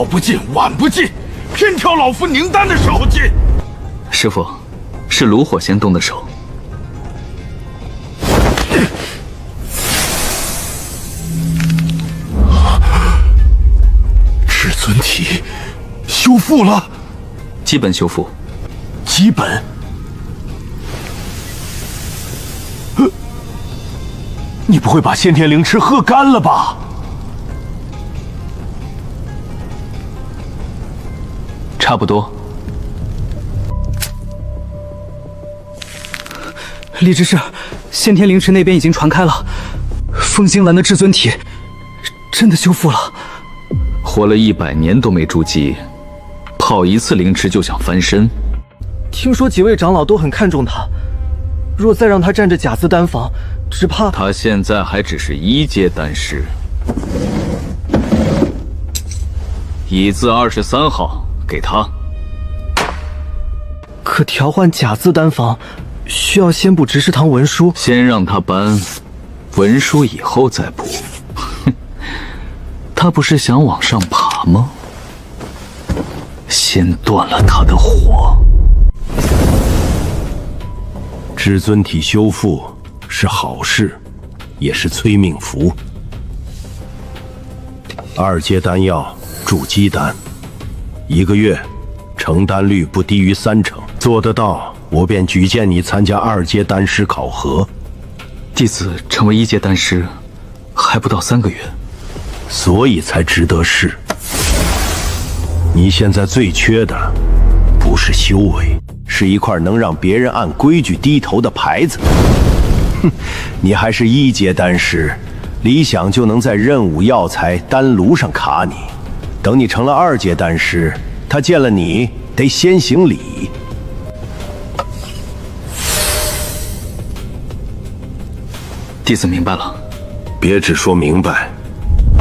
早不进，晚不进，偏挑老夫宁丹的时候进。师傅，是炉火先动的手。至尊体修复了，基本修复。基本。你不会把先天灵池喝干了吧？差不多。李执事，先天灵池那边已经传开了，风星兰的至尊体真的修复了。活了100年都没筑基，泡一次灵池就想翻身。听说几位长老都很看重他，若再让他占着甲字丹房，只怕……他现在还只是1阶丹师。乙字23号给他。可调换甲字丹房，需要先补执事堂文书。先让他搬文书，以后再补。哼，他不是想往上爬吗？先断了他的火。至尊体修复是好事，也是催命符。2阶丹药筑基丹，1个月成丹率不低于30%，做得到，我便举荐你参加2阶丹师考核。弟子成为1阶丹师，还不到3个月，所以才值得试。你现在最缺的，不是修为，是一块能让别人按规矩低头的牌子。哼，你还是1阶丹师，理想就能在任务药材丹炉上卡你。等你成了2阶丹师，他见了你得先行礼。弟子明白了。别只说明白，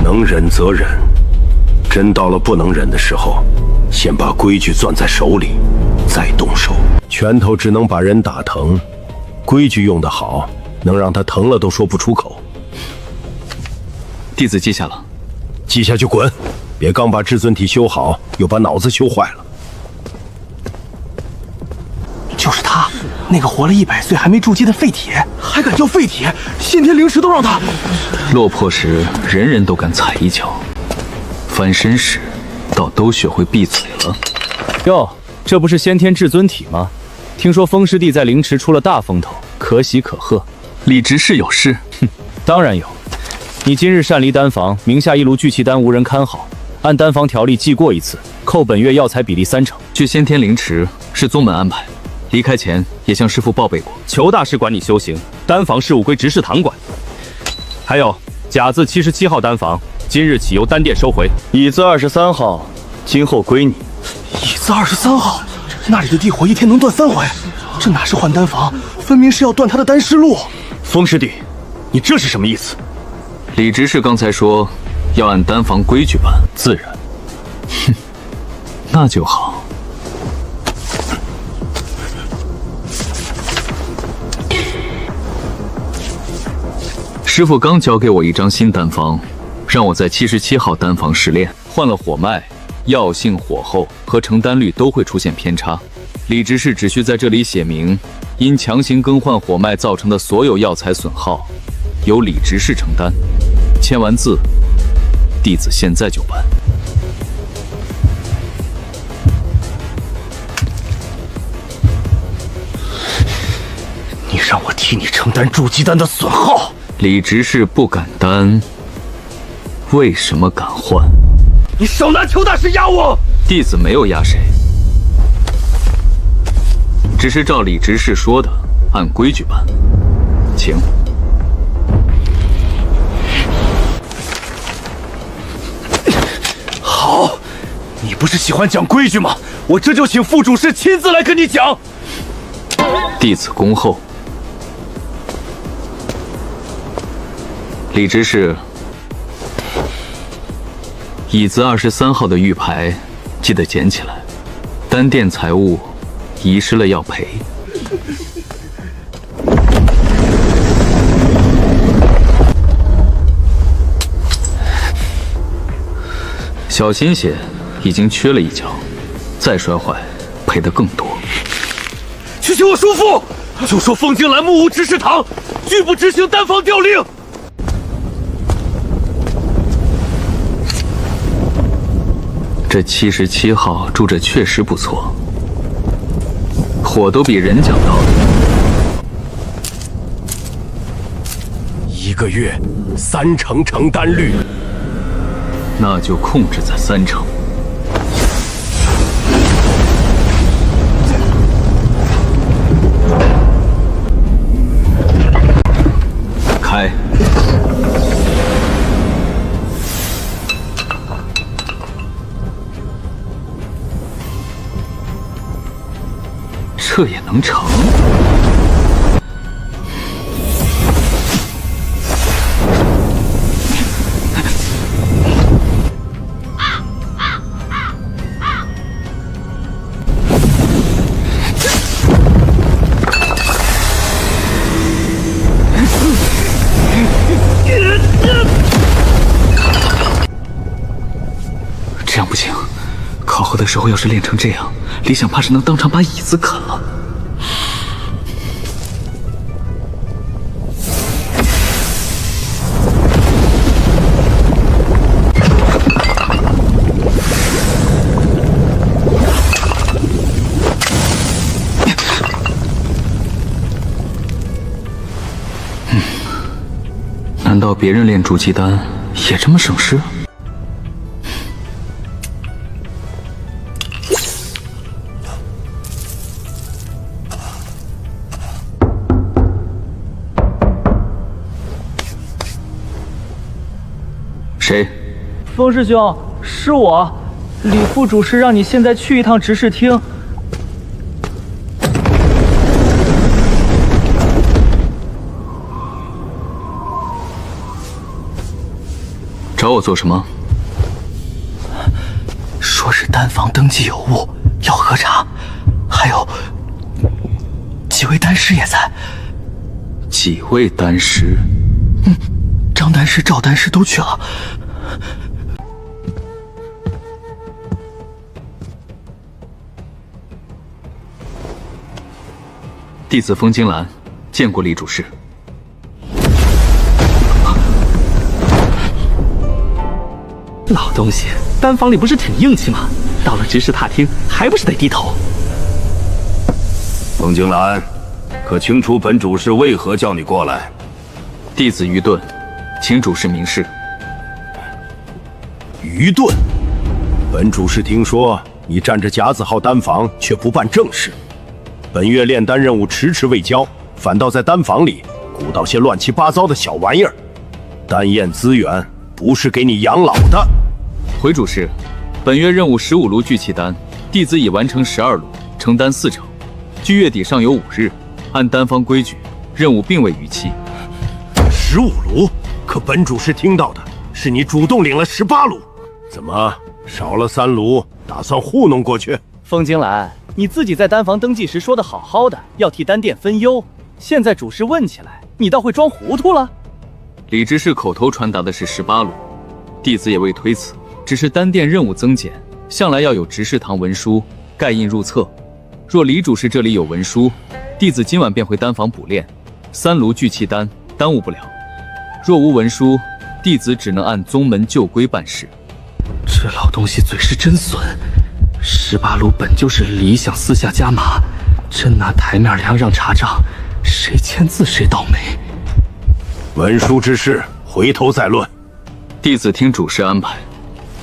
能忍则忍，真到了不能忍的时候，先把规矩攥在手里，再动手。拳头只能把人打疼，规矩用得好，能让他疼了都说不出口。弟子记下了。记下就滚，别刚把至尊体修好，又把脑子修坏了。就是他，那个活了100岁还没筑基的废铁，还敢叫废铁，先天灵池都让他。落魄时，人人都敢踩一脚；翻身时，倒都学会闭嘴了。哟，这不是先天至尊体吗？听说风师弟在灵池出了大风头，可喜可贺。李执事有事？哼，当然有。你今日擅离丹房，名下1炉聚气丹无人看好，按丹房条例记过1次，扣本月药材比例30%。去先天灵池是宗门安排，离开前也向师父报备过。裘大师管你修行，丹房事务归执事堂管。还有甲字77号丹房，今日起由丹殿收回。乙字23号，今后归你。乙字23号，那里的地火一天能断3回，这哪是换丹房，分明是要断他的丹师路。风师弟，你这是什么意思？李执事刚才说要按丹房规矩办，自然。哼，那就好。师父刚交给我一张新丹方，让我在77号丹房试炼。换了火脉，药性、火候和成丹率都会出现偏差。李执事只需在这里写明，因强行更换火脉造成的所有药材损耗，由李执事承担。签完字，弟子现在就办。你让我替你承担筑基丹的损耗。李执事不敢担，为什么敢换？你少拿裘大师压我！弟子没有压谁，只是照李执事说的，按规矩办。请。好，你不是喜欢讲规矩吗？我这就请副主事亲自来跟你讲。弟子恭候。李执事，乙字23号的玉牌记得捡起来，丹殿财物遗失了要赔。小心些，已经缺了一角，再摔坏，赔得更多。去请我叔父，就说凤京兰木无执事堂，拒不执行丹房调令。这77号住着确实不错，火都比人讲道理。1个月3成成单率，那就控制在3成。开。这也能成？这样不行，考核的时候要是练成这样，李想怕是能当场把椅子啃了。难道别人练筑基丹也这么省事？谁？风师兄，是我。李副主事让你现在去一趟执事厅。找我做什么？说是丹房登记有误，要核查，还有几位丹师也在。几位丹师？张丹师、赵丹师都去了。弟子风金兰见过李主事。老东西，丹房里不是挺硬气吗？到了执事塔厅，还不是得低头？风景兰，可清楚本主事为何叫你过来？弟子愚钝，请主事明示。愚钝？本主事听说你占着甲子号丹房，却不办正事。本月炼丹任务迟迟未交，反倒在丹房里鼓捣些乱七八糟的小玩意儿。丹焰资源不是给你养老的。回主事，本月任务15炉聚气丹，弟子已完成12炉，成丹4成。距月底尚有5日，按丹方规矩，任务并未逾期。15炉？可本主事听到的是你主动领了18炉，怎么少了3炉？打算糊弄过去？风金兰，你自己在丹房登记时说的好好的，要替丹殿分忧，现在主事问起来，你倒会装糊涂了？李执事口头传达的是18炉，弟子也未推辞，只是丹殿任务增减，向来要有执事堂文书盖印入册。若李主事这里有文书，弟子今晚便回丹房补炼3炉聚气丹，耽误不了。若无文书，弟子只能按宗门旧规办事。这老东西嘴是真损，18炉本就是李想私下加码，真拿台面梁让查账，谁签字谁倒霉。文书之事，回头再论。弟子听主事安排。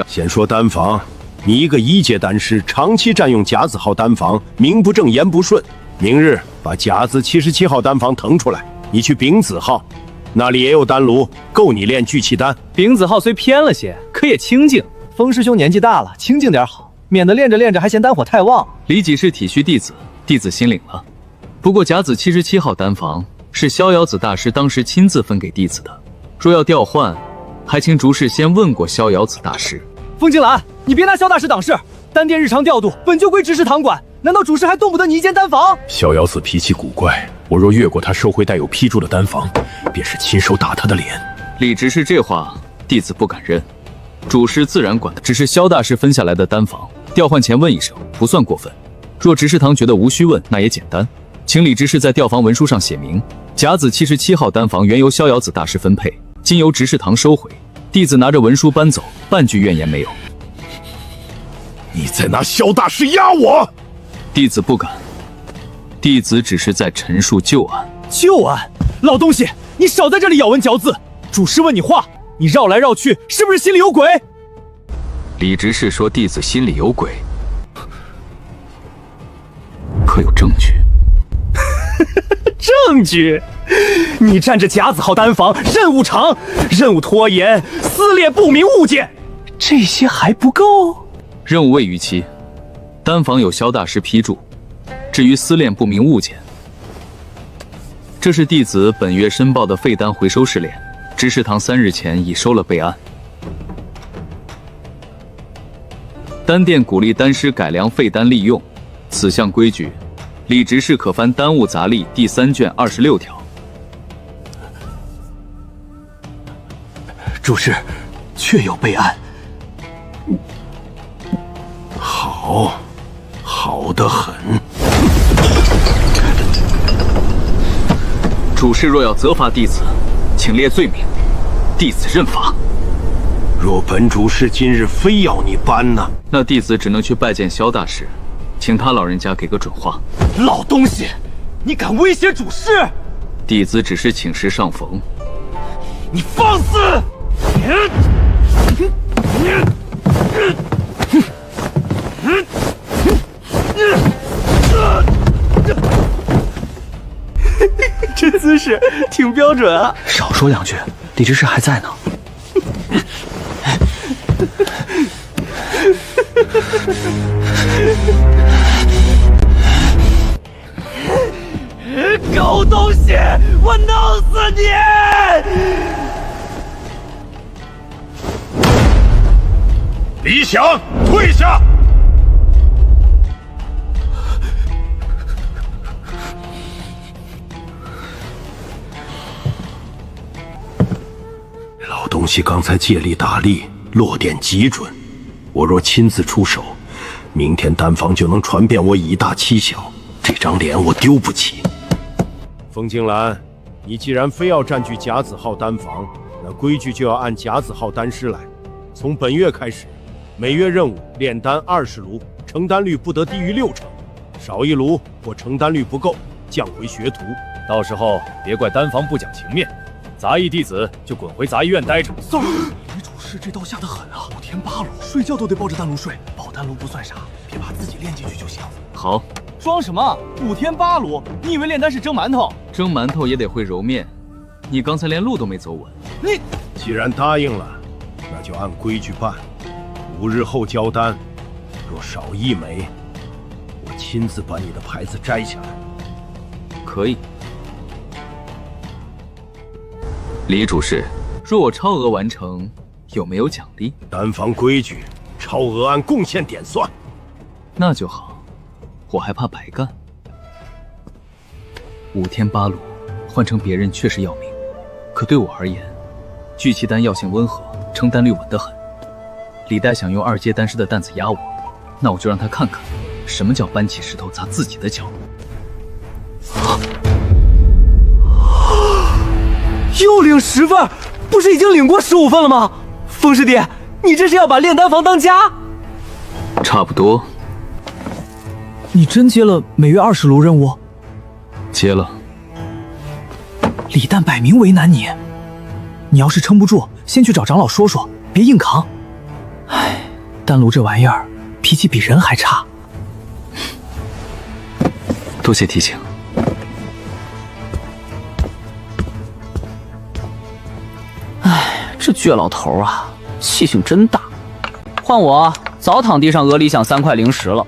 先说丹房，你一个1阶丹师，长期占用甲子号丹房，名不正言不顺。明日把甲子77号丹房腾出来，你去丙子号，那里也有丹炉，够你炼聚气丹。丙子号虽偏了些，可也清静。风师兄年纪大了，清静点好，免得练着练着还嫌丹火太旺。李几是体恤弟子，弟子心领了。不过甲子77号丹房是逍遥子大师当时亲自分给弟子的，若要调换，还请主事先问过逍遥子大师。风金兰，你别拿萧大师挡事，丹殿日常调度本就归执事堂管，难道主事还动不得你一间丹房？逍遥子脾气古怪，我若越过他收回带有批注的丹房，便是亲手打他的脸。李执事这话，弟子不敢认。主事自然管的，只是萧大师分下来的丹房，调换前问一声不算过分。若执事堂觉得无需问，那也简单，请李执事在调房文书上写明，甲子77号丹房原由逍遥子大师分配，今由执事堂收回，弟子拿着文书搬走，半句怨言没有。你在拿萧大师压我？弟子不敢，弟子只是在陈述旧案。旧案，老东西，你少在这里咬文嚼字。主事问你话，你绕来绕去，是不是心里有鬼？李执事说弟子心里有鬼，可有证据？证据？你占着甲子号丹房，任务长，任务拖延，撕裂不明物件，这些还不够？任务未逾期，丹房有萧大师批注。至于私炼不明物件，这是弟子本月申报的废丹回收试炼，执事堂3日前已收了备案。丹殿鼓励丹师改良废丹利用，此项规矩，李执事可翻《丹物杂例》第3卷26条。主事，确有备案。好，好得很。主事若要责罚弟子，请列罪名，弟子认罚。若本主事今日非要你搬呢？那弟子只能去拜见萧大师，请他老人家给个准话。老东西，你敢威胁主事？弟子只是请示上逢。你放肆！这姿势挺标准啊！少说两句，李执事还在呢。狗东西，我弄死你！李想，退下！老东西刚才借力打力，落点极准。我若亲自出手，明天丹房就能传遍我以大欺小，这张脸我丢不起。风静兰，你既然非要占据甲子号丹房，那规矩就要按甲子号丹师来。从本月开始，每月任务炼丹20炉，成丹率不得低于60%，少1炉或成丹率不够，降回学徒。到时候别怪丹房不讲情面，杂役弟子就滚回杂役院待着。李主事这刀下得狠啊！5天8炉，睡觉都得抱着丹炉睡，抱丹炉不算啥，别把自己练进去就行。好，装什么？5天8炉？你以为炼丹是蒸馒头？蒸馒头也得会揉面，你刚才连路都没走稳。你既然答应了，那就按规矩办。5日后交丹，若少1枚，我亲自把你的牌子摘下来。可以。李主事，若我超额完成，有没有奖励？丹房规矩，超额按贡献点算。那就好，我还怕白干。5天8炉，换成别人确实要命，可对我而言，聚气丹药性温和，成丹率稳得很。李代想用2阶丹师的担子压我，那我就让他看看，什么叫搬起石头砸自己的脚。又领10份，不是已经领过15份了吗？风师弟，你这是要把炼丹房当家？差不多。你真接了每月20炉任务？接了。李诞摆明为难你，你要是撑不住，先去找长老说说，别硬扛。唉，丹炉这玩意儿，脾气比人还差。多谢提醒。唉，这倔老头啊，气性真大。换我，早躺地上讹李想3块零食了。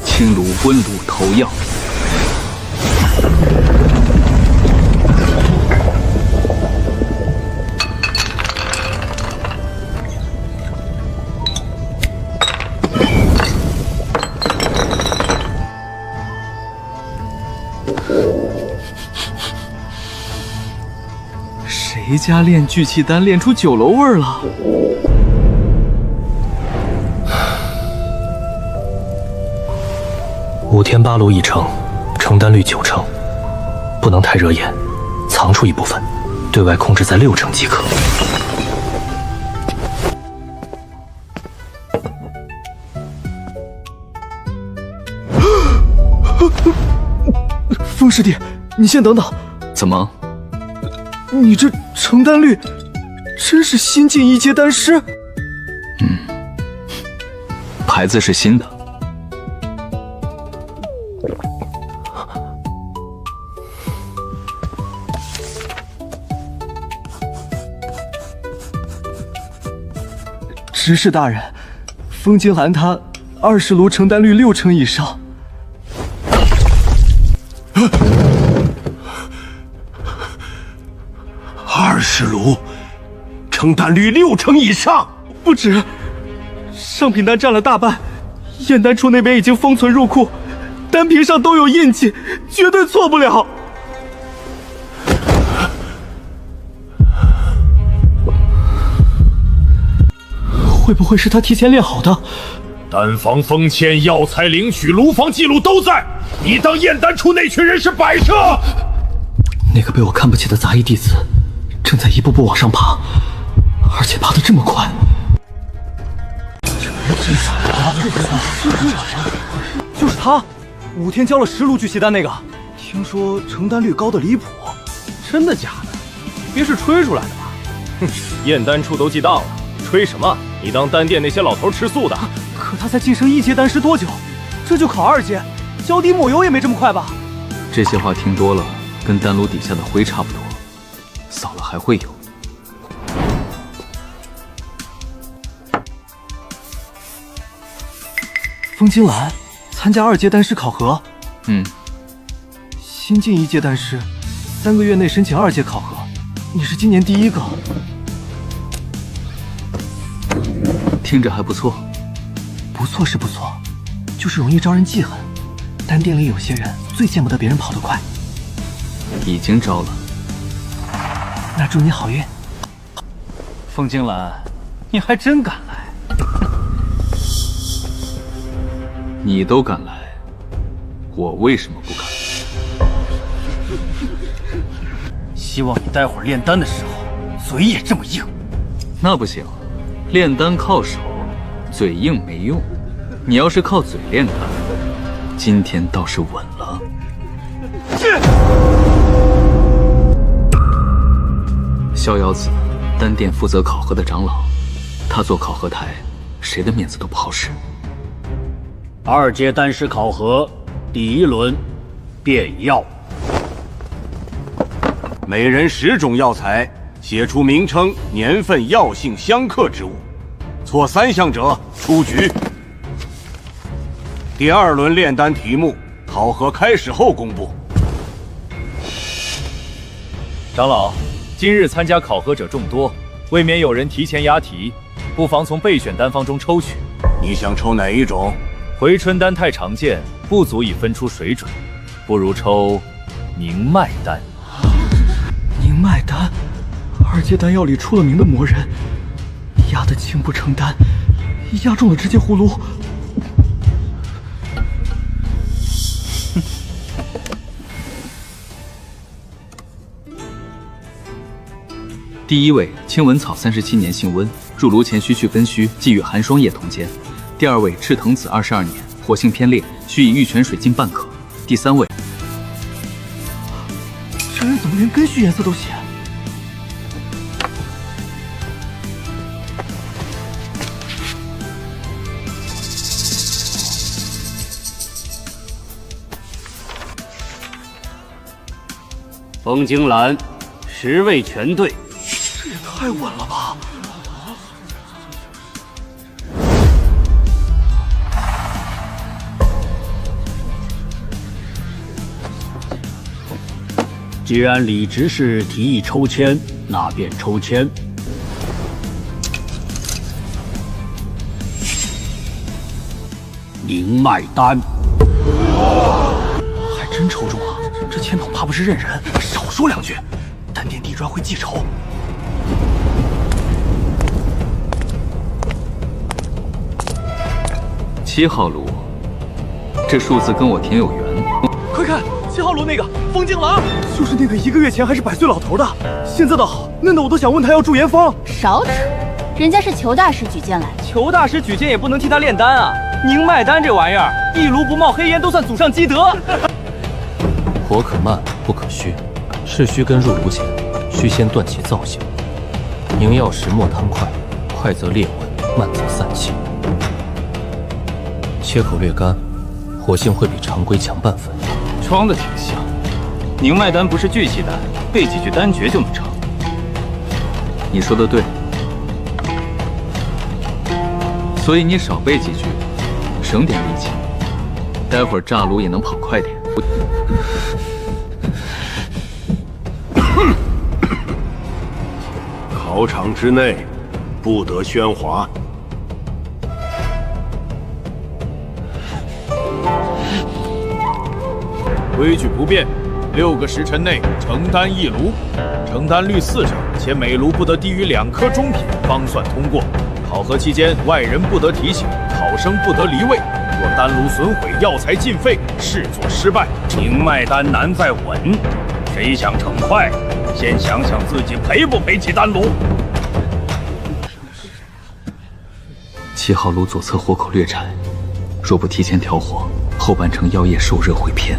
轻炉温炉投药。谁家炼聚气丹炼出酒楼味儿了？5天8炉一成，成丹率90%，不能太惹眼，藏出一部分，对外控制在6成即可。风师弟，你先等等。怎么？你这成丹率，真是新晋1阶丹师？牌子是新的。执事大人，风清寒他20炉成丹率6成以上。20炉，成丹率6成以上，不止，上品丹占了大半，验丹处那边已经封存入库，单瓶上都有印记，绝对错不了。会不会是他提前练好的？丹房封签、药材领取、炉房记录都在，你当验丹处那群人是摆设？那个被我看不起的杂役弟子，正在一步步往上爬，而且爬得这么快。就是他，5天交了10炉聚气丹那个，听说成丹率高的离谱。真的假的？别是吹出来的吧？哼，验丹处都记到了，吹什么？你当丹殿那些老头吃素的？可他才晋升1阶丹师多久？这就考2阶，脚底抹油也没这么快吧？这些话听多了，跟丹炉底下的灰差不多，扫了还会有。风金兰参加2阶丹师考核。新晋1阶丹师，3个月内申请2阶考核，你是今年第1个。听着还不错。不错是不错，就是容易招人记恨。丹殿里有些人最见不得别人跑得快。已经招了。那祝你好运。风金兰，你还真敢来。你都敢来，我为什么不敢？希望你待会儿炼丹的时候，嘴也这么硬。那不行，炼丹靠手，嘴硬没用。你要是靠嘴炼丹，今天倒是稳了。逍遥子，丹殿负责考核的长老，他做考核台，谁的面子都不好使。2阶丹师考核第1轮，变药。每人10种药材，写出名称、年份、药性、相克之物，错3项者出局。第2轮炼丹题目，考核开始后公布。长老，今日参加考核者众多，未免有人提前押题，不妨从备选丹方中抽取。你想抽哪一种？回春丹太常见，不足以分出水准，不如抽宁脉丹。宁脉丹，2阶丹药里出了名的魔人，压得轻不成丹，压中了直接葫芦。第1位青文草37年性温，入炉前需去根须，忌与寒霜液同煎。第2位赤藤子22年，火性偏烈，需以玉泉水浸半可。第3位，这人怎么连根须颜色都写？风景兰，10位全对。这也太稳了吧！既然李执事提议抽签，那便抽签。宁脉丹，还真抽中了！这签筒怕不是认人，少说2句，丹殿地砖会记仇。7号炉，这数字跟我挺有缘。快看，7号炉那个风镜郎，就是那个1个月前还是100岁老头的，现在倒好，嫩的我都想问他要驻颜方。少扯，人家是裘大师举荐来的。裘大师举荐也不能替他炼丹啊！宁脉丹这玩意儿，一炉不冒黑烟都算祖上积德。火可慢，不可虚，是虚根入炉前，需先断其造性。凝药时莫贪快，快则裂纹，慢则散气。切口略干，火性会比常规强半分。装的挺像，宁脉丹不是聚气丹，背几句丹诀就能成。你说的对，所以你少背几句，省点力气，待会儿炸炉也能跑快点。考场之内不得喧哗。规矩不变，6个时辰内成丹1炉，成丹率40%，且每炉不得低于2颗中品，方算通过。考核期间，外人不得提醒，考生不得离位。若丹炉损毁，药材尽废，视作失败。宁脉丹难在稳，谁想逞快，先想想自己赔不赔起丹炉。7号炉左侧火口略窄，若不提前调火，后半程药液受热会偏。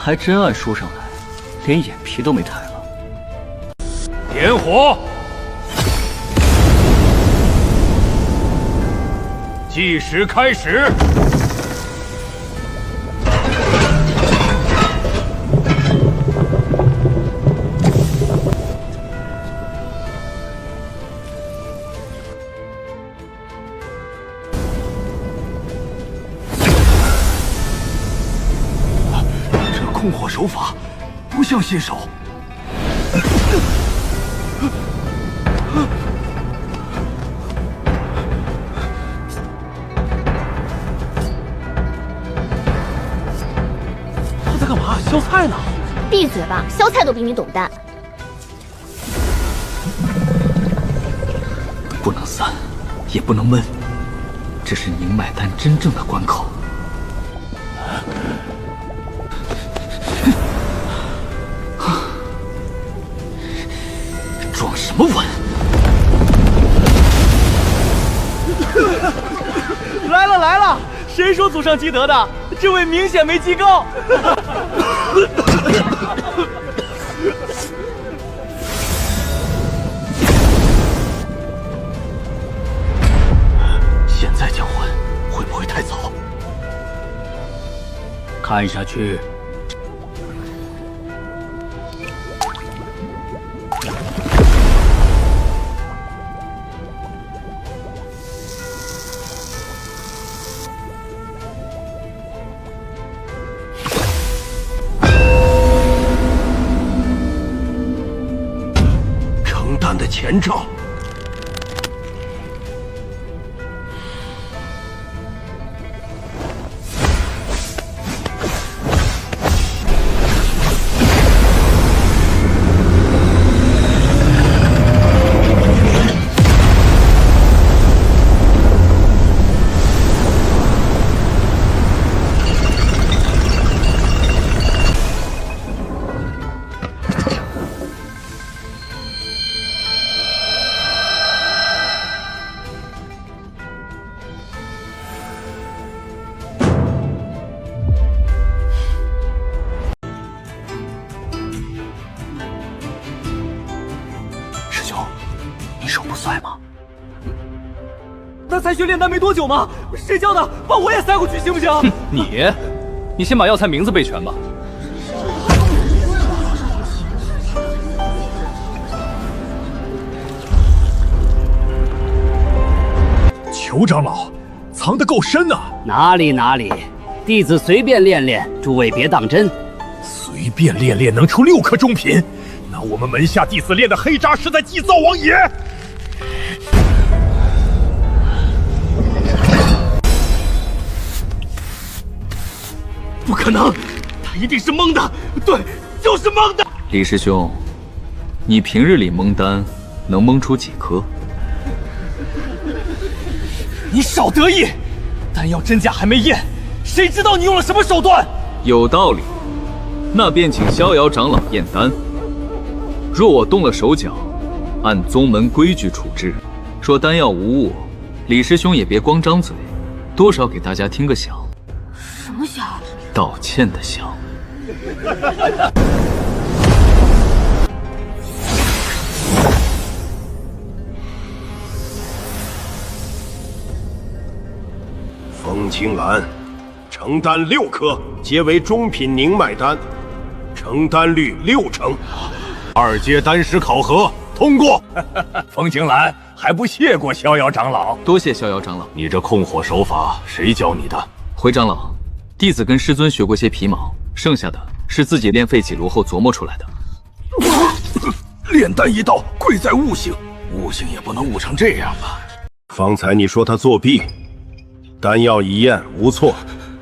还真按书上来，连眼皮都没抬了。点火！计时开始。控火手法不像新手。他在干嘛？削菜呢？闭嘴吧，削菜都比你懂蛋。不能散，也不能闷，这是宁脉丹真正的关口。装什么稳？来了来了，谁说祖上积德的？这位明显没积够。现在交换会不会太早？看下去。的前兆。他才学炼丹没多久吗？谁教的？把我也塞过去行不行？你先把药材名字背全吧。裘长老，藏得够深啊！哪里，弟子随便练练，诸位别当真。随便练能出6颗中品，那我们门下弟子练的黑渣是在祭灶王爷。不可能，他一定是蒙的，对，就是蒙的。李师兄，你平日里蒙丹能蒙出几颗？你少得意！丹药真假还没验，谁知道你用了什么手段？有道理，那便请逍遥长老验丹。若我动了手脚，按宗门规矩处置。说丹药无误，李师兄也别光张嘴，多少给大家听个响。什么响？道歉的响。风青兰，成丹6颗，皆为中品凝脉丹，成丹率60%。2阶丹师考核通过。风青兰还不谢过逍遥长老？多谢逍遥长老。你这控火手法谁教你的？回长老，弟子跟师尊学过些皮毛，剩下的是自己练废几炉后琢磨出来的。炼丹一道，贵在悟性，悟性也不能悟成这样吧？方才你说他作弊，丹药一验无错，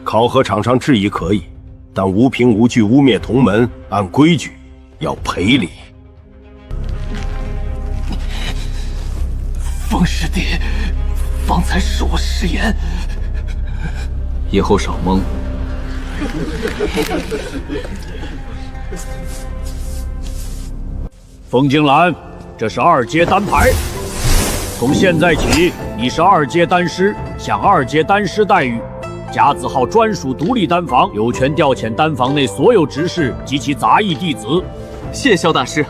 考核场上质疑可以，但无凭无据污蔑同门，按规矩要赔礼。风师弟，方才是我失言，以后少蒙。风景兰，这是2阶丹牌，从现在起，你是2阶丹师，享2阶丹师待遇。甲子号专属独立丹房，有权调遣丹房内所有执事及其杂役弟子。谢萧大师。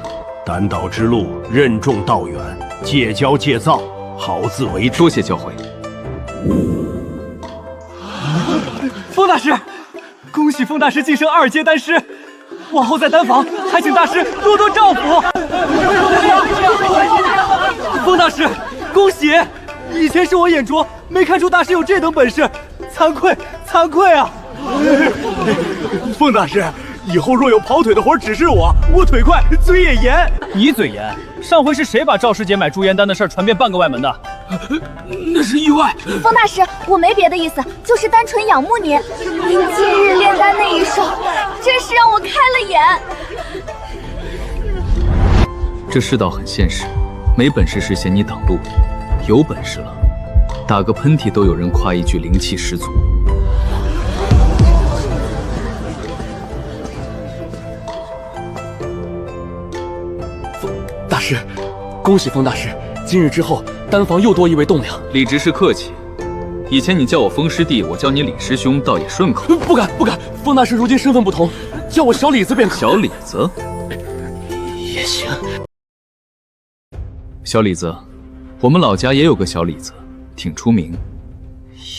丹道之路，任重道远，戒骄戒躁，好自为之。多谢教诲。风大师，恭喜风大师晋升2阶丹师，往后在丹房还请大师多多照顾。风大师，恭喜！以前是我眼拙，没看出大师有这等本事，惭愧惭愧啊！凤大师，以后若有跑腿的活指示我，我腿快，嘴也严。你嘴严？上回是谁把赵师姐买驻颜丹的事传遍半个外门的？那是意外。风大师，我没别的意思，就是单纯仰慕您。您今日炼丹那一手，真是让我开了眼。这世道很现实，没本事时嫌你挡路，有本事了，打个喷嚏都有人夸一句灵气十足。大师，恭喜风大师！今日之后，丹房又多一位栋梁。李执事客气，以前你叫我风师弟，我叫你李师兄，倒也顺口。不敢不敢，风大师如今身份不同，叫我小李子便可。小李子也行。小李子，我们老家也有个小李子，挺出名。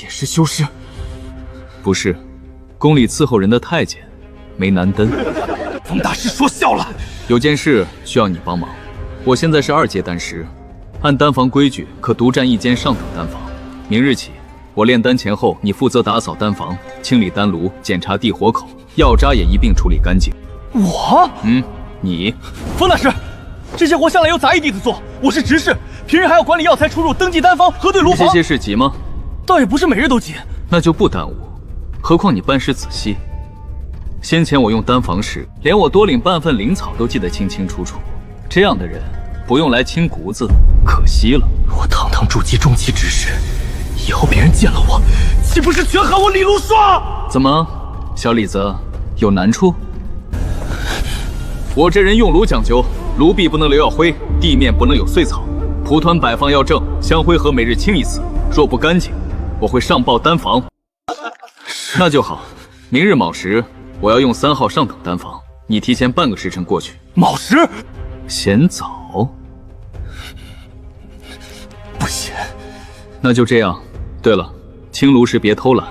也是修士？不是，宫里伺候人的太监，没男登。风大师说笑了。有件事需要你帮忙。我现在是2阶丹师，按丹房规矩可独占1间上等丹房。明日起，我炼丹前后，你负责打扫丹房，清理丹炉，检查地火口，药渣也一并处理干净。我？你。风大师，这些活向来由杂役弟子做，我是执事，平日还要管理药材出入、登记丹方、核对炉房。这些事急吗？倒也不是每日都急，那就不耽误。何况你办事仔细，先前我用丹房时，连我多领半份灵草都记得清清楚楚。这样的人，不用来清谷子，可惜了。我堂堂筑基中期执事，以后别人见了我，岂不是全喊我李如霜？怎么，小李子有难处？我这人用炉讲究，炉壁不能留药灰，地面不能有碎草，蒲团摆放要正，香灰盒每日清一次，若不干净，我会上报丹房。那就好，明日卯时，我要用3号上等丹房，你提前半个时辰过去。卯时？嫌早？不嫌。那就这样。对了，清炉时别偷懒。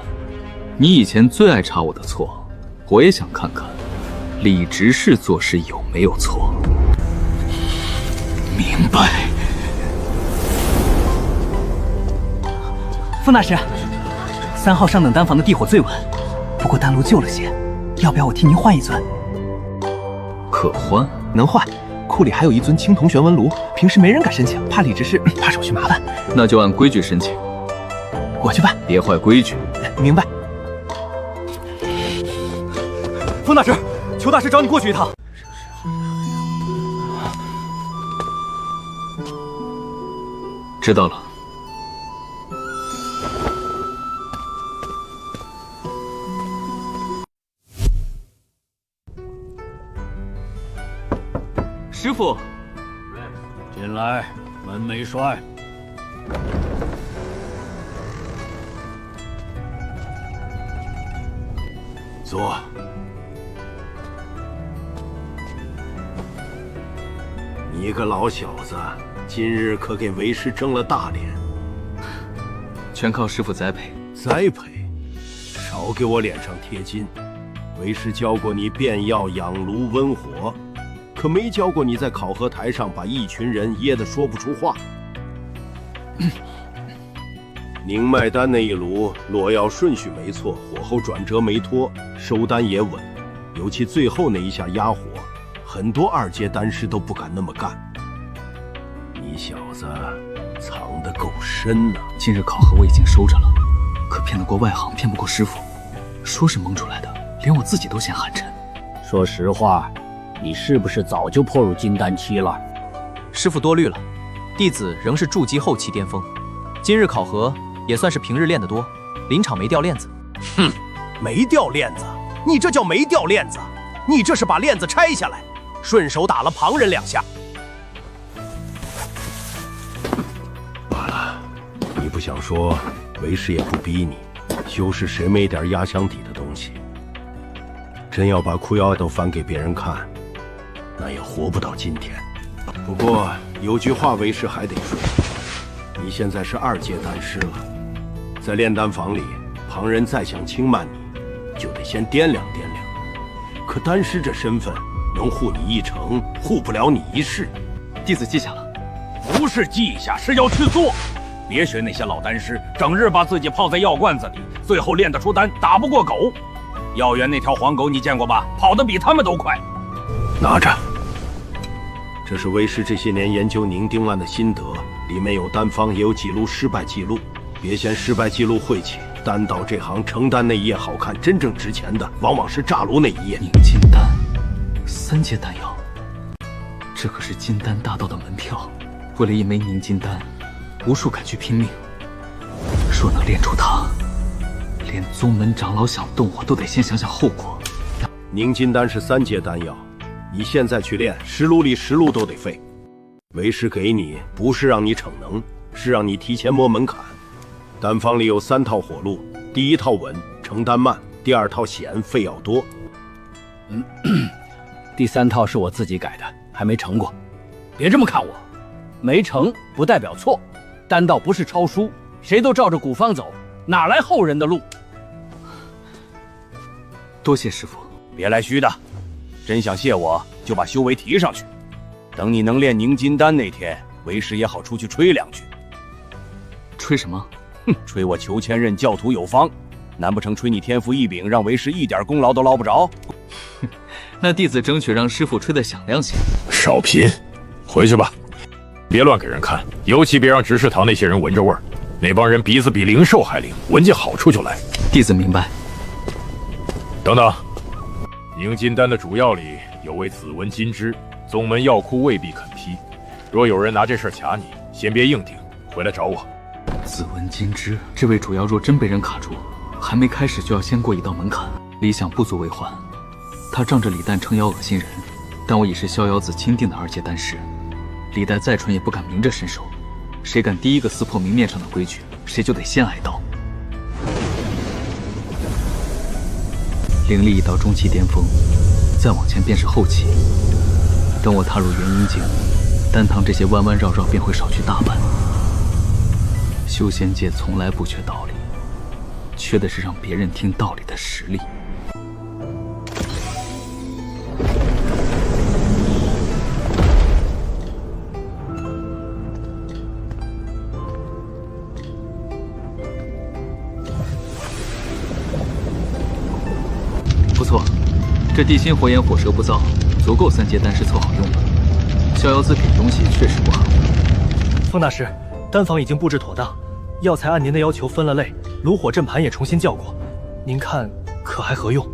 你以前最爱查我的错，我也想看看李执事做事有没有错。明白。风大师，3号上等丹房的地火最稳，不过丹炉旧了些，要不要我替您换一尊？可换？能换。库里还有一尊青铜玄文炉，平时没人敢申请，怕李执事怕手续麻烦。那就按规矩申请。我去办。别坏规矩。明白。风大师，裘大师找你过去一趟。知道了。师傅，进来，门没摔。坐。你个老小子，今日可给为师争了大脸。全靠师傅栽培。栽培？少给我脸上贴金。为师教过你变药、养炉、温火，可没教过你在考核台上把一群人噎得说不出话。宁脉丹那一炉落药顺序没错，火候转折没脱，收丹也稳，尤其最后那一下压火，很多二阶丹师都不敢那么干。你小子藏得够深呐！今日考核我已经收着了，可骗得过外行，骗不过师傅。说是蒙出来的，连我自己都嫌寒碜。说实话，你是不是早就破入金丹期了？师傅多虑了，弟子仍是筑基后期巅峰。今日考核也算是平日练得多，临场没掉链子。哼，没掉链子？你这叫没掉链子？你这是把链子拆下来，顺手打了旁人2下。罢了，你不想说，为师也不逼你。修士谁没点压箱底的东西？真要把裤腰都翻给别人看，那也活不到今天。不过有句话为师还得说，你现在是2阶丹师了，在炼丹房里，旁人再想轻慢你，就得先掂量掂量。可丹师这身份，能护你一程，护不了你一世。弟子记下了。不是记下，是要去做。别学那些老丹师，整日把自己泡在药罐子里，最后炼得出丹，打不过狗。药园那条黄狗你见过吧？跑得比他们都快。拿着，这是为师这些年研究凝丁案的心得，里面有丹方，也有几路失败记录。别嫌失败记录晦气，丹道这行成丹那一页好看，真正值钱的往往是炸炉那一页。凝金丹，3阶丹药，这可是金丹大道的门票。为了一枚凝金丹，无数敢去拼命。若能炼出它，连宗门长老想动我都得先想想后果。凝金丹是3阶丹药，你现在去炼，10炉里10炉都得废。为师给你不是让你逞能，是让你提前摸门槛。丹方里有3套火路，第1套稳，成丹慢；第2套险，废药多。第3套是我自己改的，还没成过。别这么看我，没成不代表错。丹道不是抄书，谁都照着古方走，哪来后人的路？多谢师傅。别来虚的，真想谢我，就把修为提上去。等你能炼凝金丹那天，为师也好出去吹2句。吹什么？哼，吹我裘千仞教徒有方，难不成吹你天赋异禀，让为师一点功劳都捞不着？那弟子争取让师傅吹得响亮些。少贫，回去吧，别乱给人看，尤其别让执事堂那些人闻着味儿。那帮人鼻子比灵兽还灵，闻见好处就来。弟子明白。等等，凝金丹的主药里有味紫纹金枝，宗门药库未必肯批。若有人拿这事卡你，先别硬顶，回来找我。紫纹金枝，这位主要若真被人卡住，还没开始就要先过一道门槛，理想不足为患。他仗着李诞撑腰恶心人，但我已是逍遥子钦定的2阶丹师，李诞再蠢也不敢明着伸手。谁敢第一个撕破明面上的规矩，谁就得先挨刀。灵力已到中期巅峰，再往前便是后期。等我踏入元阴境，丹堂这些弯弯绕绕便会少去大半。修仙界从来不缺道理，缺的是让别人听道理的实力。不错，这地心火焰火蛇不燥，足够3阶丹师凑好用了。逍遥子给东西确实不含糊。风大师，丹房已经布置妥当，药材按您的要求分了类，炉火阵盘也重新校过，您看可还合用？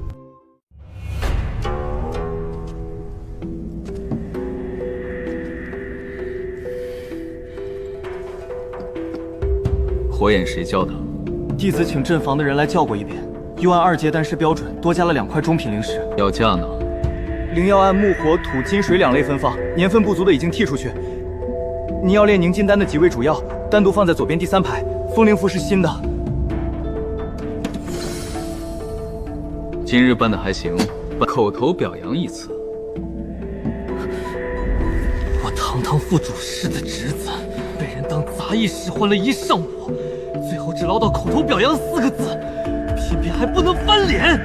火眼谁教的？弟子请阵房的人来教过一遍，又按2阶丹师标准多加了2块中品灵石。药价呢？灵药按木、火、土、金、水2类分放，年份不足的已经剔出去。你要炼凝金丹的几味主药，单独放在左边第3排。风灵符是新的。今日办的还行，口头表扬一次。我堂堂副主事的侄子，被人当杂役使唤了1上午，最后只捞到口头表扬4个字，偏偏还不能翻脸。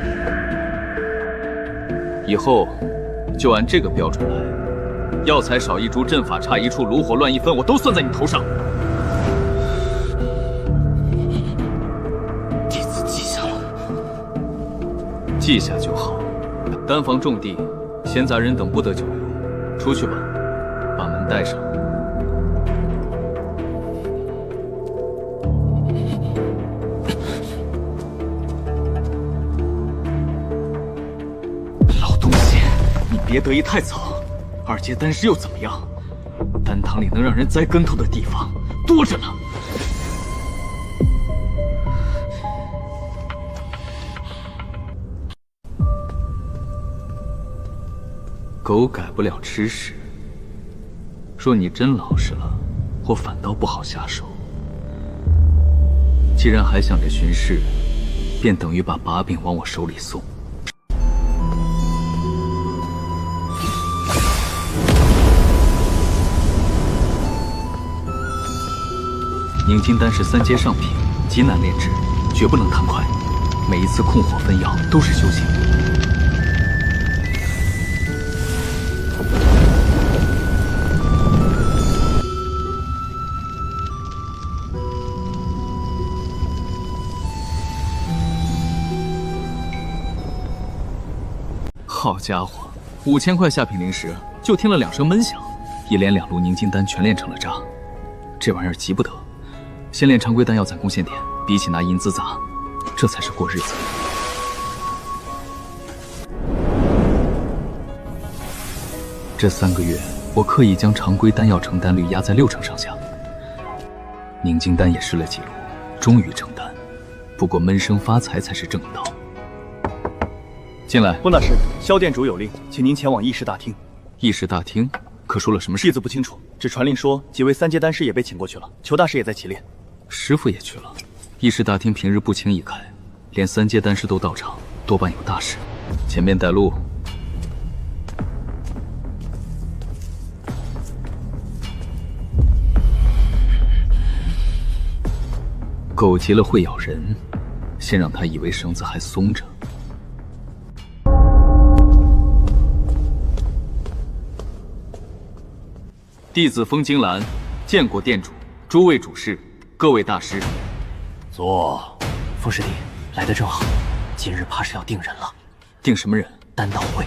以后就按这个标准来，药材少1株，阵法差1处，炉火乱1分，我都算在你头上。弟子记下了。记下就好。丹房种地，闲杂人等不得久留。出去吧，把门带上。老东西，你别得意太早。2阶丹师又怎么样？丹堂里能让人栽跟头的地方多着呢。狗改不了吃屎。若你真老实了，我反倒不好下手。既然还想着巡视，便等于把把柄往我手里送。凝金丹是3阶上品，极难炼制，绝不能贪快。每一次控火分药都是修行。好家伙，5000块下品灵石，就听了2声闷响，一连2炉凝金丹全炼成了渣。这玩意儿急不得，先炼常规丹药攒贡献点，比起拿银子砸，这才是过日子。这3个月，我刻意将常规丹药成丹率压在60%上下。凝金丹也试了几炉，终于成丹。不过闷声发财才是正道。进来，温大师，萧店主有令，请您前往议事大厅。议事大厅可出了什么事？弟子不清楚，只传令说几位3阶丹师也被请过去了，裘大师也在其列。师傅也去了。议事大厅平日不轻易开，连3阶丹师都到场，多半有大事。前面带路。狗急了会咬人，先让他以为绳子还松着。弟子风金兰见过店主、诸位主事、各位大师。坐。风师弟来得正好，今日怕是要定人了。定什么人？丹道会。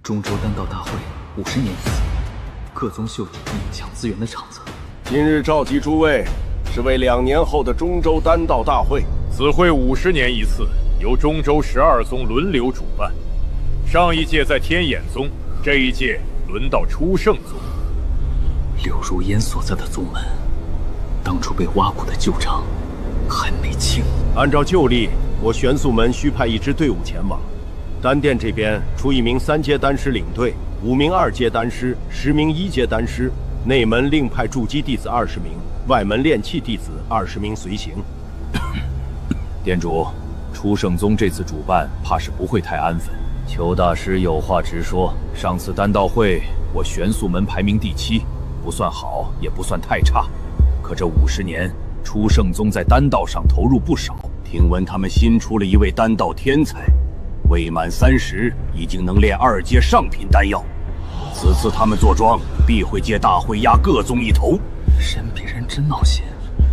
中州丹道大会50年一次，各宗秀体抢资源的场子。今日召集诸位，是为2年后的中州丹道大会。此会50年一次，由中州12宗轮流主办。上一届在天眼宗，这一届轮到初圣宗。柳如烟所在的宗门，当初被挖苦的旧账还没清。按照旧例，我玄素门需派1支队伍前往。丹殿这边出1名3阶丹师领队，5名2阶丹师，10名1阶丹师。内门另派筑基弟子20名，外门炼器弟子20名随行。店主，初圣宗这次主办，怕是不会太安分。裘大师有话直说，上次丹道会，我玄素门排名第7。不算好，也不算太差，可这50年，初圣宗在丹道上投入不少。听闻他们新出了一位丹道天才，未满30，已经能炼2阶上品丹药。此次他们坐庄，必会借大会压各宗一头。人比人真闹心，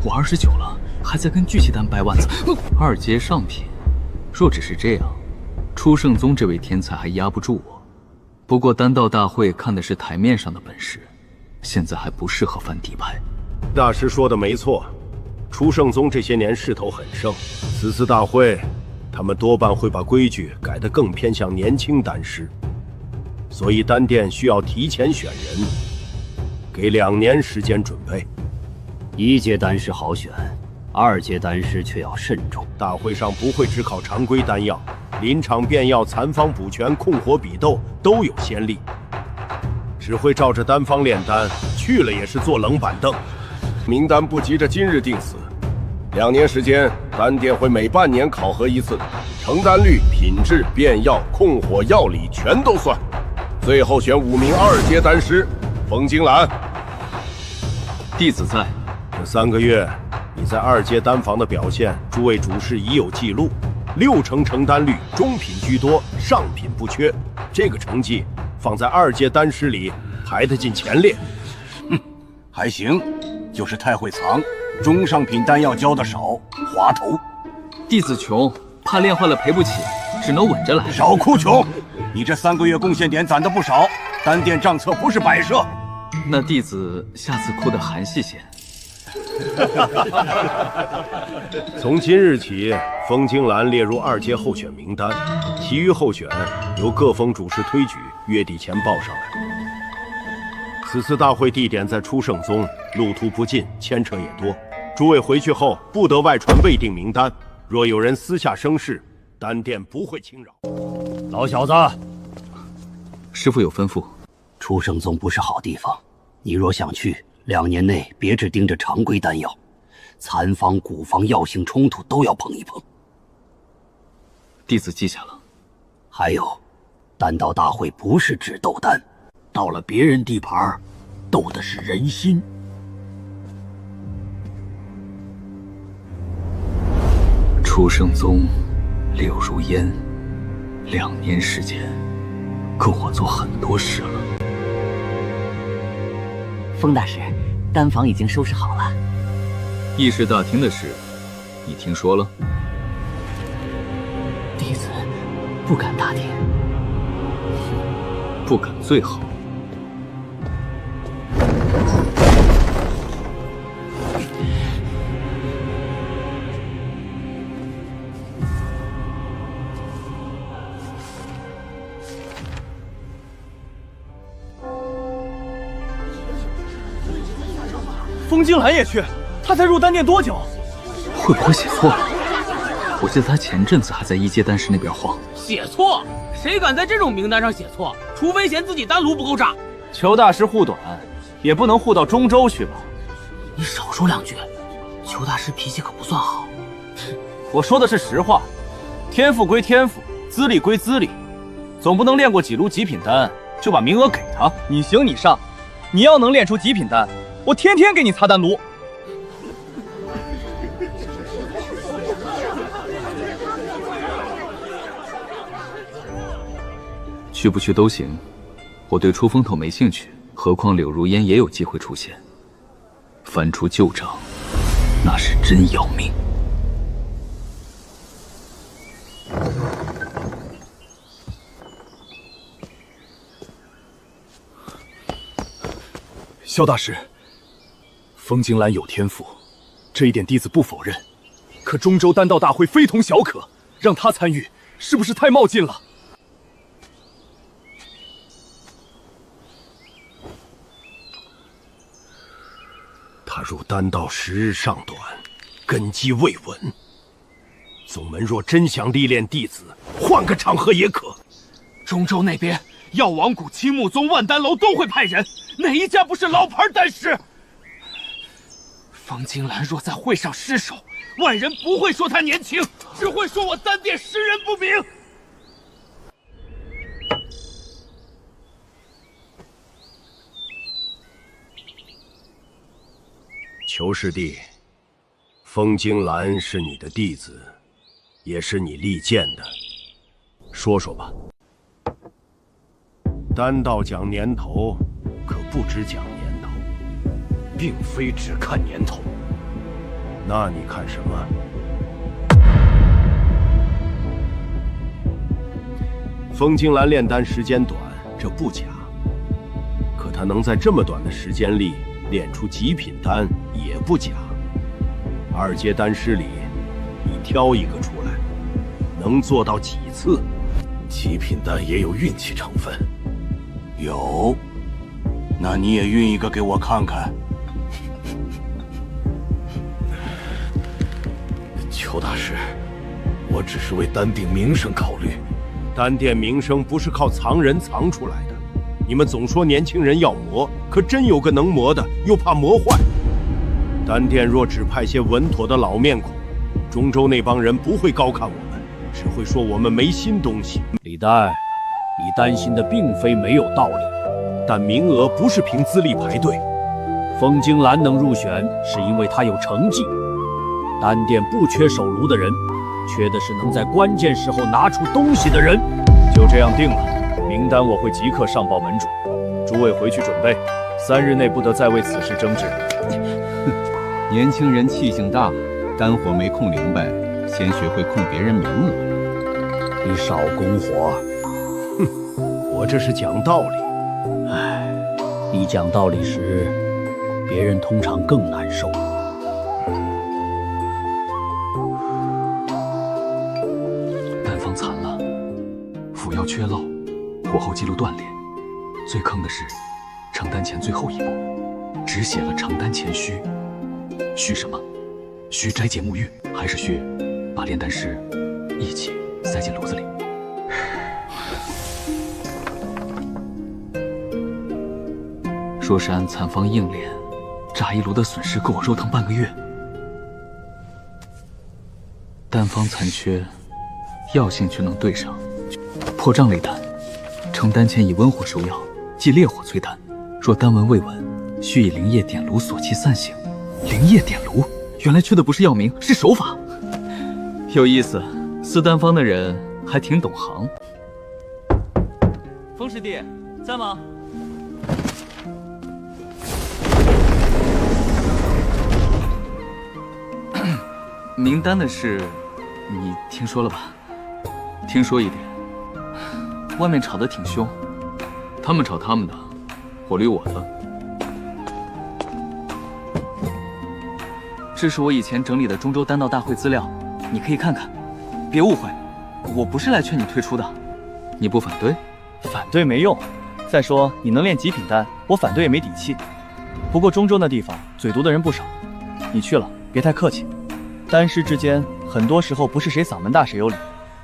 我29了，还在跟聚气丹掰腕子。2阶上品，若只是这样，初圣宗这位天才还压不住我。不过丹道大会看的是台面上的本事。现在还不适合翻底牌。大师说的没错，初圣宗这些年势头很盛，此次大会，他们多半会把规矩改得更偏向年轻丹师，所以丹殿需要提前选人，给2年时间准备。1阶丹师好选， 2阶丹师却要慎重。大会上不会只考常规丹药，临场变药、残方补全、控火比斗都有先例。只会照着丹方炼丹，去了也是坐冷板凳。名单不急着今日定死，2年时间，丹殿会每半年考核一次，成丹率、品质、变药、控火、药理全都算。最后选5名2阶丹师。风金兰，弟子在。这3个月，你在2阶丹房的表现，诸位主事已有记录，60%成丹率，中品居多，上品不缺。这个成绩放在2阶丹师里排得进前列。还行，就是太会藏，中上品丹药教的少，滑头。弟子穷，怕练坏了赔不起，只能稳着来。少哭穷！你这3个月贡献点攒的不少，丹殿账册不是摆设。那弟子下次哭得含蓄些。从今日起，风金兰列入2阶候选名单，其余候选由各峰主事推举，月底前报上来。此次大会地点在初圣宗，路途不近，牵扯也多。诸位回去后不得外传未定名单，若有人私下生事，丹殿不会轻饶。老小子，师父有吩咐。初圣宗不是好地方，你若想去，2年内别只盯着常规丹药，残方、古方、药性冲突都要碰一碰。弟子记下了。还有，丹道大会不是只斗丹，到了别人地盘，斗的是人心。初圣宗，柳如烟，2年时间，够我做很多事了。风大师，丹房已经收拾好了。议事大厅的事，你听说了？弟子不敢大殿。不敢最好。风金兰也去，他才入丹殿多久？会不会写错了？我记得他前阵子还在1阶丹师那边晃。写错？谁敢在这种名单上写错？除非嫌自己丹炉不够炸。裘大师护短，也不能护到中州去吧？你少说2句，裘大师脾气可不算好。我说的是实话，天赋归天赋，资历归资历，总不能练过几炉极品丹就把名额给他。你行你上，你要能练出极品丹，我天天给你擦丹炉。去不去都行，我对出风头没兴趣，何况柳如烟也有机会出现。翻出旧账，那是真要命。萧大师，风金兰有天赋，这一点弟子不否认。可中州丹道大会非同小可，让他参与，是不是太冒进了？他入丹道10日尚短，根基未稳。宗门若真想历练弟子，换个场合也可。中州那边，药王谷、青木宗、万丹楼都会派人，哪一家不是老牌丹师？方金兰若在会上失手，外人不会说他年轻，只会说我丹殿识人不明。裘师弟，风金兰是你的弟子，也是你力荐的，说说吧。丹道讲年头，可不只讲年头，并非只看年头。那你看什么？风金兰炼丹时间短，这不假。可他能在这么短的时间里炼出极品丹，也不假。2阶丹师里，你挑一个出来，能做到几次？极品丹也有运气成分。有，那你也运一个给我看看。邱大师，我只是为丹鼎名声考虑。丹殿名声不是靠藏人藏出来的。你们总说年轻人要磨，可真有个能磨的，又怕磨坏。丹殿若只派些稳妥的老面孔，中州那帮人不会高看我们，只会说我们没新东西。李丹，你担心的并非没有道理，但名额不是凭资历排队。风惊兰能入选，是因为他有成绩。丹殿不缺手炉的人，缺的是能在关键时候拿出东西的人。就这样定了，名单我会即刻上报门主，诸位回去准备，3日内不得再为此事争执。年轻人气性大，干活没空明白，先学会控别人名额了。你少拱火。哼，我这是讲道理。唉，你讲道理时，别人通常更难受。丹方残了，府药缺漏，火候记录断裂。最坑的是成丹前最后一步，只写了成丹前须。须什么？须斋戒沐浴，还是须把炼丹师一起塞进炉子里？说是按残方硬炼，炸一炉的损失够我肉疼半个月。丹方残缺，药性却能对上。破障类丹，成丹前以温火收药，即烈火催丹。若丹纹未稳，需以灵液点炉锁气散行。灵液点炉，原来缺的不是药名，是手法。有意思，司丹方的人还挺懂行。风师弟，在吗？名单的事，你听说了吧？听说一点。外面吵得挺凶，他们吵他们的，我捋我的。这是我以前整理的中州丹道大会资料，你可以看看。别误会，我不是来劝你退出的。你不反对？反对没用。再说你能炼极品丹，我反对也没底气。不过中州那地方嘴毒的人不少，你去了别太客气。丹师之间，很多时候不是谁嗓门大谁有理，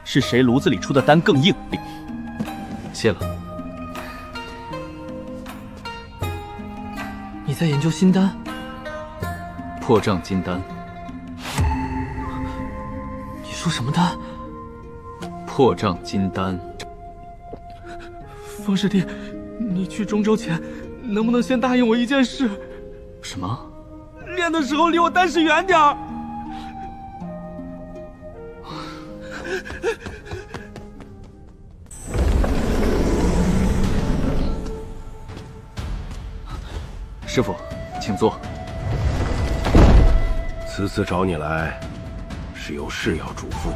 是谁炉子里出的丹更硬。谢了。你在研究新丹？破障金丹。你说什么丹？破障金丹。风师弟，你去中州前，能不能先答应我一件事？什么？练的时候离我丹师远点儿。师傅，请坐。此次找你来，是有事要嘱咐你。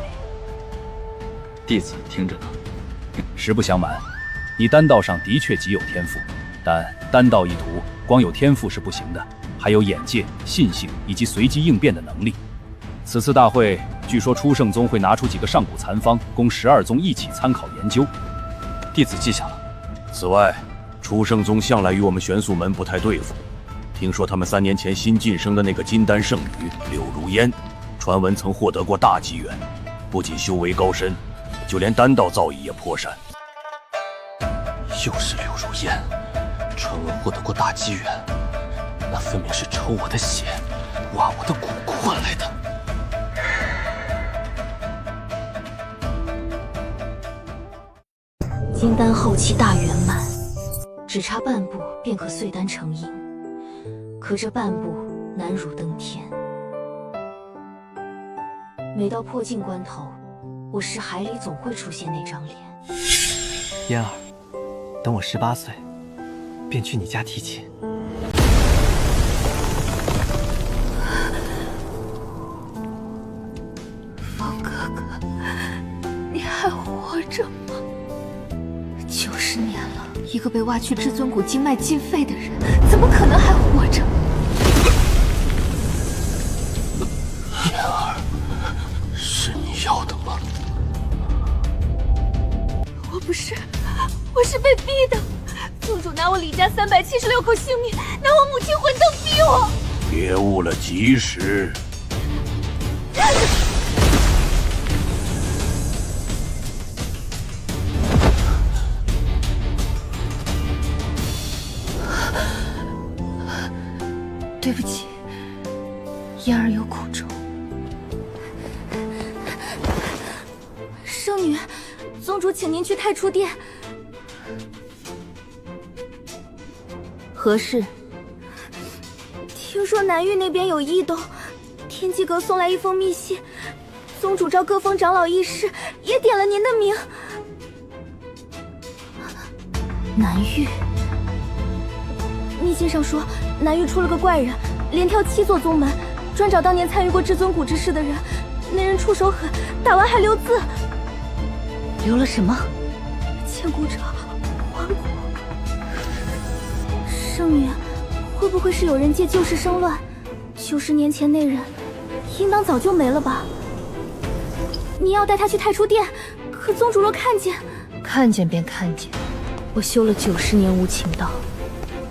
弟子听着呢。实不相瞒，你丹道上的确极有天赋，但丹道一途，光有天赋是不行的，还有眼界、信性以及随机应变的能力。此次大会，据说初圣宗会拿出几个上古残方，供12宗一起参考研究。弟子记下了。此外，初圣宗向来与我们玄素门不太对付。听说他们3年前新晋升的那个金丹圣女柳如烟，传闻曾获得过大机缘，不仅修为高深，就连丹道造诣也颇善。又是柳如烟，传闻获得过大机缘，那分明是抽我的血，挖我的骨换来的。金丹后期大圆满，只差半步便可碎丹成影，可这半步难如登天。每到破境关头，我识海里总会出现那张脸。嫣儿，等我18岁，便去你家提亲。风哥哥，你还活着吗？90年了，一个被挖去至尊骨经脉尽废的人，怎么可能还活着？嫣儿，是你要的吗？我是被逼的。宗主拿我李家376口性命，拿我母亲魂灯逼我。别误了吉时。对不起，燕儿有苦衷。圣女，宗主请您去太初殿。何事？听说南域那边有异动，天机阁送来一封密信，宗主召各峰长老议事，也点了您的名。南域，密信上说南域出了个怪人，连跳7座宗门，专找当年参与过至尊谷之事的人。那人出手狠，打完还留字。留了什么？千古者，还古。圣女，会不会是有人借旧事生乱？90年前那人，应当早就没了吧？你要带他去太初殿，可宗主若看见……看见便看见。我修了90年无情道，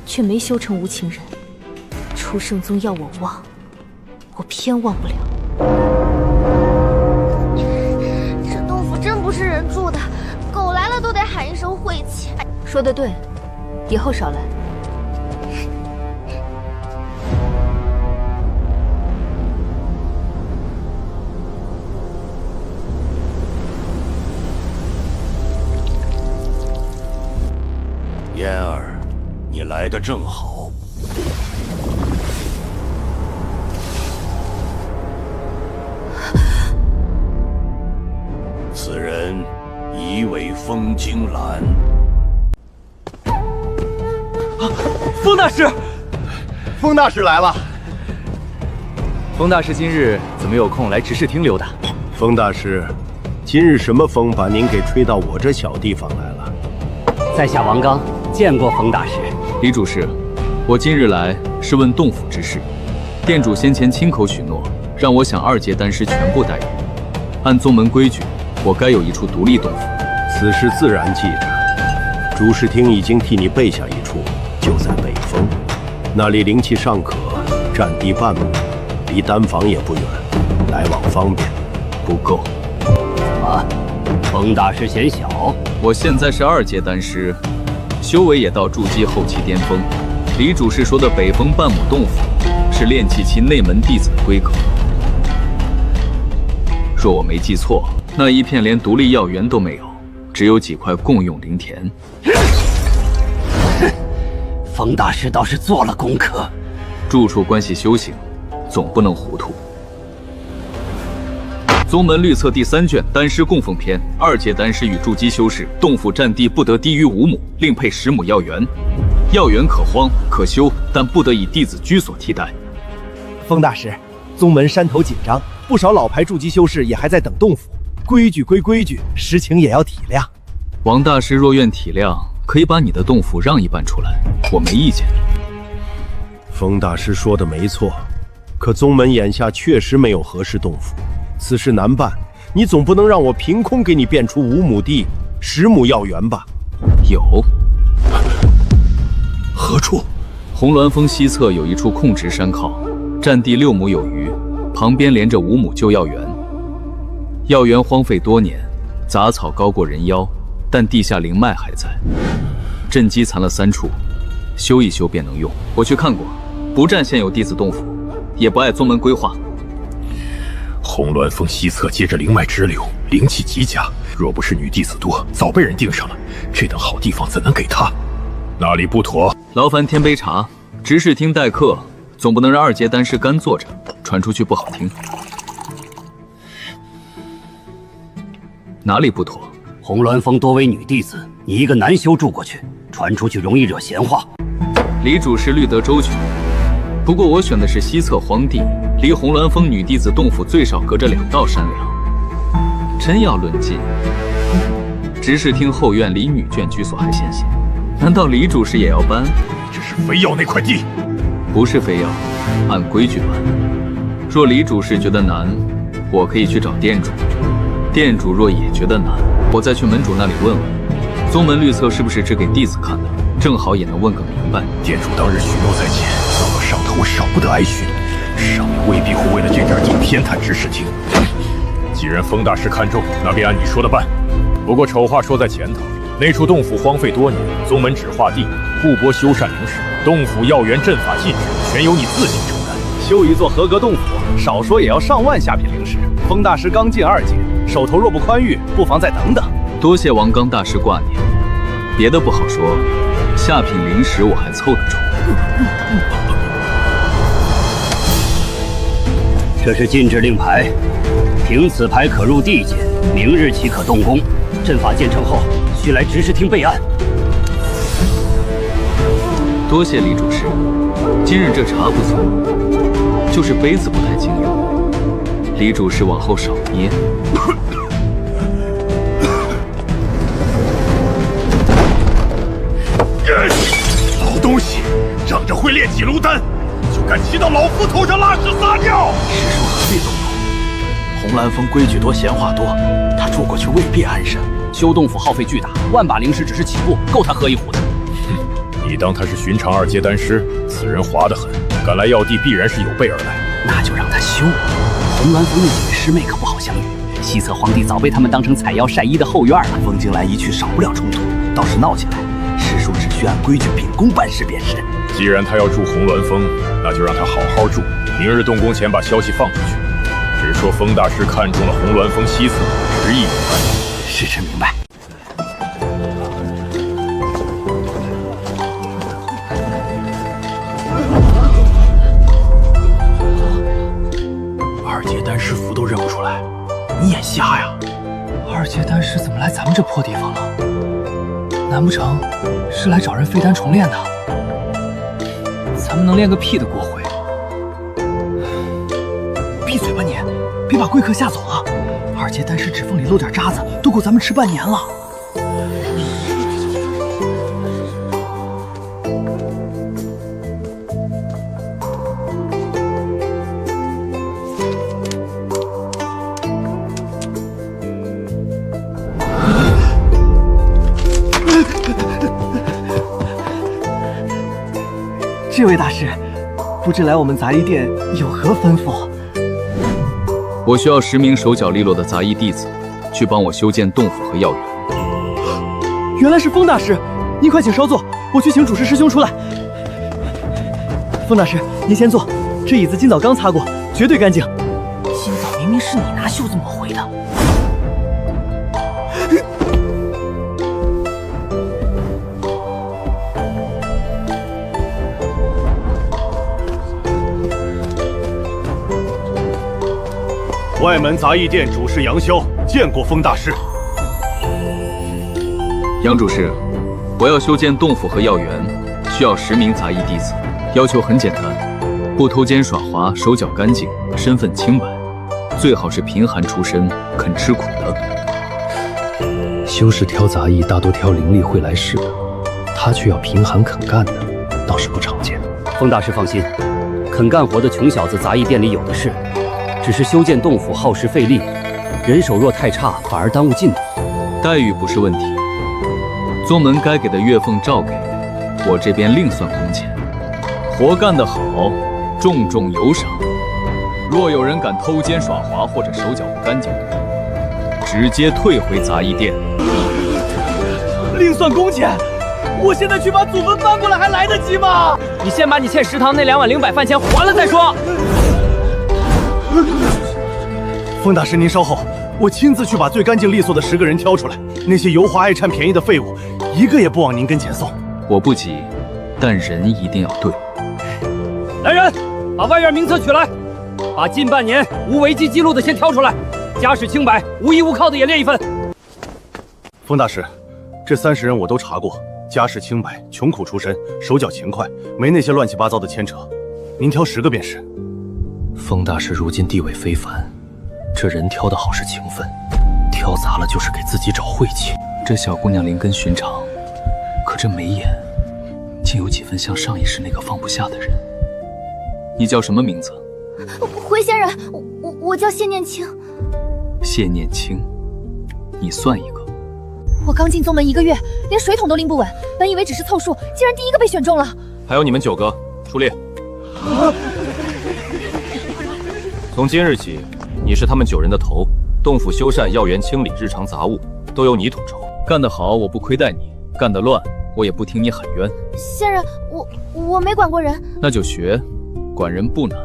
却没修成无情人。初圣宗要我忘，我偏忘不了。这洞府真不是人住的，狗来了都得喊一声晦气。说得对，以后少来。嫣儿，你来得正好。此人疑为风惊兰。风大师，风大师来了。风大师今日怎么有空来执事厅溜达？风大师，今日什么风把您给吹到我这小地方来了？在下王刚。见过冯大师。李主事，我今日来是问洞府之事。店主先前亲口许诺，让我想2阶丹师全部带入。按宗门规矩，我该有一处独立洞府。此事自然记着。主事厅已经替你备下一处，就在北峰，那里灵气尚可，占地半亩，离丹房也不远，来往方便。不够。怎么？冯大师嫌小？我现在是2阶丹师。修为也到筑基后期巅峰。李主事说的北峰半亩洞府，是炼气期内门弟子的规格。若我没记错，那一片连独立药园都没有，只有几块共用灵田。冯大师倒是做了功课。住处关系修行，总不能糊涂。宗门律册第3卷丹师供奉篇，2阶丹师与筑基修士，洞府占地不得低于5亩，另配10亩药园。药园可荒可修，但不得以弟子居所替代。风大师，宗门山头紧张，不少老牌筑基修士也还在等洞府。规矩归规矩，实情也要体谅。王大师若愿体谅，可以把你的洞府让一半出来，我没意见。风大师说的没错，可宗门眼下确实没有合适洞府。此事难办，你总不能让我凭空给你变出5亩地、10亩药园吧？有。何处？红鸾峰西侧有一处空植山靠，占地6亩有余，旁边连着5亩旧药园。药园荒废多年，杂草高过人腰，但地下灵脉还在。镇基残了3处，修一修便能用。我去看过，不占现有弟子洞府，也不碍宗门规划。红鸾峰西侧接着灵脉直流，灵气极佳。若不是女弟子多，早被人盯上了。这等好地方怎能给他？哪里不妥？劳烦添杯茶。执事厅待客，总不能让2阶丹师干坐着，传出去不好听。哪里不妥？红鸾峰多为女弟子，你一个男修住过去，传出去容易惹闲话。李主事虑得周全，不过我选的是西侧荒地，离红鸾峰女弟子洞府最少隔着2道山梁。真要论近，执事厅后院离女眷居所还先些。难道李主事也要搬？这是非要那块地？不是非要，按规矩办。若李主事觉得难，我可以去找店主。店主若也觉得难，我再去门主那里问问，宗门律册是不是只给弟子看的？正好也能问个明白。店主当日许诺在前，到了上头我少不得挨训，上面未必会为了这点地偏袒执事厅。既然风大师看中，那便按你说的办。不过丑话说在前头，那处洞府荒废多年，宗门只划地，不拨修缮灵石，洞府药园阵法禁制，全由你自行承担。修一座合格洞府，少说也要上万下品灵石。风大师刚进2阶，手头若不宽裕，不妨再等等。多谢王刚大师挂念，别的不好说，下品灵石我还凑得出。这是禁制令牌，凭此牌可入地界，明日起可动工。阵法建成后，需来执事厅备案。多谢李主事，今日这茶不错，就是杯子不太经用，李主事往后少捏。老东西，仗着会炼几炉丹，就敢骑到老夫头上拉屎撒尿！师叔何必动怒？红蓝峰规矩多，闲话多，他住过去未必安生。修洞府耗费巨大，万把灵石只是起步，够他喝一壶的。你当他是寻常2阶丹师？此人滑得很，赶来要地必然是有备而来。那就让他修。红鸾峰那几位师妹可不好相遇，西侧皇帝早被他们当成采药晒衣的后院了。风景来一去，少不了冲突，倒是闹起来，师叔只需按规矩秉公办事便是。既然他要住红鸾峰，那就让他好好住。明日动工前把消息放出去，只说风大师看中了红鸾峰西侧，执意有关。师侄明白。2阶丹师符都认不出来，你眼瞎呀？2阶丹师怎么来咱们这破地方了？难不成是来找人废丹重炼的？咱们能练个屁的国徽！闭嘴吧你！别把贵客吓走了。2阶丹师指缝里漏点渣子，都够咱们吃半年了。这位大师，不知来我们杂役店有何吩咐？我需要10名手脚利落的杂役弟子，去帮我修建洞府和药园。原来是风大师，您快请稍坐，我去请主事师兄出来。风大师，您先坐，这椅子今早刚擦过，绝对干净。今早明明是你拿袖子抹回的。外门杂役店主事杨潇见过风大师。杨主事，我要修建洞府和药园，需要10名杂役弟子，要求很简单，不偷奸耍滑，手脚干净，身份清白，最好是贫寒出身，肯吃苦的。修士挑杂役大多挑灵力会来事的，他却要贫寒肯干的，倒是不常见。风大师放心，肯干活的穷小子杂役店里有的是。只是修建洞府耗时费力，人手若太差，反而耽误进度。待遇不是问题，宗门该给的月俸照给，我这边另算工钱。活干得好，重重有赏。若有人敢偷奸耍滑或者手脚不干净，直接退回杂役店。另算工钱？我现在去把祖坟搬过来还来得及吗？你先把你欠食堂那2碗零百饭钱还了再说。风大师，您稍后，我亲自去把最干净利索的10个人挑出来。那些油滑爱占便宜的废物，一个也不往您跟前送。我不急，但人一定要对。来人，把外院名册取来，把近半年无违纪记录的先挑出来，家世清白、无依无靠的也列一份。风大师，这30人我都查过，家世清白，穷苦出身，手脚勤快，没那些乱七八糟的牵扯。您挑10个便是。风大师如今地位非凡，这人挑得好是情分，挑砸了就是给自己找晦气。这小姑娘灵根寻常，可这眉眼竟有几分像上一世那个放不下的人。你叫什么名字？回仙人，我叫谢念青。谢念青，你算一个。我刚进宗门1个月，连水桶都拎不稳，本以为只是凑数，竟然第1个被选中了。还有你们9个，出列。从今日起，你是他们9人的头，洞府修缮、药园清理、日常杂物都由你统筹。干得好，我不亏待你；干得乱，我也不听你喊冤。仙人，我没管过人。那就学，管人不难。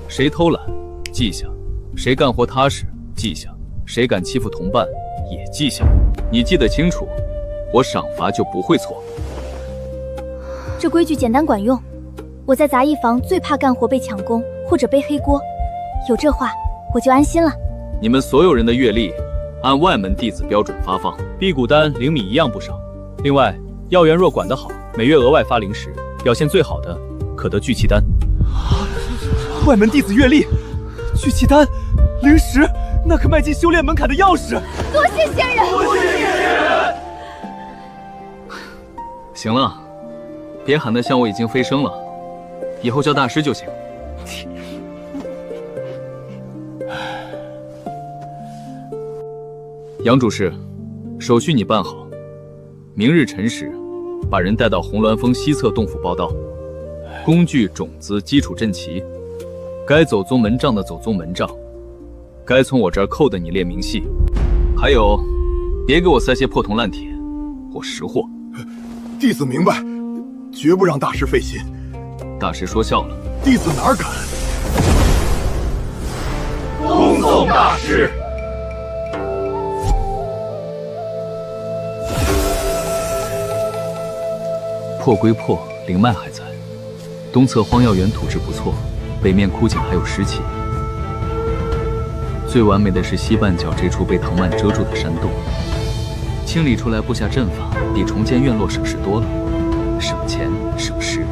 谁偷懒，记下；谁干活踏实，记下；谁敢欺负同伴，也记下。你记得清楚，我赏罚就不会错。这规矩简单管用。我在杂役房最怕干活被抢功或者背黑锅，有这话我就安心了。你们所有人的月例按外门弟子标准发放，辟谷丹灵米一样不少。另外，药园若管得好，每月额外发零食，表现最好的可得聚气丹。外门弟子月例，聚气丹，灵石，那可迈进修炼门槛的钥匙。多谢仙人！多谢仙人！行了，别喊得像我已经飞升了，以后叫大师就行。杨主事，手续你办好，明日辰时，把人带到红鸾峰西侧洞府报到。工具、种子、基础阵齐，该走宗门账的走宗门账，该从我这儿扣的你列明细。还有，别给我塞些破铜烂铁，我识货。弟子明白，绝不让大师费心。大师说笑了，弟子哪敢？恭送大师。破归破，灵脉还在。东侧荒药园土质不错，北面枯井还有湿气。最完美的是西半角这处被藤蔓遮住的山洞，清理出来布下阵法，比重建院落省事多了，省钱省时。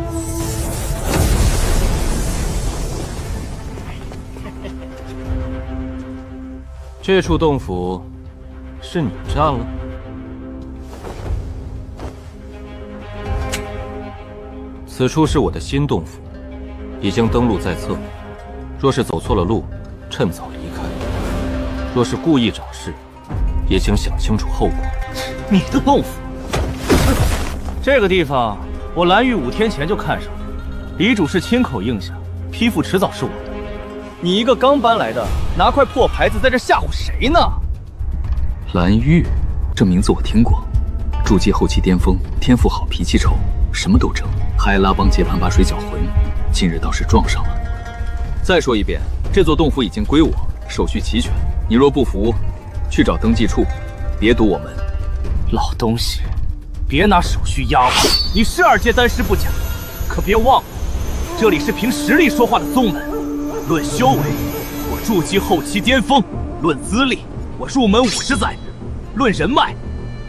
这处洞府是你占了？此处是我的新洞府，已经登录在册。若是走错了路，趁早离开；若是故意找事，也请想清楚后果。你的洞府？这个地方我蓝玉5天前就看上了，李主事亲口应下，批复迟早是我的。你一个刚搬来的，拿块破牌子在这吓唬谁呢？蓝玉，这名字我听过，筑基后期巅峰，天赋好，脾气臭，什么都争，还拉帮结派把水搅浑。近日倒是撞上了。再说一遍，这座洞府已经归我，手续齐全。你若不服，去找登记处，别堵我们。老东西，别拿手续压我。你是2阶丹师不假，可别忘了，这里是凭实力说话的宗门。论修为，我筑基后期巅峰；论资历，我入门50载；论人脉，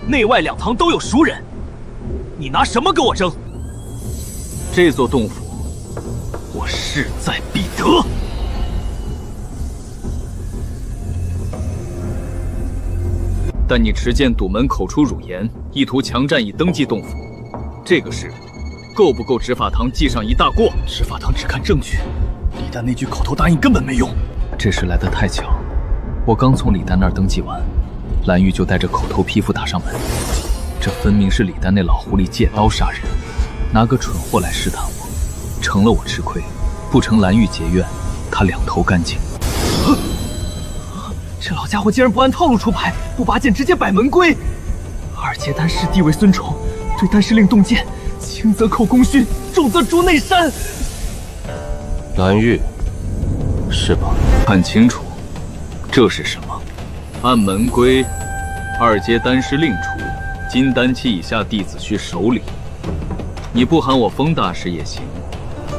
内外2堂都有熟人。你拿什么跟我争？这座洞府，我势在必得。但你持剑堵门，口出辱言，意图强占以登记洞府，这个事够不够执法堂记上一大过？执法堂只看证据，李丹那句口头答应根本没用。这事来得太巧，我刚从李丹那儿登记完，蓝玉就带着口头批复打上门。这分明是李丹那老狐狸借刀杀人，拿个蠢货来试探我，成了我吃亏，不成蓝玉结怨，他2头干净。这老家伙竟然不按套路出牌，不拔剑直接摆门规。2阶丹师地位尊崇，对丹师令动剑，轻则扣功勋，重则逐内山。蓝玉，是吧？看清楚，这是什么？按门规，2阶丹师令出，金丹期以下弟子需守礼。你不喊我风大师也行，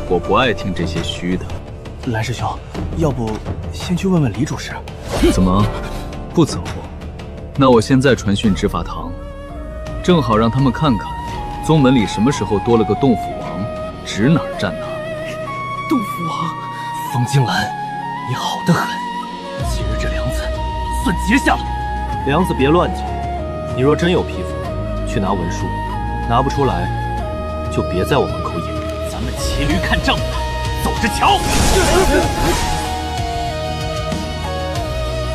我不爱听这些虚的。蓝师兄，要不先去问问李主事？怎么不走？那我现在传讯执法堂，正好让他们看看宗门里什么时候多了个洞府王，指哪儿站哪儿。洞府王，方金兰，你好得很。今日这梁子算结下了。梁子别乱结，你若真有批复，去拿文书；拿不出来，就别在我门口引。咱们骑驴看账吧，走着瞧。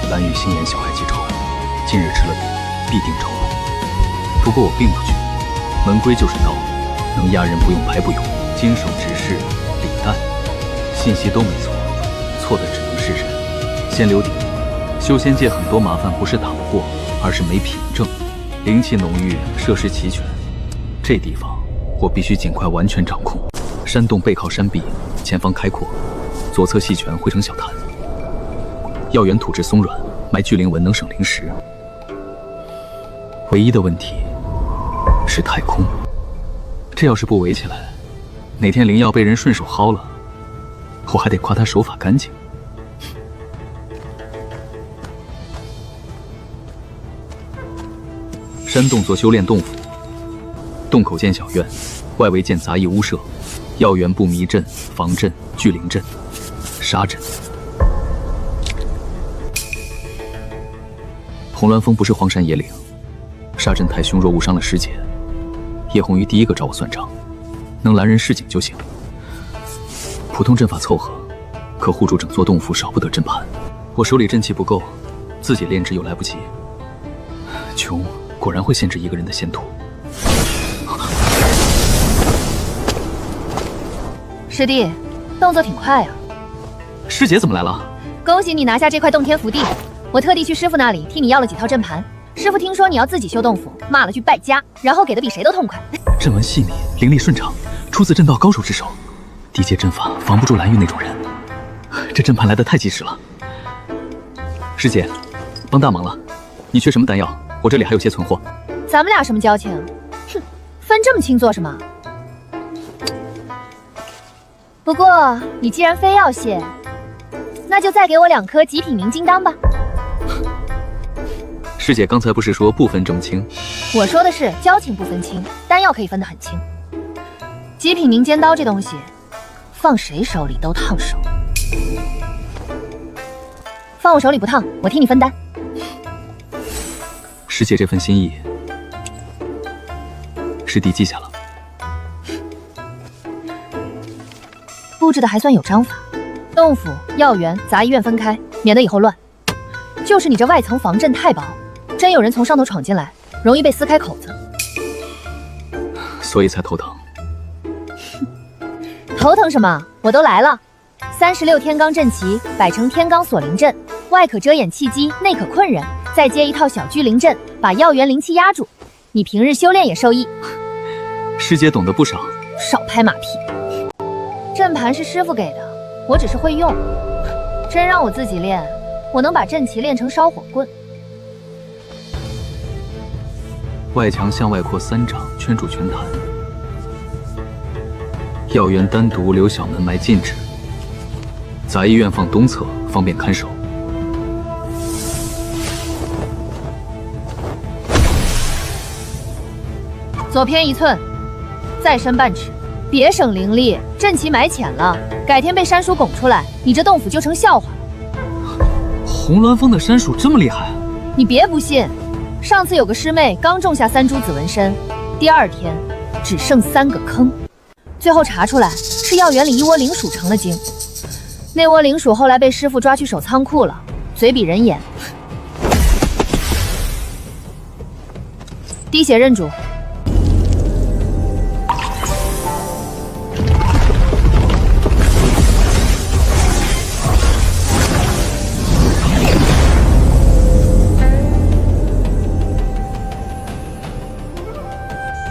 蓝玉心眼小孩记仇，今日吃了饼，必定仇报。不过我并不惧，门规就是刀，能压人不用牌不用。经手执事李旦，信息都没错，错的只能是人。先留底，修仙界很多麻烦不是打不过，而是没凭证。灵气浓郁，设施齐全，这地方我必须尽快完全掌控。山洞背靠山壁，前方开阔，左侧细泉汇成小潭。药源土质松软，埋聚灵纹能省灵石。唯一的问题是太空，这要是不围起来，哪天灵药被人顺手薅了，我还得夸他手法干净。山洞做修炼洞府，洞口建小院，外围建杂役屋舍，药源布迷阵、防阵、聚灵阵、杀阵。红鸾峰不是荒山野岭，杀阵太凶，若误伤了师姐，叶红鱼第一个找我算账，能拦人示警就行。普通阵法凑合，可护住整座洞府少不得阵盘。我手里阵气不够，自己炼制又来不及。穷果然会限制一个人的前途。师弟，动作挺快啊！师姐怎么来了？恭喜你拿下这块洞天福地，我特地去师傅那里替你要了几套阵盘。师傅听说你要自己修洞府，骂了句败家，然后给的比谁都痛快。阵纹细腻，灵力顺畅，出自阵道高手之手。地阶阵法防不住蓝玉那种人，这阵盘来得太及时了。师姐，帮大忙了。你缺什么丹药？我这里还有些存货。咱们俩什么交情？哼，分这么清做什么？不过你既然非要谢，那就再给我2颗极品凝金丹吧。师姐刚才不是说不分这么清？我说的是交情不分清，丹药可以分得很清。极品凝尖刀这东西，放谁手里都烫手。放我手里不烫，我替你分担。师姐这份心意，师弟记下了。布置的还算有章法，洞府、药源、杂医院分开，免得以后乱。就是你这外层防阵太薄，真有人从上头闯进来，容易被撕开口子。所以才头疼。头疼什么？我都来了。36天罡阵旗摆成天罡锁灵阵，外可遮掩契机，内可困人，再接一套小聚灵阵，把药源灵气压住。你平日修炼也受益。师姐懂得不少。少拍马屁。阵盘是师傅给的，我只是会用。真让我自己练，我能把阵旗练成烧火棍。外墙向外扩3丈，圈住全坛。药源单独留小门埋禁制。杂医院放东侧，方便看守。左偏1寸，再深半尺，别省灵力，阵旗埋浅了，改天被山鼠拱出来，你这洞府就成笑话了。红鸾峰的山鼠这么厉害？你别不信，上次有个师妹刚种下3株紫纹参，第2天只剩3个坑，最后查出来是药园里一窝灵鼠成了精。那窝灵鼠后来被师傅抓去守仓库了，嘴比人严。滴血认主。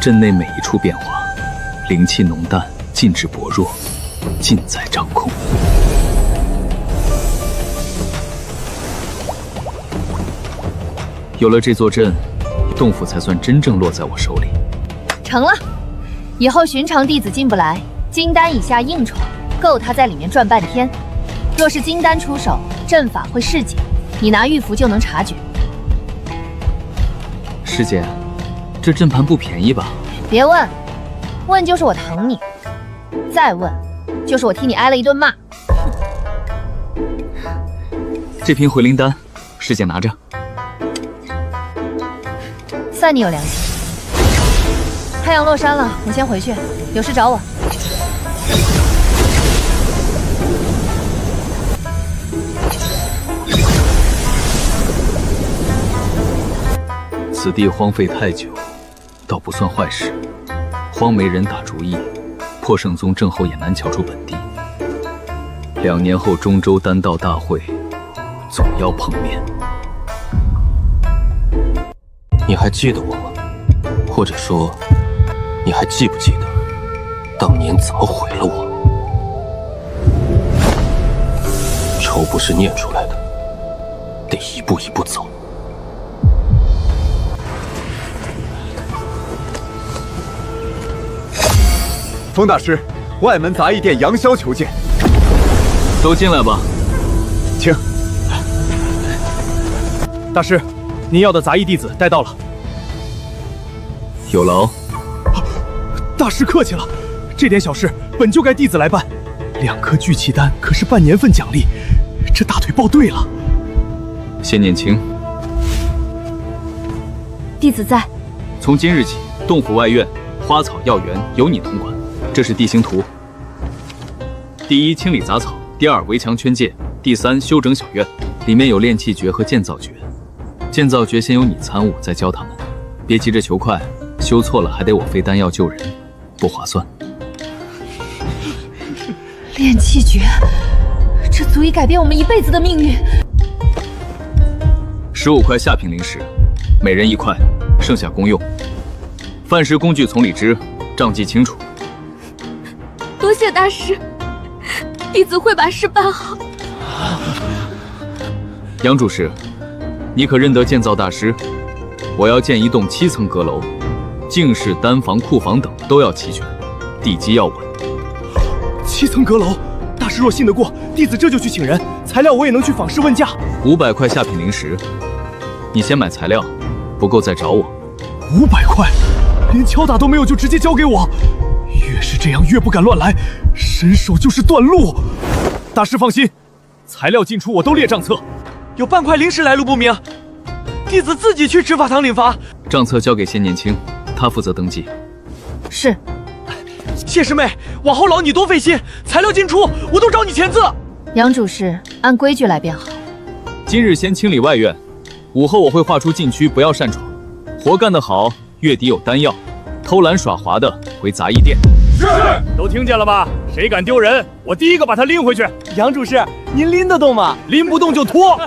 阵内每一处变化，灵气浓淡，禁制薄弱，尽在掌控。有了这座阵，洞府才算真正落在我手里。成了，以后寻常弟子进不来，金丹以下硬闯，够他在里面转半天。若是金丹出手，阵法会示警，你拿玉符就能察觉。师姐，这阵盘不便宜吧？别问，问就是我疼你，再问就是我替你挨了一顿骂。这瓶回灵丹，师姐拿着。算你有良心。太阳落山了，我先回去，有事找我。此地荒废太久，倒不算坏事。荒没人打主意，破圣宗正后也难瞧出本地。2年后中州丹道大会，总要碰面。你还记得我吗？或者说，你还记不记得？当年怎么毁了我？仇不是念出来的，得一步一步走。风大师，外门杂役店杨潇求见。都进来吧，请。大师，您要的杂役弟子带到了。有劳。大师客气了，这点小事本就该弟子来办。2颗聚气丹可是半年份奖励，这大腿抱对了。先念清。弟子在。从今日起，洞府外院花草药园由你统管。这是地形图。第一，清理杂草；第二，围墙圈界；第三，修整小院。里面有炼气诀和建造诀。建造诀先由你参悟，再教他们。别急着求快，修错了还得我费丹药救人，不划算。炼气诀，这足以改变我们一辈子的命运。15块下品灵石，每人1块，剩下公用。饭食工具从里支，账记清楚。多谢大师，弟子会把事办好。杨主事，你可认得建造大师？我要建一栋7层阁楼，净室、丹房、库房等都要齐全，地基要稳。7层阁楼，大师若信得过，弟子这就去请人，材料我也能去访视问价。500块下品灵石，你先买材料，不够再找我。500块，连敲打都没有就直接交给我。越是这样，越不敢乱来，伸手就是断路。大师放心，材料进出我都列账册。有半块灵石来路不明，弟子自己去执法堂领罚。账册交给先年轻，他负责登记。是。谢师妹，往后劳你多费心，材料进出我都找你签字。杨主事，按规矩来便好。今日先清理外院，午后我会划出禁区，不要擅闯。活干得好，月底有丹药。偷懒耍滑的回杂役店。是，都听见了吧？谁敢丢人，我第一个把他拎回去。杨主事，您拎得动吗？拎不动就拖。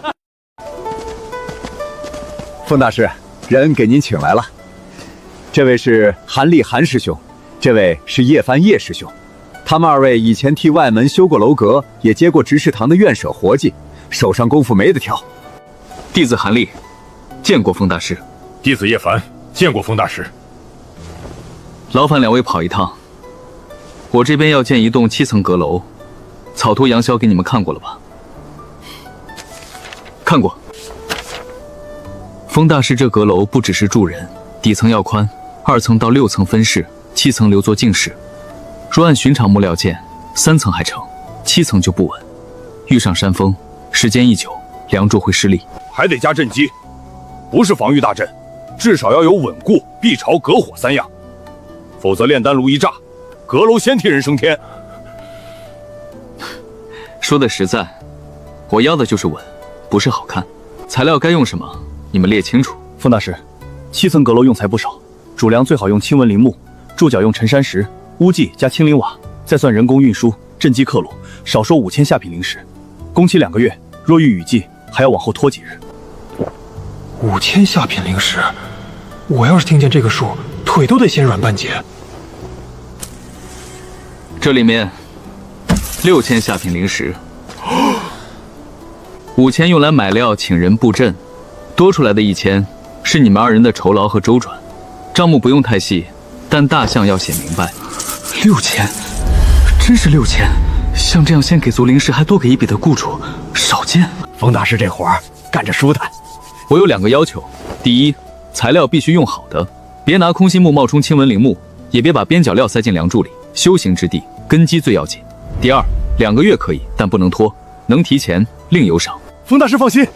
风大师，人给您请来了。这位是韩立韩师兄，这位是叶帆叶师兄。他们2位以前替外门修过楼阁，也接过执事堂的院舍活计，手上功夫没得挑。弟子韩立，见过风大师。弟子叶帆，见过风大师。劳烦2位跑一趟，我这边要建一栋7层阁楼，草图杨潇给你们看过了吧？看过。风大师这阁楼不只是住人，底层要宽，2层到6层分室，7层留作静室。若按寻常木料建，3层还成，7层就不稳。遇上山风，时间一久，梁柱会失力。还得加阵基，不是防御大阵，至少要有稳固、避潮、隔火3样。否则炼丹炉一炸，阁楼先替人升天。说的实在，我要的就是稳，不是好看。材料该用什么，你们列清楚。风大师，7层阁楼用材不少，主梁最好用青纹林木，柱脚用陈山石，屋脊加青林瓦，再算人工运输、镇基刻录，少说5000下品灵石。工期2个月，若遇雨季，还要往后拖几日。5000下品灵石，我要是听见这个数，腿都得先软半截。这里面6000下品灵石，5000用来买料请人布阵，多出来的1000是你们2人的酬劳和周转。账目不用太细，但大项要写明白。6000，真是6000！像这样先给足灵石还多给一笔的雇主，少见。风大师这活儿干着舒坦。我有2个要求：第一，材料必须用好的，别拿空心木冒充青纹陵木，也别把边角料塞进梁柱里。修行之地，根基最要紧。第二，2个月可以，但不能拖，能提前另有赏。风大师放心，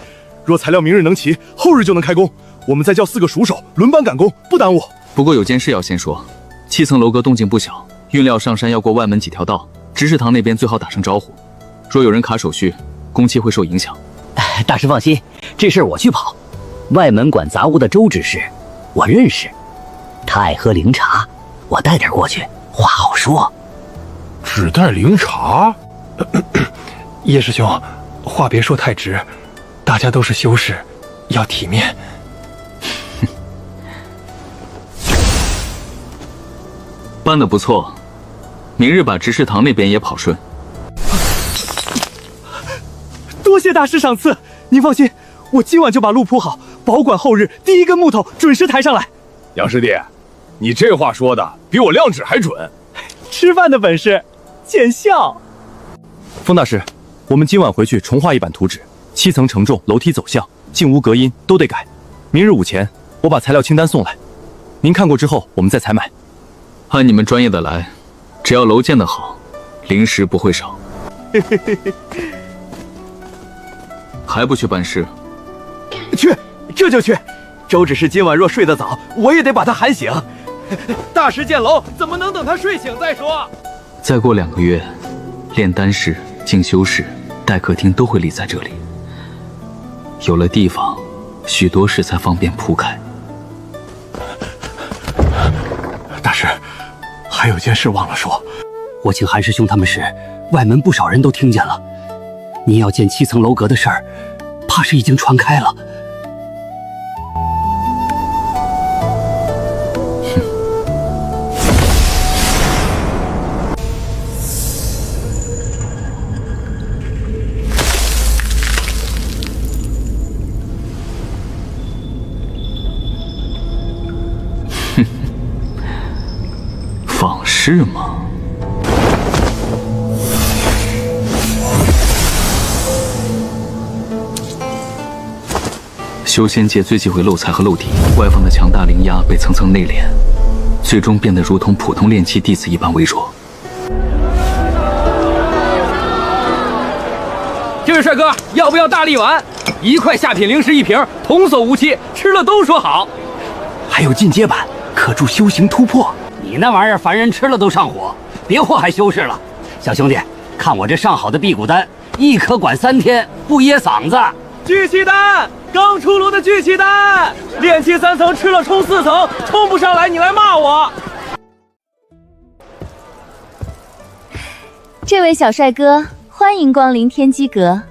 若材料明日能齐，后日就能开工。我们再叫4个熟手轮班赶工，不耽误。不过有件事要先说，7层楼阁动静不小，运料上山要过外门几条道，执事堂那边最好打声招呼。若有人卡手续，工期会受影响。大师放心，这事儿我去跑。外门管杂物的周执事，我认识，他爱喝灵茶，我带点过去，话好说。只带灵茶？叶师兄，话别说太直，大家都是修士，要体面。办得不错，明日把执事堂那边也跑顺。多谢大师赏赐，您放心，我今晚就把路铺好，保管后日第一根木头准时抬上来。杨师弟，你这话说的比我亮指还准。吃饭的本事，见笑。风大师，我们今晚回去重画一版图纸，7层承重，楼梯走向，进屋隔音都得改。明日午前，我把材料清单送来，您看过之后，我们再采买。按你们专业的来，只要楼建得好，零食不会少。还不去办事？去，这就去。周指事今晚若睡得早，我也得把他喊醒。大师建楼，怎么能等他睡醒再说？再过2个月，炼丹室、静修室、待客厅都会立在这里。有了地方，许多事才方便铺开。大师，还有件事忘了说。我请韩师兄他们时，外门不少人都听见了。您要建7层楼阁的事儿，怕是已经传开了。仿事吗？修仙界最忌讳漏财和漏体，外放的强大灵压被层层内敛，最终变得如同普通炼器弟子一般微弱。这位帅哥，要不要大力丸？1块下品灵石1瓶，童叟无欺，吃了都说好。还有进阶版，可助修行突破。你那玩意儿，凡人吃了都上火，别祸害修士了。小兄弟，看我这上好的辟谷丹，1颗管3天，不噎嗓子。聚气丹，刚出炉的聚气丹，炼气3层吃了冲4层，冲不上来你来骂我。这位小帅哥，欢迎光临天机阁，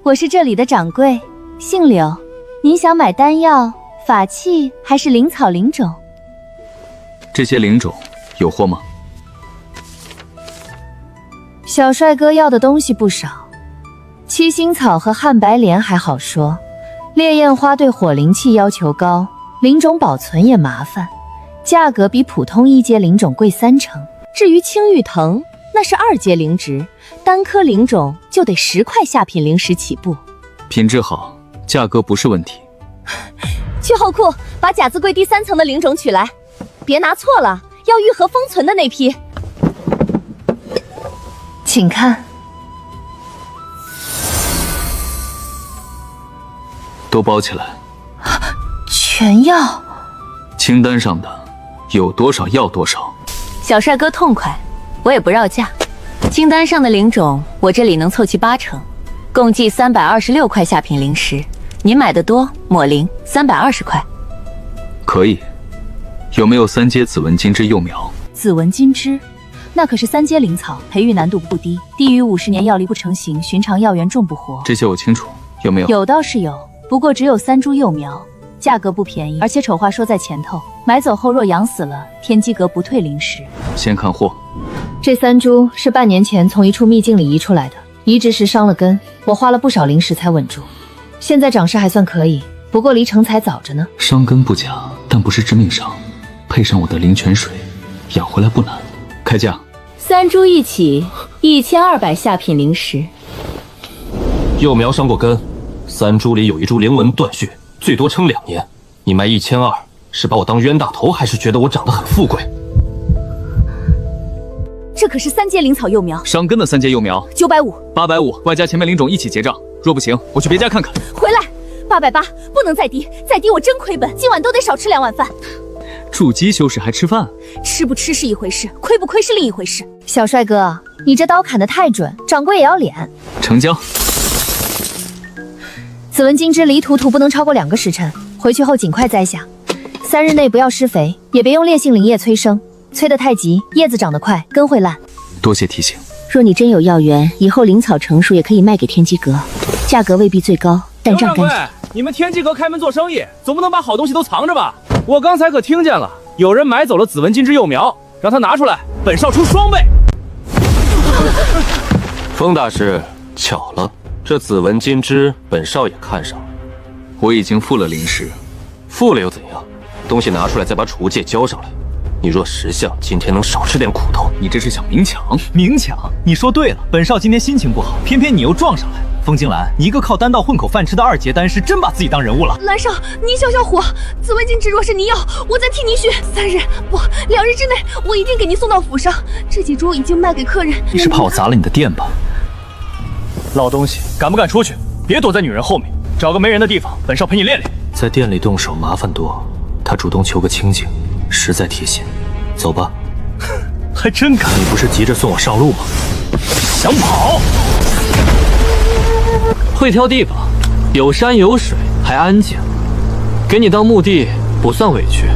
我是这里的掌柜，姓柳。您想买丹药、法器还是灵草灵种？这些灵种有货吗？小帅哥要的东西不少，七星草和汉白莲还好说，烈焰花对火灵气要求高，灵种保存也麻烦，价格比普通1阶灵种贵3成。至于青玉藤，那是2阶灵植，单颗灵种就得10块下品灵石起步。品质好，价格不是问题。去后库把甲字柜第3层的灵种取来，别拿错了，要玉盒封存的那批。请看，都包起来。全要。清单上的有多少要多少。小帅哥痛快，我也不绕价。清单上的灵种，我这里能凑齐8成，共计326块下品灵石。您买的多，抹零320块。可以。有没有3阶紫纹金枝幼苗？紫纹金枝，那可是3阶灵草，培育难度不低，低于50年药力不成形，寻常药源种不活。这些我清楚，有没有？有倒是有，不过只有3株幼苗，价格不便宜，而且丑话说在前头，买走后若养死了，天机阁不退灵石。先看货。这3株是半年前从一处秘境里移出来的，移植时伤了根，我花了不少灵石才稳住，现在长势还算可以，不过离成才早着呢。伤根不假，但不是致命伤，配上我的灵泉水，养回来不难。开价，3株一起1200下品灵石。幼苗伤过根，3株里有1株灵纹断续，最多撑2年。你卖1200，是把我当冤大头，还是觉得我长得很富贵？这可是3阶灵草幼苗，伤根的3阶幼苗950、850，外加前面灵种一起结账。若不行，我去别家看看。回来，880，不能再低，再低我真亏本，今晚都得少吃2碗饭。筑基修士还吃饭？吃不吃是一回事，亏不亏是另一回事。小帅哥，你这刀砍得太准，掌柜也要脸。成交。紫纹金枝离土不能超过2个时辰，回去后尽快摘下，3日内不要施肥，也别用烈性灵液催生，催得太急，叶子长得快，根会烂。多谢提醒。若你真有药源，以后灵草成熟也可以卖给天机阁，价格未必最高，但账干净。你们天机阁开门做生意，总不能把好东西都藏着吧？我刚才可听见了，有人买走了紫纹金枝幼苗，让他拿出来，本少出双倍。风大师，巧了，这紫纹金枝本少爷看上了。我已经付了灵石，付了又怎样？东西拿出来，再把储物戒交上来。你若识相，今天能少吃点苦头。你这是想明抢？明抢？你说对了，本少今天心情不好，偏偏你又撞上来。风金兰，你一个靠丹道混口饭吃的2阶丹师，真把自己当人物了。兰少，你消消火，紫纹金枝若是你要，我再替你许。3日不，2日之内，我一定给您送到府上。这几株已经卖给客人。你是怕我砸了你的店吧？老东西，敢不敢出去？别躲在女人后面，找个没人的地方，本少陪你练练。在店里动手麻烦多，他主动求个清静，实在贴心。走吧。还真敢！你不是急着送我上路吗？想跑？会挑地方，有山有水，还安静，给你当墓地不算委屈。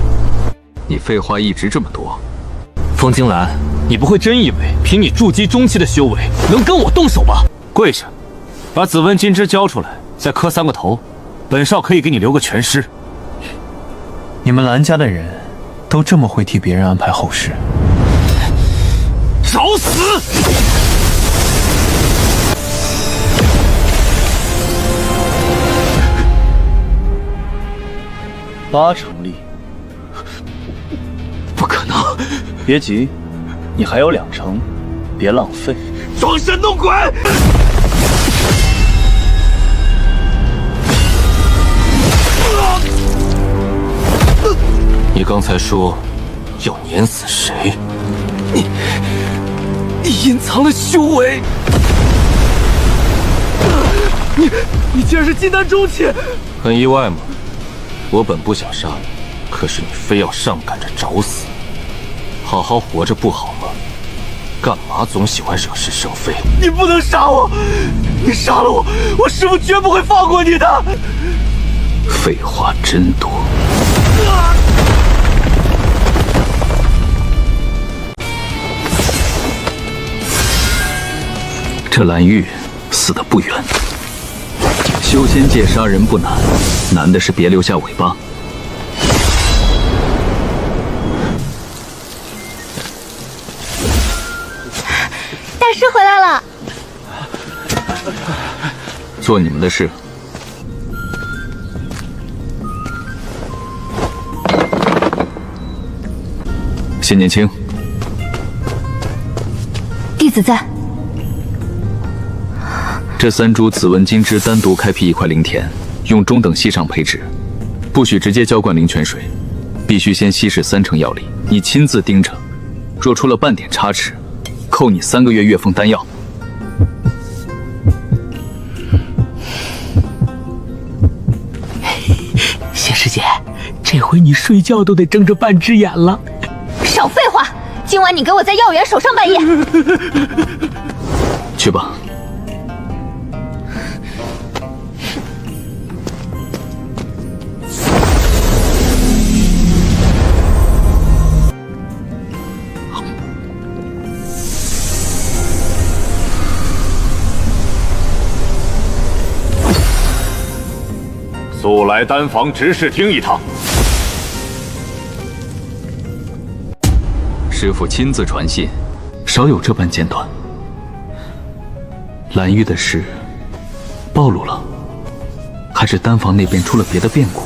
你废话一直这么多。风金兰，你不会真以为凭你筑基中期的修为能跟我动手吧？跪下，把紫纹金枝交出来，再磕3个头，本少可以给你留个全尸。你们兰家的人都这么会替别人安排后事？找死！8成力，不可能！别急，你还有2成，别浪费。装神弄鬼！你刚才说要碾死谁？你隐藏了修为！你竟然是金丹中期！很意外吗？我本不想杀你，可是你非要上赶着找死，好好活着不好吗？干嘛总喜欢惹是生非？你不能杀我！你杀了我，我师父绝不会放过你的！废话真多。这蓝玉死得不冤。修仙界杀人不难，难的是别留下尾巴。大师回来了。做你们的事。谢年轻，弟子在。这3株紫纹金枝单独开辟一块灵田，用中等稀上配置，不许直接浇灌灵泉水，必须先稀释3成药力。你亲自盯着，若出了半点差池，扣你3个月月俸丹药。谢师姐，这回你睡觉都得睁着半只眼了。少废话！今晚你给我在药园守上半夜。去吧。速来丹房执事厅一趟。师父亲自传信，少有这般简短。蓝玉的事暴露了，还是丹房那边出了别的变故？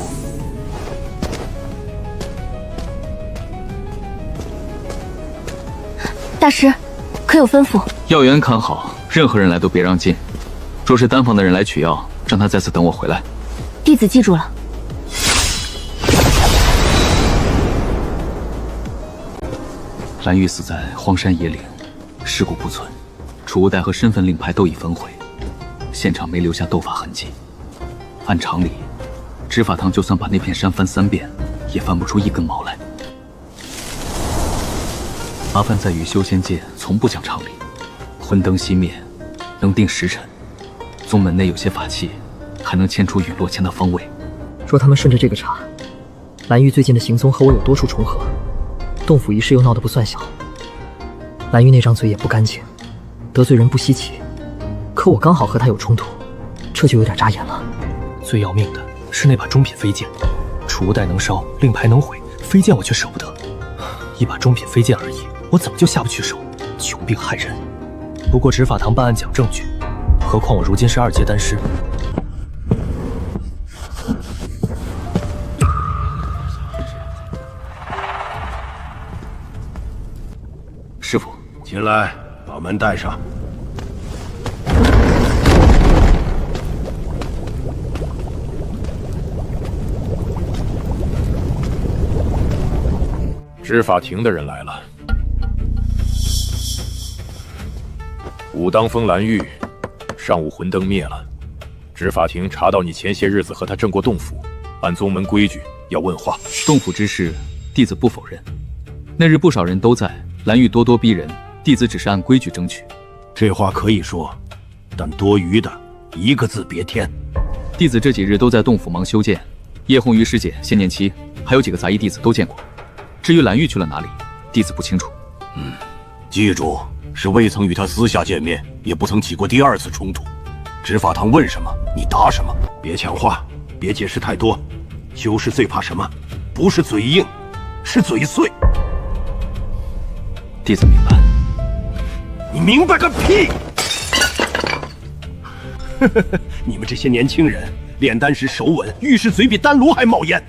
大师，可有吩咐？药园看好，任何人来都别让进。若是丹房的人来取药，让他在此等我回来。弟子记住了。蓝玉死在荒山野岭，尸骨不存，储物袋和身份令牌都已焚毁，现场没留下斗法痕迹。按常理，执法堂就算把那片山翻3遍，也翻不出一根毛来。麻烦在于修仙界从不讲常理，魂灯熄灭，能定时辰。宗门内有些法器，还能牵出陨落前的方位。若他们顺着这个查，蓝玉最近的行踪和我有多处重合，洞府一事又闹得不算小。蓝玉那张嘴也不干净，得罪人不稀奇，可我刚好和他有冲突，这就有点扎眼了。最要命的是那把中品飞剑，储物袋能烧，令牌能毁，飞剑我却舍不得。一把中品飞剑而已，我怎么就下不去手？穷兵害人。不过执法堂办案讲证据，何况我如今是2阶丹师。师傅，进来，把门带上。执法庭的人来了。武当峰蓝玉，上午魂灯灭了，执法庭查到你前些日子和他镇过洞府，按宗门规矩要问话。洞府之事，弟子不否认。那日不少人都在，蓝玉咄咄逼人，弟子只是按规矩争取。这话可以说，但多余的一个字别添。弟子这几日都在洞府忙修建，叶红鱼师姐、仙念七，还有几个杂役弟子都见过。至于蓝玉去了哪里，弟子不清楚。记住，是未曾与他私下见面，也不曾起过第2次冲突。执法堂问什么，你答什么。别抢话，别解释太多。修士最怕什么？不是嘴硬，是嘴碎。弟子明白。你明白个屁！你们这些年轻人炼丹时手稳，遇事嘴比丹炉还冒烟。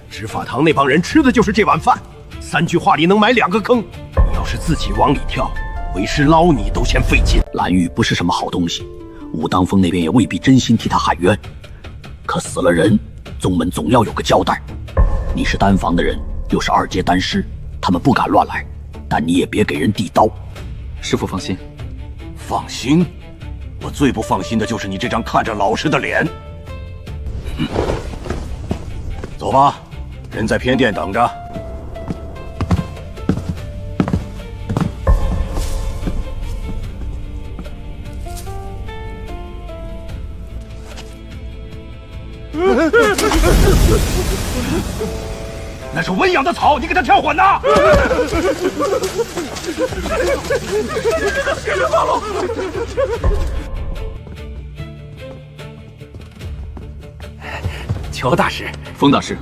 执法堂那帮人吃的就是这碗饭，3句话里能埋2个坑。你要是自己往里跳，为师捞你都嫌费劲。蓝玉不是什么好东西，武当峰那边也未必真心替他喊冤。可死了人，宗门总要有个交代。你是丹房的人，又是2阶丹师，他们不敢乱来，但你也别给人递刀。师父放心。放心？我最不放心的就是你这张看着老实的脸。走吧，人在偏殿等着。那是温养的草，你给他跳混呐！裘大师，风大师，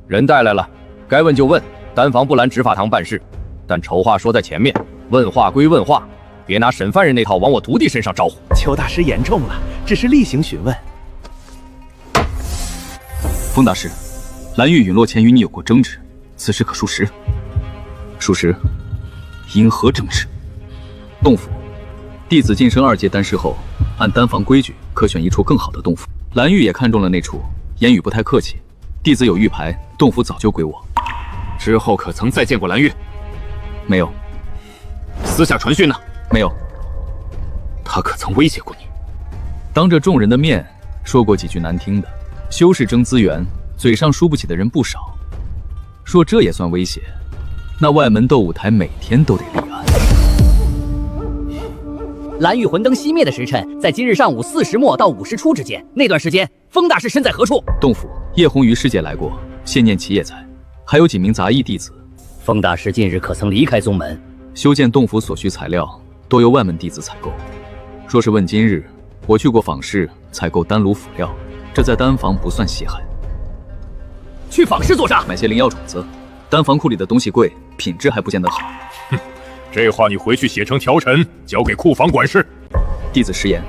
人带来了，该问就问，丹房不拦执法堂办事，但丑话说在前面，问话归问话，别拿审犯人那套往我徒弟身上招呼。裘大师言重了，只是例行询问。风大师，蓝玉陨落前与你有过争执，此事可属实？属实。因何争执？洞府，弟子晋升2阶丹师后，按丹房规矩，可选一处更好的洞府。蓝玉也看中了那处，言语不太客气。弟子有玉牌，洞府早就归我。之后可曾再见过蓝玉？没有。私下传讯呢？没有。他可曾威胁过你？当着众人的面说过几句难听的。修士争资源，嘴上输不起的人不少。说这也算威胁，那外门斗武台每天都得立案。蓝玉魂灯熄灭的时辰在今日上午4时末到5时初之间，那段时间风大师身在何处？洞府，叶红鱼师姐来过，谢念琪也在，还有几名杂役弟子。风大师近日可曾离开宗门？修建洞府所需材料都由外门弟子采购。若是问今日，我去过坊市采购丹炉辅料，这在丹房不算稀罕。去坊市做啥？买些灵药种子。丹房库里的东西贵，品质还不见得好。哼，这话你回去写成条陈，交给库房管事。弟子食言。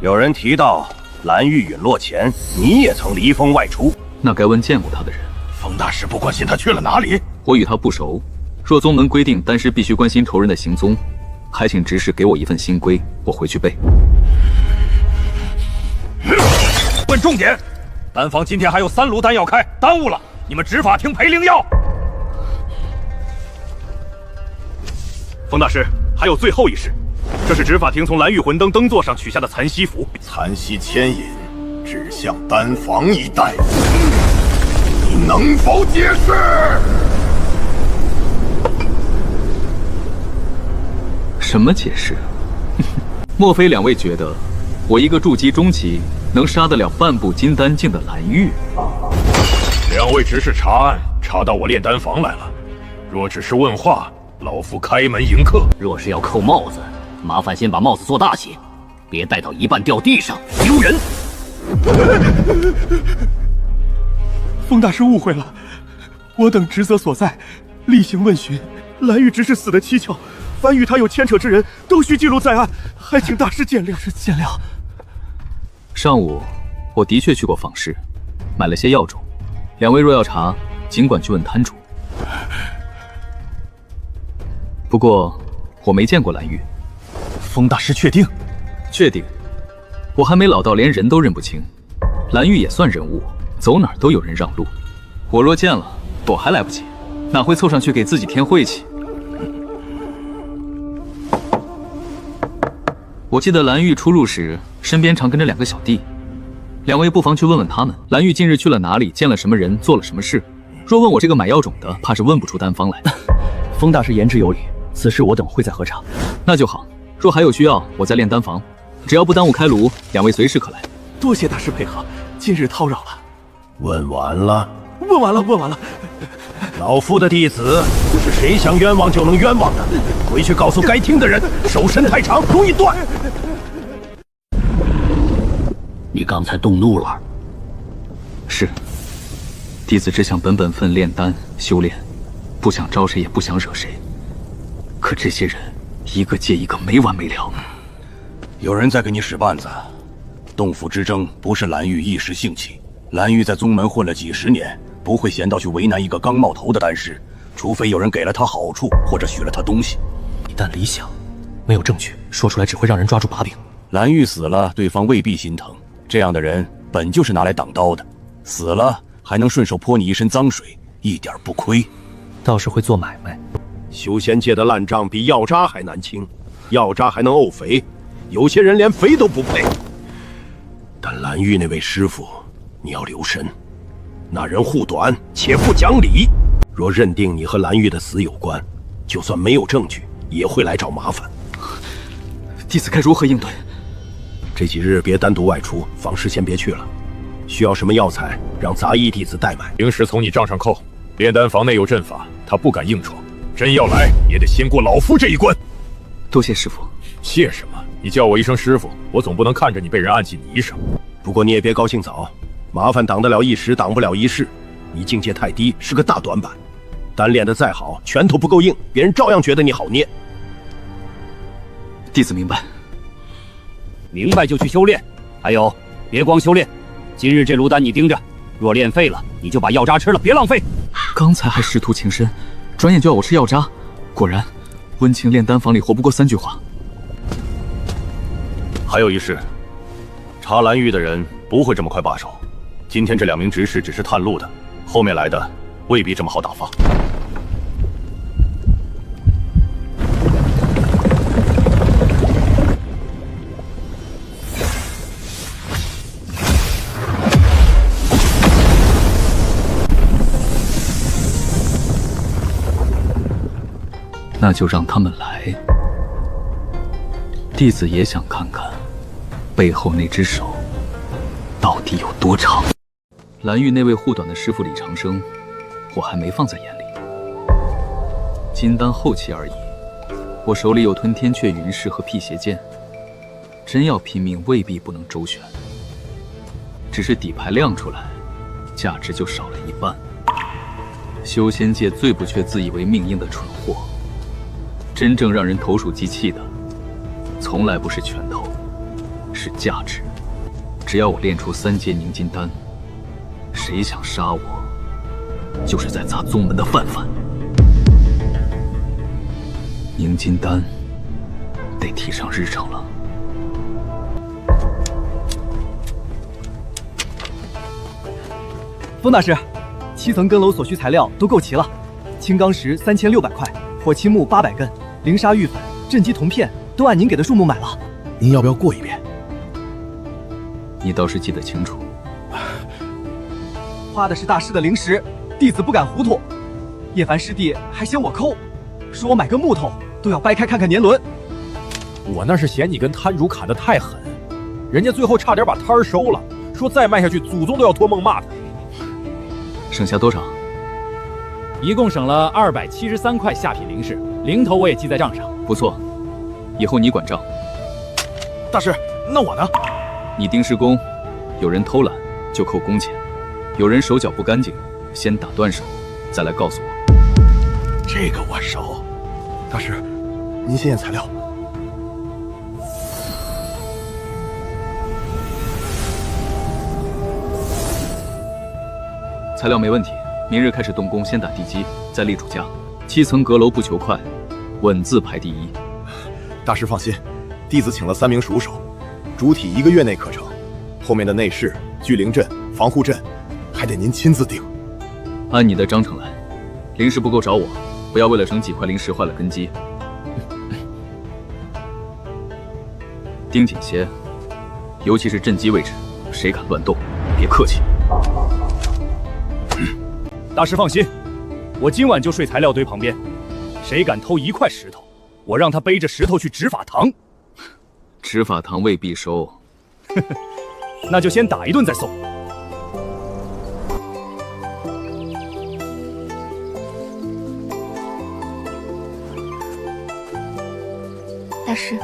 有人提到蓝玉陨落前，你也曾离峰外出，那该问见过他的人。风大师不关心他去了哪里？我与他不熟。若宗门规定丹师必须关心仇人的行踪，还请执事给我一份新规，我回去背。问重点，丹房今天还有3炉丹要开，耽误了，你们执法庭赔灵药。风大师，还有最后一事，这是执法庭从蓝玉魂灯灯座上取下的残息符，残息牵引，指向丹房一带，你能否解释？什么解释？莫非2位觉得我一个筑基中期能杀得了半步金丹境的蓝玉？2位执事查案，查到我炼丹房来了。若只是问话，老夫开门迎客。若是要扣帽子，麻烦先把帽子做大些，别戴到一半掉地上，丢人。风大师误会了，我等职责所在，例行问询。蓝玉执事死的蹊跷，凡与他有牵扯之人，都需记录在案，还请大师见谅。是见谅。上午，我的确去过坊市，买了些药种。2位若要查，尽管去问摊主。不过，我没见过蓝玉。风大师确定？确定。我还没老到连人都认不清，蓝玉也算人物，走哪儿都有人让路。我若见了，躲还来不及，哪会凑上去给自己添晦气？我记得蓝玉出入时，身边常跟着2个小弟。2位不妨去问问他们，蓝玉近日去了哪里，见了什么人，做了什么事。若问我这个买药种的，怕是问不出单方来。风大师言之有理，此事我等会再核查。那就好。若还有需要，我再练丹房，只要不耽误开炉，2位随时可来。多谢大师配合，今日叨扰了。问完了？问完了，问完了。老夫的弟子，是谁想冤枉就能冤枉的。回去告诉该听的人，手伸太长容易断。你刚才动怒了？是。弟子只想本分炼丹修炼，不想招谁，也不想惹谁。可这些人，一个接一个，没完没了。有人在给你使绊子。洞府之争不是蓝玉一时兴起，蓝玉在宗门混了几十年，不会闲到去为难一个刚冒头的丹师，除非有人给了他好处，或者许了他东西。一旦理想，没有证据，说出来只会让人抓住把柄。蓝玉死了，对方未必心疼。这样的人本就是拿来挡刀的，死了还能顺手泼你一身脏水，一点不亏。倒是会做买卖。修仙界的烂账比药渣还难清，药渣还能沤肥，有些人连肥都不配。但蓝玉那位师傅，你要留神，那人护短且不讲理。若认定你和蓝玉的死有关，就算没有证据，也会来找麻烦。弟子该如何应对？这几日别单独外出，坊市先别去了。需要什么药材，让杂役弟子代买。灵石从你账上扣。炼丹房内有阵法，他不敢硬闯。真要来，也得先过老夫这一关。多谢师傅。谢什么？你叫我一声师傅，我总不能看着你被人按进泥上。不过你也别高兴早，麻烦挡得了一时，挡不了一世。你境界太低，是个大短板。单练得再好，拳头不够硬，别人照样觉得你好捏。弟子明白。明白就去修炼，还有别光修炼，今日这炉丹你盯着，若炼废了，你就把药渣吃了，别浪费。刚才还师徒情深，转眼就要我吃药渣，果然，温情炼丹房里活不过3句话。还有一事，查蓝玉的人不会这么快罢手。今天这2名执事只是探路的，后面来的未必这么好打发。那就让他们来。弟子也想看看，背后那只手到底有多长。蓝玉那位护短的师傅李长生，我还没放在眼里。金丹后期而已，我手里有吞天阙云式和辟邪剑，真要拼命，未必不能周旋。只是底牌亮出来，价值就少了一半。修仙界最不缺自以为命硬的蠢货。真正让人投鼠忌器的，从来不是拳头，是价值。只要我练出3阶凝金丹，谁想杀我，就是在砸宗门的饭碗。凝金丹得提上日程了。风大师，7层根楼所需材料都购齐了，青钢石3600块，火漆木800根。灵砂玉粉、镇机铜片都按您给的数目买了。您要不要过一遍？你倒是记得清楚。花的是大师的灵石，弟子不敢糊涂。叶凡师弟还嫌我抠，说我买根木头都要掰开看看年轮。我那是嫌你跟摊主砍得太狠，人家最后差点把摊儿收了，说再卖下去祖宗都要托梦骂他。剩下多少？一共省了273块下品灵石，零头我也记在账上。不错，以后你管账。大师，那我呢？你盯施工，有人偷懒就扣工钱，有人手脚不干净，先打断手，再来告诉我。这个我熟。大师，您先验材料。材料没问题，明日开始动工，先打地基，再立主架。7层阁楼不求快，稳字排第一。大师放心，弟子请了3名熟手，主体1个月内可成，后面的内饰、聚灵阵、防护阵，还得您亲自定。按你的章程来，灵石不够找我，不要为了省几块灵石坏了根基。盯紧些，尤其是阵基位置，谁敢乱动，别客气。大师放心，我今晚就睡材料堆旁边，谁敢偷1块石头，我让他背着石头去执法堂。执法堂未必收。那就先打一顿再送。大师，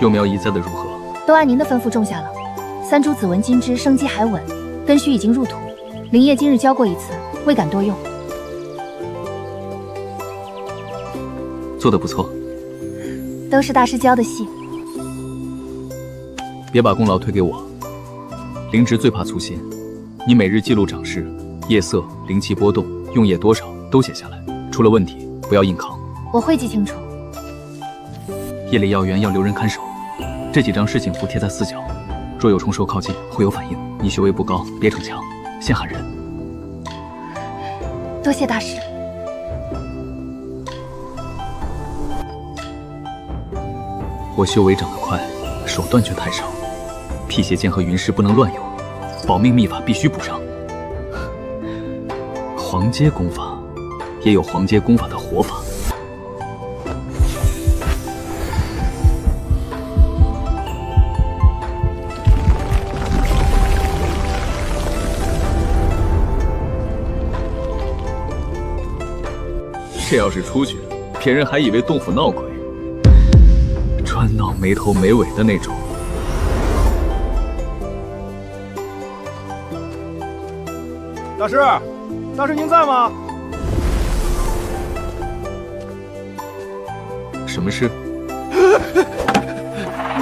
幼苗移栽的如何？都按您的吩咐种下了。3株紫纹金枝生机还稳，根须已经入土。灵叶今日浇过1次，未敢多用。做得不错，都是大师教的细。别把功劳推给我。灵芝最怕粗心，你每日记录长势、夜色、灵气波动、用液多少都写下来，出了问题不要硬扛。我会记清楚。夜里药园要留人看守，这几张示警符贴在4角，若有虫兽靠近会有反应。你学位不高，别逞强，先喊人。多谢大师。我修为长得快，手段却太少，辟邪剑和云石不能乱用，保命秘法必须补上。黄阶功法也有黄阶功法的活法。这要是出去，别人还以为洞府闹鬼，专闹没头没尾的那种。大师，大师您在吗？什么事？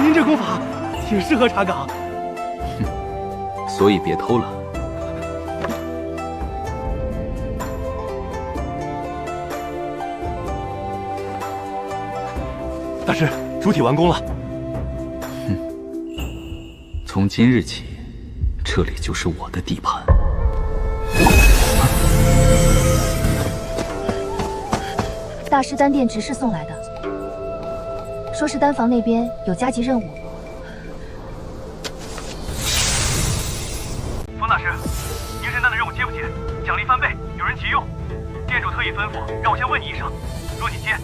您这功法挺适合查岗。所以别偷了。大师，主体完工了。从今日起，这里就是我的地盘。大师丹殿执事送来的，说是丹房那边有加急任务。方大师，凝神丹的任务接不接？奖励翻倍，有人急用。店主特意吩咐让我先问你一声，若你接，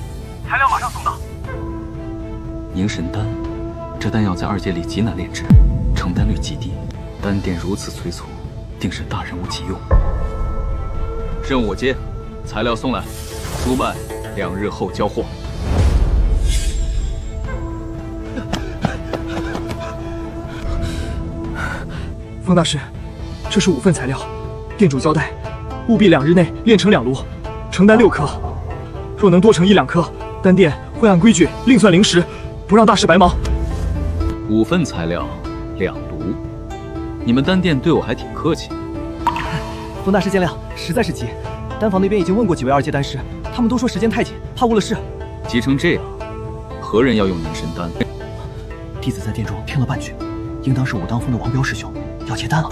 材料马上送到。凝神丹，这丹药在2阶里极难炼制，成丹率极低。丹殿如此催促，定是大人物急用。任务我接，材料送来，出卖2日后交货。方大师，这是5份材料，店主交代，务必2日内炼成2炉，成丹6颗。若能多成1、2颗，丹殿会按规矩另算灵石，不让大师白忙。5份材料，2炉，你们丹殿对我还挺客气。方大师见谅，实在是急。丹房那边已经问过几位2阶丹师，他们都说时间太紧，怕误了事。急成这样，何人要用凝神丹？弟子在殿中听了半句，应当是武当峰的王彪师兄要接丹了。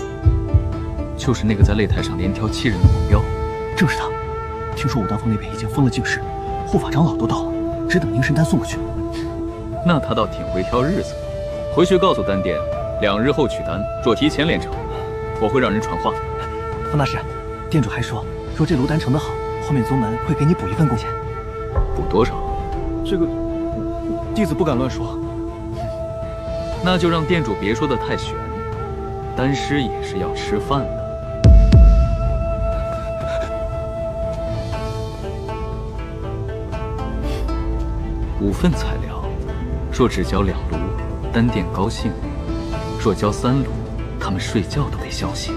就是那个在擂台上连挑7人的王彪，正是他。听说武当峰那边已经封了净室，护法长老都到了，只等凝神丹送过去。那他倒挺会挑日子。回去告诉丹殿，2日后取丹，若提前炼成，我会让人传话。方大师，店主还说，若这炉丹成得好，后面宗门会给你补1份贡献。补多少？这个，弟子不敢乱说。那就让店主别说的太玄，丹师也是要吃饭的。5份材料，若只交2炉，丹殿高兴；若交3炉，他们睡觉都被笑醒。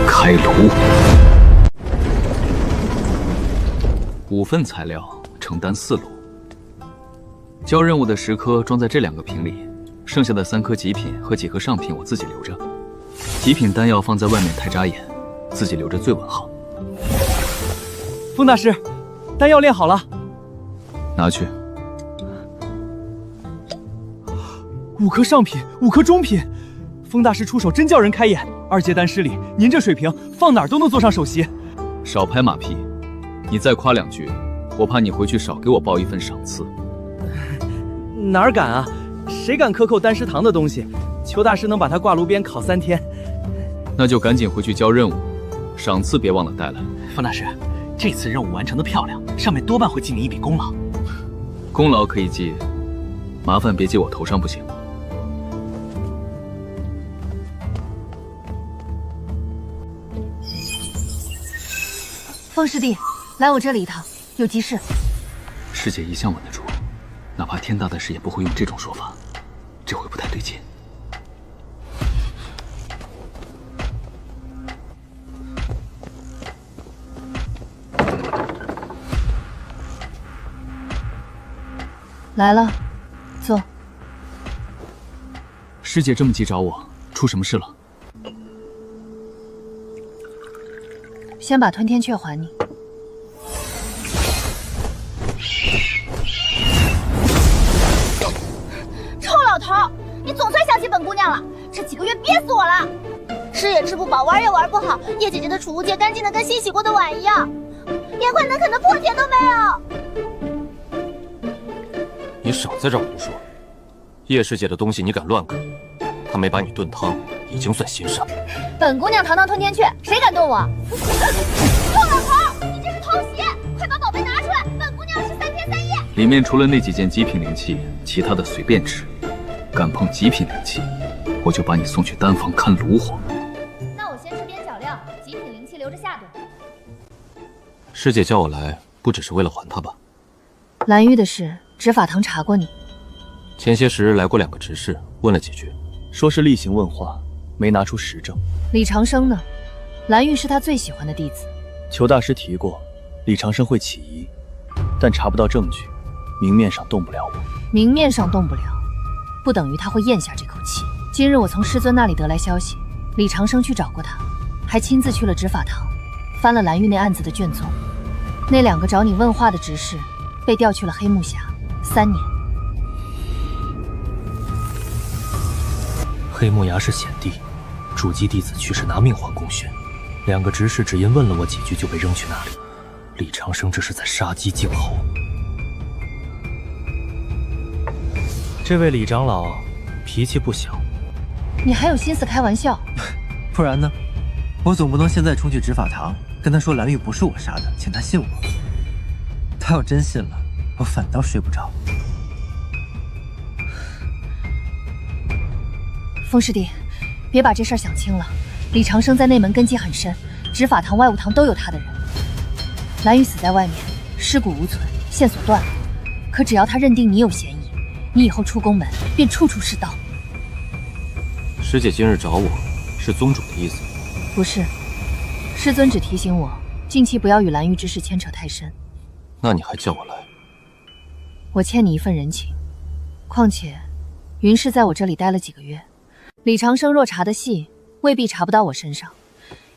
开炉，5份材料，承担4炉。交任务的10颗装在这2个瓶里，剩下的3颗极品和几盒上品我自己留着。极品丹药放在外面太扎眼，自己留着最稳好。风大师，丹药炼好了，拿去。 5颗上品，5颗中品，风大师出手真叫人开眼。2阶丹师里，您这水平放哪儿都能坐上首席。少拍马屁，你再夸2句，我怕你回去少给我报1份赏赐。哪儿敢啊！谁敢克扣丹师堂的东西？裘大师能把他挂炉边烤3天。那就赶紧回去交任务，赏赐别忘了带来。风大师，这次任务完成的漂亮，上面多半会记您一笔功劳。功劳可以记，麻烦别记我头上不行。 风师弟，来我这里一趟，有急事。师姐一向稳得住，哪怕天大的事也不会用这种说法，这回不太对劲。来了，坐。师姐这么急找我，出什么事了？ 先把吞天雀还你。臭老头，你总算想起本姑娘了！这几个月憋死我了，吃也吃不饱，玩也玩不好。叶姐姐的储物间干净的跟新洗过的碗一样，连块能啃的破铁都没有。你少在这儿胡说！叶师姐的东西你敢乱啃，她没把你炖汤，已经算欣赏。 本姑娘堂堂吞天雀，谁敢动我？臭老头，你这是偷袭！快把宝贝拿出来！本姑娘是3天3夜。里面除了那几件极品灵器，其他的随便吃。敢碰极品灵器，我就把你送去丹房看炉火。那我先吃边角料，极品灵器留着下顿。师姐叫我来，不只是为了还她吧？蓝玉的事，执法堂查过你。前些时来过2个执事，问了几句，说是例行问话。 没拿出实证。李长生呢？蓝玉是他最喜欢的弟子。裘大师提过，李长生会起疑，但查不到证据，明面上动不了我。明面上动不了，不等于他会咽下这口气。今日我从师尊那里得来消息，李长生去找过他，还亲自去了执法堂，翻了蓝玉那案子的卷宗。那2个找你问话的执事，被调去了黑木峡3年。黑木崖是险地。 筑基弟子去世拿命换功勋，2个执事只因问了我几句就被扔去那里。李长生这是在杀鸡儆猴。这位李长老脾气不小，你还有心思开玩笑？不然呢？我总不能现在冲去执法堂跟他说蓝玉不是我杀的，请他信我。他要真信了，我反倒睡不着。风师弟。 别把这事儿想轻了，李长生在内门根基很深，执法堂、外务堂都有他的人。蓝玉死在外面，尸骨无存，线索断了。可只要他认定你有嫌疑，你以后出宫门便处处是刀。师姐今日找我，是宗主的意思？不是，师尊只提醒我，近期不要与蓝玉之事牵扯太深。那你还叫我来？我欠你一份人情，况且云氏在我这里待了几个月。 李长生若查的细，未必查不到我身上。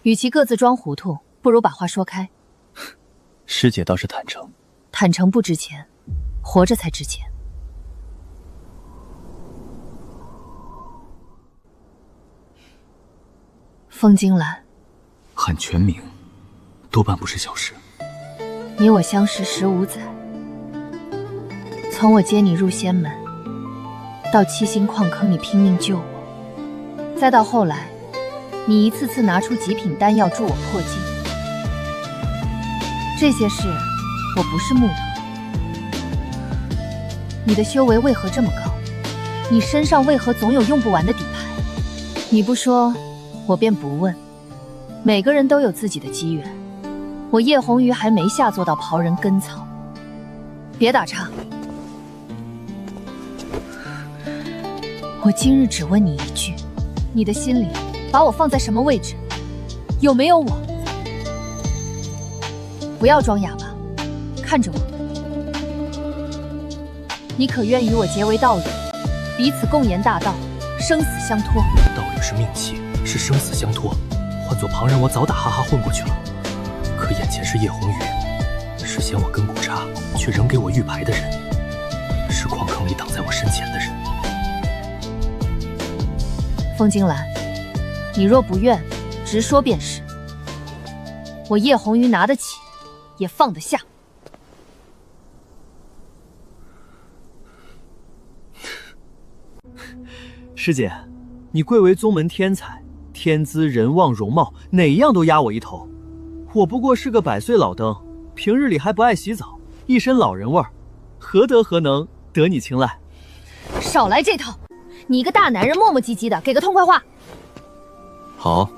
与其各自装糊涂，不如把话说开。师姐倒是坦诚，坦诚不值钱，活着才值钱。风金兰，喊全名，多半不是小事。你我相识15载，从我接你入仙门，到7星矿坑你拼命救我。 再到后来，你一次次拿出极品丹药助我破境，这些事我不是木头。你的修为为何这么高？你身上为何总有用不完的底牌？你不说，我便不问。每个人都有自己的机缘，我叶红鱼还没下做到刨人根草。别打岔，我今日只问你一句，你的心里把我放在什么位置？有没有我？不要装哑巴，看着我。你可愿与我结为道侣，彼此共言大道，生死相托？道侣是命契，是生死相托。换做旁人，我早打哈哈混过去了。可眼前是叶红鱼，是嫌我根骨差，却仍给我玉牌的人，是矿坑里挡在我身前的人。风金兰，你若不愿，直说便是。我叶红鱼拿得起，也放得下。师姐，你贵为宗门天才，天资、人望、容貌，哪一样都压我一头。我不过是个100岁老登，平日里还不爱洗澡，一身老人味儿，何德何能得你青睐？少来这套！你一个大男人磨磨唧唧的，给个痛快话。好，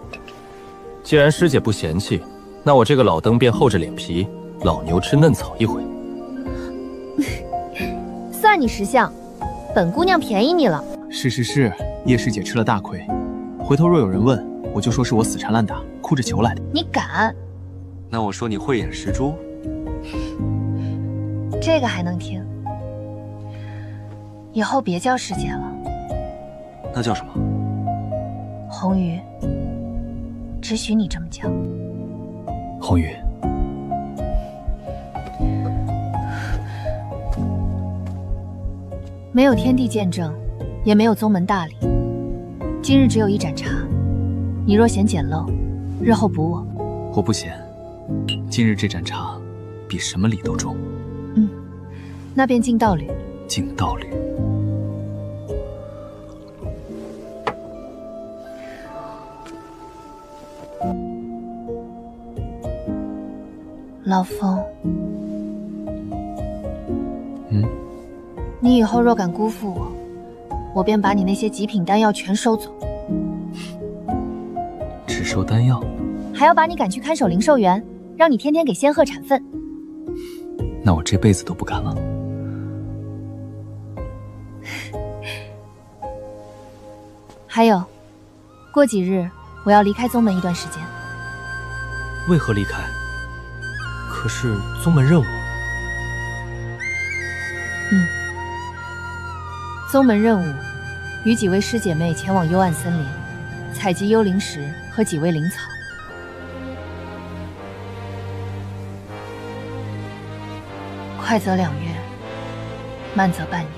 既然师姐不嫌弃，那我这个老登便厚着脸皮，老牛吃嫩草一回。算你识相，本姑娘便宜你了。是，叶师姐吃了大亏。回头若有人问，我就说是我死缠烂打，哭着求来的。你敢？那我说你慧眼识珠，这个还能听？以后别叫师姐了，那叫什么？红鱼，只许你这么叫。红鱼，没有天地见证，也没有宗门大礼，今日只有一盏茶，你若嫌简陋，日后补我。我不嫌，今日这盏茶比什么礼都重。那便敬道侣。敬道侣。老风，你以后若敢辜负我，我便把你那些极品丹药全收走。只收丹药？还要把你赶去看守灵兽园，让你天天给仙鹤产粪。那我这辈子都不敢了。还有，过几日我要离开宗门一段时间。为何离开？可是宗门任务。宗门任务，与几位师姐妹前往幽暗森林，采集幽灵石和几味灵草。快则2月，慢则半年。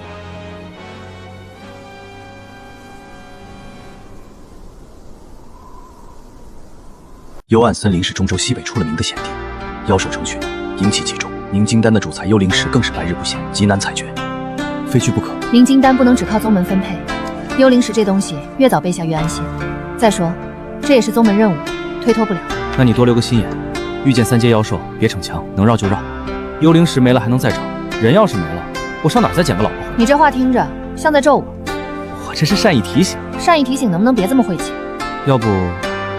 幽暗森林是中州西北出了名的险地，妖兽成群，阴气极重。凝金丹的主材幽灵石更是白日不现，极难采掘，非去不可。凝金丹不能只靠宗门分配，幽灵石这东西越早备下越安心。再说，这也是宗门任务，推脱不了。那你多留个心眼，遇见3阶妖兽别逞强，能绕就绕。幽灵石没了还能再找，人要是没了，我上哪儿再捡个老婆回来？你这话听着像在咒我。我这是善意提醒。善意提醒能不能别这么晦气？要不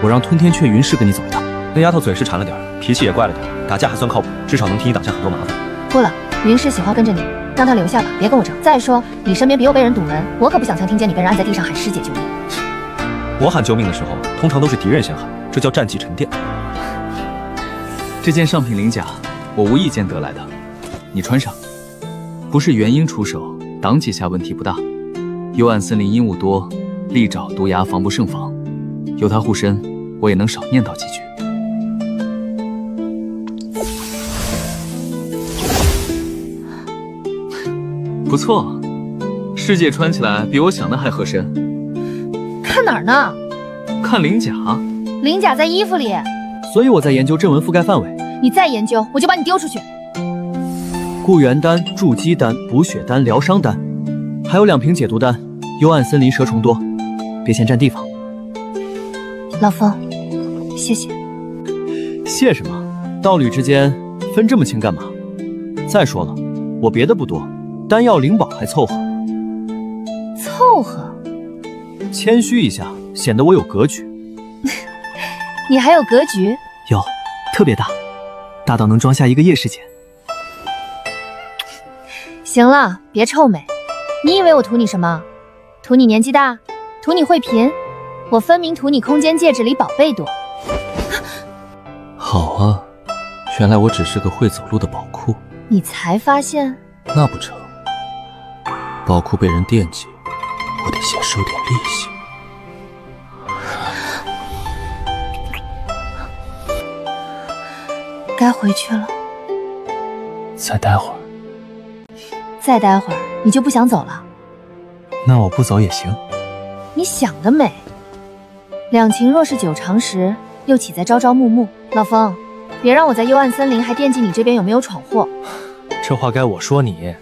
我让吞天雀云氏跟你走一趟。那丫头嘴是馋了点，脾气也怪了点，打架还算靠谱，至少能替你挡下很多麻烦。不了，云氏喜欢跟着你，让她留下吧，别跟我争。再说你身边别又被人堵人，我可不想曾听见你被人按在地上喊师姐救命。我喊救命的时候，通常都是敌人先喊，这叫战绩沉淀。这件上品鳞甲我无意间得来的，你穿上，不是元婴出手，挡几下问题不大。幽暗森林阴雾多，利爪毒牙防不胜防，有它护身，我也能少念叨几句。不错，师姐穿起来比我想的还合身。看哪儿呢？看鳞甲。鳞甲在衣服里，所以我在研究阵纹覆盖范围。你再研究，我就把你丢出去。固元丹、筑基丹、补血丹、疗伤丹，还有2瓶解毒丹。幽暗森林蛇虫多，别嫌占地方。老风，谢谢。谢什么？道侣之间分这么清干嘛？再说了，我别的不多，丹药灵宝还凑合。凑合？谦虚一下，显得我有格局。你还有格局？有，特别大，大到能装下一个叶世简。行了，别臭美。你以为我图你什么？图你年纪大？图你会贫？我分明图你空间戒指里宝贝多。好啊，原来我只是个会走路的宝库。你才发现？那不成，宝库被人惦记，我得先收点利息。该回去了。再待会儿。再待会儿，你就不想走了？那我不走也行。你想得美。两情若是久长时，又岂在朝朝暮暮？老风，别让我在幽暗森林还惦记你这边有没有闯祸。这话该我说你。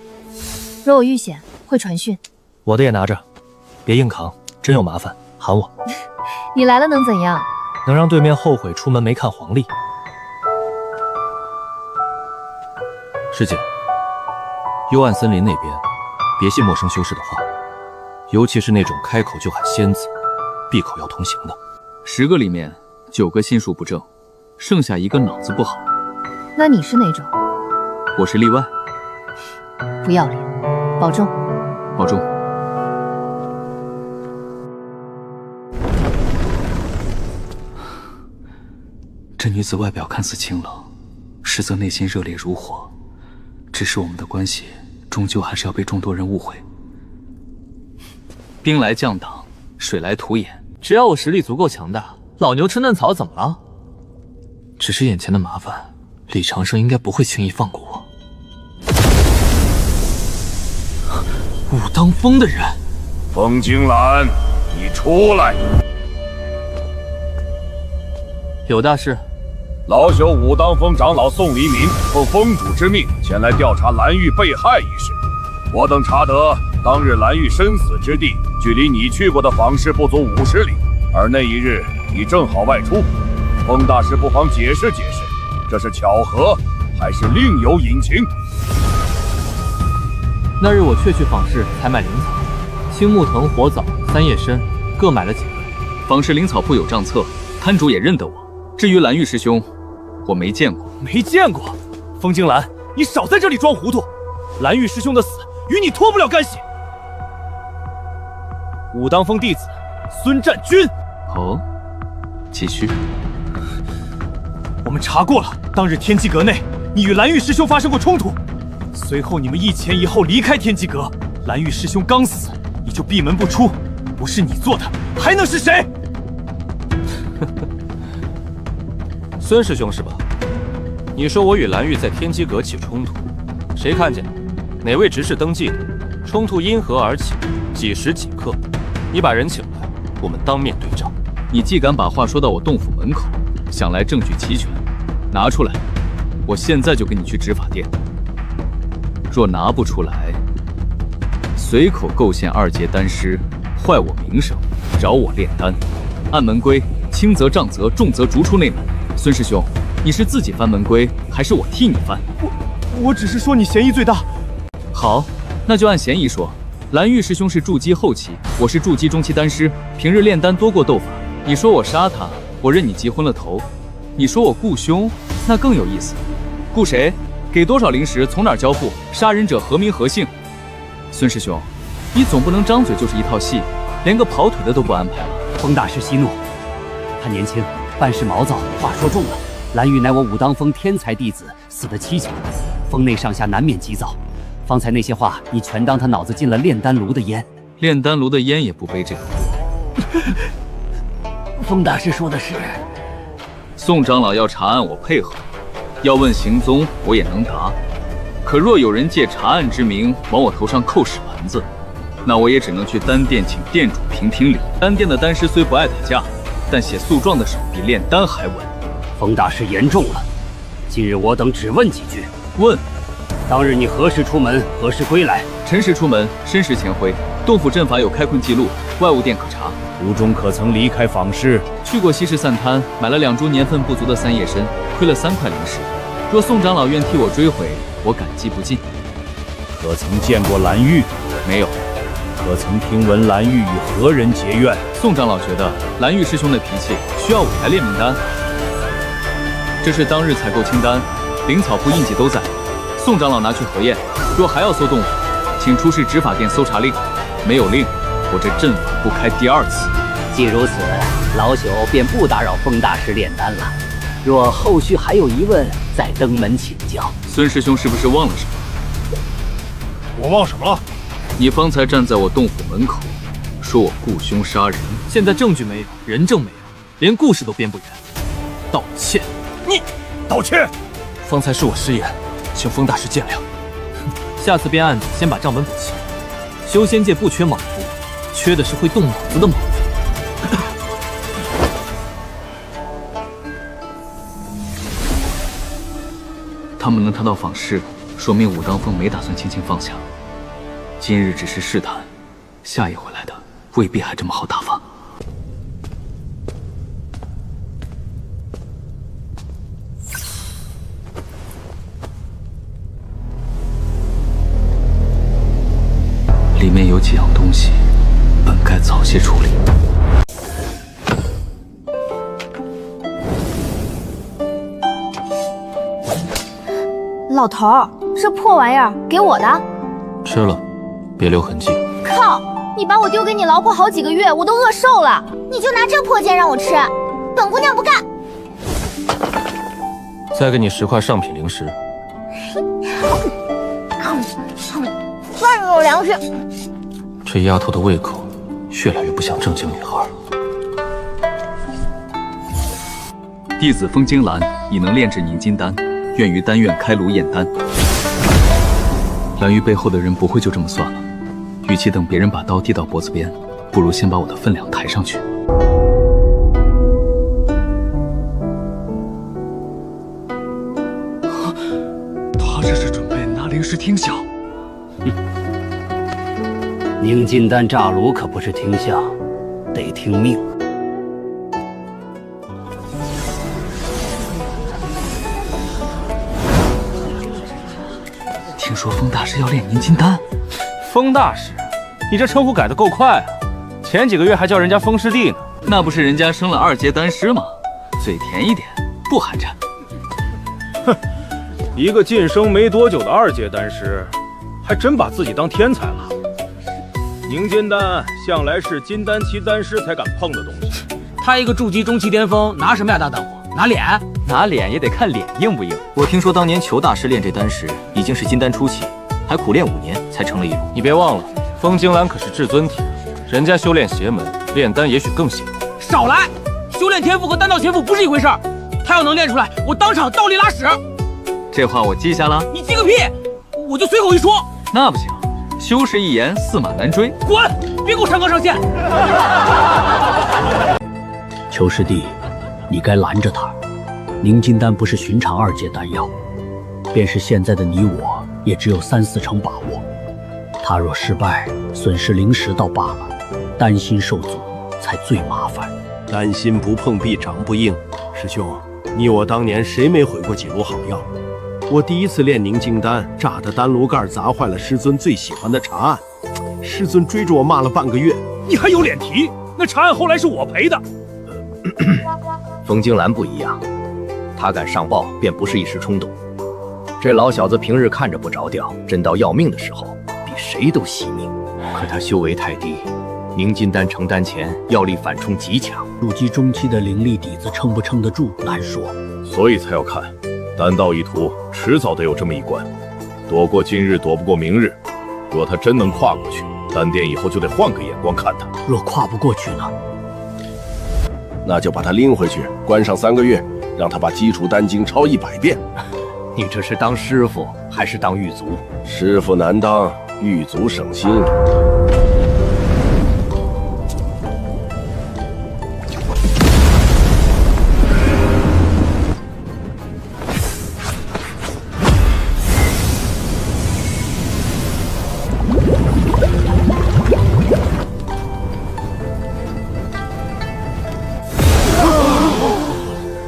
若我遇险，会传讯。我的也拿着，别硬扛，真有麻烦喊我。你来了能怎样？能让对面后悔出门没看黄历。师姐，幽暗森林那边，别信陌生修士的话，尤其是那种开口就喊仙子，闭口要同行的。10个里面9个心术不正，剩下1个脑子不好。那你是哪种？我是例外。不要脸，保重。保重。这女子外表看似清冷，实则内心热烈如火。只是我们的关系，终究还是要被众多人误会。兵来将挡，水来土掩。只要我实力足够强大，老牛吃嫩草怎么了？只是眼前的麻烦，李长生应该不会轻易放过我。武当峰的人，风惊兰，你出来！有大事。老朽武当峰长老宋黎民奉峰主之命前来调查蓝玉被害一事。我等查得，当日蓝玉身死之地距离你去过的坊市不足50里，而那一日你正好外出。风大师不妨解释解释，这是巧合还是另有隐情？那日我确去坊市采买灵草，青木藤、火枣、三叶参各买了几个。坊市灵草铺有账册，摊主也认得我。至于蓝玉师兄，我没见过。没见过？风惊兰，你少在这里装糊涂！蓝玉师兄的死与你脱不了干系。武当峰弟子孙占军。哦，继续。我们查过了，当日天机阁内，你与蓝玉师兄发生过冲突，随后你们一前一后离开天机阁。蓝玉师兄刚死，你就闭门不出，不是你做的，还能是谁？孙师兄是吧？你说我与蓝玉在天机阁起冲突，谁看见了？哪位执事登记的？冲突因何而起？几时几刻？你把人请来，我们当面对证。你既敢把话说到我洞府门口，想来证据齐全，拿出来，我现在就跟你去执法殿。若拿不出来，随口构陷2阶丹师，坏我名声，扰我炼丹，按门规，轻则杖责，重则逐出内门。孙师兄，你是自己翻门规，还是我替你翻？我只是说你嫌疑最大。好，那就按嫌疑说。蓝玉师兄是筑基后期，我是筑基中期丹师，平日炼丹多过斗法。你说我杀他，我认你急昏了头；你说我雇凶，那更有意思。雇谁？给多少灵石？从哪儿交付？杀人者何名何姓？孙师兄，你总不能张嘴就是一套戏，连个跑腿的都不安排了。风大师息怒，他年轻，办事毛躁，话说重了。蓝玉乃我武当峰天才弟子，死得蹊跷，峰内上下难免急躁。方才那些话，你全当他脑子进了炼丹炉的烟。炼丹炉的烟也不背这个锅。风大师说的是，宋长老要查案，我配合；要问行踪，我也能答。可若有人借查案之名往我头上扣屎盆子，那我也只能去丹殿请店主评评理。丹殿的丹师虽不爱打架，但写诉状的手比炼丹还稳。风大师言重了，今日我等只问几句。问。当日你何时出门，何时归来？辰时出门，申时前回。洞府阵法有开困记录，外务殿可查。途中可曾离开坊市？去过西市散滩，买了2株年份不足的三叶参，亏了3块灵石。若宋长老愿替我追回，我感激不尽。可曾见过蓝玉？没有。可曾听闻蓝玉与何人结怨？宋长老觉得蓝玉师兄的脾气需要我来列名单。这是当日采购清单，灵草铺印记都在。宋长老拿去核验。若还要搜动物，请出示执法殿搜查令。没有令，我这阵法不开第二次。既如此，老朽便不打扰风大师炼丹了。若后续还有疑问，再登门请教。孙师兄是不是忘了什么？我忘什么了？你方才站在我洞府门口，说我雇凶杀人。现在证据没有，人证没有，连故事都编不圆。道歉！你道歉！方才是我失言，请风大师见谅。下次编案子先把账本补齐。修仙界不缺莽夫，缺的是会动脑子的莽夫。他们能谈到访视，说明武当风没打算轻轻放下。今日只是试探，下一回来的未必还这么好打发。里面有几样东西，本该早些处理。老头儿，这破玩意儿给我的？吃了，别留痕迹。靠！你把我丢给你老婆好几个月，我都饿瘦了，你就拿这破剑让我吃？本姑娘不干！再给你10块上品灵石。算是有良心。这丫头的胃口越来越不像正经女孩。弟子风惊兰已能炼制凝金丹，愿于丹院开炉验丹。蓝玉背后的人不会就这么算了，与其等别人把刀递到脖子边，不如先把我的分量抬上去。他这是准备拿灵石听效。凝金丹炸炉可不是听相，得听命。听说风大师要炼凝金丹。风大师，你这称呼改得够快啊！前几个月还叫人家风师弟呢。那不是人家升了2阶丹师吗？嘴甜一点，不寒碜。哼，一个晋升没多久的2阶丹师，还真把自己当天才了。凝金丹向来是金丹期丹师才敢碰的东西。他一个筑基中期巅峰，拿什么呀大胆货？拿脸？拿脸也得看脸硬不硬。我听说当年裘大师炼这丹时，已经是金丹初期，还苦练5年才成了一炉。你别忘了，风惊兰可是至尊体，人家修炼邪门，炼丹也许更行。少来！修炼天赋和丹道天赋不是一回事儿。他要能练出来，我当场倒立拉屎。这话我记下了。你记个屁！我就随口一说。那不行，修士一言，驷马难追。滚！别给我上纲上线。裘师弟，你该拦着他。凝金丹不是寻常2阶丹药，便是现在的你我，也只有3、4成把握。他若失败，损失灵石倒罢了，丹心受阻才最麻烦。丹心不碰壁长不硬。师兄，你我当年谁没毁过几炉好药？我第一次炼凝金丹，炸的丹炉盖砸坏了师尊最喜欢的茶案，师尊追着我骂了半个月。你还有脸提？那茶案后来是我赔的。风惊兰不一样，他敢上报，便不是一时冲动。这老小子平日看着不着调，真到要命的时候，比谁都惜命。可他修为太低，凝金丹成丹前药力反冲极强，筑基中期的灵力底子撑不撑得住难说，所以才要看。丹道一途，迟早得有这么一关，躲过今日，躲不过明日。若他真能跨过去，丹殿以后就得换个眼光看他。若跨不过去呢？那就把他拎回去，关上3个月，让他把基础丹经抄100遍。你这是当师傅还是当狱卒？师傅难当，狱卒省心。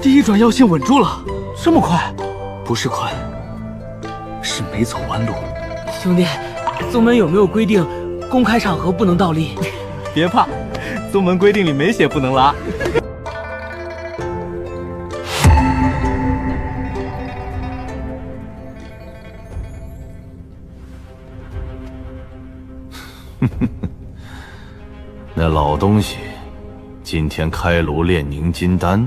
第一转药性稳住了，这么快？不是快，是没走弯路。兄弟，宗门有没有规定公开场合不能倒立？别怕，宗门规定里没写不能拉。那老东西今天开炉炼凝金丹。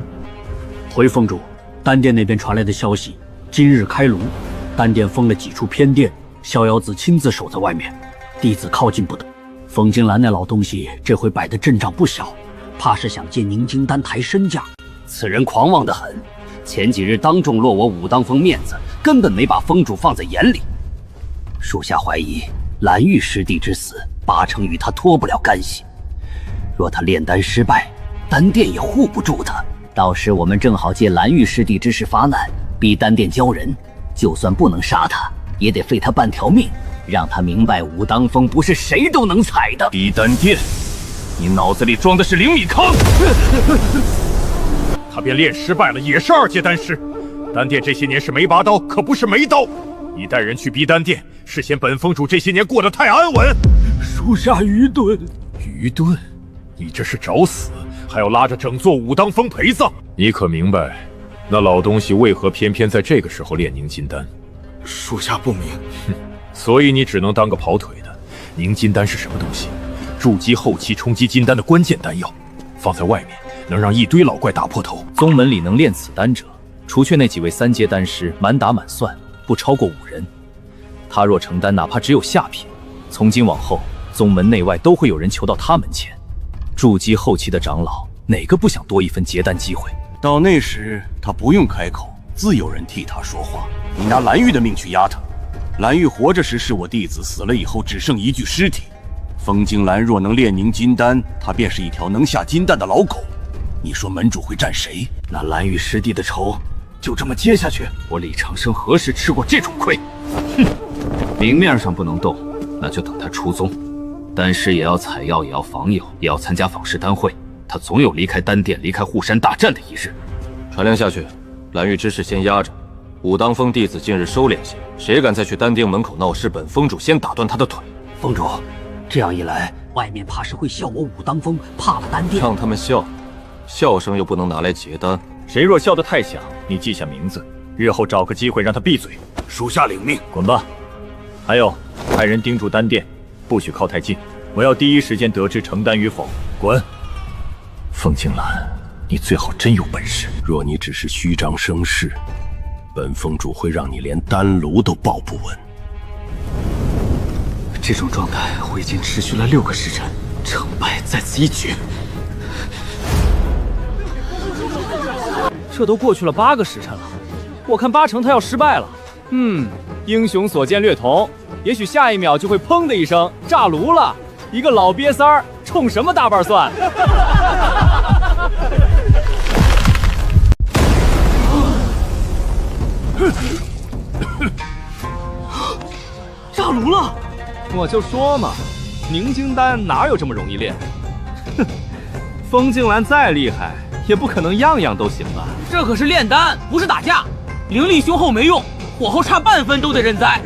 回峰主，丹殿那边传来的消息，今日开炉，丹殿封了几处偏殿，逍遥子亲自守在外面，弟子靠近不得。风金兰那老东西这回摆的阵仗不小，怕是想借凝金丹抬身价。此人狂妄得很，前几日当众落我武当峰面子，根本没把峰主放在眼里。属下怀疑蓝玉师弟之死八成与他脱不了干系。若他炼丹失败，丹殿也护不住他。到时我们正好借蓝玉师弟之事发难，逼丹殿交人。就算不能杀他，也得废他半条命，让他明白武当峰不是谁都能踩的。逼丹殿，你脑子里装的是灵米糠！他便炼失败了，也是2阶丹师。丹殿这些年是没拔刀，可不是没刀。你带人去逼丹殿，是嫌本峰主这些年过得太安稳。属下愚钝。愚钝？你这是找死，还要拉着整座武当峰陪葬。你可明白，那老东西为何偏偏在这个时候炼凝金丹？属下不明。所以你只能当个跑腿的。凝金丹是什么东西？筑基后期冲击金丹的关键丹药，放在外面能让一堆老怪打破头。宗门里能炼此丹者，除却那几位3阶丹师，满打满算不超过5人。他若成丹，哪怕只有下品，从今往后，宗门内外都会有人求到他门前。筑基后期的长老，哪个不想多一份结丹机会？到那时，他不用开口，自有人替他说话。你拿蓝玉的命去压他，蓝玉活着时是我弟子，死了以后只剩一具尸体。风金兰若能炼凝金丹，他便是一条能下金蛋的老狗。你说门主会站谁？那蓝玉师弟的仇就这么接下去？我李长生何时吃过这种亏？哼，明面上不能动，那就等他出宗。丹师也要采药，也要访友，也要参加访师丹会。他总有离开丹殿、离开护山大战的一日。传令下去，蓝玉之事先压着。武当峰弟子近日收敛些，谁敢再去丹殿门口闹事，本峰主先打断他的腿。峰主，这样一来，外面怕是会笑我武当峰怕了丹殿。让他们笑，笑声又不能拿来结丹。谁若笑得太响，你记下名字，日后找个机会让他闭嘴。属下领命。滚吧。还有，派人盯住丹殿，不许靠太近，我要第一时间得知成丹与否。滚！凤青兰，你最好真有本事。若你只是虚张声势，本峰主会让你连丹炉都抱不稳。这种状态我已经持续了6个时辰，成败在此一举。这都过去了8个时辰了，我看8成他要失败了。英雄所见略同，也许下一秒就会砰的一声炸炉了。一个老瘪三儿，冲什么大瓣蒜？炸炉了！我就说嘛，凝金丹哪有这么容易炼？哼，风静兰再厉害，也不可能样样都行吧？这可是炼丹，不是打架。灵力雄厚没用，火候差半分都得认栽。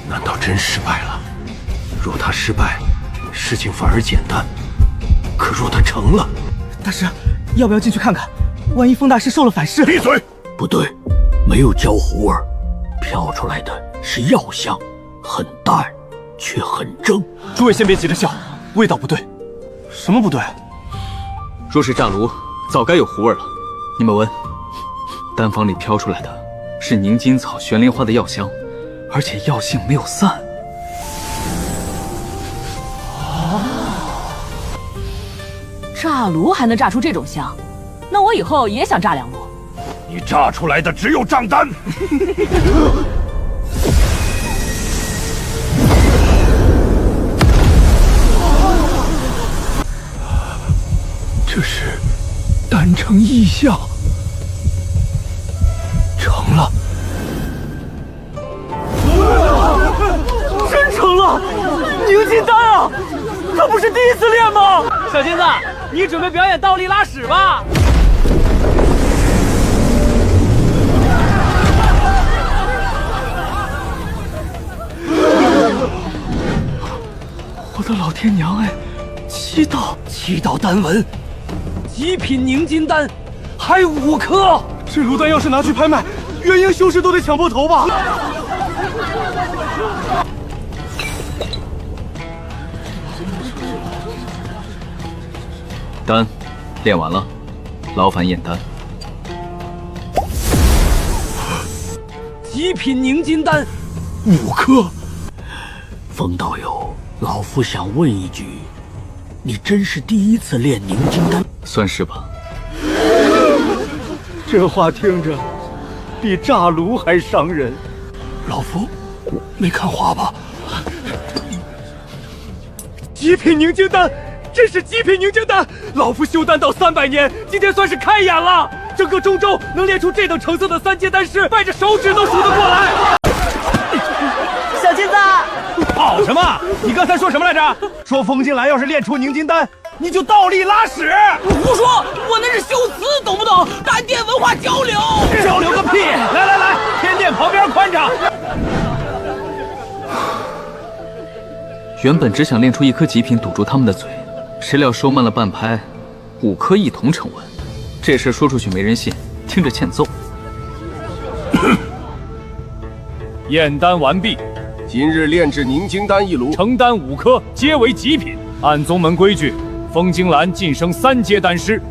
难道真失败了？若他失败，事情反而简单；可若他成了，大师，要不要进去看看？万一风大师受了反噬？闭嘴！不对，没有焦糊味儿，飘出来的是药香，很淡，却很正。诸位先别急着笑，味道不对。什么不对？若是炸炉，早该有糊味了。你们闻，丹房里飘出来的是凝金草、悬莲花的药香。而且药性没有散。炸炉还能炸出这种香，那我以后也想炸2炉。你炸出来的只有账单。这是丹成异象，成了。真成了！凝金丹啊！他不是第一次练吗？小金子，你准备表演倒立拉屎吧？天娘哎，7道丹文，极品凝金丹，还5颗。这炉丹要是拿去拍卖，元婴修士都得抢破头吧？丹练完了，劳烦验丹。极品凝金丹，5颗。风道友，老夫想问一句，你真是第一次练凝金丹？算是吧。这话听着比炸炉还伤人。老夫没看花吧？极品凝金丹，真是极品凝金丹！老夫修丹道300年，今天算是开眼了。整个中州能练出这等成色的3阶丹师，掰着手指都数得过来。小金子，跑什么？你刚才说什么来着？说风金兰要是练出凝金丹，你就倒立拉屎！胡说，我那是修辞，懂不懂？单店文化交流。交流个屁！来，天殿旁边宽敞。原本只想练出1颗极品堵住他们的嘴，谁料说慢了半拍，5颗一同成文。这事说出去没人信，听着欠揍。验丹完毕，今日炼制凝金丹1炉，成丹5颗，皆为极品。按宗门规矩，风金兰晋升3阶丹师。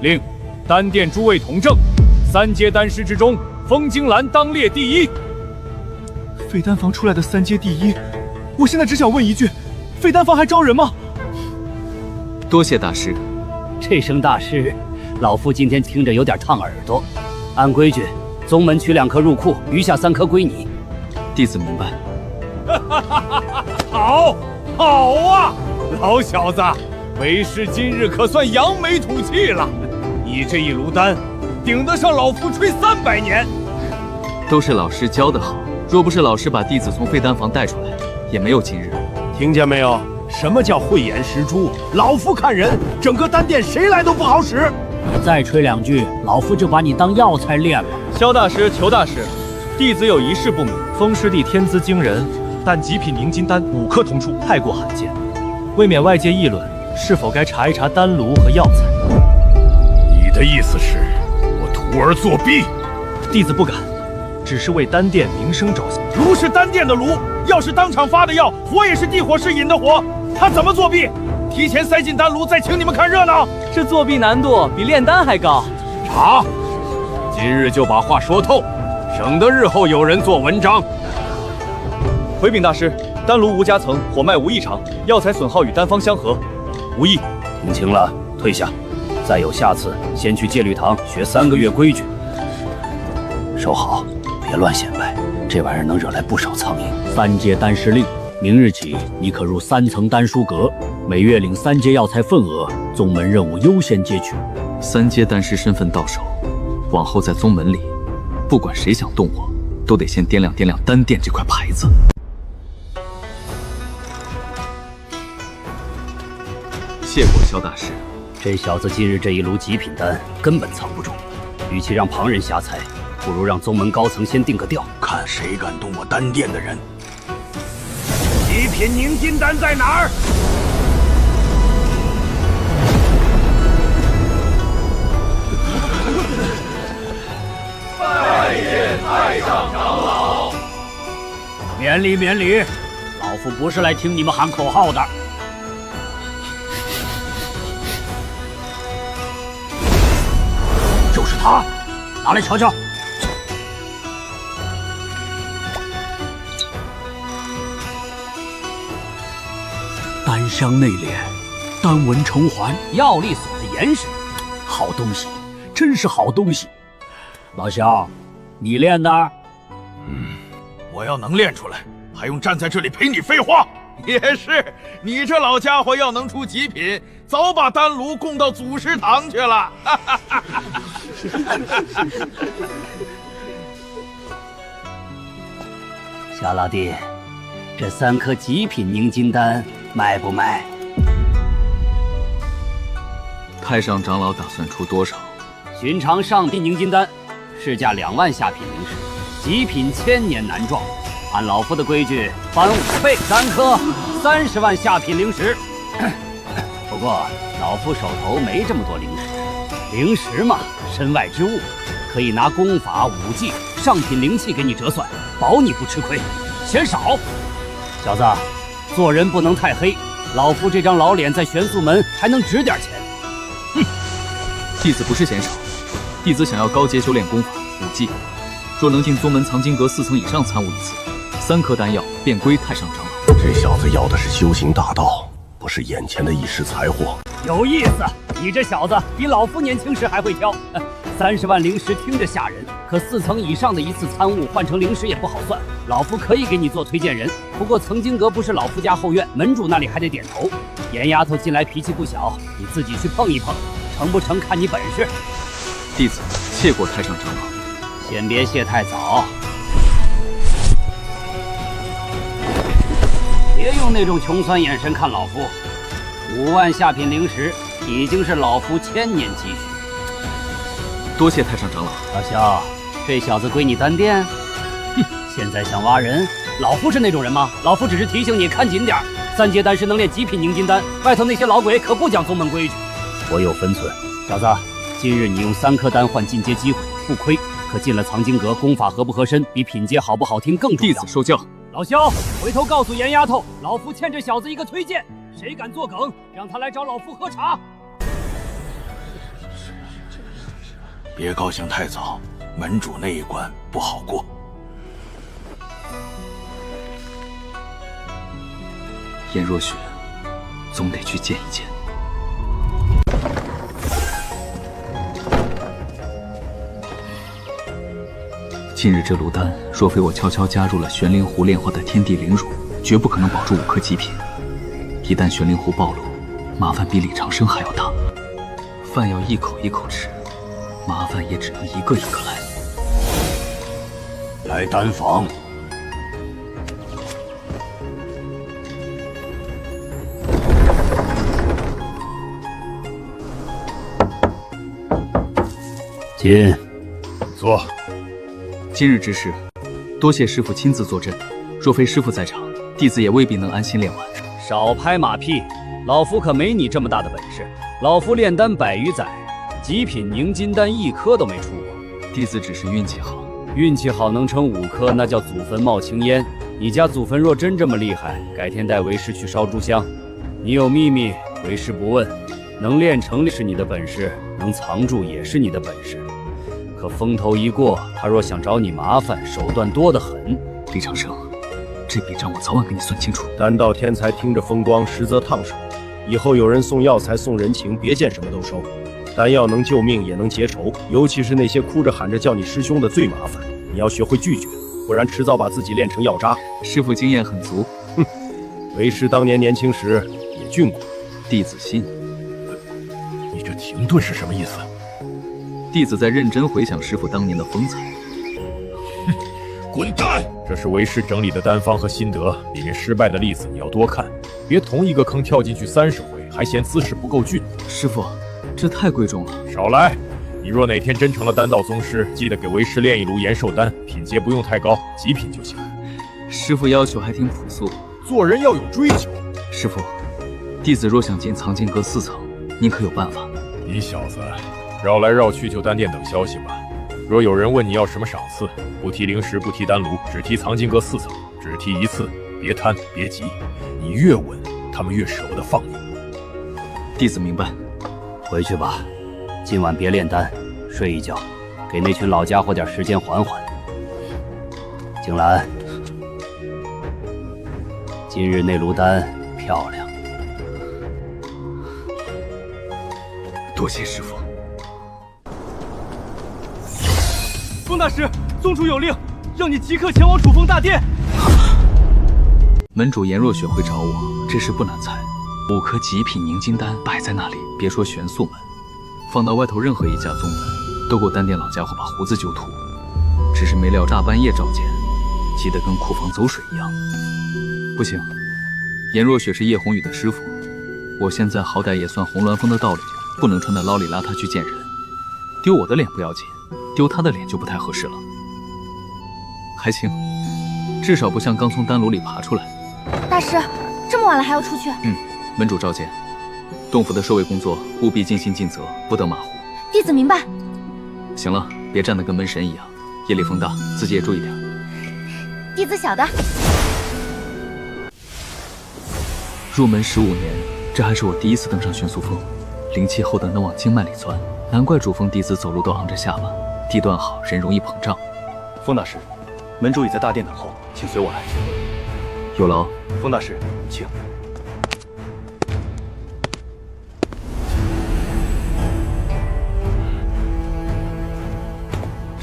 另，丹殿诸位统正，3阶丹师之中，风金兰当列第1。废丹房出来的3阶第1，我现在只想问一句：废丹房还招人吗？多谢大师。这声大师，老夫今天听着有点烫耳朵。按规矩，宗门取2颗入库，余下3颗归你。弟子明白。好啊，老小子，为师今日可算扬眉吐气了。你这1炉丹，顶得上老夫吹300年。都是老师教得好，若不是老师把弟子从废丹房带出来，也没有今日。听见没有？什么叫慧眼识珠？老夫看人，整个丹殿谁来都不好使。再吹2句，老夫就把你当药材炼了。萧大师、裘大师，弟子有一事不明。风师弟天资惊人，但极品凝金丹5颗同出，太过罕见。未免外界议论，是否该查一查丹炉和药材？你的意思是，我徒儿作弊？弟子不敢，只是为丹殿名声着想。炉是丹殿的炉，药是当场发的药，火也是地火师引的火，他怎么作弊？提前塞进丹炉，再请你们看热闹。这作弊难度比炼丹还高。查，今日就把话说透，省得日后有人做文章。回禀大师，丹炉无夹层，火脉无异常，药材损耗与丹方相合，无异。听清了，退下。再有下次，先去戒律堂学3个月规矩。收好，别乱显摆，这玩意儿能惹来不少苍蝇。3阶丹师令，明日起你可入3层丹书阁，每月领3阶药材份额，宗门任务优先接取。3阶丹师身份到手，往后在宗门里，不管谁想动我，都得先掂量掂量丹殿这块牌子。谢过萧大师。这小子今日这1炉极品丹根本藏不住，与其让旁人瞎猜，不如让宗门高层先定个调，看谁敢动我丹殿的人。极品凝金丹在哪儿？拜见太上长老。免礼免礼，老夫不是来听你们喊口号的。就是他，拿来瞧瞧。丹香内敛，丹纹成环，药力锁得严实，好东西，真是好东西。老萧，你练的？我要能练出来，还用站在这里陪你废话？也是，你这老家伙要能出极品，早把丹炉供到祖师堂去了。小老弟，这3颗极品凝金丹卖不卖？太上长老打算出多少？寻常上品凝金丹，市价2万下品灵石，极品1000年难撞。按老夫的规矩，翻5倍，3颗30万下品灵石。过老夫手头没这么多灵石，灵石嘛，身外之物，可以拿功法、武技、上品灵气给你折算，保你不吃亏。嫌少，小子，做人不能太黑。老夫这张老脸在玄素门还能值点钱。哼，弟子不是嫌少，弟子想要高阶修炼功法、武技，若能进宗门藏经阁4层以上参悟一次，3颗丹药便归太上长老。这小子要的是修行大道，不是眼前的一时财货。有意思，你这小子比老夫年轻时还会挑。30万灵石听着吓人，可4层以上的一次参悟换成灵石也不好算。老夫可以给你做推荐人，不过藏经阁不是老夫家后院，门主那里还得点头。严丫头近来脾气不小，你自己去碰一碰，成不成看你本事。弟子谢过太上长老。先别谢太早，别用那种穷酸眼神看老夫。5万下品灵石已经是老夫1000年积蓄。多谢太上长老。老肖，这小子归你单殿？哼，现在想挖人？老夫是那种人吗？老夫只是提醒你看紧点，3阶丹师能炼极品凝金丹，外头那些老鬼可不讲宗门规矩。我有分寸。小子，今日你用3颗丹换进阶机会，不亏。可进了藏经阁，功法合不合身，比品阶好不好听更重要。弟子受教。老肖，回头告诉严丫头，老夫欠这小子一个推荐，谁敢作梗，让他来找老夫喝茶。别高兴太早，门主那一关不好过。颜若雪，总得去见一见。近日这炉丹，若非我悄悄加入了玄灵湖炼化的天地灵乳，绝不可能保住5颗极品。一旦玄灵湖暴露，麻烦比李长生还要大。饭要一口一口吃，麻烦也只能一个一个来。来丹房。进。坐。今日之事，多谢师傅亲自坐镇。若非师傅在场，弟子也未必能安心练完。少拍马屁，老夫可没你这么大的本事。老夫炼丹100余载，极品凝金丹1颗都没出过。弟子只是运气好，运气好能成5颗，那叫祖坟冒青烟。你家祖坟若真这么厉害，改天带为师去烧猪香。你有秘密，为师不问。能炼成是你的本事，能藏住也是你的本事。可风头一过，他若想找你麻烦，手段多得很。李长生，这笔账我早晚给你算清楚。丹道天才听着风光，实则烫手。以后有人送药材送人情，别见什么都收。丹药能救命，也能结仇，尤其是那些哭着喊着叫你师兄的最麻烦。你要学会拒绝，不然迟早把自己炼成药渣。师傅经验很足。哼，为师当年年轻时也俊过。弟子信。你这停顿是什么意思？弟子在认真回想师傅当年的风采。哼，滚蛋！这是为师整理的丹方和心得，里面失败的例子你要多看，别同一个坑跳进去30回，还嫌姿势不够俊。师傅，这太贵重了。少来！你若哪天真成了丹道宗师，记得给为师炼一炉延寿丹，品阶不用太高，极品就行。师傅要求还挺朴素，做人要有追求。师傅，弟子若想进藏经阁4层，您可有办法？你小子绕来绕去就丹殿等消息吧。若有人问你要什么赏赐，不提灵石，不提丹炉，只提藏经阁4层，只提一次，别贪，别急。你越问，他们越舍不得放你。弟子明白。回去吧，今晚别炼丹，睡一觉，给那群老家伙点时间缓缓。景兰，今日那炉丹漂亮。多谢师傅。风大师，宗主有令，让你即刻前往主峰大殿。门主颜若雪会找我，这事不难猜。5颗极品凝金丹摆在那里，别说玄素门，放到外头任何一家宗门，都够丹殿老家伙把胡子揪秃。只是没料大半夜召见，急得跟库房走水一样。不行，颜若雪是叶红雨的师傅，我现在好歹也算红鸾峰的道理，不能穿得邋里邋遢去见人。丢我的脸不要紧，丢他的脸就不太合适了。还行，至少不像刚从丹炉里爬出来。大师，这么晚了还要出去？门主召见。洞府的收尾工作务必尽心尽责，不得马虎。弟子明白。行了，别站得跟门神一样，业力风大，自己也注意点。弟子晓得。入门15年，这还是我第一次登上悬素峰，灵气厚的能往经脉里钻，难怪主峰弟子走路都昂着下巴，地段好，人容易膨胀。风大师，门主已在大殿等候，请随我来。有劳。风大师，请。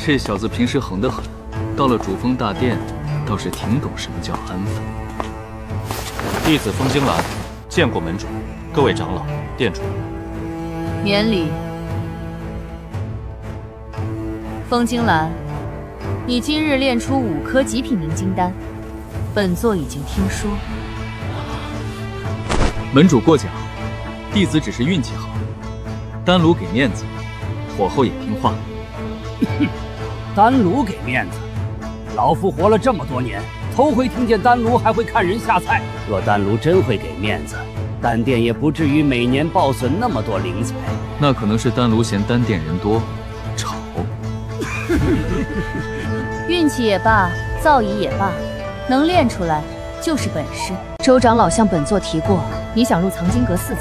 这小子平时横得很，到了主峰大殿，倒是挺懂什么叫安分。弟子风惊兰见过门主，各位长老、殿主。免礼。风惊兰，你今日炼出5颗极品凝金丹，本座已经听说。门主过奖，弟子只是运气好。丹炉给面子，火候也听话。丹炉给面子，老夫活了这么多年，头回听见丹炉还会看人下菜。若丹炉真会给面子，丹殿也不至于每年暴损那么多灵材。那可能是丹炉嫌丹殿人多，吵。运气也罢，造诣也罢，能练出来就是本事。周长老向本座提过，你想入藏经阁4层。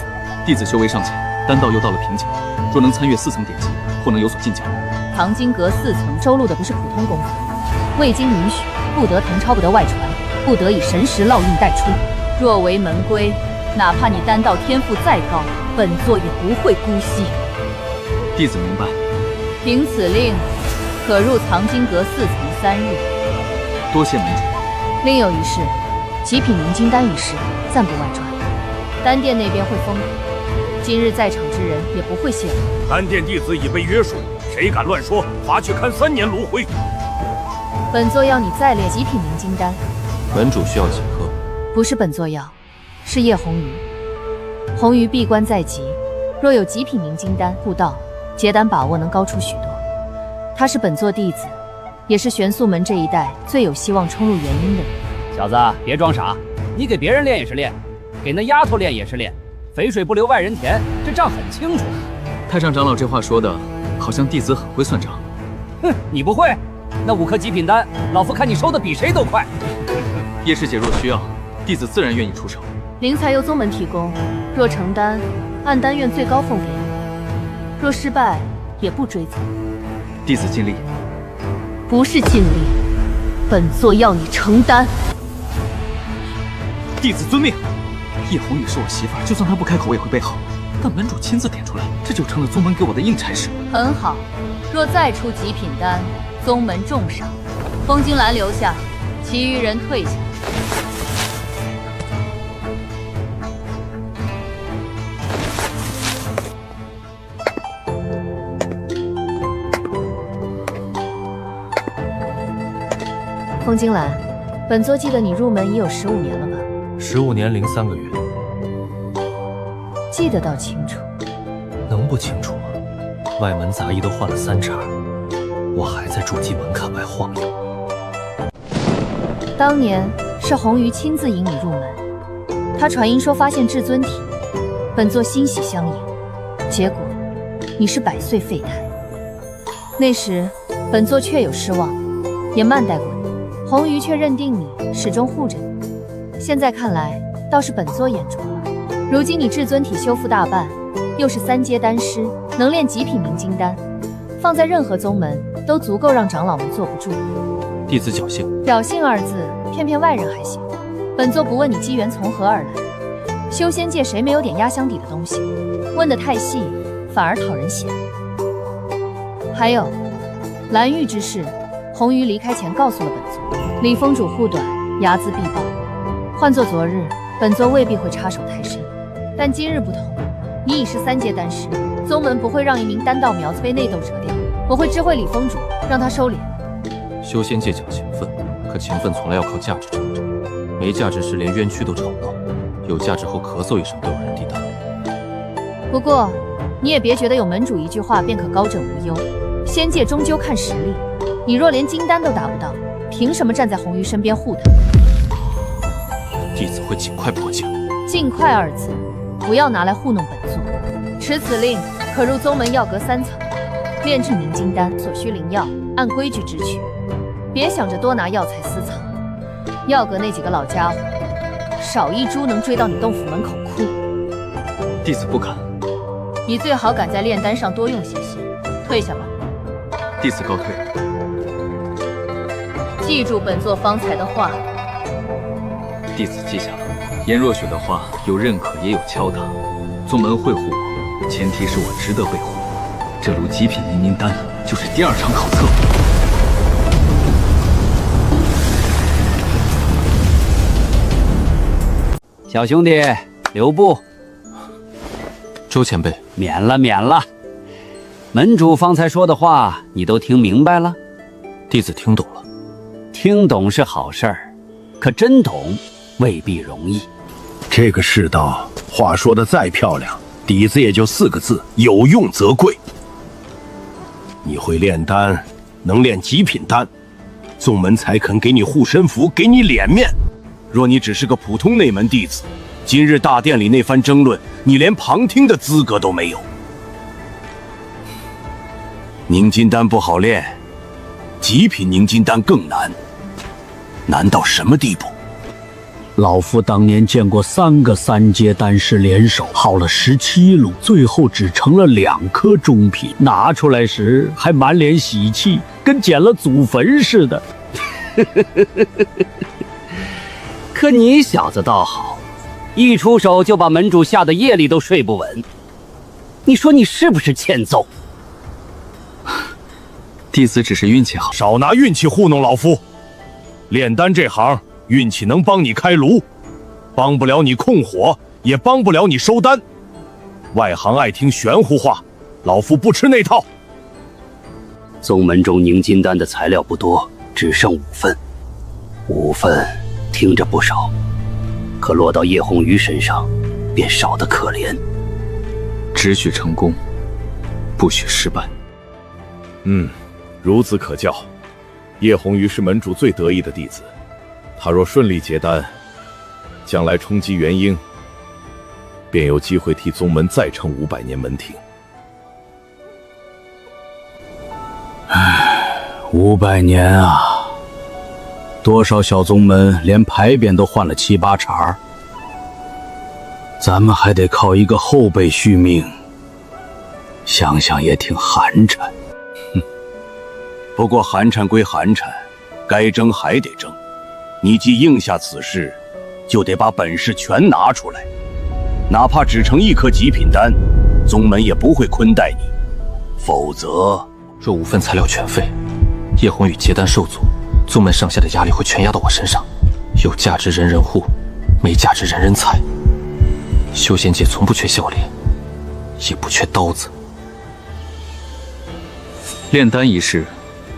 弟子修为尚浅，丹道又到了瓶颈，若能参阅4层典籍，或能有所进脚。藏经阁4层收录的不是普通功夫，未经允许，不得誊抄，不得外传，不得以神识烙印带出。若为门规，哪怕你丹道天赋再高，本座也不会姑息。弟子明白。凭此令，可入藏经阁4层3日。多谢门主。另有一事，极品凝金丹一事暂不外传，丹殿那边会封口，今日在场之人也不会泄露。丹殿弟子已被约束，谁敢乱说，罚去看3年炉灰。本座要你再炼极品凝金丹。门主需要几颗？不是本座要，是叶红鱼。红鱼闭关在即，若有极品凝金丹悟道，结丹把握能高出许多。他是本座弟子，也是玄素门这一代最有希望冲入元婴的人。小子，别装傻，你给别人练也是练，给那丫头练也是练，肥水不流外人田，这账很清楚。太上长老这话说的，好像弟子很会算账。哼，你不会？那5颗极品丹，老夫看你收的比谁都快。叶师姐若需要，弟子自然愿意出手。灵材由宗门提供，若成丹，按丹院最高奉给你；若失败，也不追责。弟子尽力。不是尽力，本座要你承担。弟子遵命。叶红雨是我媳妇儿，就算她不开口，我也会备好。但门主亲自点出来，这就成了宗门给我的硬差事。很好，若再出极品丹，宗门重赏。风惊兰留下，其余人退下。风惊兰，本座记得你入门已有15年了吧？15年零3个月。记得倒清楚。能不清楚吗？外门杂役都换了3茬，我还在筑基门槛外晃悠。当年是红鱼亲自引你入门，他传音说发现至尊体，本座欣喜相迎，结果你是100岁废胎。那时本座确有失望，也慢待过你。红鱼却认定你，始终护着你。现在看来，倒是本座眼拙了。如今你至尊体修复大半，又是3阶丹师，能炼极品凝金丹，放在任何宗门都足够让长老们坐不住。弟子侥幸。侥幸2字，骗骗外人还行。本座不问你机缘从何而来，修仙界谁没有点压箱底的东西？问得太细，反而讨人嫌。还有，蓝玉之事，红鱼离开前告诉了本座，李峰主护短，睚眦必报。换作昨日，本座未必会插手太深，但今日不同，你已是3阶丹师，宗门不会让一名丹道苗子被内斗折掉。我会知会李峰主，让他收敛。修仙界讲情分，可情分从来要靠价值撑着，没价值时连冤屈都找不到，有价值后咳嗽一声都有人替代。不过，你也别觉得有门主一句话便可高枕无忧，仙界终究看实力。你若连金丹都达不到，凭什么站在红鱼身边护他？弟子会尽快破境。尽快2字，不要拿来糊弄本座。持此令，可入宗门药阁3层，炼制凝金丹所需灵药，按规矩支取，别想着多拿药材私藏。药阁那几个老家伙，少一株能追到你洞府门口哭。弟子不敢。你最好敢在炼丹上多用些心。退下吧。弟子告退。记住本座方才的话。弟子记下了。颜若雪的话有认可也有敲打，宗门会护我，前提是我值得被护。这炉极品凝金丹就是第2场考测。小兄弟，留步。周前辈，免了，免了。门主方才说的话，你都听明白了？弟子听懂了。听懂是好事儿，可真懂未必容易。这个世道，话说的再漂亮，底子也就4个字：有用则贵。你会炼丹，能炼极品丹，宗门才肯给你护身符，给你脸面。若你只是个普通内门弟子，今日大殿里那番争论，你连旁听的资格都没有。凝金丹不好炼，极品凝金丹更难，难到什么地步？老夫当年见过3个3阶丹师联手耗了17炉，最后只成了2颗中品，拿出来时还满脸喜气，跟捡了祖坟似的。可你小子倒好，一出手就把门主吓得夜里都睡不稳。你说你是不是欠揍？弟子只是运气好。少拿运气糊弄老夫。炼丹这行，运气能帮你开炉，帮不了你控火，也帮不了你收丹。外行爱听玄乎话，老夫不吃那套。宗门中凝金丹的材料不多，只剩5份。5份听着不少，可落到叶红鱼身上，便少得可怜。只许成功，不许失败。孺子可教。叶红鱼是门主最得意的弟子，他若顺利结丹，将来冲击元婴，便有机会替宗门再撑500年门庭。500年啊！多少小宗门连牌匾都换了7、8茬，咱们还得靠一个后辈续命，想想也挺寒碜。不过寒碜归寒碜，该争还得争。你既应下此事，就得把本事全拿出来，哪怕只成1颗极品丹，宗门也不会亏待你。否则，若5份材料全废，叶红宇结丹受阻，宗门上下的压力会全压到我身上。有价值人人护，没价值人人踩。修仙界从不缺笑脸，也不缺刀子。炼丹一事，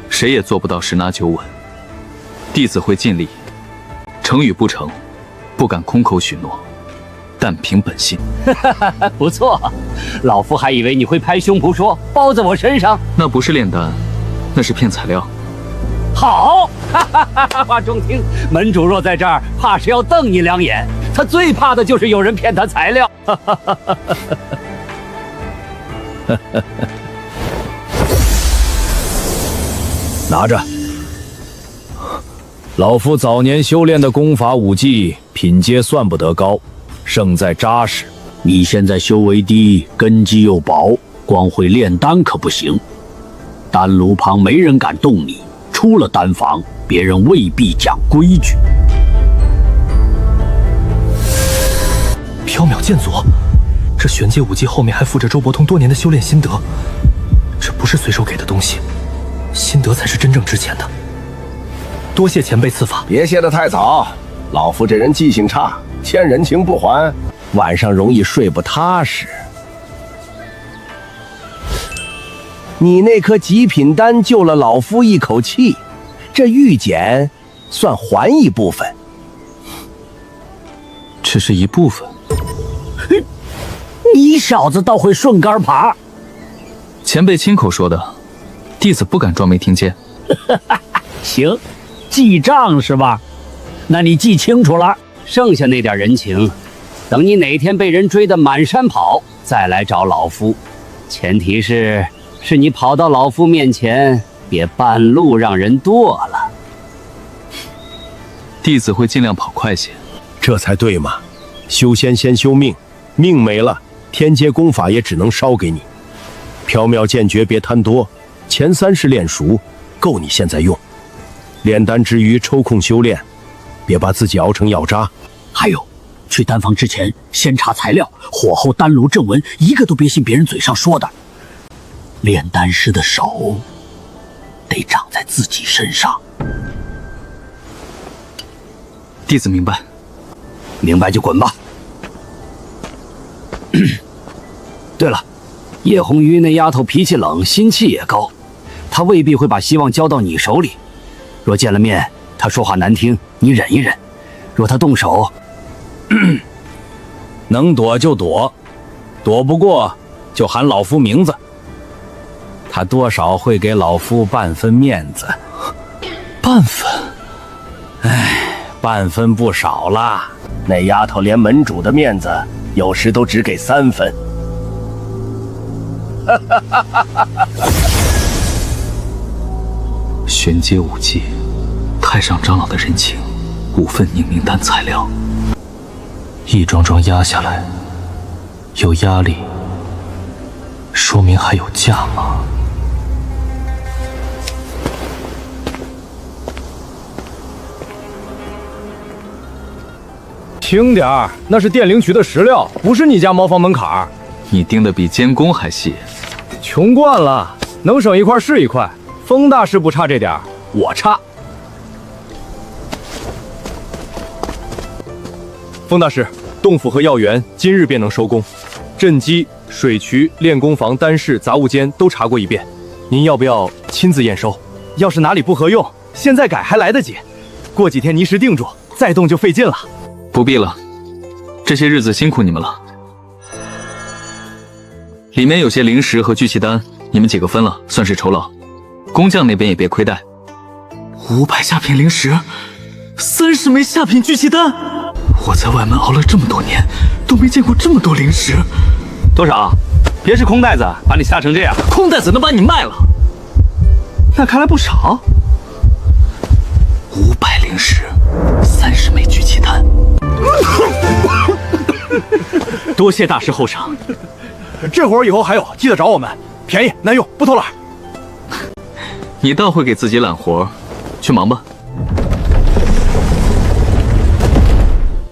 谁也做不到10拿9稳。弟子会尽力，成与不成，不敢空口许诺，但凭本心。不错，老夫还以为你会拍胸脯说包在我身上。那不是炼丹，那是骗材料。好，话中听。门主若在这儿，怕是要瞪你2眼。他最怕的就是有人骗他材料。拿着。老夫早年修炼的功法武技品阶算不得高，胜在扎实。你现在修为低，根基又薄，光会炼丹可不行。丹炉旁没人敢动你，出了丹房，别人未必讲规矩。缥缈剑左，这玄阶武技后面还附着周伯通多年的修炼心得，这不是随手给的东西，心得才是真正值钱的。多谢前辈赐法。别谢得太早，老夫这人记性差，欠人情不还，晚上容易睡不踏实。你那颗极品丹救了老夫一口气，这玉简算还一部分。只是一部分。你小子倒会顺杆爬。前辈亲口说的，弟子不敢装没听见。行，记账是吧？那你记清楚了，剩下那点人情，等你哪天被人追得满山跑，再来找老夫。前提是你跑到老夫面前，别半路让人剁了。弟子会尽量跑快些。这才对嘛！修仙先修命，命没了，天阶功法也只能烧给你。缥缈剑诀别贪多，前3式练熟，够你现在用。炼丹之余抽空修炼，别把自己熬成药渣。还有，去丹房之前先查材料，火候、丹炉、正文，一个都别信别人嘴上说的。炼丹师的手得长在自己身上。弟子明白。明白就滚吧。对了，叶红鱼那丫头脾气冷，心气也高，她未必会把希望交到你手里。若见了面，她说话难听，你忍一忍；若她动手，能躲就躲，躲不过就喊老夫名字。她多少会给老夫半分面子。半分？哎，半分不少啦。那丫头连门主的面子有时都只给3分。玄阶武技，太上长老的人情，5份凝明丹材料，一桩桩压下来，有压力，说明还有价码。轻点儿，那是电灵渠的石料，不是你家茅房门槛儿。你盯得比监工还细。穷惯了，能省一块是一块。风大师不差这点儿，我差。风大师，洞府和药园今日便能收工，镇基、水渠、练功房、丹室、杂物间都查过一遍，您要不要亲自验收？要是哪里不合用，现在改还来得及，过几天泥石定住，再动就费劲了。不必了，这些日子辛苦你们了。里面有些灵石和聚气丹，你们几个分了，算是酬劳。工匠那边也别亏待。500下品灵石，30枚下品聚气丹。我在外门熬了这么多年，都没见过这么多灵石。多少？别是空袋子把你吓成这样。空袋子能把你卖了？那看来不少。 500灵石，30枚聚气丹。多谢大师厚赏。这活儿以后还有，记得找我们，便宜难用，不偷懒。你倒会给自己揽活，去忙吧。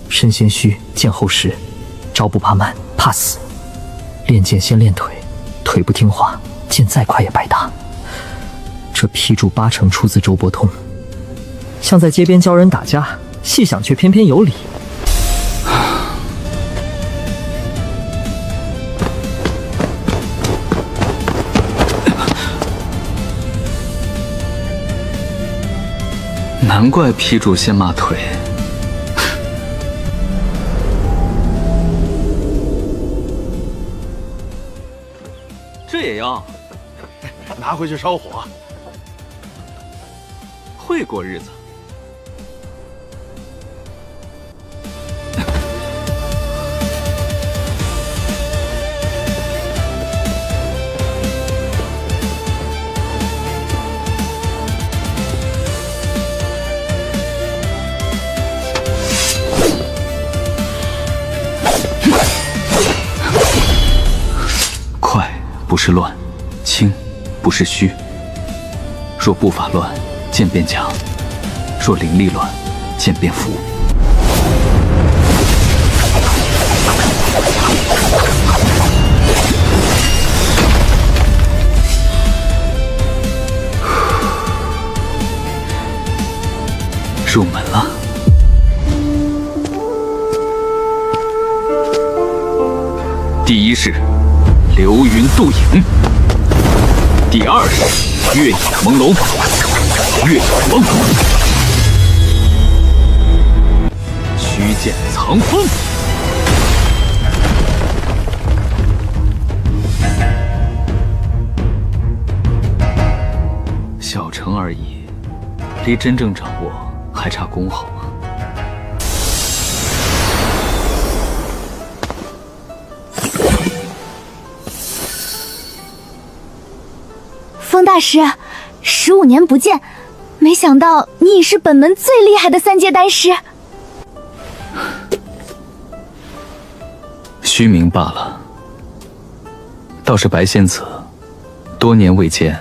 身先虚，剑后实，招不怕慢，怕死。练剑先练腿，腿不听话，剑再快也白搭。这批注8成出自周伯通。 像在街边教人打架，细想却偏偏有理。难怪批注先骂腿。这也要拿回去烧火，会过日子。 不是乱，轻不是虚。若步法乱，剑变强；若灵力乱，剑变浮。入门了。 第一式。 流云渡影，第2式月影朦胧，月影风，虚剑藏风。小成而已，离真正掌握还差功好吗？风大师，15年不见，没想到你已是本门最厉害的3阶丹师。虚名罢了。倒是白仙子，多年未见，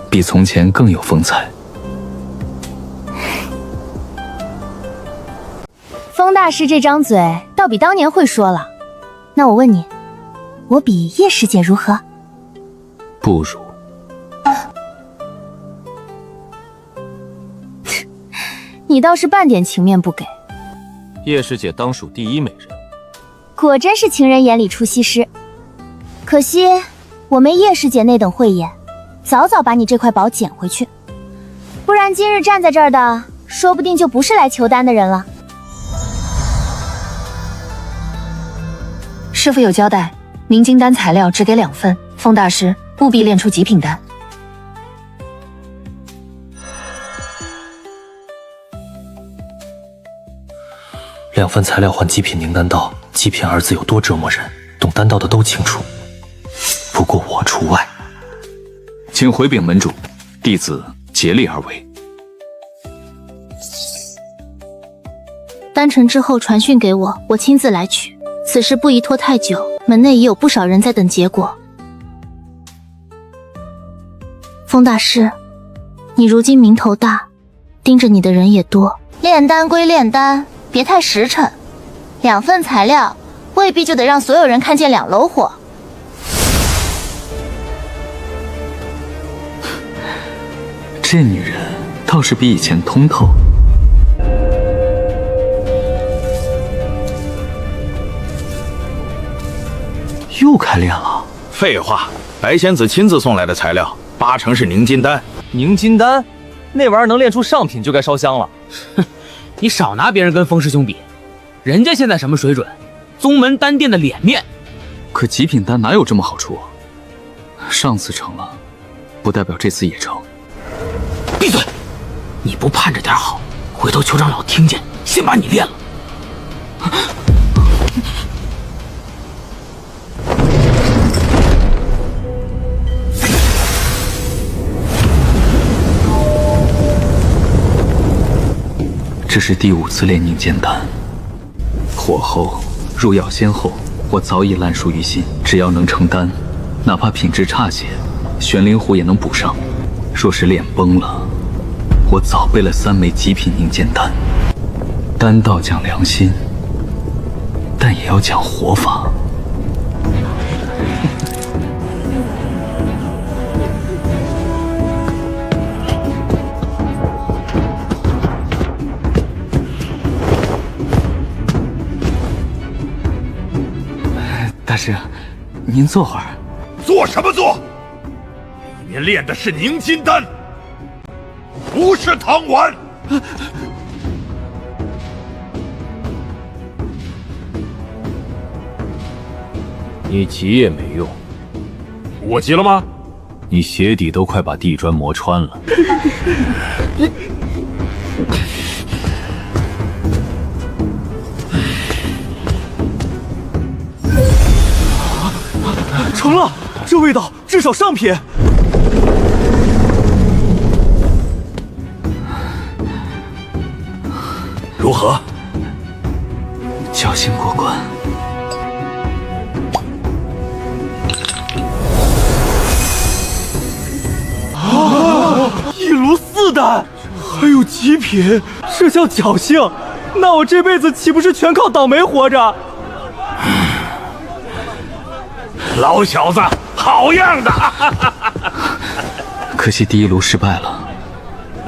比从前更有风采。风大师这张嘴倒比当年会说了。那我问你，我比叶师姐如何？不如。你倒是半点情面不给。叶师姐当属第一美人，果真是情人眼里出西施。可惜我没叶师姐那等慧眼，早早把你这块宝捡回去，不然今日站在这儿的，说不定就不是来求丹的人了。师父有交代，凝金丹材料只给2份，风大师务必炼出极品丹。2份材料换极品凝丹道，极品二字有多折磨人，懂丹道的都清楚，不过我除外。请回禀门主，弟子竭力而为。丹成之后传讯给我，我亲自来取。此事不宜拖太久，门内已有不少人在等结果。风大师，你如今名头大，盯着你的人也多。炼丹归炼丹，别太实诚。2份材料未必就得让所有人看见2楼火。这女人倒是比以前通透。又开炼了？废话，白仙子亲自送来的材料，8成是凝金丹。凝金丹，那玩意儿能炼出上品就该烧香了。哼，你少拿别人跟风师兄比，人家现在什么水准？宗门丹殿的脸面。可极品丹哪有这么好处？上次成了，不代表这次也成。闭嘴！你不盼着点好，回头酋长老听见，先把你炼了。这是第5次炼凝剑丹，火候、入药先后，我早已烂熟于心。只要能成丹，哪怕品质差些，玄灵湖也能补上。若是炼崩了，我早备了3枚极品凝剑丹。丹道讲良心，但也要讲活法。大师，您坐会儿。做什么做？里面炼的是凝金丹，不是汤丸。你急也没用。我急了吗？你鞋底都快把地砖磨穿了。成了，这味道至少上品。如何？侥幸过关。1炉4丹，还有极品，这叫侥幸？那我这辈子岂不是全靠倒霉活着？老小子，好样的！可惜第1炉失败了，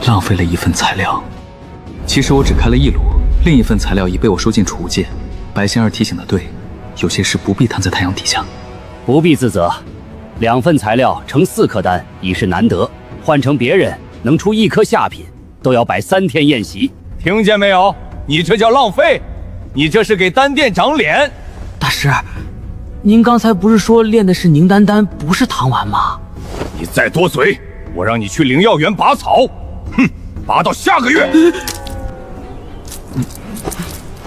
浪费了1份材料。其实我只开了1炉，另1份材料已被我收进储物戒。白仙儿提醒的对，有些事不必摊在太阳底下。不必自责，2份材料成4颗丹已是难得，换成别人能出1颗下品，都要摆3天宴席。听见没有？你这叫浪费，你这是给丹殿长脸。大师，您刚才不是说炼的是凝丹丹，不是汤丸吗？你再多嘴，我让你去灵药园拔草，哼，拔到下个月。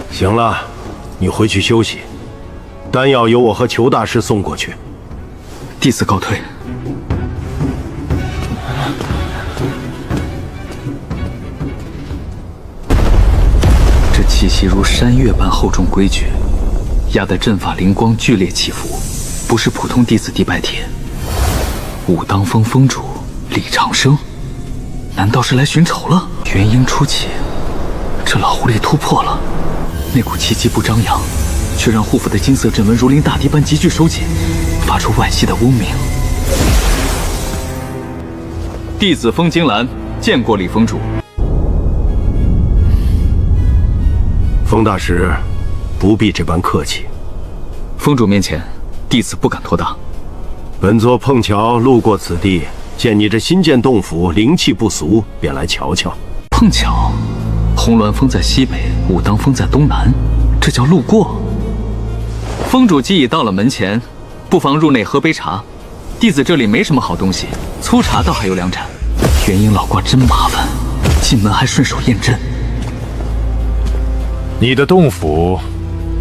行了，你回去休息，丹药由我和裘大师送过去。弟子告退。气如山岳般厚重规矩，压得阵法灵光剧烈起伏，不是普通弟子地拜帖。武当峰峰主李长生，难道是来寻仇了？元婴初起，这老狐狸突破了，那股气机不张扬，却让护府的金色阵纹如临大敌般急剧收紧，发出惋惜的嗡鸣。弟子风金兰见过李峰主。风大师，不必这般客气。峰主面前，弟子不敢托大。本座碰巧路过此地，见你这新建洞府灵气不俗，便来瞧瞧。碰巧，红鸾峰在西北，武当峰在东南，这叫路过。峰主既已到了门前，不妨入内喝杯茶。弟子这里没什么好东西，粗茶倒还有2盏。元婴老瓜真麻烦，进门还顺手验阵。你的洞府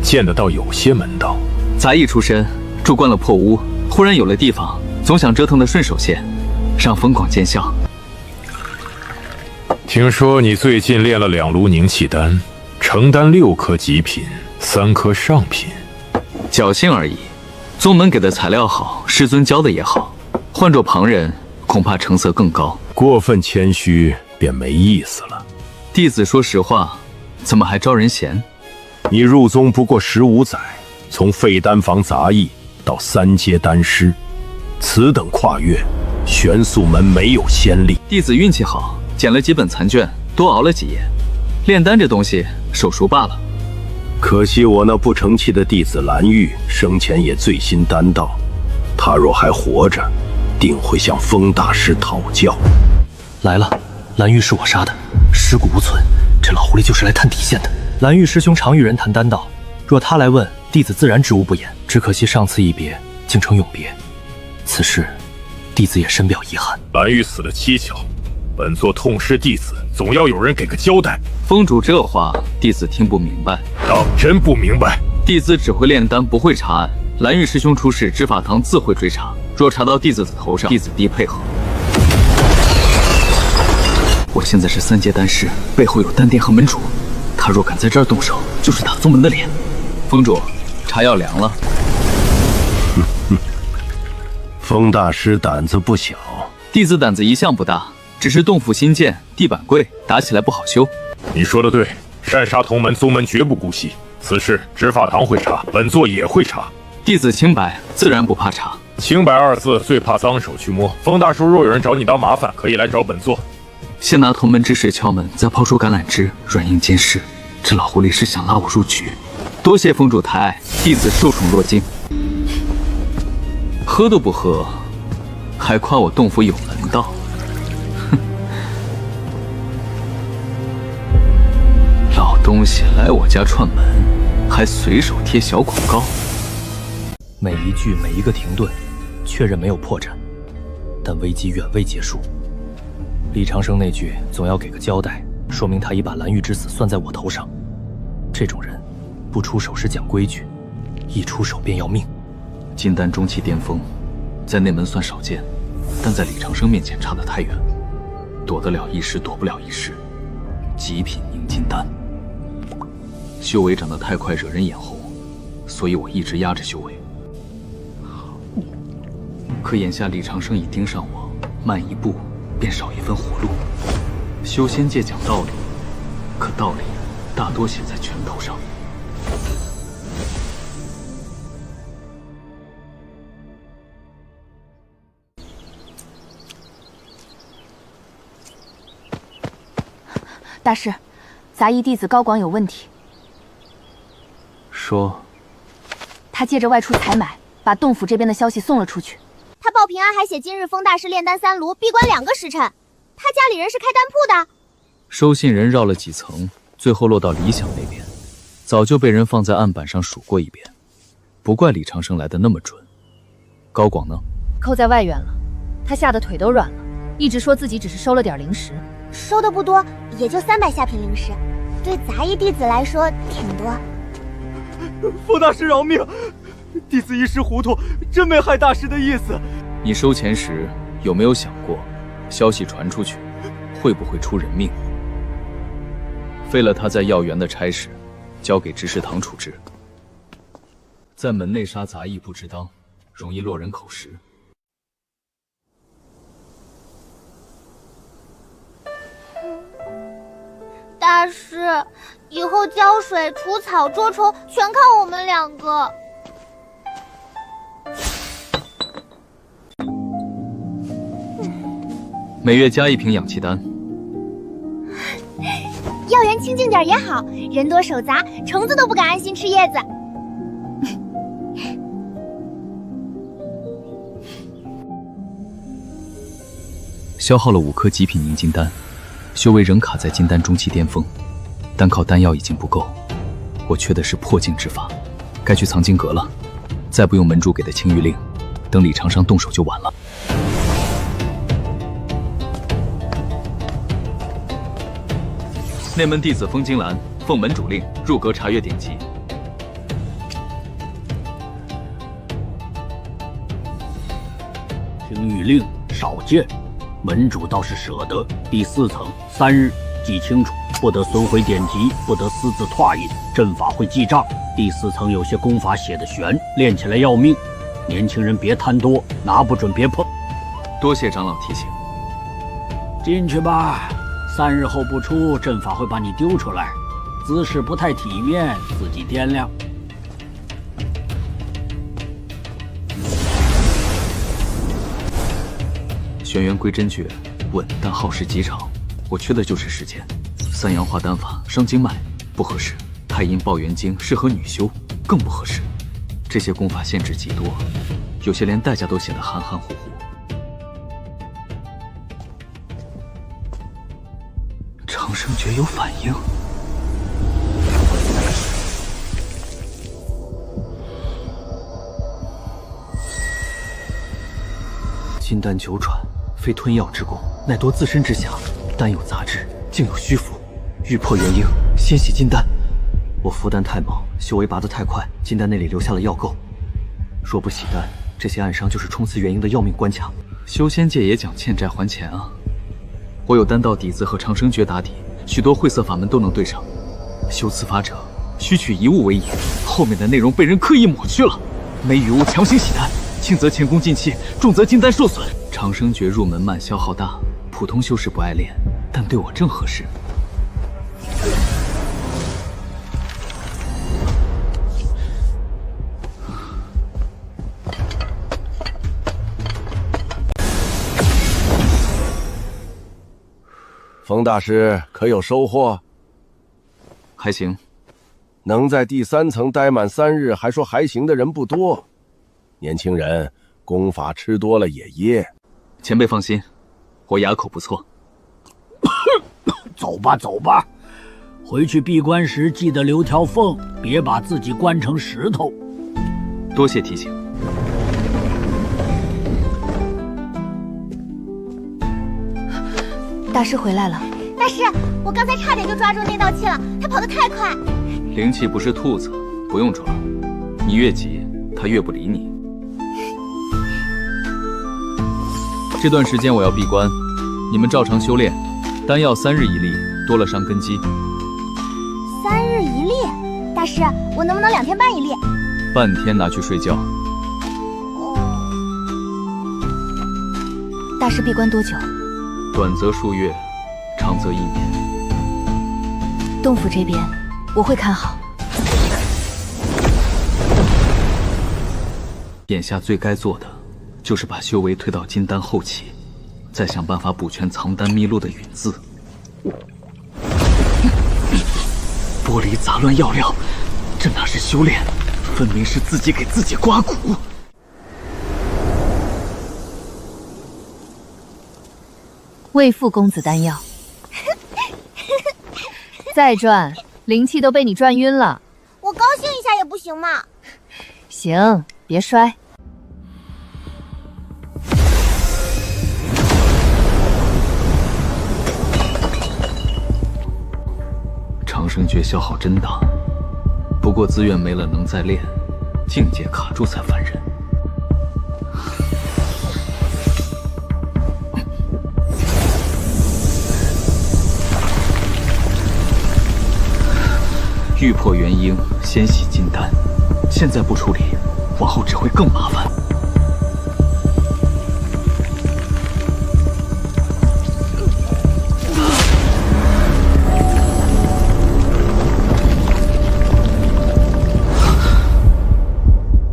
见得到有些门道。杂役出身，住惯了破屋，忽然有了地方，总想折腾的顺手些，让风广见笑。听说你最近炼了2炉凝气丹，成丹6颗极品，3颗上品。侥幸而已。宗门给的材料好，师尊教的也好，换做旁人，恐怕成色更高。过分谦虚便没意思了。弟子说实话，怎么还招人嫌？你入宗不过15载，从废丹房杂役到3阶丹师，此等跨越，玄素门没有先例。弟子运气好，捡了几本残卷，多熬了几夜。炼丹这东西，手熟罢了。可惜我那不成器的弟子蓝玉生前也醉心丹道，他若还活着，定会向风大师讨教。来了，蓝玉是我杀的，尸骨无存，这老狐狸就是来探底线的。蓝玉师兄常与人谈丹道，若他来问，弟子自然知无不言。只可惜上次一别，竟成永别，此事弟子也深表遗憾。蓝玉死的蹊跷，本座痛失弟子，总要有人给个交代。峰主这话，弟子听不明白。当真不明白？弟子只会炼丹，不会查案。蓝玉师兄出事，执法堂自会追查。若查到弟子的头上，弟子必配合。我现在是3阶丹师，背后有丹殿和门主，他若敢在这儿动手，就是打宗门的脸。峰主，茶要凉了。风大师胆子不小。弟子胆子一向不大，只是洞府新建，地板贵，打起来不好修。你说的对，擅杀同门，宗门绝不姑息。此事执法堂会查，本座也会查。弟子清白，自然不怕查。清白2字最怕脏手去摸。风大叔若有人找你当麻烦，可以来找本座。先拿同门之水敲门，再抛出橄榄枝，软硬兼施。这老狐狸是想拉我入局。多谢峰主抬爱，弟子受宠若惊。喝都不喝，还夸我洞府有门道。哼！老东西来我家串门，还随手贴小广告。每一句每一个停顿，确认没有破绽，但危机远未结束。李长生那句总要给个交代，说明他已把蓝玉之死算在我头上。这种人，不出手是讲规矩，一出手便要命。金丹中期巅峰，在内门算少见，但在李长生面前差得太远，躲得了一时，躲不了一时。极品凝金丹，修为长得太快，惹人眼红，所以我一直压着修为。可眼下李长生已盯上我，慢一步便少一分活路。修仙界讲道理，可道理大多写在拳头上。大师，杂役弟子高广有问题。说，他借着外出采买，把洞府这边的消息送了出去。他报平安还写今日风大师炼丹3炉，闭关2个时辰。他家里人是开丹铺的。收信人绕了几层，最后落到李想那边，早就被人放在案板上数过一遍。不怪李长生来的那么准。高广呢？扣在外院了，他吓得腿都软了，一直说自己只是收了点零食。收的不多，也就300下品零食，对杂役弟子来说挺多。风大师饶命！弟子一时糊涂，真没害大师的意思。你收钱时有没有想过，消息传出去，会不会出人命？废了他在药园的差事，交给执事堂处置。在门内杀杂役不值当，容易落人口实。大师，以后浇水、除草、捉虫全靠我们2个。每月加1瓶氧气丹。药园清静点也好，人多手杂，虫子都不敢安心吃叶子。消耗了5颗极品凝金丹，修为仍卡在金丹中期巅峰，单靠丹药已经不够，我缺的是破境之法，该去藏经阁了。再不用门主给的青玉令，等李长商动手就晚了。内门弟子风金兰奉门主令入阁查阅典籍。青玉令少见，门主倒是舍得。第4层3日，记清楚，不得损毁典籍，不得私自拓印，阵法会记账。第4层有些功法写的玄，练起来要命，年轻人别贪多，拿不准别碰。多谢长老提醒。进去吧。3日后不出，阵法会把你丢出来，姿势不太体面，自己掂量。玄元归真诀稳，但耗时极长，我缺的就是时间。3阳化丹法伤经脉，不合适。太阴抱元经适合女修，更不合适。这些功法限制极多，有些连代价都显得含含糊糊。长生诀有反应。金丹久喘，非吞药之功，乃夺自身之暇。丹有杂质，竟有虚浮。欲破元婴，先洗金丹。我服丹太猛，修为拔得太快，金丹内里留下了药垢。若不洗丹，这些暗伤就是冲刺元婴的要命关卡。修仙界也讲欠债还钱啊。我有丹道底子和长生诀打底，许多晦涩法门都能对上。修此法者，须取一物为引，后面的内容被人刻意抹去了。没雨雾强行洗丹，轻则前功尽弃，重则金丹受损。长生诀入门慢，消耗大，普通修士不爱练，但对我正合适。冯大师可有收获？还行。能在第3层待满3日还说还行的人不多。年轻人，功法吃多了也噎。前辈放心，我牙口不错。走吧，走吧，回去闭关时记得留条缝，别把自己关成石头。多谢提醒。大师回来了。大师，我刚才差点就抓住那道气了，他跑得太快。灵气不是兔子，不用抓。你越急，他越不理你。这段时间我要闭关，你们照常修炼，丹药3日1粒，多了伤根基。3日1粒？大师，我能不能2天半1粒？半天拿去睡觉。大师闭关多久？短则数月，长则1年。洞府这边我会看好。眼下最该做的，就是把修为推到金丹后期，再想办法补全藏丹秘录的允字。玻璃杂乱药料，这哪是修炼，分明是自己给自己刮骨。为父公子丹药，再转，灵气都被你转晕了。我高兴一下也不行吗？行，别摔。长生诀消耗真大，不过资源没了能再练，境界卡住才烦人。欲破元婴，先洗金丹。现在不处理，往后只会更麻烦。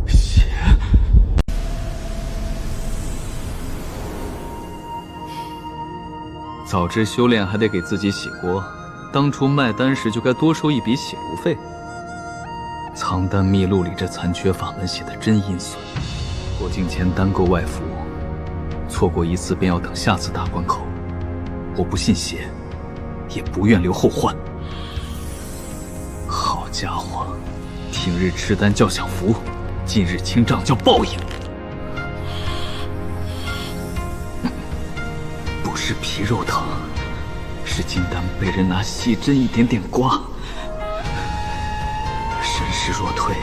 血！早知修炼还得给自己洗锅，当初卖丹时就该多收一笔洗炉费。藏丹秘录里这残缺法门写的真阴损，过境前单购外服，错过一次便要等下次大关口。我不信邪，也不愿留后患。好家伙，听日吃丹叫享福，近日清账叫报应。不是皮肉疼，是金丹被人拿细针一点点刮。神识若退，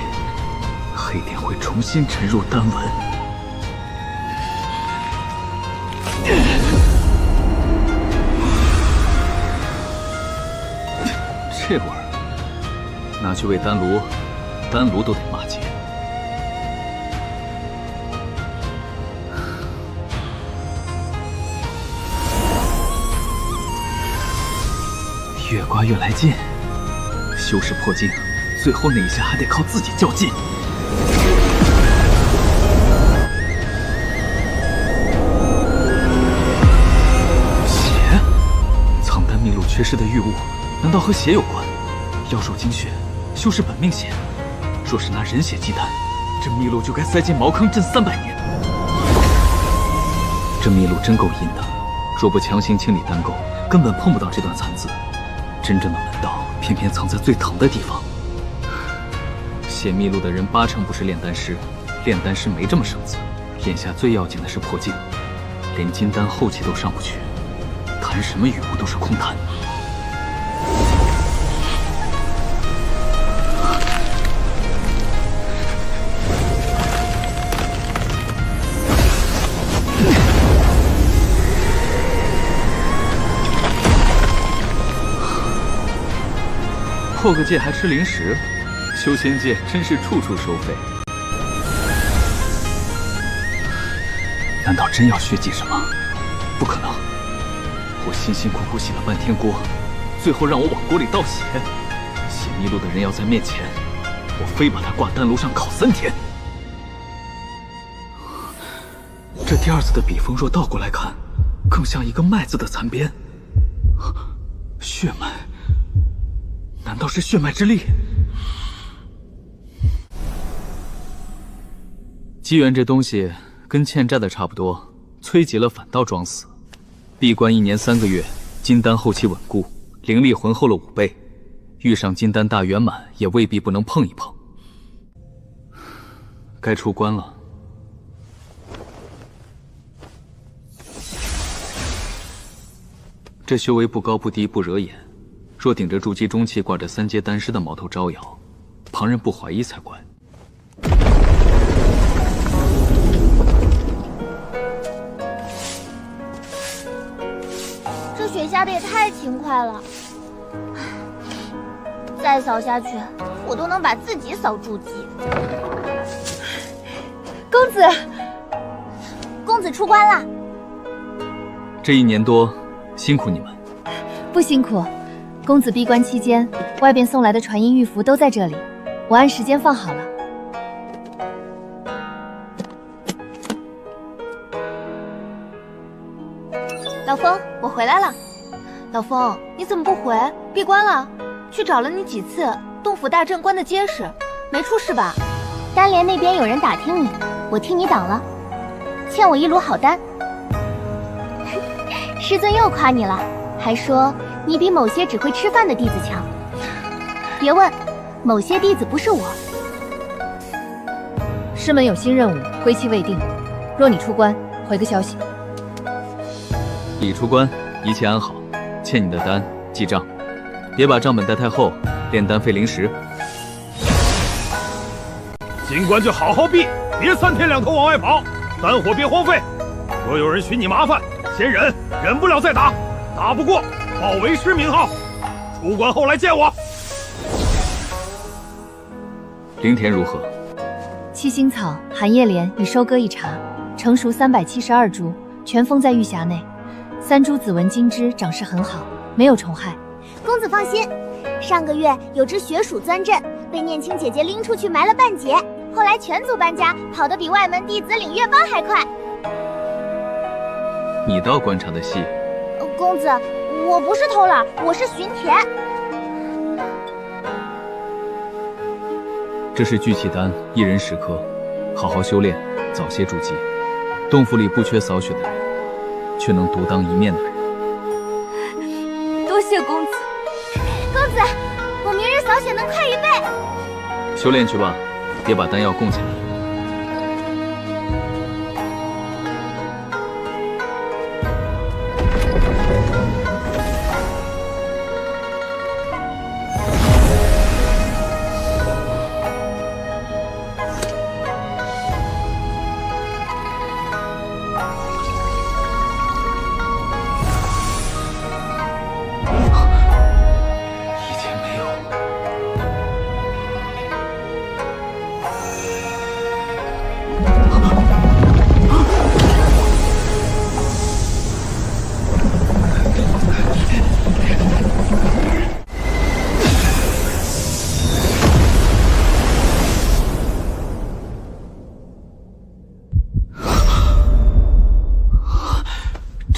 黑点会重新沉入丹纹。这味儿，拿去喂丹炉，丹炉都得骂街。越刮越来劲，修士破境，最后那一下还得靠自己较劲。血，藏丹秘录缺失的玉物，难道和血有关？妖兽精血，修士本命血。若是拿人血祭丹，这秘录就该塞进茅坑镇300年。这秘录真够阴的，若不强行清理丹垢，根本碰不到这段残字。真正的门道偏偏藏在最疼的地方。写秘录的人8成不是炼丹师，炼丹师没这么生字。眼下最要紧的是破境，连金丹后期都上不去，谈什么语物都是空谈。破个戒还吃零食，修仙界真是处处收费。难道真要血祭什么？不可能！我辛辛苦苦洗了半天锅，最后让我往锅里倒血。写秘录的人要在面前，我非把他挂丹炉上烤3天。这第二次的笔锋若倒过来看，更像一个麦字的残边。血脉。难道是血脉之力？机缘这东西跟欠债的差不多，催急了反倒装死。闭关1年3个月，金丹后期稳固，灵力浑厚了5倍，遇上金丹大圆满，也未必不能碰一碰。该出关了。这修为不高不低不惹眼。若顶着筑基中期挂着3阶丹师的矛头招摇，旁人不怀疑才怪。这水下的也太勤快了，再扫下去，我都能把自己扫筑基。公子，公子出关了。这1年多，辛苦你们。不辛苦。公子闭关期间，外边送来的传音玉符都在这里，我按时间放好了。老风，我回来了。老风，你怎么不回？闭关了，去找了你几次，洞府大阵关得结实，没出事吧？丹莲那边有人打听你，我替你挡了，欠我1炉好丹。师尊又夸你了，还说你比某些只会吃饭的弟子强。别问，某些弟子不是我。师门有新任务，归期未定，若你出关，回个消息。已出关，一切安好，欠你的丹记账，别把账本带太厚，炼丹费零食。进关就好好闭，别3天2头往外跑，丹火别荒废。若有人寻你麻烦，先忍，忍不了再打，打不过报为师名号。出关后来见我。灵田如何？七星草、寒叶莲已收割一茬，成熟372株，全封在玉匣内。3株紫纹金枝长势很好，没有虫害。公子放心，上个月有只雪鼠钻阵，被念青姐姐拎出去埋了半截，后来全族搬家，跑得比外门弟子领月邦还快。你倒观察的细。公子，我不是偷懒，我是巡田。这是聚气丹，1人10颗，好好修炼，早些筑基。洞府里不缺扫雪的人，却能独当一面的人。多谢公子。公子，我明日扫雪能快1倍。修炼去吧，别把丹药供起来。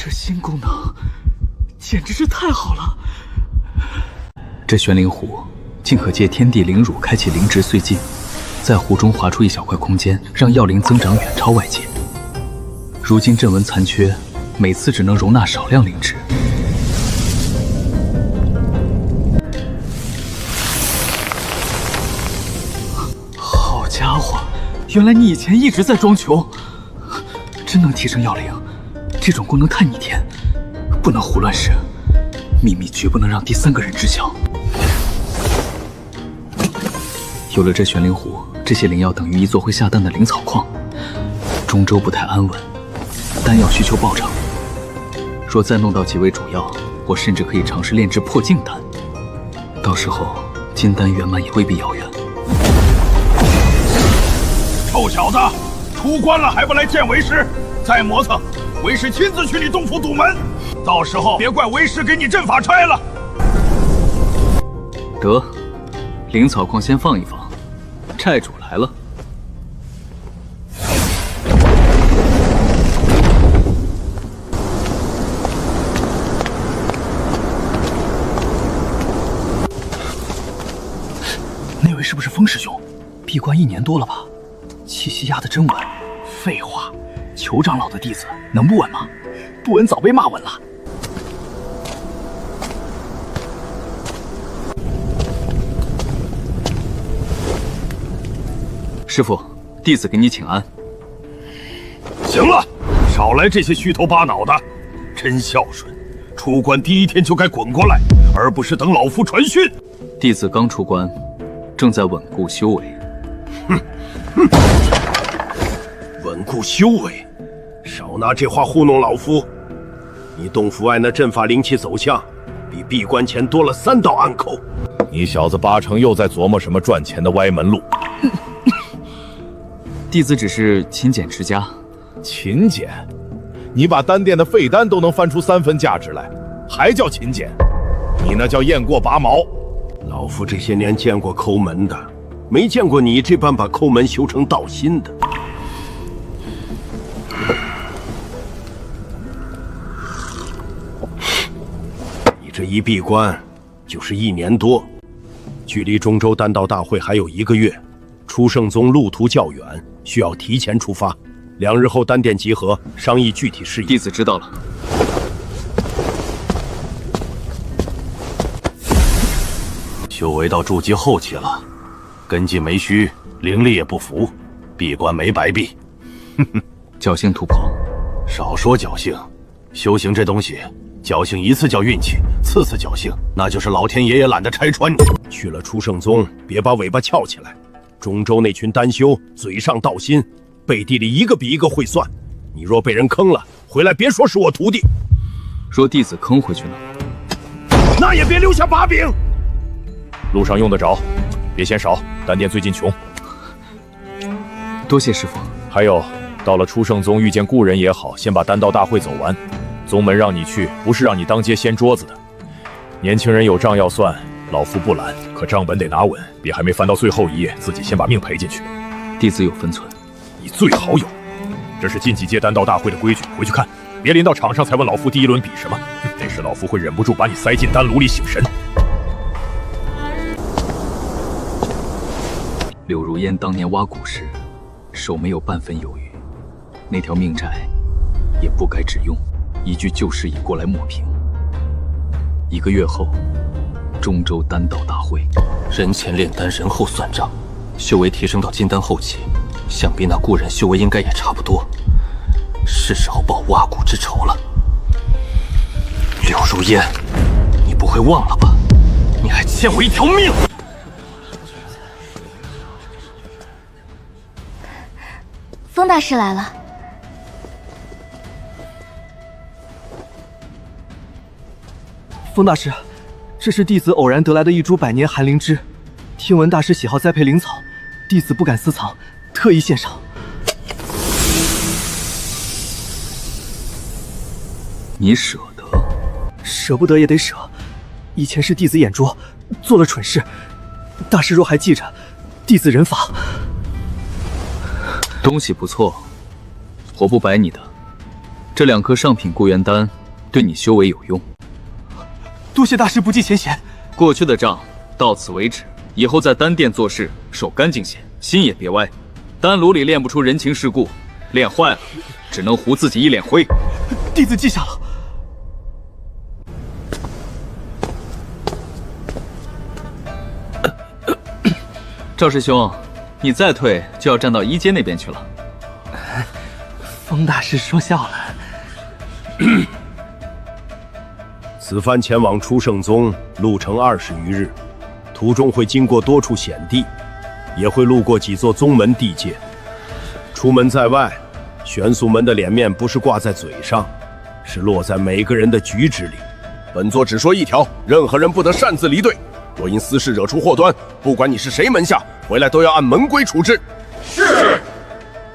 新功能简直是太好了！这玄灵湖竟可借天地灵乳开启灵植碎境，在湖中划出一小块空间，让药灵增长远超外界。如今阵纹残缺，每次只能容纳少量灵植。好家伙，原来你以前一直在装穷，真能提升药灵。这种功能太逆天，不能胡乱使，秘密绝不能让第3个人知晓。有了这玄灵湖，这些灵药等于一座会下蛋的灵草矿，中州不太安稳，丹药需求暴涨。若再弄到几味主药，我甚至可以尝试炼制破境丹，到时候金丹圆满也未必遥远。臭小子，出关了还不来见为师？再磨蹭，为师亲自去你洞府堵门，到时候别怪为师给你阵法拆了。得，灵草矿先放一放，寨主来了。那位是不是风师兄？闭关1年多了吧？气息压得真稳。废话，裘长老的弟子能不稳吗？不稳早被骂稳了。师傅，弟子给你请安。行了，少来这些虚头巴脑的，真孝顺。出关第1天就该滚过来，而不是等老夫传讯。弟子刚出关，正在稳固修为。稳固修为，少拿这话糊弄老夫。你洞府外那阵法灵气走向，比闭关前多了3道暗口。你小子8成又在琢磨什么赚钱的歪门路。弟子只是勤俭持家。勤俭？你把丹殿的废丹都能翻出3分价值来，还叫勤俭？你那叫雁过拔毛。老夫这些年见过抠门的，没见过你这般把抠门修成道心的。你这一闭关就是1年多，距离中州丹道大会还有1个月。出圣宗路途较远，需要提前出发。2日后丹殿集合，商议具体事宜。弟子知道了。修为到筑基后期了，根基没虚，灵力也不浮，闭关没白闭。侥幸突破，少说侥幸。修行这东西，侥幸1次叫运气，次次侥幸那就是老天爷也懒得拆穿你。去了出圣宗，别把尾巴翘起来。中州那群丹修嘴上道心，背地里一个比一个会算。你若被人坑了，回来别说是我徒弟。若弟子坑回去呢？那也别留下把柄。路上用得着，别嫌少。丹殿最近穷，多谢师傅。还有，到了初圣宗遇见故人也好，先把丹道大会走完。宗门让你去，不是让你当街掀桌子的。年轻人有账要算，老夫不拦，可账本得拿稳，别还没翻到最后一页，自己先把命赔进去。弟子有分寸。你最好有。这是近几届丹道大会的规矩，回去看，别临到场上才问老夫第一轮比什么，那时老夫会忍不住把你塞进丹炉里醒神。柳如烟当年挖骨时，手没有半分犹豫，那条命债也不该只用一句旧事已过来抹平。1个月后，中州丹道大会，人前炼丹，人后算账，修为提升到金丹后期，想必那故人修为应该也差不多，是时候报挖骨之仇了。柳如烟，你不会忘了吧？你还欠我一条命！风大师来了。风大师，这是弟子偶然得来的一株百年寒灵芝，听闻大师喜好栽培灵草，弟子不敢私藏，特意献上。你舍得？舍不得也得舍。以前是弟子眼拙，做了蠢事，大师若还记着，弟子忍罚。东西不错，我不白你的。这2颗上品固元丹对你修为有用。多谢大师不计前嫌。过去的账到此为止，以后在丹殿做事，手干净些，心也别歪。丹炉里练不出人情世故，练坏了，只能糊自己一脸灰。弟子记下了。赵师兄，你再退就要站到1阶那边去了。风大师说笑了。此番前往初圣宗，路程20余日，途中会经过多处险地，也会路过几座宗门地界。出门在外，玄素门的脸面不是挂在嘴上，是落在每个人的举止里。本座只说一条，任何人不得擅自离队。若因私事惹出祸端，不管你是谁门下，回来都要按门规处置。是。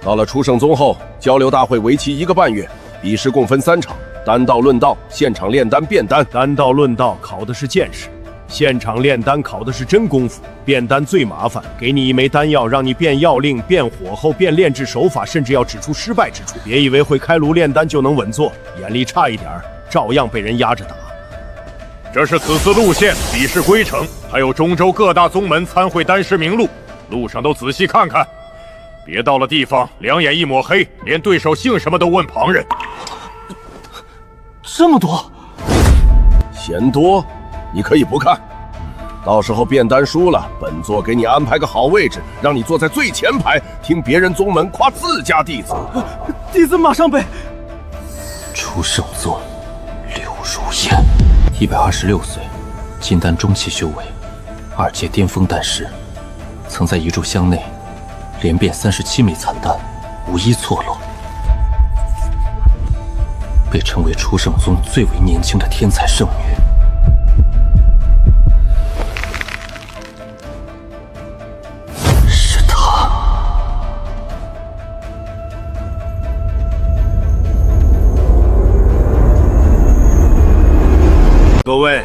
到了初圣宗后，交流大会为期1个半月，比试共分3场，丹道论道，现场炼丹变丹。丹道论道考的是见识，现场炼丹考的是真功夫。变丹最麻烦，给你一枚丹药，让你变药令、变火候、变炼制手法，甚至要指出失败之处。别以为会开炉炼丹就能稳坐，眼力差一点，照样被人压着打。这是此次路线、比试规程，还有中州各大宗门参会丹师名录，路上都仔细看看，别到了地方两眼一抹黑，连对手姓什么都问旁人。这么多，嫌多，你可以不看。到时候变丹输了，本座给你安排个好位置，让你坐在最前排，听别人宗门夸自家弟子。弟子马上背。初圣宗，柳如烟，126岁，金丹中期修为，2阶巅峰丹师，曾在一炷香内连变37枚残丹，无一错落，被称为初圣宗最为年轻的天才圣女。是她。各位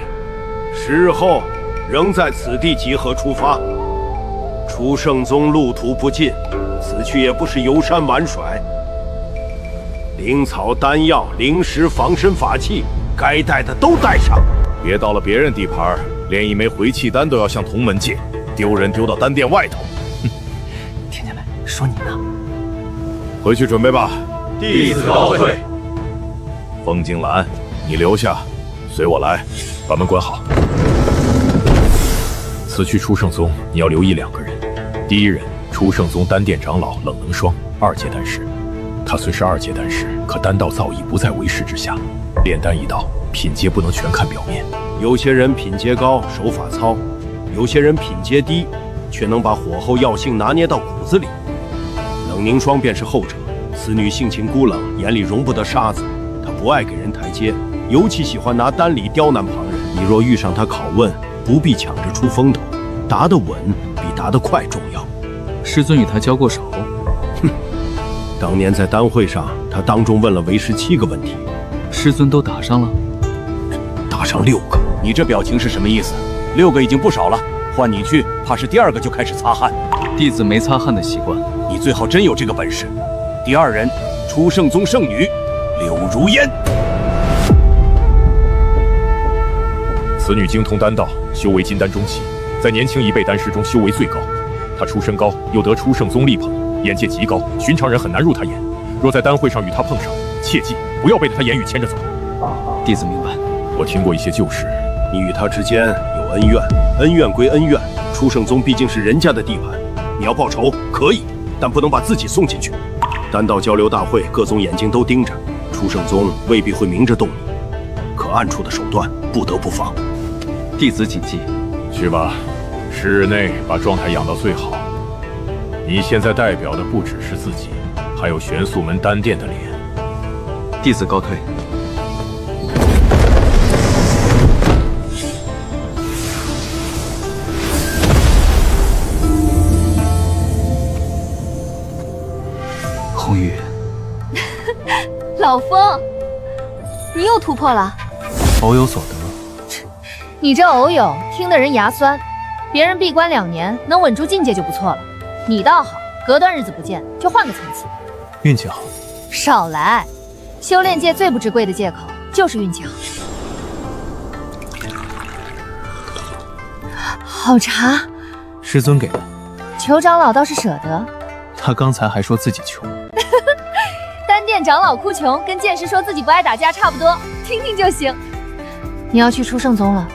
，10日后仍在此地集合出发。初圣宗路途不近，此去也不是游山玩耍。灵草、丹药、灵石、防身法器，该带的都带上。别到了别人地盘，连一枚回气丹都要向同门借，丢人丢到丹殿外头。听见没？说你呢。回去准备吧。弟子告退。风景兰，你留下，随我来，把门关好。此去初圣宗，你要留意2个人。第一人，初圣宗丹殿长老冷能霜，2阶丹师。他虽是2阶丹师，可丹道造诣不在为师之下。炼丹一道，品阶不能全看表面。有些人品阶高，手法糙；有些人品阶低，却能把火候药性拿捏到骨子里。冷凝霜便是后者。此女性情孤冷，眼里容不得沙子。她不爱给人台阶，尤其喜欢拿丹理刁难旁人。你若遇上她拷问，不必抢着出风头，答得稳比答得快重要。师尊与他交过手？当年在丹会上，他当众问了为师7个问题，师尊都打上了，打上6个。你这表情是什么意思？6个已经不少了，换你去，怕是第2个就开始擦汗。弟子没擦汗的习惯。你最好真有这个本事。第2人，初圣宗圣女柳如烟。此女精通丹道，修为金丹中期，在年轻一辈丹师中修为最高。她出身高，又得初圣宗力捧，眼界极高，寻常人很难入她眼。若在丹会上与她碰上，切记不要被她言语牵着走。弟子明白。我听过一些旧事，你与他之间有恩怨，恩怨归恩怨，初圣宗毕竟是人家的地盘，你要报仇可以，但不能把自己送进去。丹道交流大会，各宗眼睛都盯着，初圣宗未必会明着动你，可暗处的手段不得不防。弟子谨记。去吧，10日内把状态养到最好。你现在代表的不只是自己，还有玄素门丹殿的脸。弟子告退。红玉，老风，你又突破了。偶有所得。你这偶有，听得人牙酸。别人闭关2年，能稳住境界就不错了。你倒好，隔段日子不见，就换个层次。运气好。少来，修炼界最不值贵的借口就是运气好。好茶，师尊给的。裘长老倒是舍得。他刚才还说自己穷。丹殿长老哭穷，跟剑师说自己不爱打架差不多，听听就行。你要去初圣宗了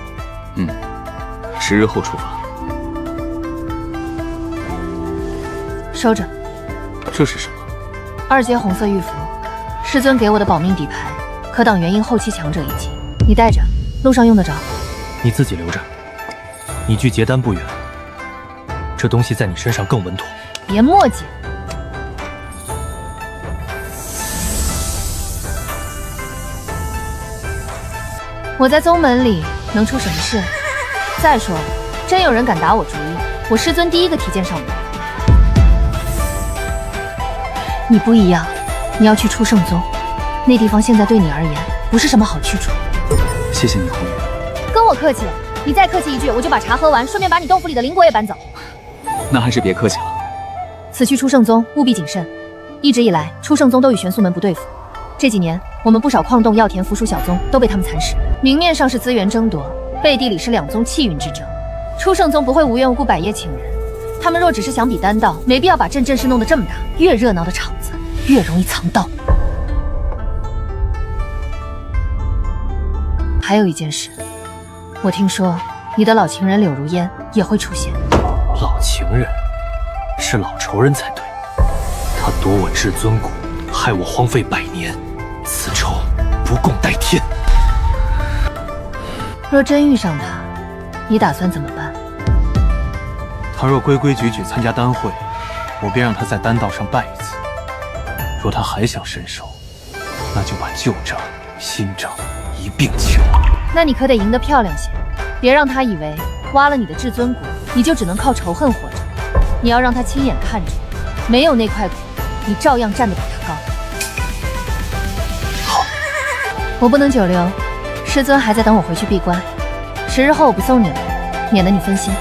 ？10日后出发。收着。这是什么？2阶红色玉符，师尊给我的保命底牌，可挡元婴后期强者一击。你带着，路上用得着。你自己留着。你距结丹不远，这东西在你身上更稳妥。别墨迹。我在宗门里能出什么事？再说了，真有人敢打我主意，我师尊第一个提剑上门。你不一样，你要去初圣宗，那地方现在对你而言不是什么好去处。谢谢你，红玉。跟我客气了，你再客气一句，我就把茶喝完，顺便把你洞府里的灵果也搬走。那还是别客气了。此去初圣宗务必谨慎。一直以来，初圣宗都与玄素门不对付。这几年，我们不少矿洞、药田、符属小宗都被他们蚕食，明面上是资源争夺，背地里是2宗气运之争。初圣宗不会无缘无故百业请人，他们若只是想比丹道，没必要把阵势弄得这么大。越热闹的场子，越容易藏刀。还有一件事，我听说你的老情人柳如烟也会出现。老情人是老仇人才对，他夺我至尊骨，害我荒废100年，此仇不共戴天。若真遇上他，你打算怎么办？他若规规矩矩参加丹会，我便让他在丹道上拜一次。若他还想伸手，那就把旧账、新账一并清。那你可得赢得漂亮些，别让他以为挖了你的至尊骨，你就只能靠仇恨活着。你要让他亲眼看着，没有那块骨，你照样站得比他高。好，我不能久留，师尊还在等我回去闭关。10日后我不送你了，免得你分心。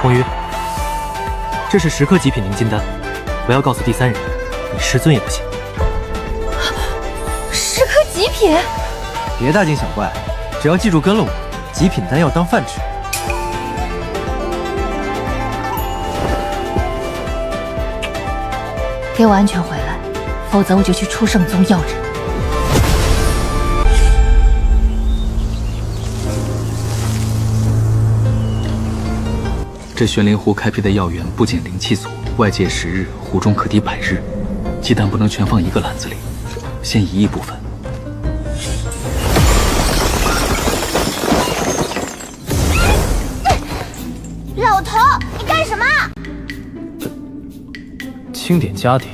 红鱼，这是10颗极品灵金丹，不要告诉第3人，你师尊也不行。10颗极品？别大惊小怪，只要记住跟了我，极品丹要当饭吃。给我安全回来，否则我就去初圣宗要人。这玄灵湖开辟的药源不仅灵气足，外界10日，湖中可抵100日。鸡蛋不能全放一个篮子里，先移一部分。老头，你干什么？清点加点。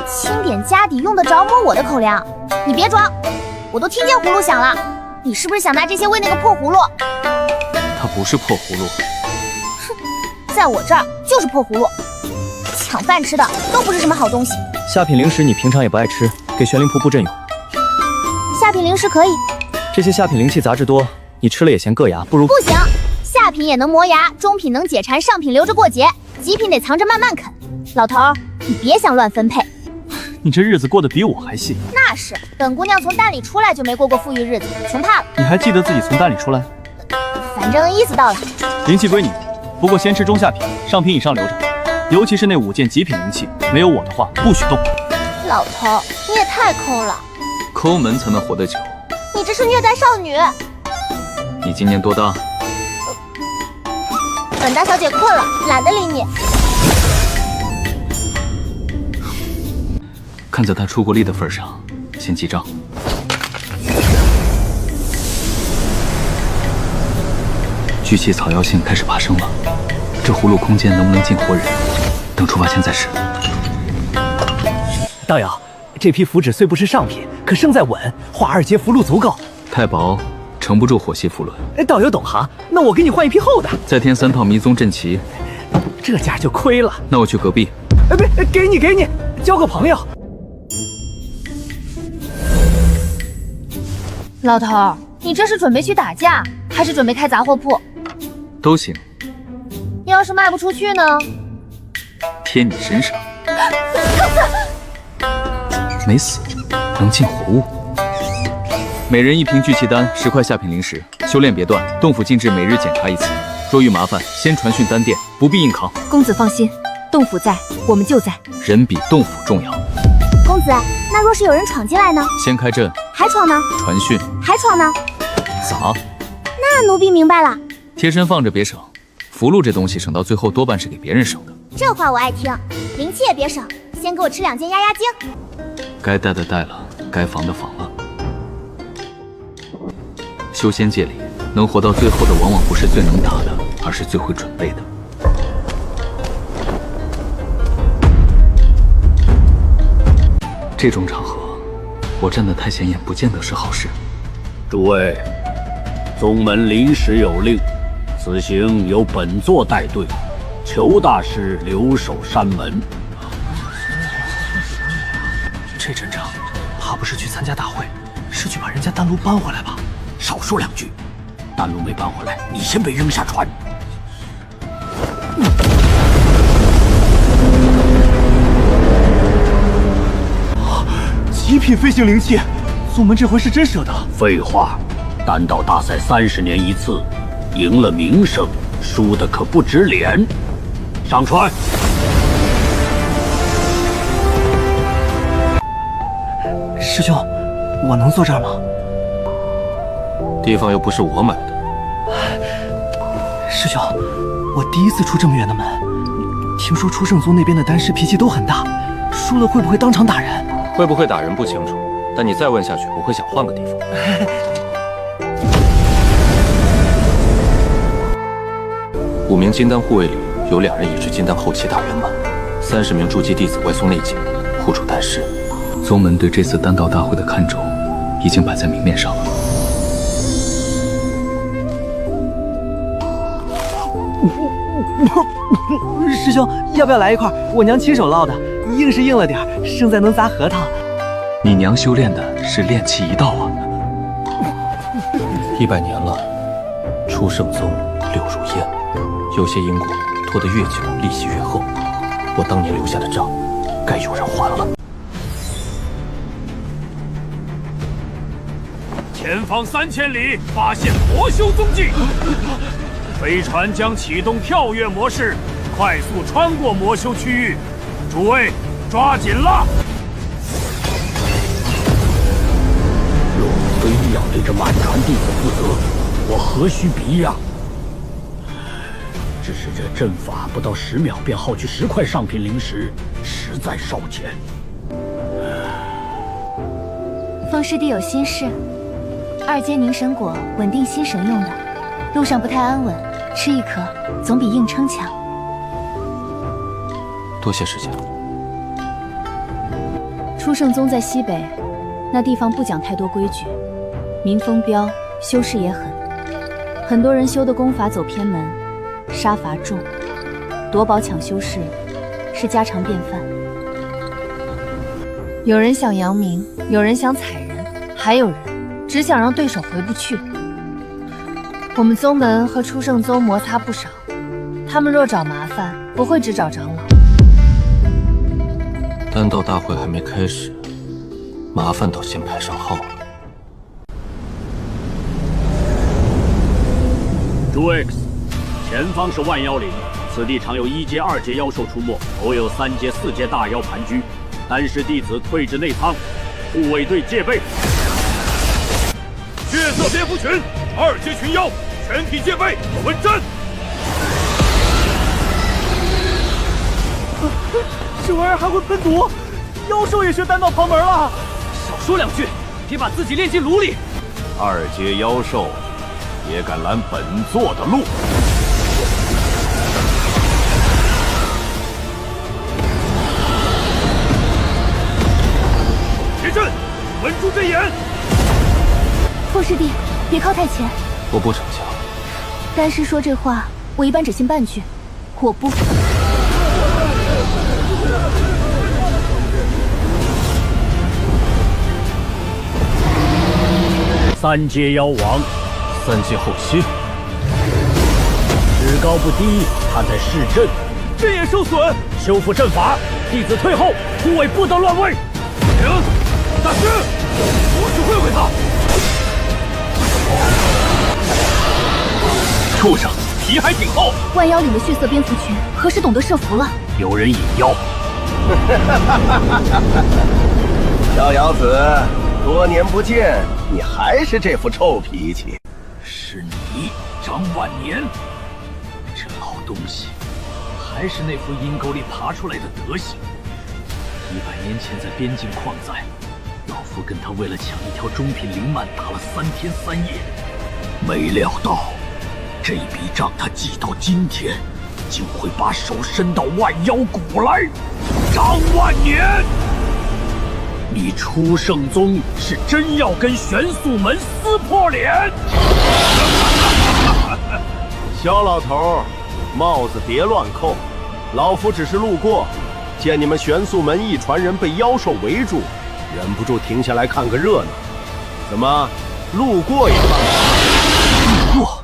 清点家底用得着摸我的口粮？你别装，我都听见葫芦响了。你是不是想拿这些喂那个破葫芦？它不是破葫芦。在我这儿就是破葫芦，抢饭吃的都不是什么好东西。下品灵石你平常也不爱吃，给玄灵仆布阵用。下品灵石可以，这些下品灵气杂质多，你吃了也嫌硌牙，不如……不行，下品也能磨牙，中品能解馋，上品留着过节，极品得藏着慢慢啃。老头儿，你别想乱分配。你这日子过得比我还细。那是，本姑娘从蛋里出来就没过过富裕日子，穷怕了。你还记得自己从蛋里出来？反正意思到了。灵气归你，不过先吃中下品，上品以上留着，尤其是那5件极品灵气，没有我的话不许动。老头，你也太抠了。抠门才能活得久。你这是虐待少女。你今年多大？本大小姐困了，懒得理你。看在他出过力的份上，先记账。聚气草药性开始爬升了，这葫芦空间能不能进活人？等出发前再试。道友，这批符纸虽不是上品，可胜在稳，化2阶符箓足够。太薄，撑不住火系符轮。道友懂行，那我给你换一批厚的。再添3套迷踪阵旗，这家就亏了。那我去隔壁。别，给你，交个朋友。老头儿，你这是准备去打架，还是准备开杂货铺？都行。要是卖不出去呢？贴你身上。没死，能进活物。每人1瓶聚气丹，10块下品灵石。修炼别断，洞府禁制每日检查1次。若遇麻烦，先传讯丹殿，不必硬扛。公子放心，洞府在，我们就在。人比洞府重要。公子，那若是有人闯进来呢？先开阵。还闯呢？传讯。还闯呢？咋？那奴婢明白了。贴身放着别省，符箓这东西省到最后多半是给别人省的。这话我爱听。灵气也别省，先给我吃2件压压惊。该带的带了，该防的防了。修仙界里，能活到最后的往往不是最能打的，而是最会准备的。这种场合，我站得太显眼，不见得是好事。诸位，宗门临时有令，此行由本座带队，裘大师留守山门。这阵仗，怕不是去参加大会，是去把人家丹炉搬回来吧？少说2句，丹炉没搬回来，你先被扔下船。极品飞行灵气，宗门这回是真舍得。废话，丹道大赛30年1次，赢了名声，输的可不值脸。上船。师兄，我能坐这儿吗？地方又不是我买的。师兄，我第1次出这么远的门，听说初圣宗那边的丹师脾气都很大，输了会不会当场打人？会不会打人不清楚，但你再问下去，我会想换个地方。5名金丹护卫里有2人已至金丹后期大圆满，30名筑基弟子外松内紧，护住丹师。宗门对这次丹道大会的看重，已经摆在明面上了。师兄，要不要来一块？我娘亲手烙的，硬是硬了点，胜在能砸核桃。你娘修炼的是炼气一道啊！100年了，初圣宗柳如烟，有些因果拖得越久，利息越厚。我当年留下的账，该有人还了。前方3000里发现魔修踪迹，飞船将启动跳跃模式，快速穿过魔修区域。诸位，抓紧了！若非要对这满船弟子负责，我何须避让？只是这阵法不到10秒便耗去10块上品灵石，实在烧钱。风师弟有心事。2阶凝神果稳定心神用的，路上不太安稳，吃1颗总比硬撑强。多谢师姐。初圣宗在西北，那地方不讲太多规矩，民风彪，修士也狠，很多人修的功法走偏门，杀伐重。夺宝抢修士是家常便饭。有人想扬名，有人想踩人，还有人只想让对手回不去。我们宗门和初圣宗摩擦不少，他们若找麻烦，不会只找长老。丹道大会还没开始，麻烦倒先排上号了。诸 X， 前方是万妖岭，此地常有1阶、2阶妖兽出没，偶有3阶、4阶大妖盘踞。丹师弟子退至内仓，护卫队戒备。血色蝙蝠群，2阶群妖，全体戒备，稳阵。这玩意儿还会喷毒，妖兽也学丹道旁门了。少说2句，别把自己练进炉里。2阶妖兽也敢拦本座的路？结阵，稳住阵眼。副师弟，别靠太前。我不逞强。丹师说这话，我一般只信半句。我不。3阶妖王，3阶后期，至高不低，他在试阵，阵也受损，修复阵法，弟子退后，护卫不得乱位。停，大师，我去会会他。畜生，皮还挺厚。万妖岭的血色蝙蝠群何时懂得设伏了？有人引妖。逍遥子，多年不见，你还是这副臭脾气。是你，张万年，这老东西，还是那副阴沟里爬出来的德行。100年前在边境矿寨，老夫跟他为了抢一条中品灵鳗打了3天3夜，没料到这笔账他记到今天，竟会把手伸到万妖谷来。张万年，你初圣宗是真要跟玄素门撕破脸？小老头，帽子别乱扣，老夫只是路过，见你们玄素门一传人被妖兽围住，忍不住停下来看个热闹。怎么，路过也犯？路过？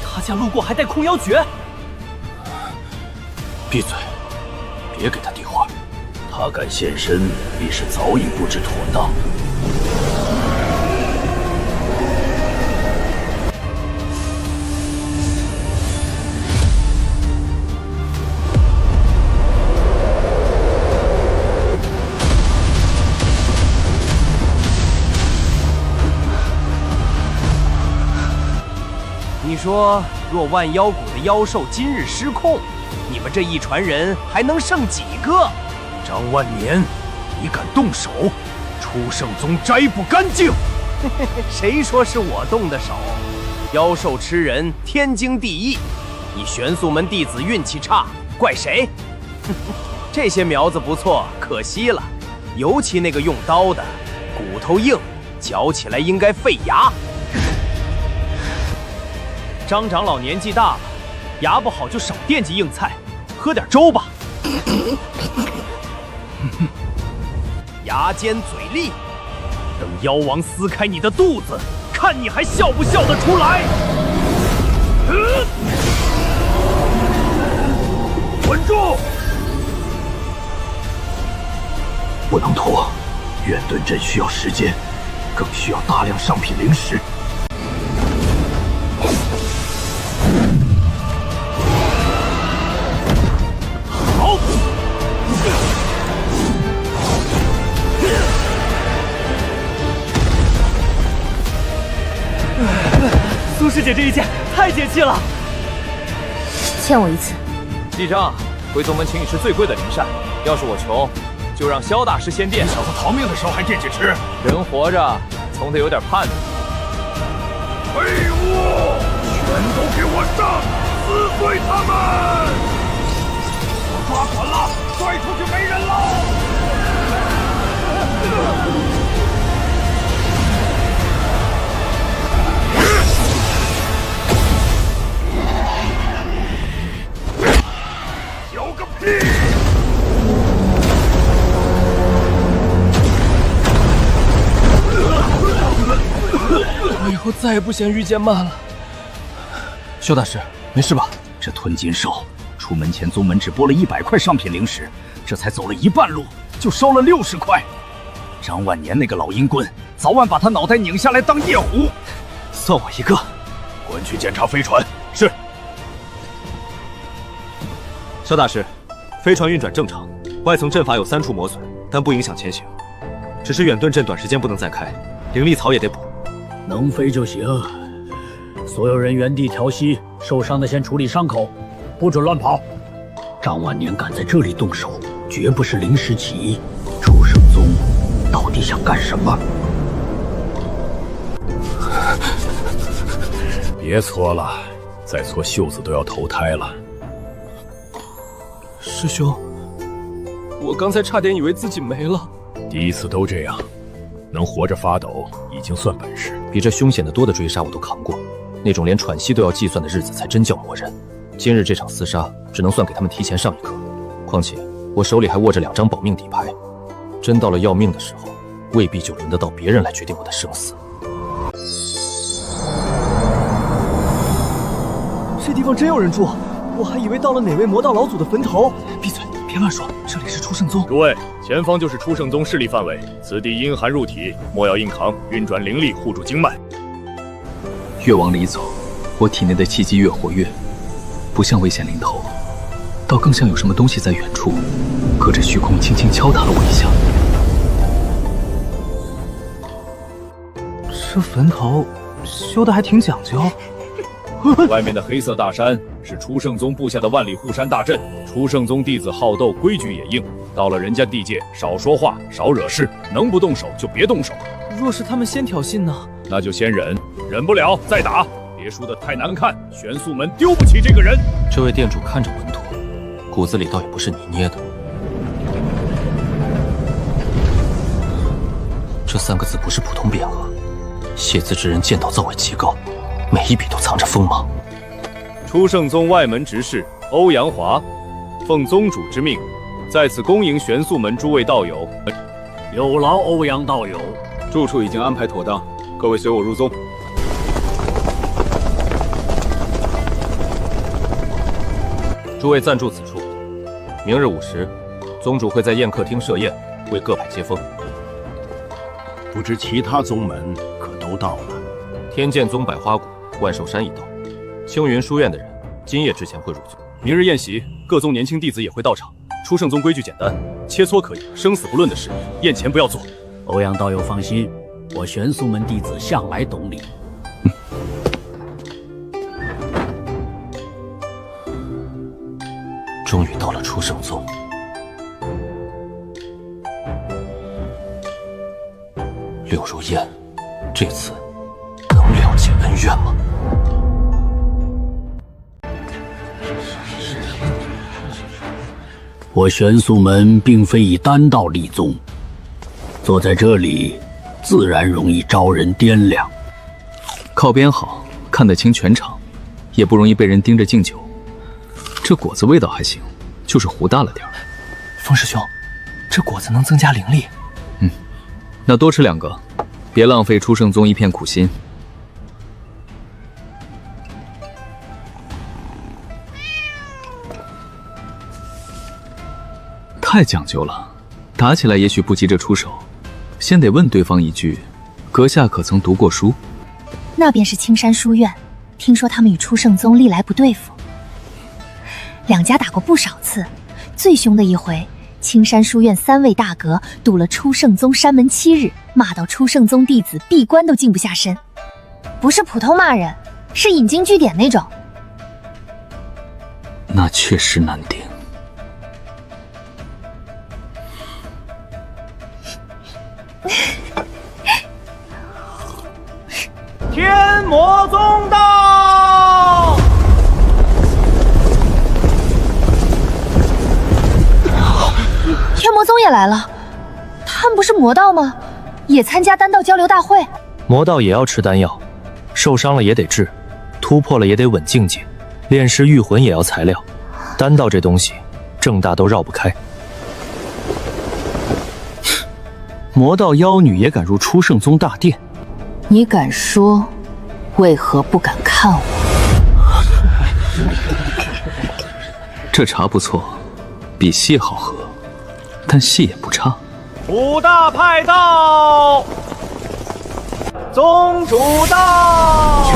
他家路过还带控妖诀？闭嘴，别给他递话。他敢现身，必是早已布置妥当。你说，若万妖谷的妖兽今日失控，你们这一传人还能剩几个？张万年，你敢动手，初圣宗摘不干净。谁说是我动的手？妖兽吃人，天经地义。你玄素门弟子运气差，怪谁？这些苗子不错，可惜了。尤其那个用刀的，骨头硬，嚼起来应该费牙。张长老年纪大了，牙不好就少惦记硬菜，喝点粥吧。牙尖嘴利，等妖王撕开你的肚子，看你还笑不笑得出来！稳住！不能拖，远遁阵需要时间，更需要大量上品灵石。好！苏师姐这一剑太解气了，欠我一次。记账，回宗门请你吃最贵的灵膳。要是我穷，就让萧大师先垫。你小子逃命的时候还惦记吃，人活着总得有点盼头。废物，全都给我上，撕碎他们！我抓准了，拽出去没人了！后再也不嫌遇见慢了。萧大师，没事吧？这吞金兽出门前，宗门只拨了100块上品灵石，这才走了一半路，就烧了60块。张万年那个老阴棍，早晚把他脑袋拧下来当夜壶。算我一个。滚去检查飞船。是。萧大师，飞船运转正常，外层阵法有3处磨损，但不影响前行。只是远遁阵短时间不能再开，灵力槽也得补。能飞就行。所有人原地调息，受伤的先处理伤口，不准乱跑。张万年敢在这里动手，绝不是临时起意。出圣宗到底想干什么？别搓了，再搓袖子都要投胎了。师兄，我刚才差点以为自己没了。第一次都这样，能活着发抖已经算本事。比这凶险的多的追杀我都扛过，那种连喘息都要计算的日子才真叫磨人。今日这场厮杀只能算给他们提前上一课。况且我手里还握着2张保命底牌，真到了要命的时候，未必就轮得到别人来决定我的生死。这地方真有人住，我还以为到了哪位魔道老祖的坟头。闭嘴，别乱说，这里是出圣宗。诸位，前方就是出圣宗势力范围，此地阴寒入体，莫要硬扛，运转灵力护住经脉。越往里走，我体内的气机越活跃，不像危险临头，倒更像有什么东西在远处，隔着虚空轻轻敲打了我一下。这坟头修的还挺讲究。外面的黑色大山是出圣宗布下的万里护山大阵。出圣宗弟子好斗，规矩也硬。到了人家地界，少说话，少惹事，能不动手就别动手。若是他们先挑衅呢？那就先忍，忍不了再打，别输得太难看。玄素门丢不起这个人。这位店主看着稳妥，骨子里倒也不是你捏的。这3个字不是普通匾额，写字之人剑道造诣极高，每一笔都藏着锋芒。出圣宗外门执事欧阳华，奉宗主之命，在此恭迎玄素门诸位道友。有劳欧阳道友。住处已经安排妥当，各位随我入宗。诸位暂住此处，明日午时，宗主会在宴客厅设宴，为各派接风。不知其他宗门可都到了？天剑宗百花谷、万寿山已到，青云书院的人今夜之前会入宗。明日宴席，各宗年轻弟子也会到场。出圣宗规矩简单，切磋可以，生死不论的事，宴前不要做。欧阳道友放心，我玄素门弟子向来懂礼。终于到了出圣宗，柳如烟，这次能了解恩怨吗？我玄素门并非以单道立宗，坐在这里，自然容易招人掂量。靠边好，看得清全场，也不容易被人盯着敬酒。这果子味道还行，就是糊大了点儿。风师兄，这果子能增加灵力。那多吃2个，别浪费出圣宗一片苦心。太讲究了，打起来也许不急着出手，先得问对方一句：阁下可曾读过书？那便是青山书院，听说他们与出圣宗历来不对付，2家打过不少次，最凶的一回，青山书院3位大阁堵了出圣宗山门7日，骂到出圣宗弟子闭关都静不下身。不是普通骂人，是引经据典那种。那确实难顶。天魔宗到！天魔宗也来了，他们不是魔道吗？也参加丹道交流大会。魔道也要吃丹药，受伤了也得治，突破了也得稳境界，炼尸御魂也要材料。丹道这东西，正大都绕不开。魔道妖女也敢入出圣宗大殿？你敢说为何不敢看我？这茶不错，比戏好喝，但戏也不差。五大派到，宗主到。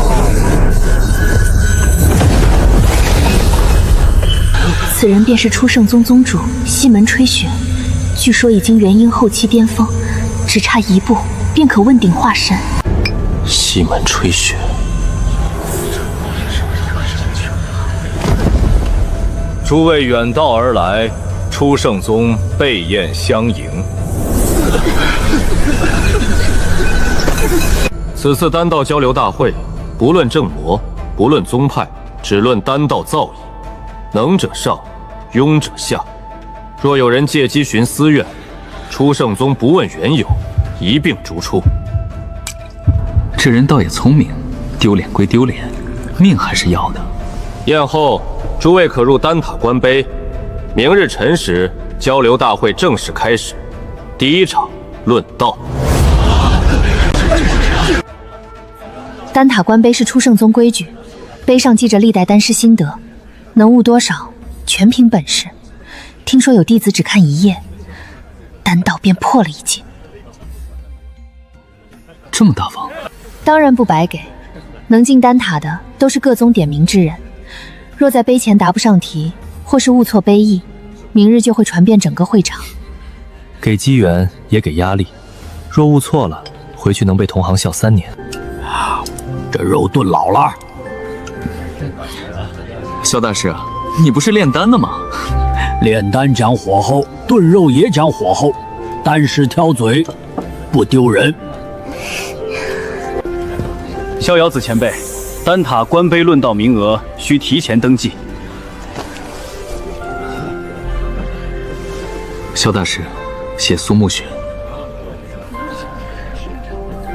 此人便是初圣宗宗主西门吹雪，据说已经元婴后期巅峰，只差一步便可问鼎化神。西门吹雪，诸位远道而来，初圣宗备宴相迎。此次丹道交流大会，不论正魔，不论宗派，只论丹道造诣，能者上，庸者下。若有人借机寻私怨，初圣宗不问缘由，一并逐出。这人倒也聪明，丢脸归丢脸，命还是要的。宴后，诸位可入丹塔观碑。明日辰时，交流大会正式开始。第一场论道。丹塔观碑是初圣宗规矩，碑上记着历代丹师心得，能悟多少，全凭本事。听说有弟子只看一页，丹道便破了一境。这么大方？当然不白给，能进丹塔的都是各宗点名之人。若在碑前答不上题，或是误错碑意，明日就会传遍整个会场。给机缘也给压力，若误错了，回去能被同行笑3年。这肉炖老了。萧大师，你不是炼丹的吗？炼丹讲火候，炖肉也讲火候，丹师挑嘴，不丢人。逍遥子前辈，丹塔观碑论道名额需提前登记。萧大师，写苏沐雪。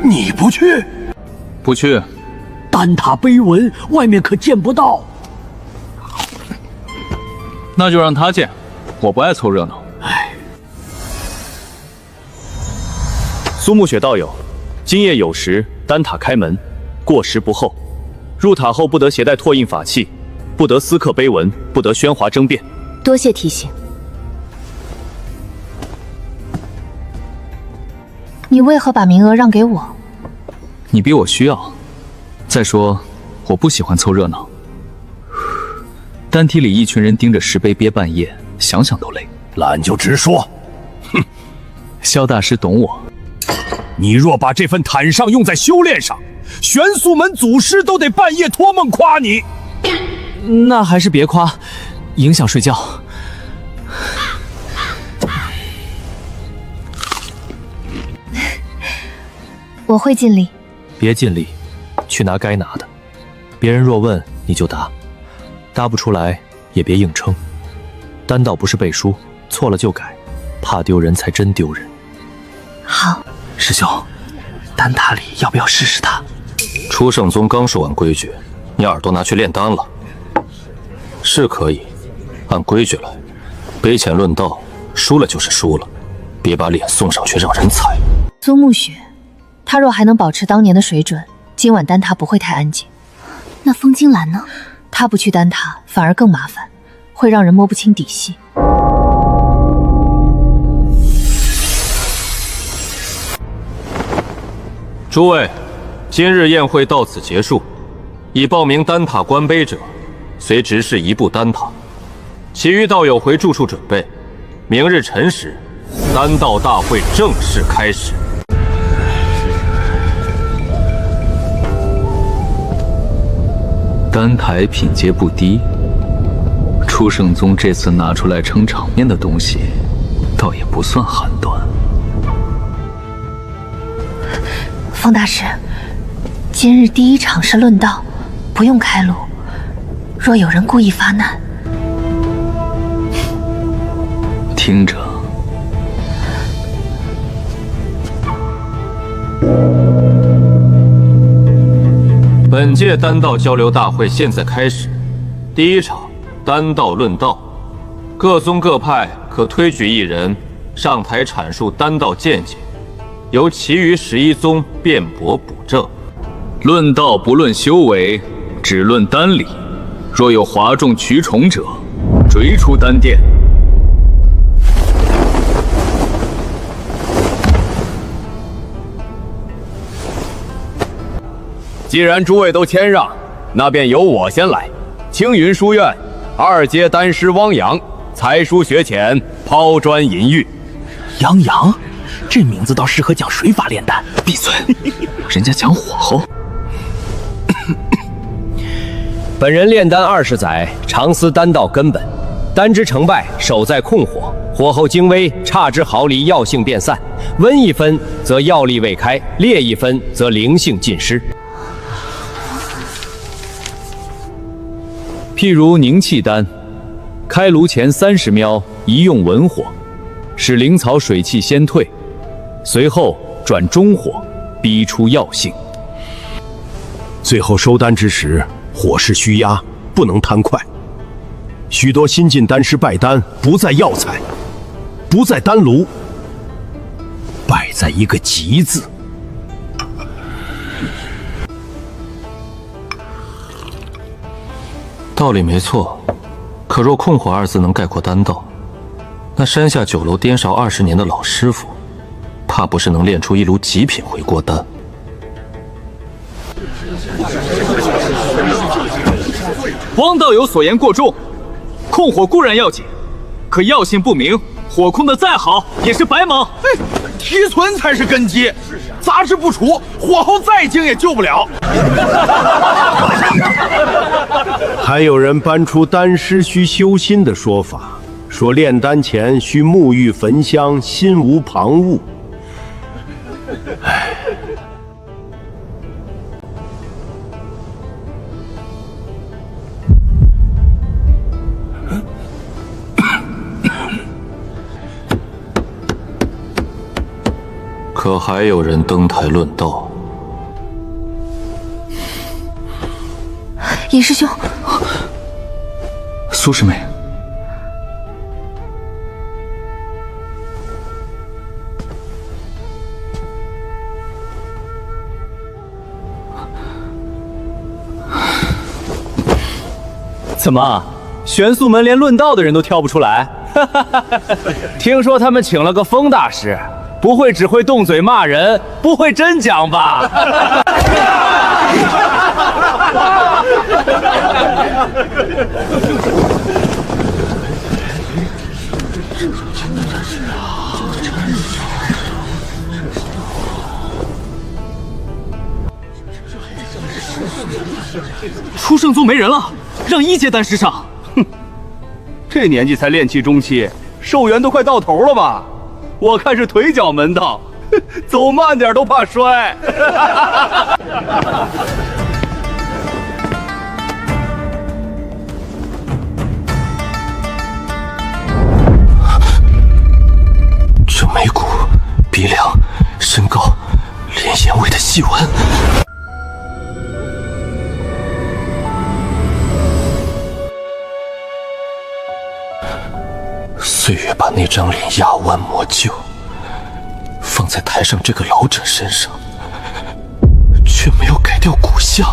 你不去？不去。丹塔碑文外面可见不到。那就让他见，我不爱凑热闹。苏沐雪道友，今夜酉时丹塔开门，过时不候。入塔后不得携带拓印法器，不得私刻碑文，不得喧哗争辩。多谢提醒。你为何把名额让给我？你比我需要。再说，我不喜欢凑热闹。丹体里一群人盯着石碑憋半夜，想想都累。懒就直说。哼，萧大师懂我。你若把这份坦上用在修炼上，玄素门祖师都得半夜托梦夸你。那还是别夸，影响睡觉。我会尽力。别尽力，去拿该拿的。别人若问，你就答，答不出来也别硬撑。丹道不是背书，错了就改，怕丢人才真丢人。好。师兄，丹塔里要不要试试他？初圣宗刚说完规矩，你耳朵拿去炼丹了。是可以，按规矩来，碑前论道，输了就是输了，别把脸送上去让人踩。苏沐雪，他若还能保持当年的水准，今晚丹塔不会太安静。那风金兰呢？他不去丹塔反而更麻烦，会让人摸不清底细。诸位，今日宴会到此结束。已报名丹塔观碑者，随执事移步丹塔，其余道友回住处准备。明日辰时，丹道大会正式开始。丹台品阶不低，初圣宗这次拿出来撑场面的东西，倒也不算寒端。风大师，今日第一场是论道，不用开路。若有人故意发难，听着。本届丹道交流大会现在开始，第一场丹道论道，各宗各派可推举一人上台阐述丹道见解，由其余11宗辩驳补正。论道不论修为，只论丹理。若有哗众取宠者，追出丹殿。既然诸位都谦让，那便由我先来。青云书院2阶丹师汪洋，才疏学浅，抛砖引玉。杨洋，这名字倒适合讲水法炼丹。闭嘴，人家讲火候。本人炼丹20载，常思丹道根本。丹之成败，守在控火，火候精微，差之毫厘，药性变散。温一分则药力未开，烈一分则灵性尽失。譬如凝气丹，开炉前30秒，宜用文火，使灵草水气先退，随后转中火，逼出药性。最后收丹之时，火势虚压，不能贪快。许多新进丹师败丹，不在药材，不在丹炉，败在一个急字。道理没错，可若控火2字能概括丹道，那山下酒楼颠勺20年的老师傅，怕不是能炼出一炉极品回锅丹。汪道友所言过重，控火固然要紧，可药性不明，火控的再好也是白忙。提存才是根基，杂质不除，火候再精也救不了。还有人搬出丹师需修心的说法，说炼丹前需沐浴焚香，心无旁骛。唉。可还有人登台论道？尹师兄，苏师妹，怎么，玄素门连论道的人都挑不出来？听说他们请了个风大师。不会只会动嘴骂人，不会真讲吧？初圣宗没人了，让1阶丹师上。哼，这年纪才炼气中期，寿元都快到头了吧？我看是腿脚门道，走慢点都怕摔。这眉骨、鼻梁、身高，连眼尾的细纹。岁月把那张脸压弯磨旧，放在台上这个老者身上，却没有改掉骨相。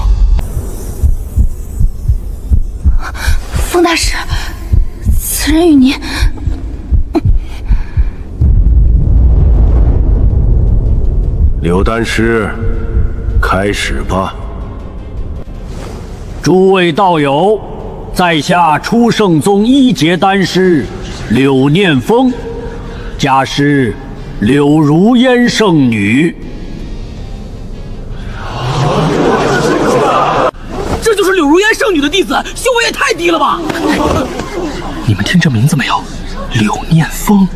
风大师，此人与您……柳丹师，开始吧。诸位道友，在下初圣宗1阶丹师柳念风，家师柳如烟圣女。这就是柳如烟圣女的弟子，修为也太低了吧！你们听这名字没有？柳念风，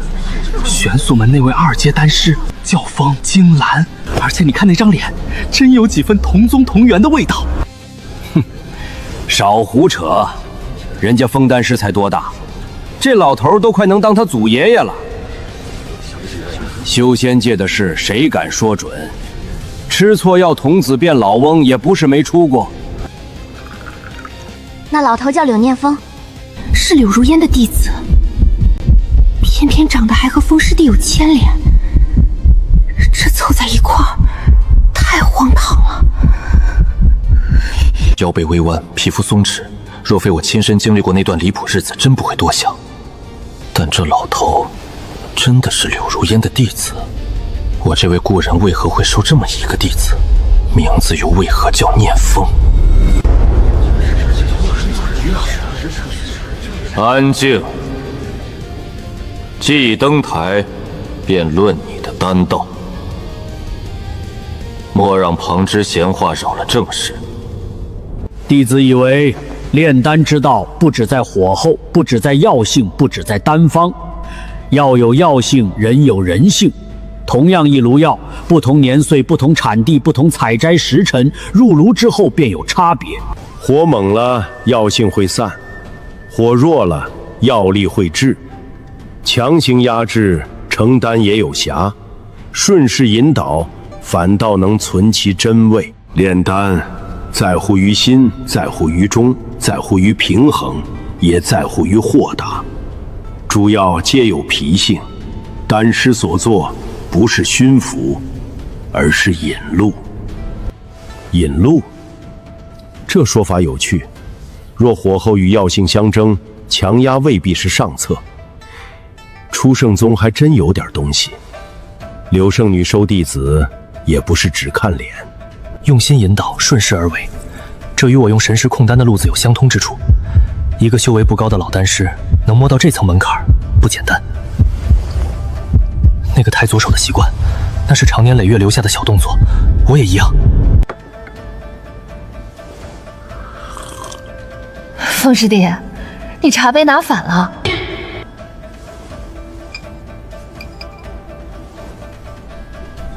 玄素门那位2阶丹师，教风金兰。而且你看那张脸，真有几分同宗同源的味道。哼，少胡扯，人家风丹师才多大？这老头都快能当他祖爷爷了。修仙界的事，谁敢说准？吃错药童子变老翁也不是没出过。那老头叫柳念风，是柳如烟的弟子，偏偏长得还和风师弟有牵连，这凑在一块儿，太荒唐了。腰背微弯，皮肤松弛，若非我亲身经历过那段离谱日子，真不会多想。但这老头真的是柳如烟的弟子，我这位故人为何会收这么一个弟子？名字又为何叫念风？安静！既登台，便论你的丹道，莫让旁支闲话扰了正事。弟子以为，炼丹之道不只在火候，不只在药性，不只在丹方。药有药性，人有人性。同样一炉药，不同年岁、不同产地、不同采摘时辰，入炉之后便有差别。火猛了，药性会散；火弱了，药力会滞。强行压制，成丹也有瑕；顺势引导，反倒能存其真味。炼丹在乎于心，在乎于中，在乎于平衡，也在乎于豁达。诸药皆有脾性，丹师所作不是熏服，而是引路。引路，这说法有趣。若火候与药性相争，强压未必是上策。初圣宗还真有点东西。柳圣女收弟子，也不是只看脸，用心引导，顺势而为，这与我用神识控丹的路子有相通之处。一个修为不高的老丹师，能摸到这层门槛，不简单。那个抬左手的习惯，那是长年累月留下的小动作，我也一样。风师弟，你茶杯拿反了。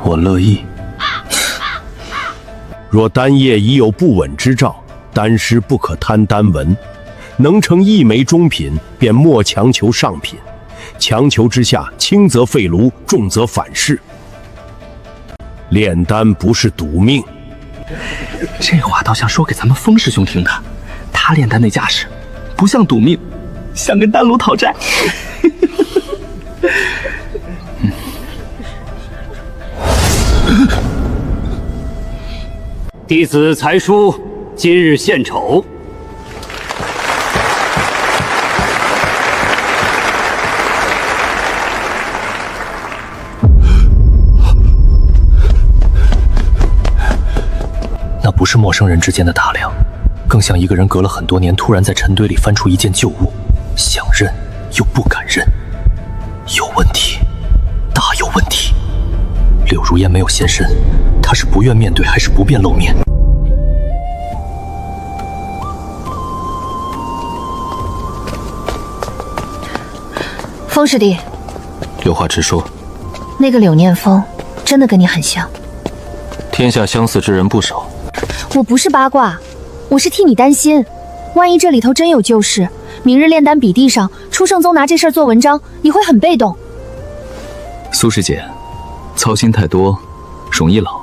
我乐意。若丹液已有不稳之兆，丹师不可贪丹文。能成一枚中品，便莫强求上品。强求之下，轻则废炉，重则反噬。炼丹不是赌命。这话倒像说给咱们风师兄听的。他炼丹那架势，不像赌命，像跟丹炉讨债。弟子才疏，今日献丑。那不是陌生人之间的打量，更像一个人隔了很多年，突然在尘堆里翻出一件旧物，想认又不敢认。有问题，大有问题。柳如烟没有现身，她是不愿面对，还是不便露面？风师弟，有话直说。那个柳念风真的跟你很像。天下相似之人不少。我不是八卦，我是替你担心。万一这里头真有旧事，明日炼丹比地上，初圣宗拿这事儿做文章，你会很被动。苏师姐，操心太多，容易老。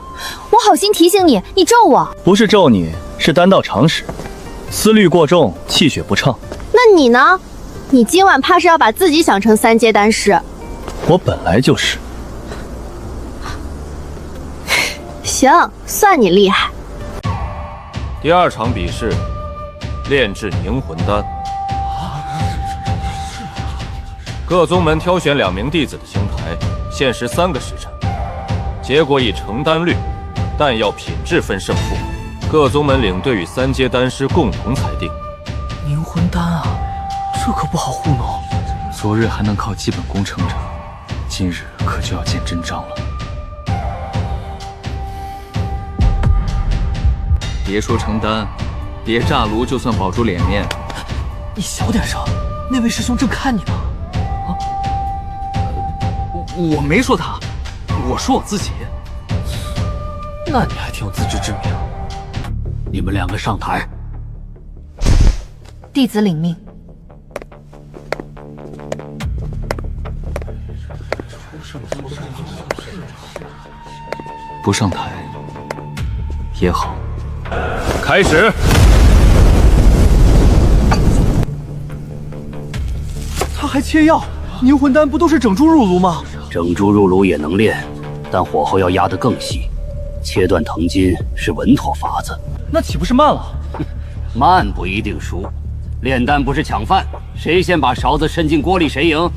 我好心提醒你，你咒我。不是咒你，是丹道常识。思虑过重，气血不畅。那你呢？你今晚怕是要把自己想成三阶丹师。我本来就是。行，算你厉害。第二场比试，炼制凝魂丹。各宗门挑选2名弟子的青台，限时3个时辰。结果以成丹率、丹药品质分胜负。各宗门领队与3阶丹师共同裁定。凝魂丹啊，这可不好糊弄。昨日还能靠基本功撑着，今日可就要见真章了。别说成丹，别炸炉，就算保住脸面。你小点声，那位师兄正看你呢。啊，我没说他，我说我自己。那你还挺有自知之明。你们2个上台。弟子领命。不上台也好。开始。他还切药，凝魂丹不都是整株入炉吗？整株入炉也能炼，但火候要压得更细。切断藤筋是稳妥法子。那岂不是慢了？慢不一定输，炼丹不是抢饭，谁先把勺子伸进锅里谁赢。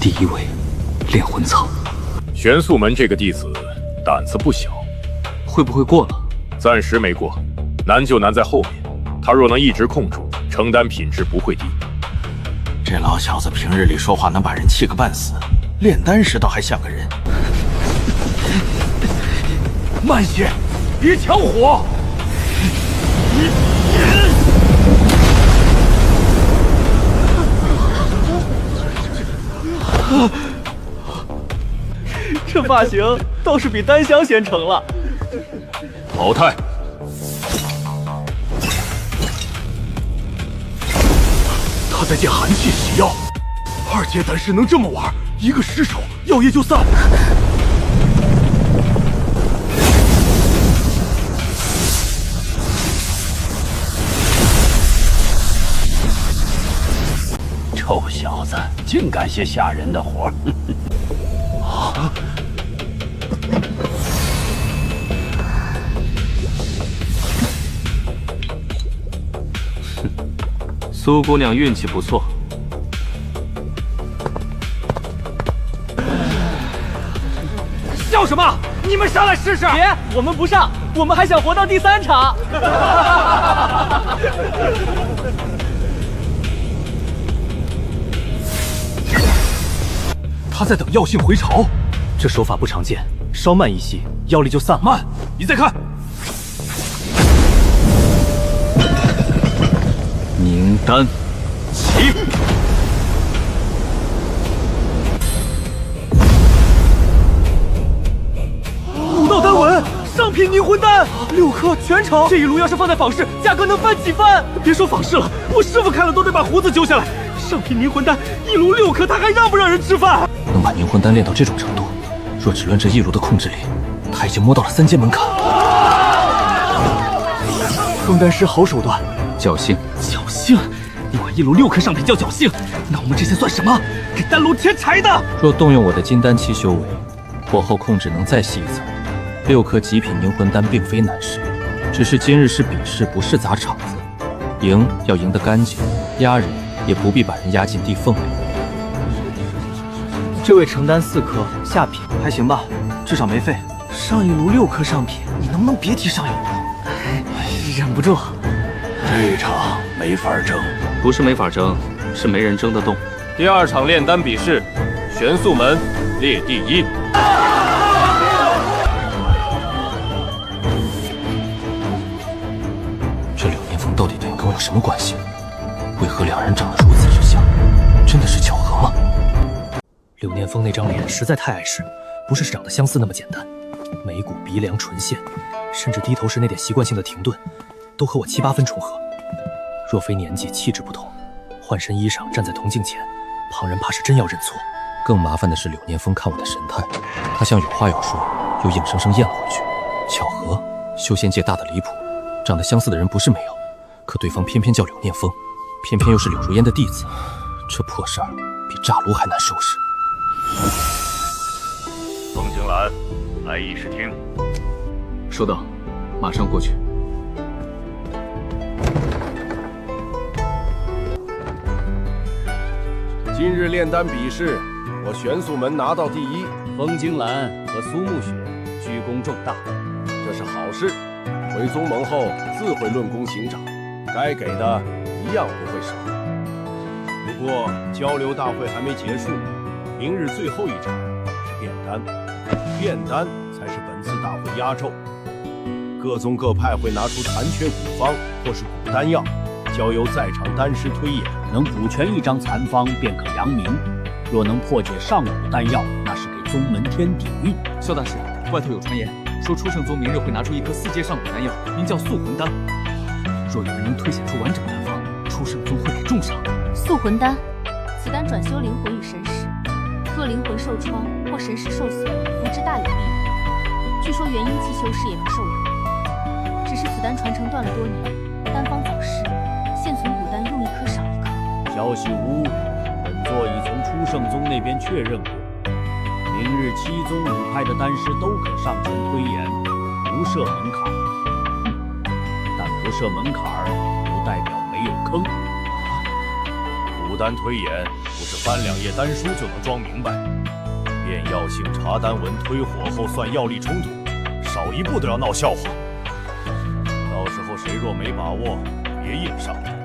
第一位，炼魂草。玄素门这个弟子胆子不小，会不会过了？暂时没过，难就难在后面。他若能一直控住，成丹品质不会低。这老小子平日里说话能把人气个半死，炼丹时倒还像个人。慢些，别抢火！这发型倒是比丹香先成了。淘汰。他在借寒气洗药，二阶丹师能这么玩，一个失手，药业就散。臭小子，竟敢些吓人的活！苏姑娘运气不错。笑什么？你们上来试试！别，我们不上，我们还想活到第3场。他在等药性回潮，这手法不常见，稍慢一息，药力就散了。慢，你再看。凝丹，起！武道丹纹，上品凝魂丹，6颗全成。这一炉要是放在坊市，价格能翻几番？别说坊市了，我师傅看了都得把胡子揪下来。上品凝魂丹一炉6颗，他还让不让人吃饭？能把凝魂丹练到这种程度，若只论这一炉的控制力，他已经摸到了3阶门槛。封丹师好手段，侥幸。侥幸？你管一炉6颗上品叫侥幸？那我们这些算什么？给丹炉添柴的！若动用我的金丹期修为，火候控制能再细一层，6颗极品凝魂丹并非难事。只是今日是比试，不是砸场子，赢要赢得干净，压人也不必把人压进地缝里。这位成丹4颗下品还行吧，至少没废。上一炉6颗上品，你能不能别提上一炉？忍不住。这场没法争，不是没法争，是没人争得动。第2场炼丹比试，玄素门列第1。这柳念风到底跟我有什么关系？为何两人长得如此之像？真的是巧合吗？柳念风那张脸实在太碍事，不是长得相似那么简单，眉骨、鼻梁、唇线，甚至低头时那点习惯性的停顿，都和我7、8分重合。若非年纪气质不同，换身衣裳站在铜镜前，旁人怕是真要认错。更麻烦的是柳念风看我的神态，他像有话要说，又硬生生咽了回去。巧合？修仙界大的离谱，长得相似的人不是没有，可对方偏偏叫柳念风，偏偏又是柳如烟的弟子，这破事儿比炸炉还难收拾。风景兰，来议事厅。收到，马上过去。今日炼丹比试，我玄素门拿到第1。风景兰和苏沐雪居功重大，这是好事。回宗盟后自会论功行长，该给的一样不会少。不过交流大会还没结束，明日最后一场是炼丹，炼丹才是本次大会压轴。各宗各派会拿出残缺古方或是古丹药，交由在场丹师推演。能补全一张残方，便可扬名；若能破解上古丹药，那是给宗门添底蕴。萧大师，外头有传言说初圣宗明日会拿出一颗4阶上古丹药，名叫素魂丹。若有人能推显出完整丹方，初圣宗会给重赏。素魂丹，此丹转修灵魂与神识，若灵魂受创或神识受损，服之大有裨益。据说元婴期修士也能受用，只是此丹传承断了多年，丹方早逝，现存古丹用1颗少1颗。消息无误，本座已从初圣宗那边确认过，明明日7宗5派的丹师都可上阵推演，不设门槛。但不设门槛不代表没有坑。古丹推演不是翻2页丹书就能装明白，炼药性查丹文推火后算药力冲突，少一步都要闹笑话。到时候谁若没把握，别硬上来，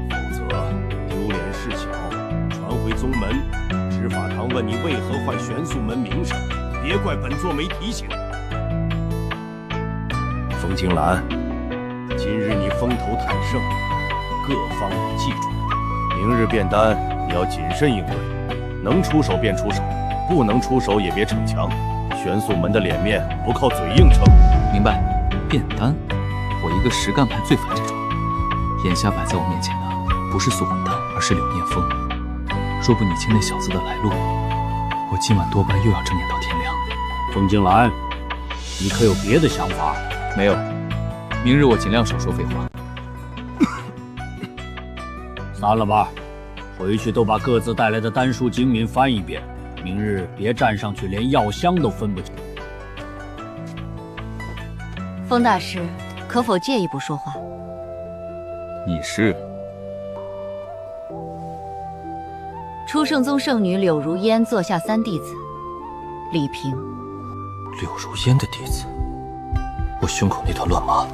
否则丢脸事小，传回宗门，执法堂问你为何坏玄素门名声，别怪本座没提醒。风青兰，今日你风头太盛，各方要记住，明日变丹你要谨慎应对，能出手便出手，不能出手也别逞强。玄素门的脸面不靠嘴硬撑。明白。变丹，我一个实干派最烦这种。眼下摆在我面前的不是素魂丹，而是柳念风。若不拟清那小子的来路，我今晚多半又要睁眼到天亮。风景兰，你可有别的想法？没有，明日我尽量少说废话。散了吧，回去都把各自带来的丹书经名翻一遍，明日别站上去连药香都分不清。风大师，可否借一步说话？你是？初圣宗圣女柳如烟座下3弟子，李平。柳如烟的弟子，我胸口那团乱麻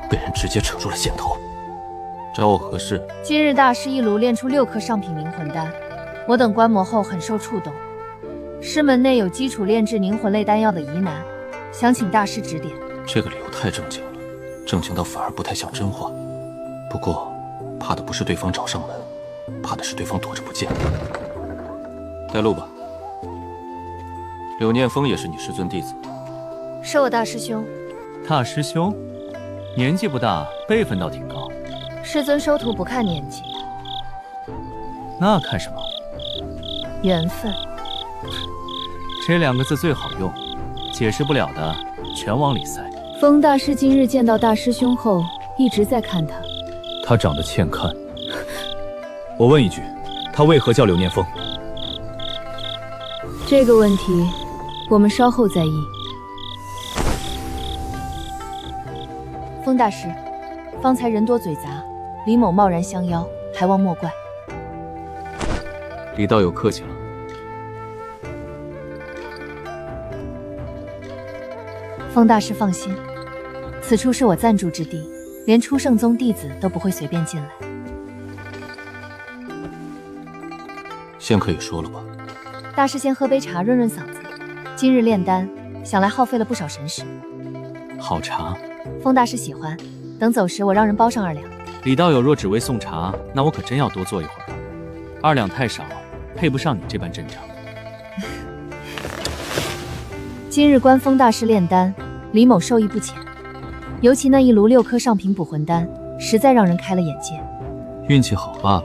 被人直接扯入了线头。找我何事？今日大师一炉炼出6颗上品灵魂丹，我等观摩后很受触动。师门内有基础炼制灵魂类丹药的疑难，想请大师指点。这个理由太正经了，正经到反而不太像真话。不过，怕的不是对方找上门，怕的是对方躲着不见。带路吧。柳念风也是你师尊弟子？是我大师兄。大师兄，年纪不大，辈分倒挺高。师尊收徒不看年纪，那看什么？缘分。这2个字最好用，解释不了的全往里塞。风大师今日见到大师兄后，一直在看他。他长得欠看。我问一句，他为何叫柳念风？这个问题，我们稍后再议。风大师，方才人多嘴杂，李某贸然相邀，还望莫怪。李道友客气了。风大师放心，此处是我暂住之地，连初圣宗弟子都不会随便进来。先可以说了吧？大师先喝杯茶润润嗓子。今日炼丹，想来耗费了不少神识。好茶，风大师喜欢，等走时我让人包上2两。李道友若只为送茶，那我可真要多坐一会儿了。2两太少，配不上你这般阵仗。今日观风大师炼丹，李某受益不浅，尤其那一炉6颗上品补魂丹，实在让人开了眼界。运气好罢了。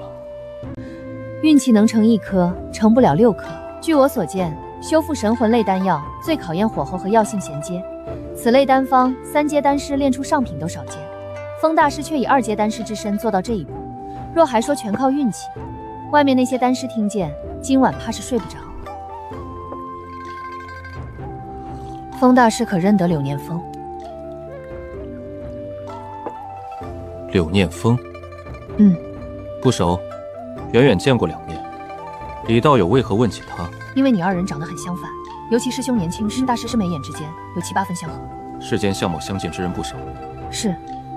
运气能成1颗，成不了6颗。据我所见，修复神魂类丹药最考验火候和药性衔接，此类丹方3阶丹师炼出上品都少见，风大师却以2阶丹师之身做到这一步。若还说全靠运气，外面那些丹师听见，今晚怕是睡不着。风大师可认得柳念风？柳念风？不熟，远远见过2面。李道友为何问起他？因为你2人长得很相反，尤其师兄年轻时，大师是眉眼之间有7、8分相合。世间相貌相近之人不少。是，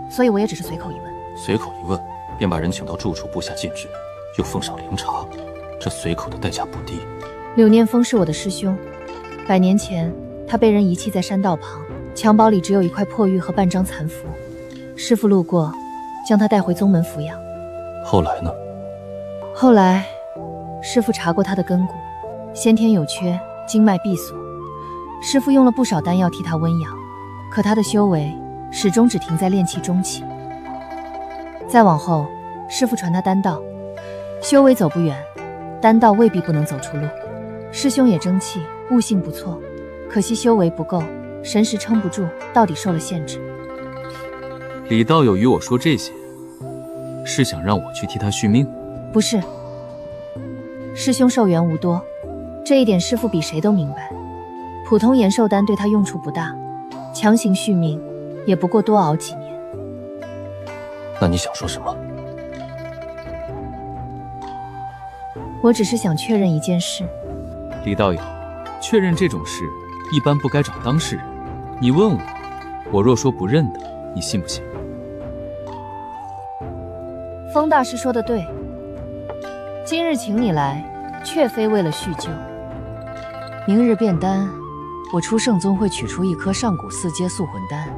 所以我也只是随口一问。随口一问，便把人请到住处布下禁制，又奉上灵茶，这随口的代价不低。柳念风是我的师兄，100年前他被人遗弃在山道旁，襁褓里只有一块破玉和半张残符。师父路过，将他带回宗门抚养。后来呢？后来，师父查过他的根骨，先天有缺，经脉闭锁。师父用了不少丹药替他温养，可他的修为始终只停在炼气中期。再往后，师父传他丹道，修为走不远，丹道未必不能走出路。师兄也争气，悟性不错，可惜修为不够，神识撑不住，到底受了限制。李道友与我说这些，是想让我去替他续命？不是，师兄寿元无多，这一点师父比谁都明白。普通延寿丹对他用处不大，强行续命也不过多熬几年。那你想说什么？我只是想确认一件事。李道友，确认这种事一般不该找当事人。你问我，我若说不认得，你信不信？风大师说的对，今日请你来，却非为了叙旧。明日变丹，我出圣宗会取出一颗上古4阶素魂丹，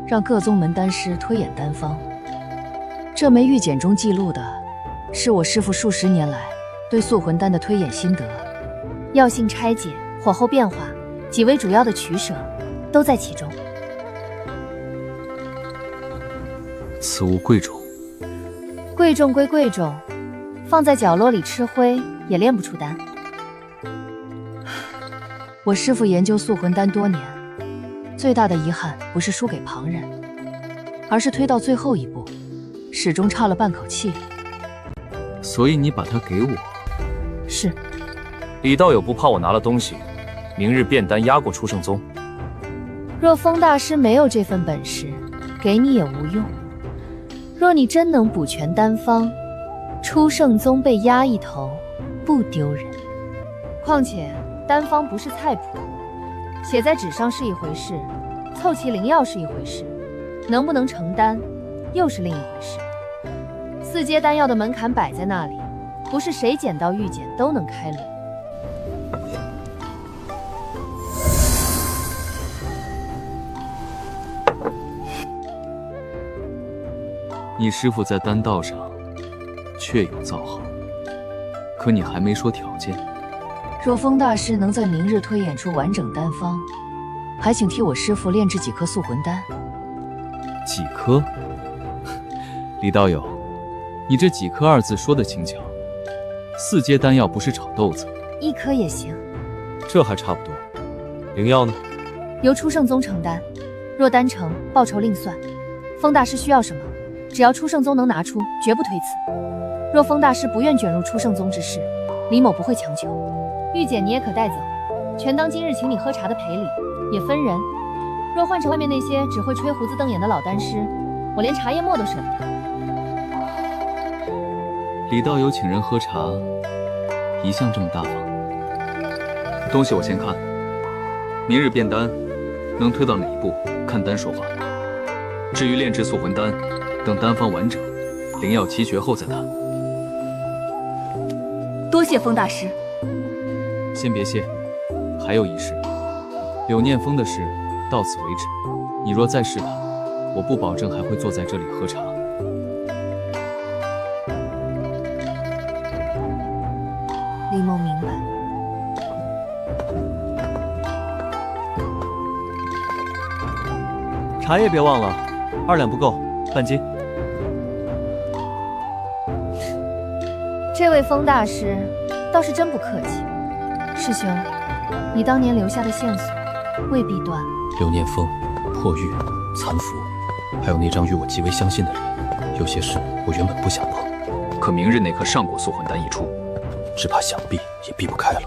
让各宗门丹师推演丹方。这枚玉简中记录的，是我师父数十年来对素魂丹的推演心得，药性拆解、火候变化几位主要的取舍，都在其中。此物贵重。贵重归贵重，放在角落里吃灰也炼不出丹。我师父研究素魂丹多年，最大的遗憾不是输给旁人，而是推到最后一步，始终差了半口气。所以你把它给我？是。李道友不怕我拿了东西，明日变丹压过出圣宗？若风大师没有这份本事，给你也无用。若你真能补全丹方，出圣宗被压一头，不丢人。况且丹方不是菜谱，写在纸上是一回事，凑齐灵药是一回事，能不能成丹，又是另一回事。4阶丹药的门槛摆在那里，不是谁捡到玉简都能开颅。你师父在丹道上确有造诣，可你还没说条件。若风大师能在明日推演出完整丹方，还请替我师父炼制几颗素魂丹。几颗？李道友，你这几颗2字说的轻巧，4阶丹药不是炒豆子。1颗也行。这还差不多。灵药呢？由出圣宗承担，若丹成，报酬另算。风大师需要什么，只要出圣宗能拿出，绝不推辞。若风大师不愿卷入出圣宗之事，李某不会强求。玉简你也可带走，全当今日请你喝茶的赔礼，也分人。若换成外面那些只会吹胡子瞪眼的老丹师，我连茶叶沫都舍不得。李道友请人喝茶，一向这么大方。东西我先看，明日变丹能推到哪一步，看丹说话。至于炼制素魂丹，等丹方完整，灵药齐全后再谈。多谢风大师。先别谢，还有一事，柳念风的事到此为止。你若再试他，我不保证还会坐在这里喝茶。李某明白。茶叶别忘了，2两不够，半斤。这位风大师倒是真不客气。师兄，你当年留下的线索未必断了。柳念风、破玉、残符，还有那张与我极为相信的人，有些事我原本不想碰。可明日那颗上古素魂丹一出，只怕想避也避不开了。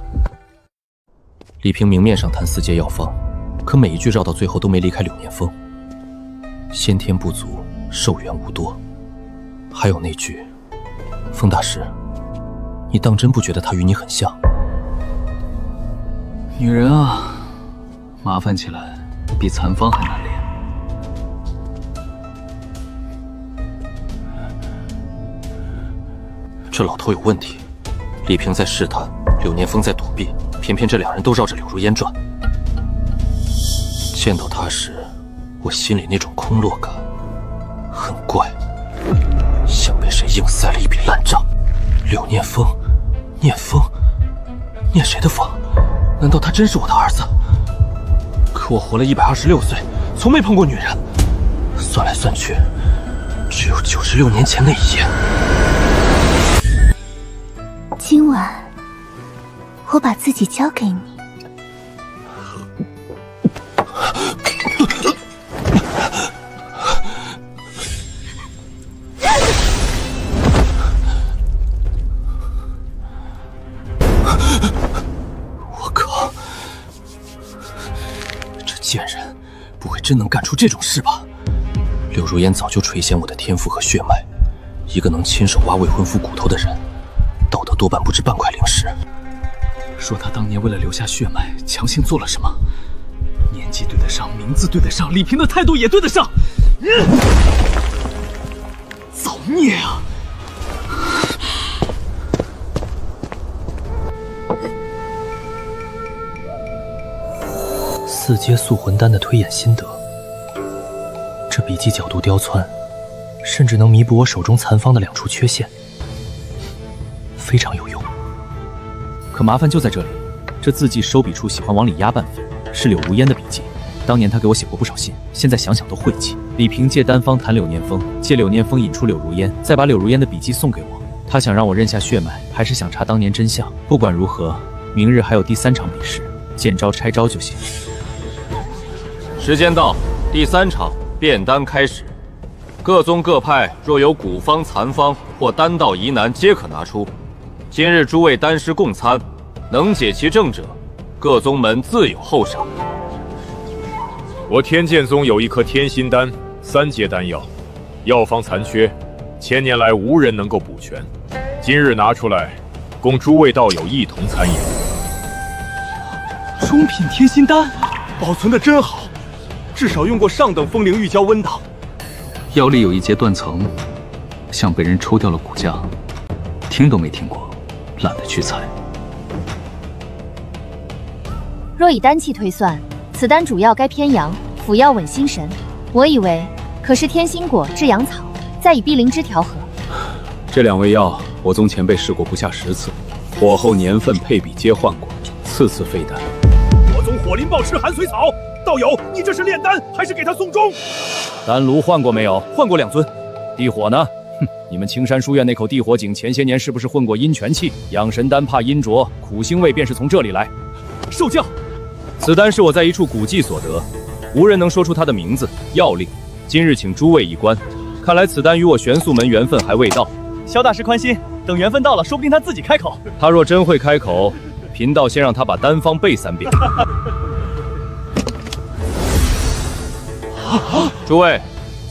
李平明面上谈4阶药方，可每一句绕到最后都没离开柳念风。先天不足，寿元无多。还有那句，风大师，你当真不觉得他与你很像？女人啊，麻烦起来比残方还难练。这老头有问题。李平在试探，柳念风在躲避，偏偏这2人都绕着柳如烟转。见到他时，我心里那种空落感很怪，像被谁硬塞了一笔烂账。柳念风，念风，念谁的风？难道他真是我的儿子？可我活了126岁，从没碰过女人，算来算去，只有96年前那一夜。今晚，我把自己交给你。贱人，不会真能干出这种事吧？柳如烟早就垂涎我的天赋和血脉，一个能亲手挖未婚夫骨头的人，道德多半不值半块零食。说他当年为了留下血脉，强行做了什么？年纪对得上，名字对得上，李平的态度也对得上。造孽啊！4阶塑魂丹的推演心得，这笔记角度刁钻，甚至能弥补我手中残方的2处缺陷，非常有用。可麻烦就在这里，这字迹收笔处喜欢往里压半分，是柳如烟的笔记。当年他给我写过不少信，现在想想都晦气。李平借丹方谈柳念风，借柳念风引出柳如烟，再把柳如烟的笔记送给我。他想让我认下血脉，还是想查当年真相？不管如何，明日还有第3场比试，见招拆招就行。时间到，第3场炼丹开始。各宗各派若有古方、残方或丹道疑难，皆可拿出。今日诸位丹师共参，能解其症者，各宗门自有厚赏。我天剑宗有一颗天心丹，3阶丹药，药方残缺，1000年来无人能够补全。今日拿出来，供诸位道友一同参演。中品天心丹，保存的真好，至少用过上等风灵玉胶温档。药力有一节断层，像被人抽掉了骨架，听都没听过，懒得去猜。若以丹气推算，此丹主要该偏阳，辅药稳心神。我以为可是天心果、至阳草，再以碧灵芝调和。这2味药，我宗前辈试过不下10次，火候、年份、配比皆换过，次次废丹。我宗火灵豹吃寒水草，道友，你这是炼丹还是给他送终？丹炉换过没有？换过2尊。地火呢？哼，你们青山书院那口地火井前些年是不是混过阴泉气？养神丹怕阴浊，苦腥味便是从这里来。受教。此丹是我在一处古迹所得，无人能说出它的名字、药令。今日请诸位一观，看来此丹与我玄素门缘分还未到。萧大师宽心，等缘分到了，说不定他自己开口。他若真会开口，贫道先让他把丹方背3遍。诸位，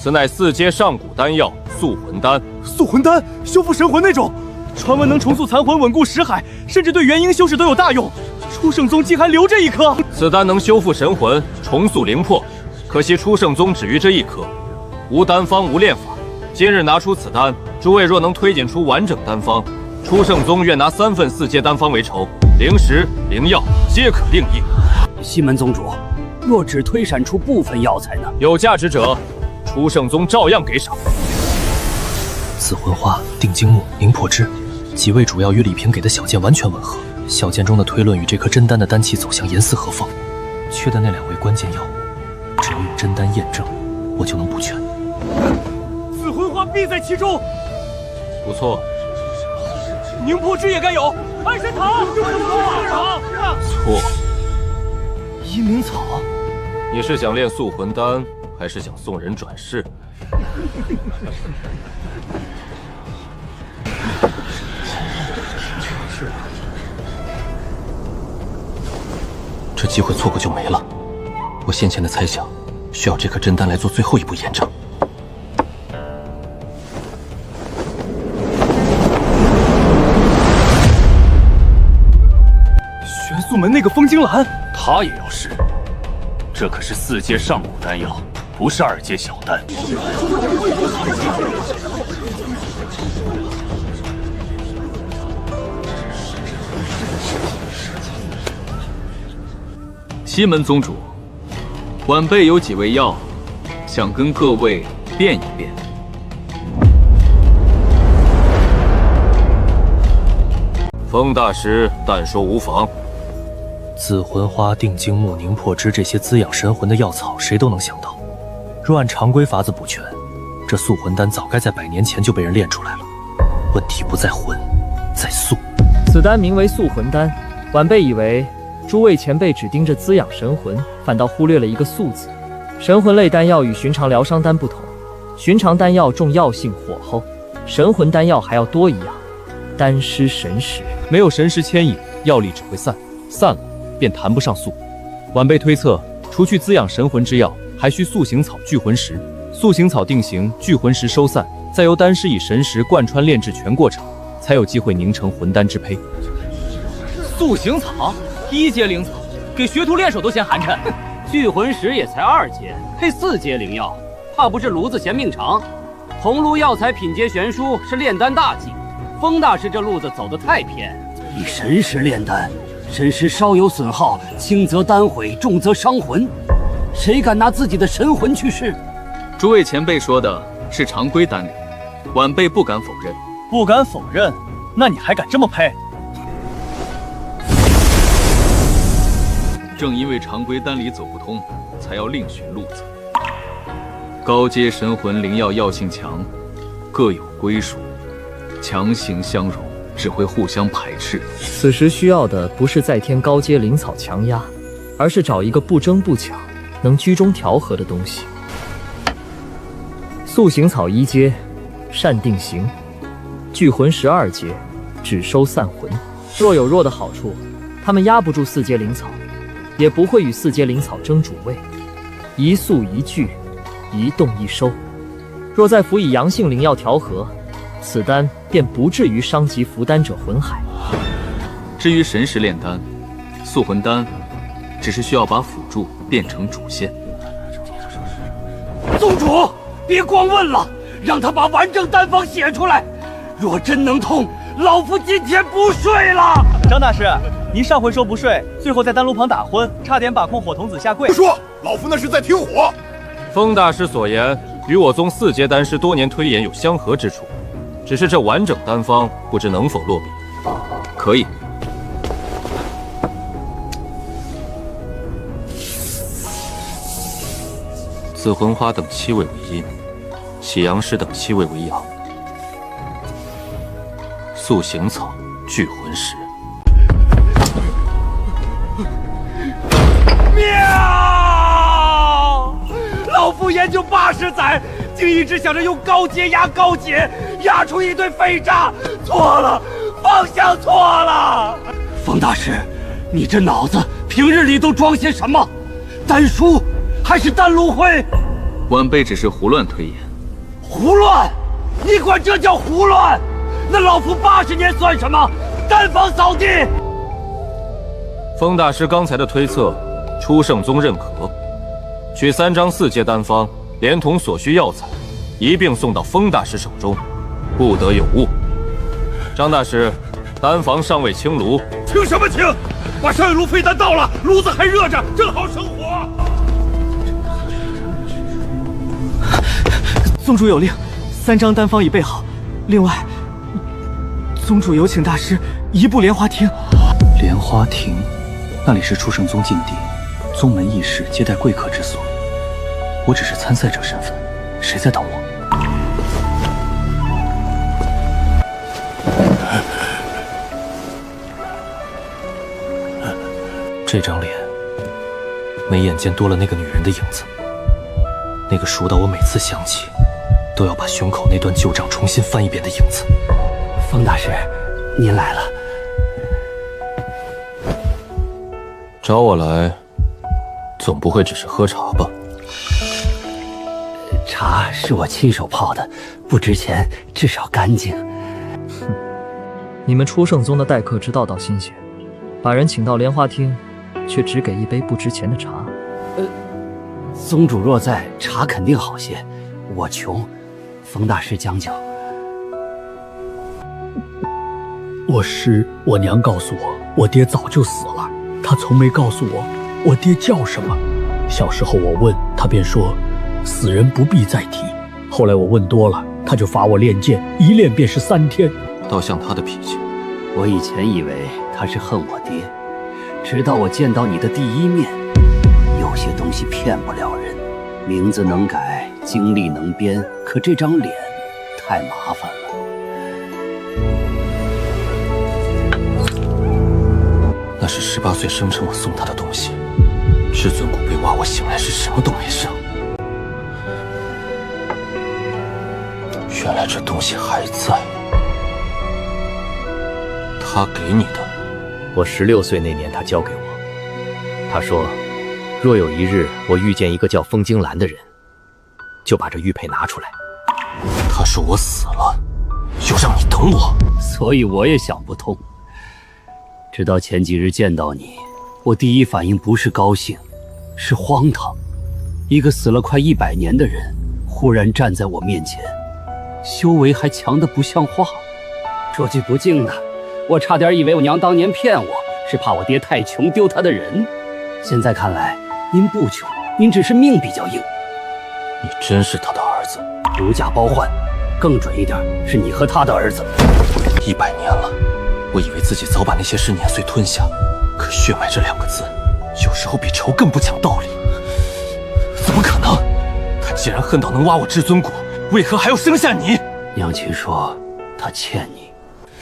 此乃4阶上古丹药塑魂丹。塑魂丹，修复神魂那种，传闻能重塑残魂，稳固识海，甚至对元婴修士都有大用。初圣宗竟还留这一颗。此丹能修复神魂，重塑灵魄，可惜初圣宗只于这一颗，无丹方无炼法。今日拿出此丹，诸位若能推荐出完整丹方，初圣宗愿拿3份4阶丹方为酬，灵石、灵药皆可另议。西门宗主，若只推闪出部分药材呢？有价值者，初圣宗照样给赏。紫魂花、定睛木、凝魄枝，几味主要与李平给的小剑完全吻合。小剑中的推论与这颗真丹的丹气走向严丝合缝，缺的那2味关键药物，只要用真丹验证，我就能补全。紫魂花必在其中。不错。凝魄枝也该有。安神塔，错。阴冥草，你是想炼塑魂丹，还是想送人转世？这机会错过就没了。我先前的猜想，需要这颗真丹来做最后一步验证。玄素门那个风晶兰，他也要试。这可是4阶上古丹药，不是2阶小丹。西门宗主，晚辈有几味药，想跟各位辩一辩。风大师但说无妨。紫魂花、定睛木、凝魄枝这些滋养神魂的药草，谁都能想到。若按常规法子补全，这塑魂丹早该在100年前就被人炼出来了。问题不在魂，在塑。此丹名为塑魂丹，晚辈以为诸位前辈只盯着滋养神魂，反倒忽略了一个塑字。神魂类丹药与寻常疗伤丹不同，寻常丹药重药性火候，神魂丹药还要多一样，丹师神识。没有神识牵引，药力只会散，散了便谈不上塑。晚辈推测，除去滋养神魂之药，还需塑形草、聚魂石。塑形草定型，聚魂石收散，再由丹师以神识贯穿炼制全过程，才有机会凝成魂丹之胚。塑形草1阶灵草，给学徒练手都嫌寒碜。聚魂石也才2阶，配4阶灵药，怕不是炉子嫌命长。桐炉药材品阶悬殊，是炼丹大忌。风大师这路子走得太偏。以神识炼丹，神识稍有损耗，轻则丹毁，重则伤魂。谁敢拿自己的神魂去试？诸位前辈说的是常规丹理，晚辈不敢否认。不敢否认？那你还敢这么配？正因为常规丹理走不通，才要另寻路子。高阶神魂灵药药性强，各有归属，强行相融只会互相排斥。此时需要的不是再添高阶灵草强压，而是找一个不争不抢、能居中调和的东西。塑形草1阶，善定型；聚魂石2阶，只收散魂。若有若的好处，他们压不住4阶灵草，也不会与4阶灵草争主位。一塑一聚，一动一收。若再辅以阳性灵药调和，此丹便不至于伤及服丹者魂海。至于神识炼丹，塑魂丹只是需要把辅助变成主线。宗主，别光问了，让他把完整丹方写出来。若真能通，老夫今天不睡了。张大师，您上回说不睡，最后在丹炉旁打昏，差点把控火童子下跪。不说，老夫那是在听火。风大师所言与我宗4阶丹师多年推演有相合之处，只是这完整丹方不知能否落笔。可以。紫魂花等7味为阴，喜阳石等7味为阳。塑形草、聚魂石。妙！老夫研究80载，竟一直想着用高阶压高阶，压出一堆废渣。错了，方向错了。风大师，你这脑子平日里都装些什么？丹书还是丹炉灰？晚辈只是胡乱推演。胡乱？你管这叫胡乱？那老夫80年算什么？丹方扫地！风大师刚才的推测，初圣宗认可，取3张4阶丹方，连同所需药材，一并送到风大师手中，不得有误。张大师，丹房尚未清炉。清什么清？把上一炉飞丹倒了，炉子还热着，正好生火。宗主有令，3张丹方已备好。另外，宗主有请大师移步莲花厅。莲花厅，那里是初圣宗禁地，宗门议事接待贵客之所。我只是参赛者身份，谁在等我？这张脸，眉眼间多了那个女人的影子，那个熟到我每次想起都要把胸口那段旧账重新翻一遍的影子。风大师，您来了。找我来，总不会只是喝茶吧？茶是我亲手泡的，不值钱，至少干净。你们初圣宗的待客之道倒新鲜，把人请到莲花厅，却只给一杯不值钱的茶。宗主若在，茶肯定好些。我穷，风大师将就。我娘告诉我，我爹早就死了，她从没告诉我爹叫什么。小时候我问，她便说死人不必再提。后来我问多了，她就罚我练剑，一练便是3天。倒像他的脾气。我以前以为他是恨我爹，直到我见到你的第一面。有些东西骗不了人，名字能改，经历能编，可这张脸太麻烦了。那是18岁生辰我送他的东西，至尊骨被挖，我醒来是什么都没剩。原来这东西还在。他给你的？我16岁那年，他交给我。他说，若有一日我遇见一个叫风惊兰的人，就把这玉佩拿出来。他说我死了，又让你等我，所以我也想不通。直到前几日见到你，我第一反应不是高兴，是荒唐。一个死了快100年的人，忽然站在我面前，修为还强得不像话。说句不敬的，我差点以为我娘当年骗我，是怕我爹太穷丢他的人。现在看来，您不穷，您只是命比较硬。你真是他的儿子？如假包换，更准一点，是你和他的儿子。100年了，我以为自己早把那些事碾碎吞下，可血脉这2个字，有时候比仇更不讲道理。怎么可能？他既然恨到能挖我至尊骨，为何还要生下你？娘亲说他欠你。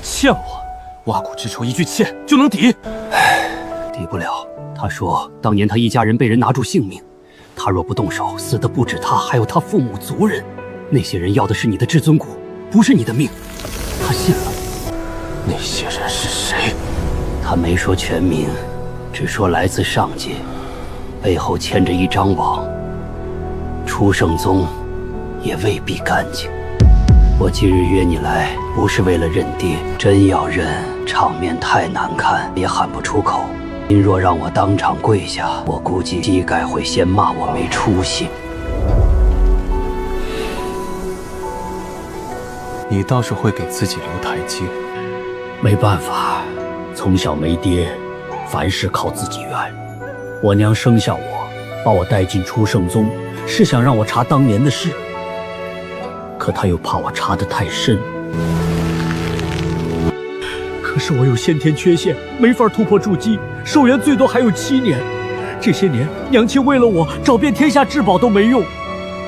欠我？挖骨之仇一句欠就能抵？抵不了。他说当年他一家人被人拿住性命，他若不动手，死的不止他，还有他父母族人。那些人要的是你的至尊骨，不是你的命。他信了。那些人是谁？他没说全名，只说来自上界，背后牵着一张网。初圣宗也未必干净。我今日约你来，不是为了认爹，真要认，场面太难看，也喊不出口。您若让我当场跪下，我估计膝盖会先骂我没出息。你倒是会给自己留台阶。没办法，从小没爹，凡事靠自己圆。我娘生下我，把我带进初圣宗，是想让我查当年的事，可她又怕我查得太深。可是我有先天缺陷，没法突破筑基，寿元最多还有7年。这些年，娘亲为了我找遍天下至宝都没用。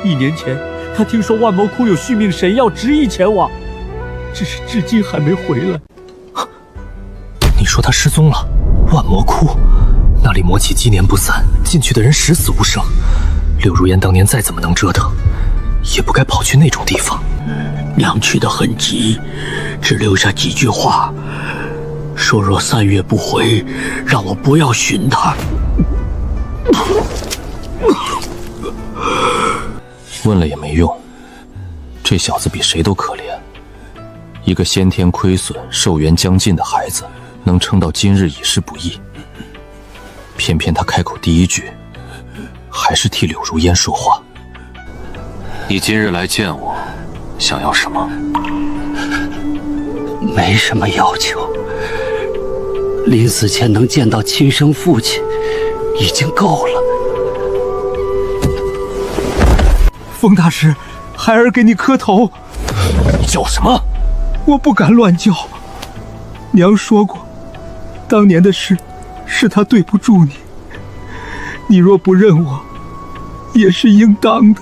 1年前，她听说万魔窟有续命神药，执意前往，只是至今还没回来。你说他失踪了？万魔窟那里魔气积年不散，进去的人十死无生。柳如烟当年再怎么能折腾，也不该跑去那种地方。娘去得很急，只留下几句话，说若3月不回，让我不要寻他。问了也没用，这小子比谁都可怜。一个先天亏损、寿元将尽的孩子，能撑到今日已是不易。偏偏他开口第一句，还是替柳如烟说话。你今日来见我，想要什么？没什么要求，临死前能见到亲生父亲，已经够了。风大师，孩儿给你磕头。你叫什么？我不敢乱叫。娘说过，当年的事是她对不住你，你若不认我，也是应当的。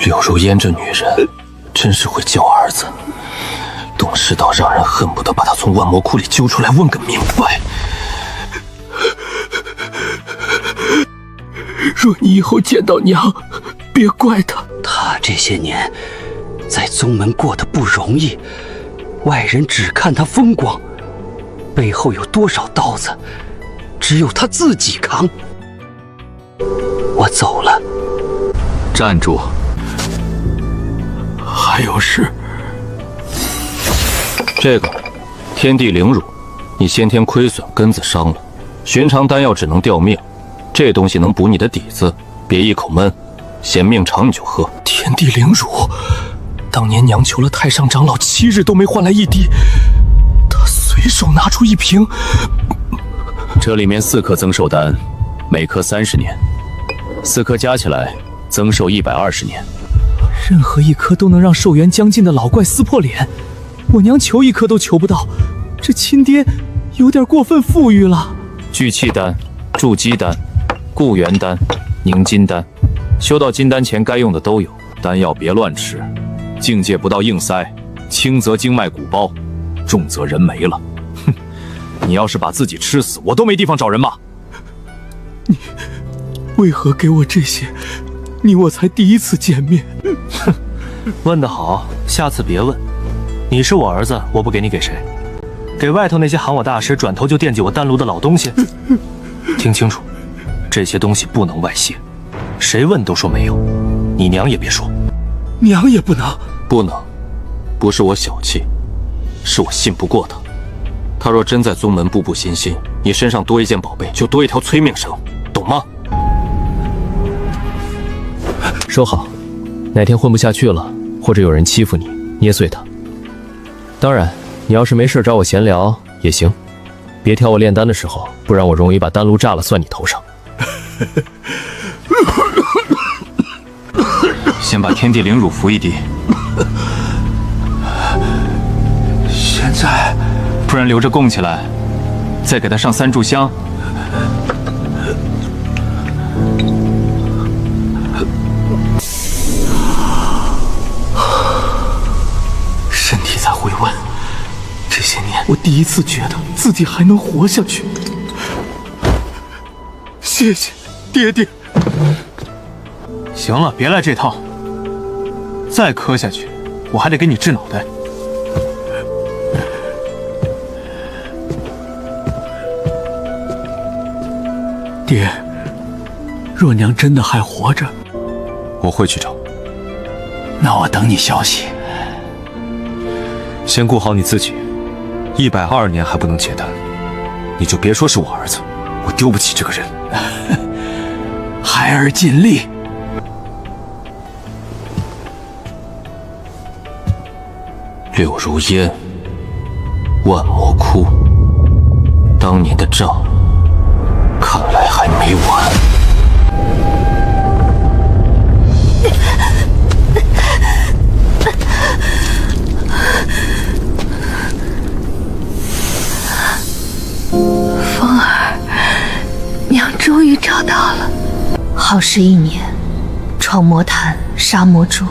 柳如烟这女人真是会叫儿子，懂事到让人恨不得把她从万魔窟里揪出来问个明白。若你以后见到娘，别怪她。她这些年在宗门过得不容易，外人只看她风光，背后有多少刀子，只有她自己扛。我走了。站住！还有事？这个天地灵乳，你先天亏损，根子伤了，寻常丹药只能吊命，这东西能补你的底子，别一口闷，嫌命长你就喝。天地灵乳，当年娘求了太上长老7日都没换来一滴，他随手拿出1瓶。这里面4颗增寿丹，每颗30年，4颗加起来增寿120年。任何一颗都能让寿元将尽的老怪撕破脸，我娘求1颗都求不到，这亲爹有点过分富裕了。聚气丹、筑基丹、固元丹、凝金丹，修到金丹前该用的都有。丹药别乱吃，境界不到硬塞，轻则经脉鼓包，重则人没了。哼，你要是把自己吃死，我都没地方找人骂。你为何给我这些？你我才第一次见面。哼，问得好，下次别问。你是我儿子，我不给你给谁？给外头那些喊我大师，转头就惦记我丹炉的老东西。听清楚，这些东西不能外泄，谁问都说没有，你娘也别说。娘也不能。不能，不是我小气，是我信不过他。他若真在宗门步步惊心，你身上多一件宝贝，就多一条催命绳，懂吗？收好，哪天混不下去了，或者有人欺负你，捏碎他。当然，你要是没事找我闲聊也行，别挑我炼丹的时候，不然我容易把丹炉炸了算你头上。先把天地灵乳服一滴。现在，不然留着供起来，再给他上3炷香。身体在回温，这些年我第一次觉得自己还能活下去。谢谢爹爹。行了，别来这套，再磕下去，我还得给你治脑袋。爹，若娘真的还活着，我会去找。那我等你消息。先顾好你自己，120年还不能结丹，你就别说是我儿子，我丢不起这个人。孩儿尽力。柳如烟，万魔窟，当年的账，看来还没完。风儿，娘终于找到了。耗时1年，闯魔潭，杀魔蛛，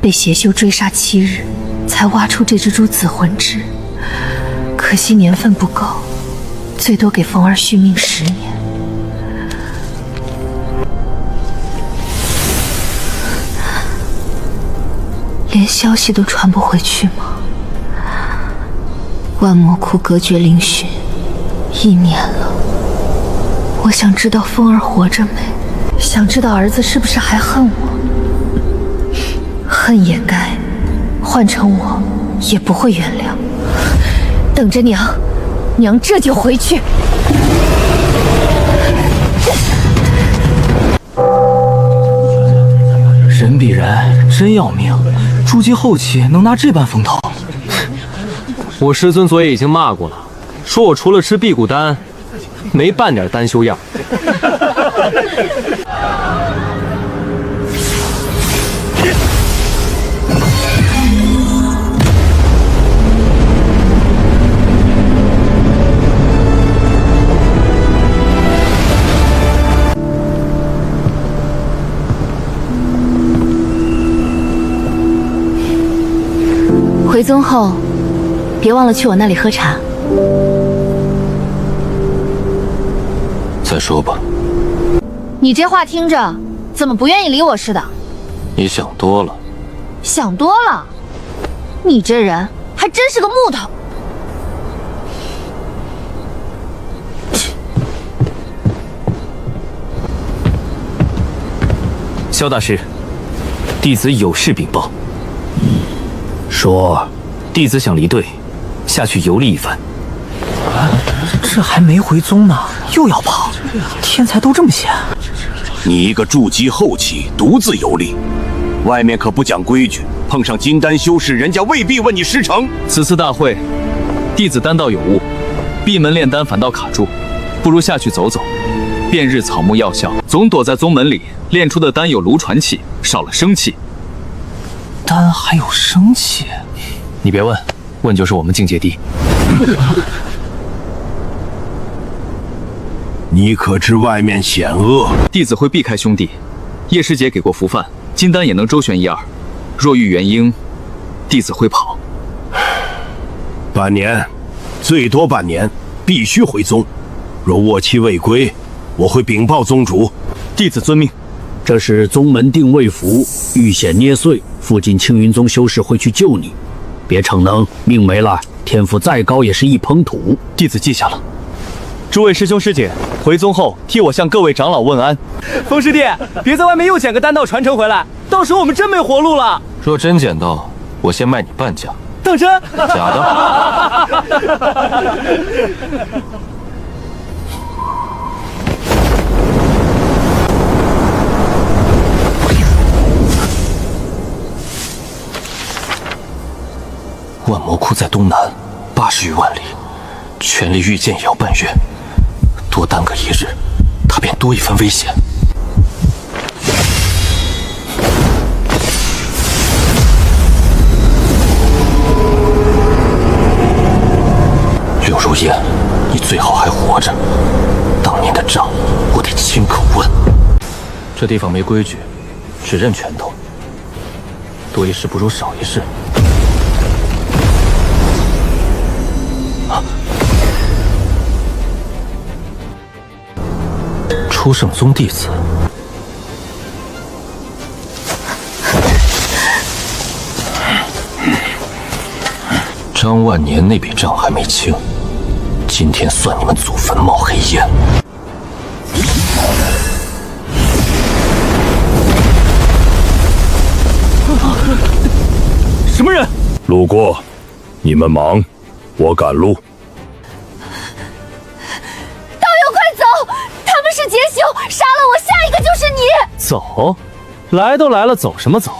被邪修追杀7日，才挖出这蜘蛛紫魂枝。可惜年份不够，最多给风儿续命10年。连消息都传不回去吗？万魔窟隔绝灵讯1年了，我想知道风儿活着没，想知道儿子是不是还恨我。恨也该，换成我也不会原谅。等着娘，娘这就回去。人比人真要命，筑基后期能拿这般风头。我师尊昨夜已经骂过了，说我除了吃辟谷丹，没半点丹修样。回宗后，别忘了去我那里喝茶。再说吧。你这话听着，怎么不愿意理我似的？你想多了。想多了？你这人还真是个木头。萧大师，弟子有事禀报。说，弟子想离队，下去游历一番。这还没回宗呢，又要跑，天才都这么闲。你一个筑基后期独自游历，外面可不讲规矩，碰上金丹修士，人家未必问你师承。此次大会，弟子丹道有误，闭门炼丹反倒卡住，不如下去走走，遍日草木药效，总躲在宗门里炼出的丹有炉传气，少了生气。丹还有生气？你别问，问就是我们境界低。你可知外面险恶？弟子会避开兄弟。叶师姐给过符饭，金丹也能周旋1、2。若遇元婴，弟子会跑。半年，最多半年，必须回宗。若卧期未归，我会禀报宗主。弟子遵命。这是宗门定位符，遇险捏碎，附近青云宗修士会去救你。别逞能，命没了，天赋再高也是一抔土。弟子记下了。诸位师兄师姐，回宗后替我向各位长老问安。风师弟，别在外面又捡个丹道传承回来，到时候我们真没活路了。若真捡到，我先卖你半价。当真？假的。万魔窟在东南，80余万里，全力御剑也要半月，多耽搁一日，他便多一分危险。柳如烟，你最好还活着，当年的账我得亲口问。这地方没规矩，只认拳头，多一事不如少一事。初圣宗弟子，张万年那笔账还没清，今天算你们祖坟冒黑烟。什么人？路过，你们忙，我赶路。是劫凶，杀了我，下一个就是你。走，来都来了，走什么走？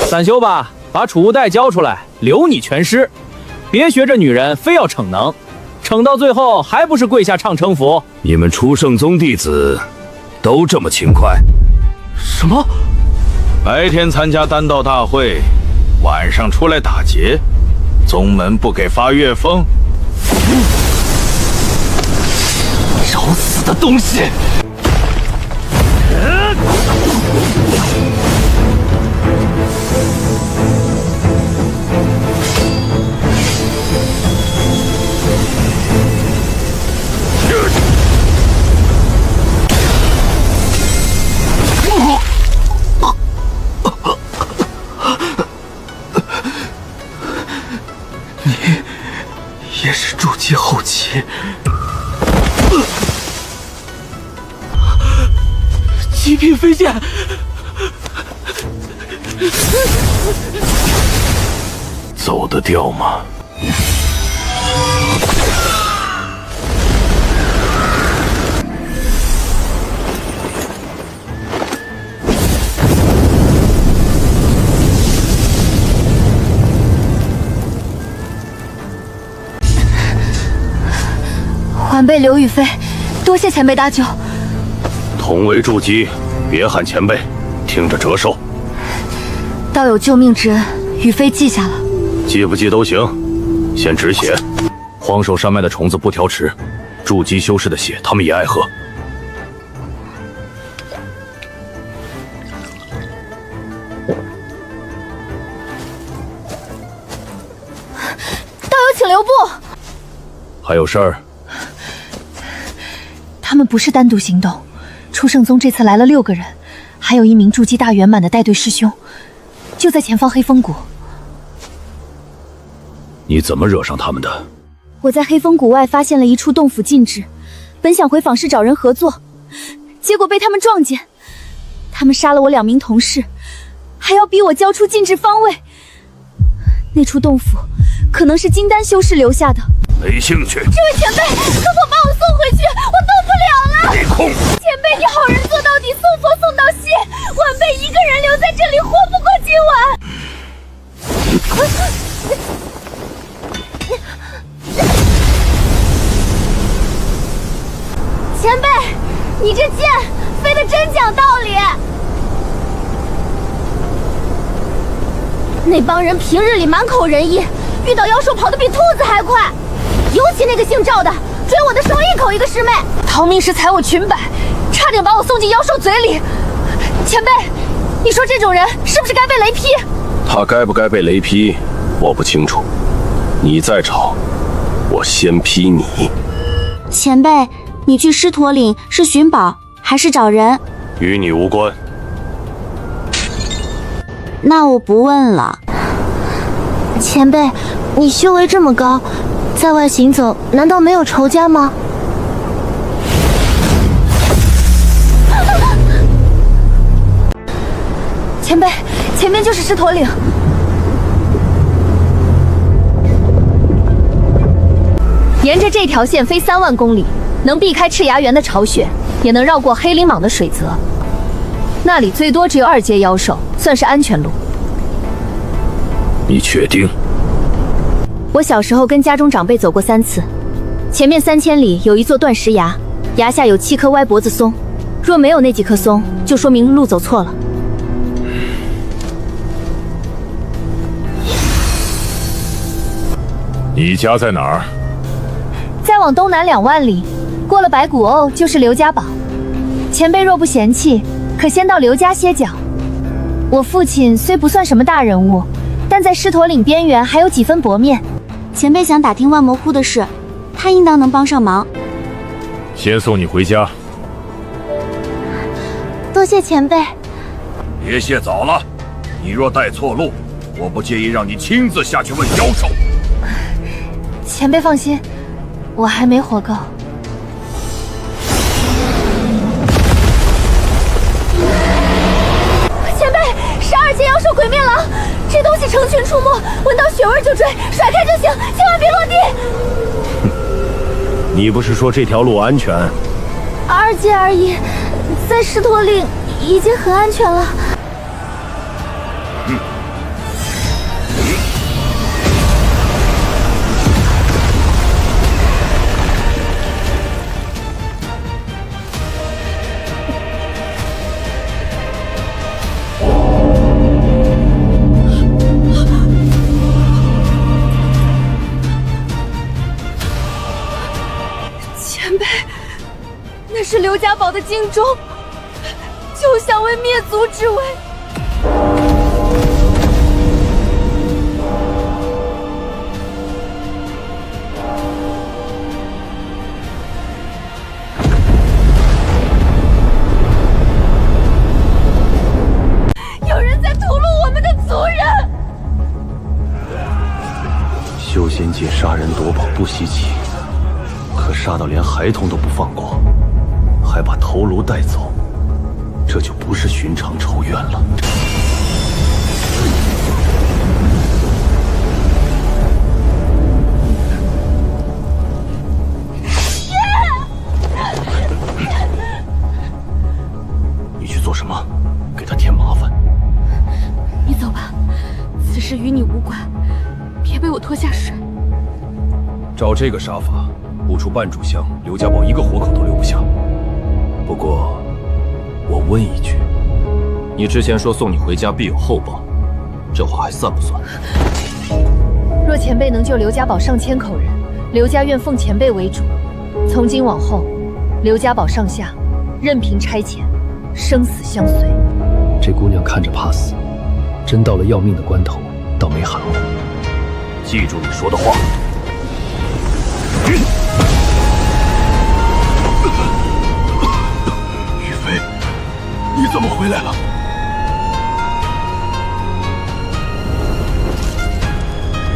散修吧，把储物袋交出来，留你全尸。别学这女人，非要逞能，逞到最后还不是跪下唱称服？你们初圣宗弟子都这么勤快？什么？白天参加丹道大会，晚上出来打劫，宗门不给发月俸？找死的东西！你也是筑基后期？极品飞剑，走得掉吗？晚辈刘雨飞，多谢前辈搭救。同为筑基，别喊前辈，听着折寿。道友救命之恩，雨飞记下了。记不记都行，先止血。荒兽山脉的虫子不挑食，筑基修士的血他们也爱喝。道友请留步。还有事儿？他们不是单独行动。初圣宗这次来了6个人，还有1名筑基大圆满的带队师兄，就在前方黑风谷。你怎么惹上他们的？我在黑风谷外发现了一处洞府禁制，本想回坊市找人合作，结果被他们撞见。他们杀了我2名同事，还要逼我交出禁制方位。那处洞府可能是金丹修士留下的。没兴趣。这位前辈，可否把我送回去？我动不了了。没空。前辈，你好人做到底，送佛送到西。晚辈一个人留在这里，活不过今晚。前辈，你这剑飞得真讲道理。那帮人平日里满口仁义，遇到妖兽跑得比兔子还快。尤其那个姓赵的，追我的时候一口一个师妹，逃命时踩我裙摆，差点把我送进妖兽嘴里。前辈，你说这种人是不是该被雷劈？他该不该被雷劈，我不清楚。你再找，我先劈你。前辈，你去狮驼岭是寻宝还是找人？与你无关。那我不问了。前辈，你修为这么高，在外行走难道没有仇家吗？前辈，前面就是狮驼岭。沿着这条线飞3万公里，能避开赤崖原的巢穴，也能绕过黑灵蟒的水泽。那里最多只有2阶妖兽，算是安全路。你确定？我小时候跟家中长辈走过3次，前面3000里有一座断石崖，崖下有7棵歪脖子松，若没有那几棵松，就说明路走错了。你家在哪儿？再往东南2万里，过了白骨瓯就是刘家堡。前辈若不嫌弃，可先到刘家歇脚。我父亲虽不算什么大人物，但在狮驼岭边缘还有几分薄面。前辈想打听万魔窟的事，他应当能帮上忙。先送你回家。多谢前辈。别谢早了，你若带错路，我不介意让你亲自下去问妖兽。前辈放心，我还没活够。前辈，12阶妖兽鬼面狼，这东西成群出没，闻到血味就追，甩开就行，千万别落地。你不是说这条路安全？2阶而已，在狮驼岭已经很安全了。前辈，那是刘家堡的荆州，就想为灭族之危。有人在屠戮我们的族人。修仙界杀人夺宝不稀奇，可杀到连孩童都不放过，还把头颅带走，这就不是寻常仇怨了。你去做什么？给他添麻烦。你走吧，此事与你无关，别被我拖下水。照这个杀法，不出半炷香，刘家堡一个活口都留不下。不过，我问一句，你之前说送你回家必有厚报，这话还算不算？若前辈能救刘家堡上千口人，刘家愿奉前辈为主。从今往后，刘家堡上下任凭差遣，生死相随。这姑娘看着怕死，真到了要命的关头，倒没含糊。记住你说的话。于飞，你怎么回来了？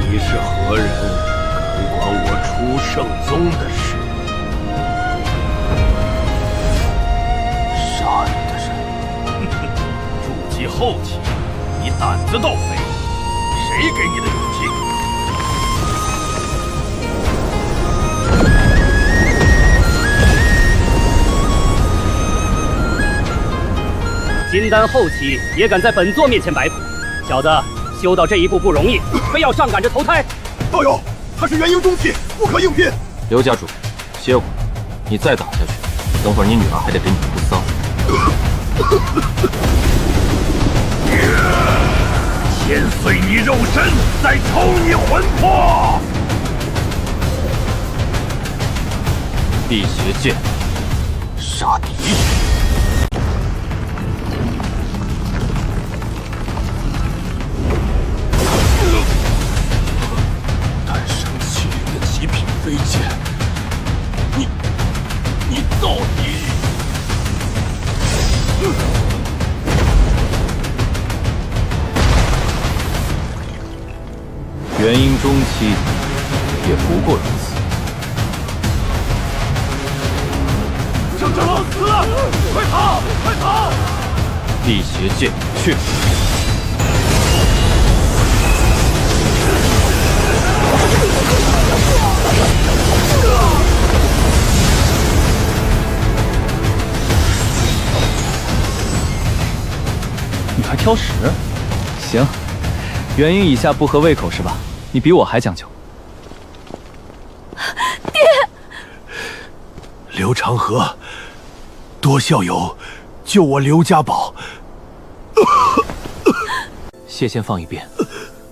你是何人？敢管我出圣宗的事？杀你的人，筑基后期，你胆子倒肥，谁给你的勇气？金丹后期也敢在本座面前摆谱，小子，修到这一步不容易，非要上赶着投胎。道友，他是元婴中期，不可硬拼。刘家主，歇会儿，你再打下去，等会儿你女儿还得给你哭丧。先碎你肉身，再抽你魂魄。辟邪剑，杀敌。极品飞剑，你到底？元婴中期也不过如此。圣者老死了！快逃！快逃！辟邪剑去！你还挑食？行，元婴以下不合胃口是吧？你比我还讲究。爹，刘长河，多校友救我刘家宝。谢先放一边，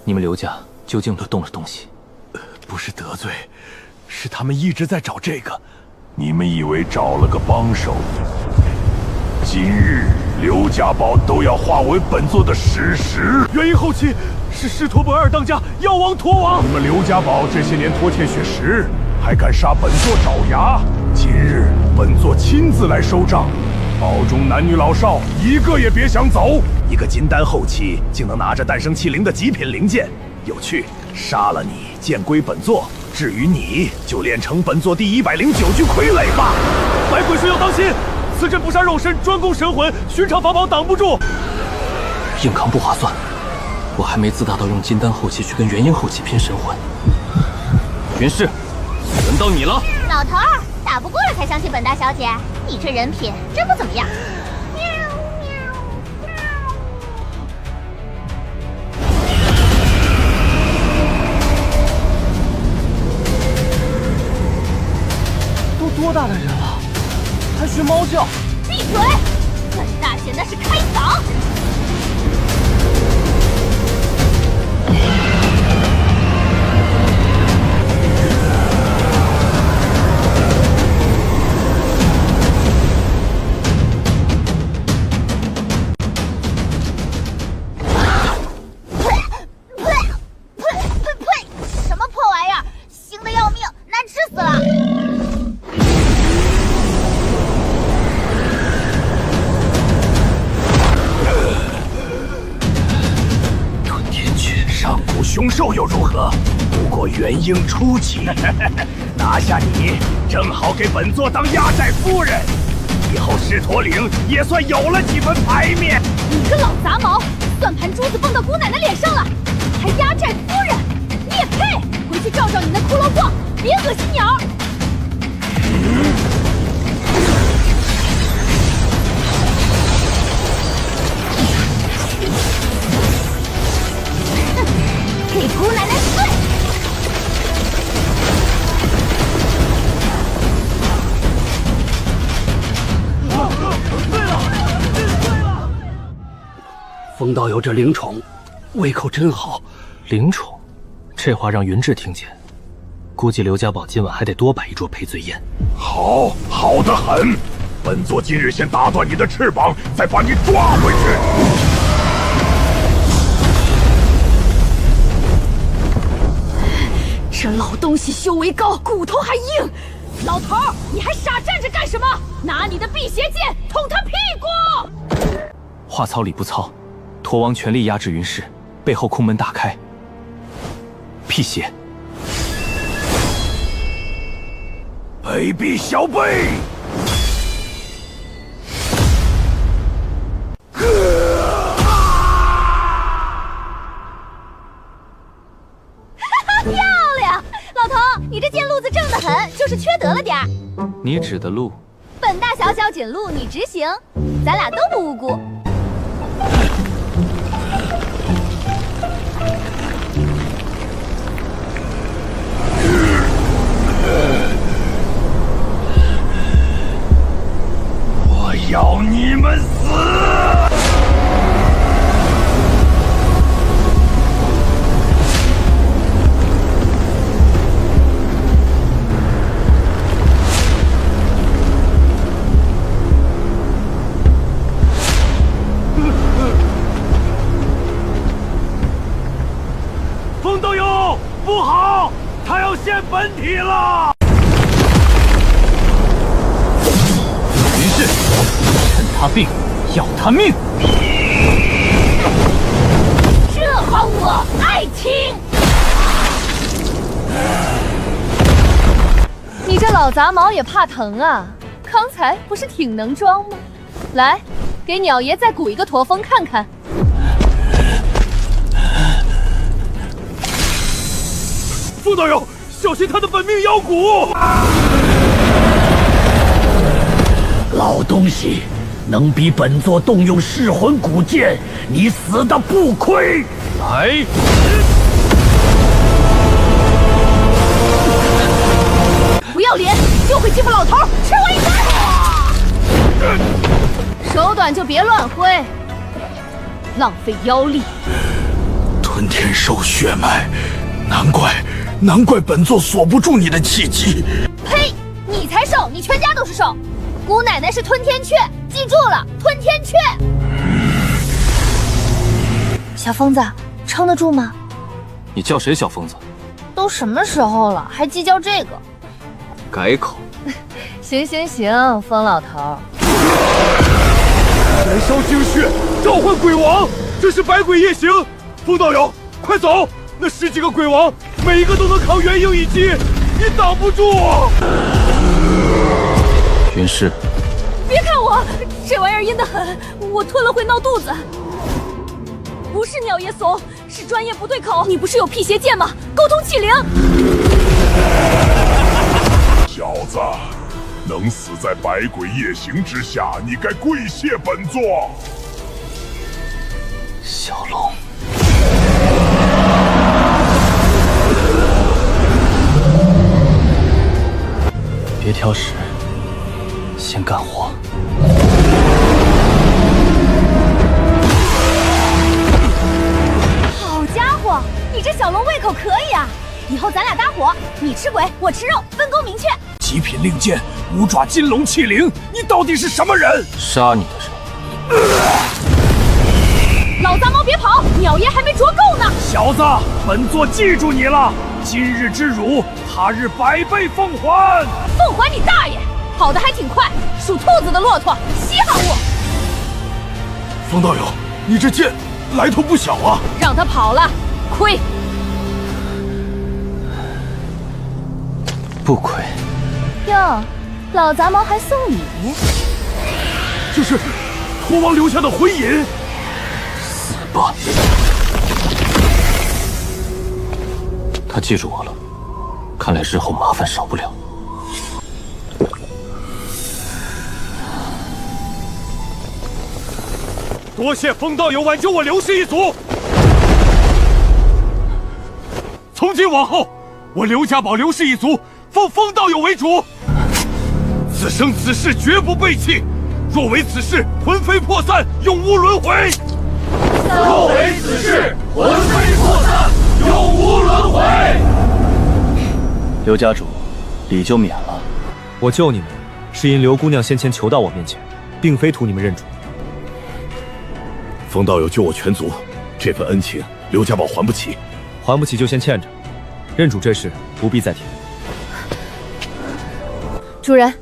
你们刘家究竟都动了东西？不是得罪，是他们一直在找这个。你们以为找了个帮手，今日刘家宝都要化为本座的史实。元婴后期是狮驼本二当家，药王驼王。你们刘家宝这些年拖欠血食，还敢杀本座爪牙？今日本座亲自来收账，堡中男女老少一个也别想走。一个金丹后期竟能拿着诞生器灵的极品灵剑，有趣。杀了你，剑归本座。至于你，就练成本座第109具傀儡吧。百鬼师要当心，此阵不杀肉身，专攻神魂，寻常法宝挡不住。硬扛不划算，我还没自大到用金丹后期去跟元婴后期拼神魂。云氏，轮到你了。老头儿，打不过了才相信本大小姐，你这人品真不怎么样。多大的人了，还学猫叫？闭嘴！本大爷那是开嗓。呸！什么破玩意儿，腥的要命，难吃死了！上古凶兽又如何？不过元婴初期，拿下你，正好给本座当压寨夫人，以后狮驼岭也算有了几分牌面。你个老杂毛，算盘珠子蹦到姑奶奶脸上了，还压寨夫人，你也配？回去照照你那骷髅状，别恶心鸟！给姑奶奶碎！对了！风道友这灵宠，胃口真好。灵宠，这话让云志听见，估计刘家宝今晚还得多摆一桌赔罪宴。好得很，本座今日先打断你的翅膀，再把你抓回去。这老东西修为高，骨头还硬。老头儿，你还傻站着干什么？拿你的辟邪剑捅他屁股！话糙理不糙，驼王全力压制云氏，背后空门大开。辟邪！卑鄙小辈！漂亮，老头，你这剑路子正得很，就是缺德了点儿。你指的路？本大小小锦路你直行，咱俩都不无辜。我要你们死！风道友，不好，他要现本体了！于是，趁他病，要他命。这话我爱听。你这老杂毛也怕疼啊？刚才不是挺能装吗？来，给鸟爷再鼓一个驼峰看看。风道友，小心他的本命妖骨！老东西，能比本座动用噬魂古剑，你死的不亏。来！不要脸，就会欺负老头，吃我一拳！手短就别乱挥，浪费妖力。吞天兽血脉，难怪本座锁不住你的气机。呸！你才兽，你全家都是兽。姑奶奶是吞天雀，记住了，吞天雀。小疯子，撑得住吗？你叫谁小疯子？都什么时候了，还计较这个？改口。行行行，疯老头。燃烧精血，召唤鬼王，这是百鬼夜行。风道友，快走！那10几个鬼王，每一个都能扛元婴一击，你挡不住我。云氏，别看我，这玩意儿阴得很，我吞了会闹肚子。不是鸟爷怂，是专业不对口。你不是有辟邪剑吗？沟通气灵。小子，能死在百鬼夜行之下，你该跪谢本座。小龙，别挑食，先干活。好家伙，你这小龙胃口可以啊！以后咱俩搭伙，你吃鬼，我吃肉，分工明确。极品令箭，五爪金龙气灵，你到底是什么人？杀你的人！老杂毛别跑，鸟爷还没啄够呢。小子，本座记住你了，今日之辱，他日百倍奉还。奉还你大爷！跑得还挺快，属兔子的骆驼，稀罕我。风道友，你这剑来头不小啊！让他跑了，亏。不亏。哟，老杂毛还送礼？这是驼王留下的魂饮。死吧！他记住我了，看来日后麻烦少不了。多谢风道友挽救我刘氏一族。从今往后，我刘家堡刘氏一族奉风道友为主，此生此世绝不背弃。若为此事魂飞魄散，永无轮回。若为此事魂飞魄散，永无轮回。刘家主，礼就免了。我救你们，是因刘姑娘先前求到我面前，并非图你们认主。风道友救我全族，这份恩情刘家堡还不起。还不起就先欠着，认主这事不必再提。主人，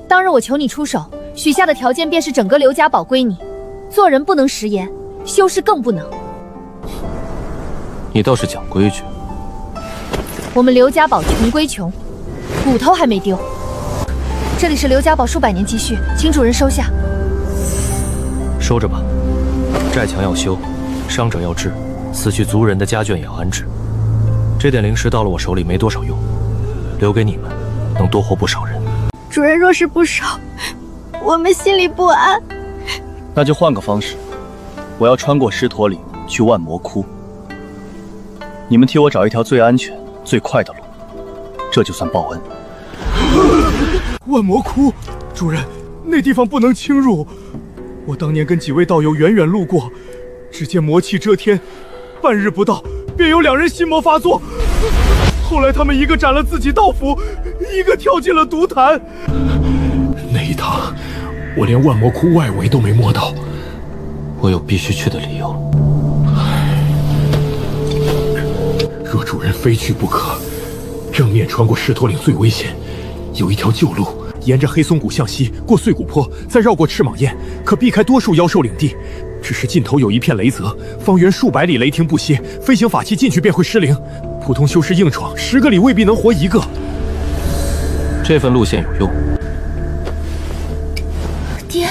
当日我求你出手，许下的条件便是整个刘家堡归你。做人不能食言，修士更不能。你倒是讲规矩。我们刘家堡穷归穷，骨头还没丢。这里是刘家堡数百年积蓄，请主人收下。收着吧。寨墙要修，伤者要治，死去族人的家眷也要安置。这点灵石到了我手里没多少用，留给你们，能多活不少人。主人若是不收，我们心里不安。那就换个方式，我要穿过狮驼岭去万魔窟。你们替我找一条最安全、最快的路，这就算报恩。万魔窟，主人，那地方不能轻入。我当年跟几位道友远远路过，只见魔气遮天，半日不到，便有2人心魔发作。后来他们一个斩了自己道府，一个跳进了毒潭。那一趟，我连万魔窟外围都没摸到。我有必须去的理由。若主人非去不可，正面穿过狮驼岭最危险，有一条旧路。沿着黑松谷向西，过碎谷坡，再绕过赤蟒堰，可避开多数妖兽领地。只是尽头有一片雷泽，方圆数百里雷霆不歇，飞行法器进去便会失灵。普通修士硬闯10个里未必能活1个。这份路线有用。爹，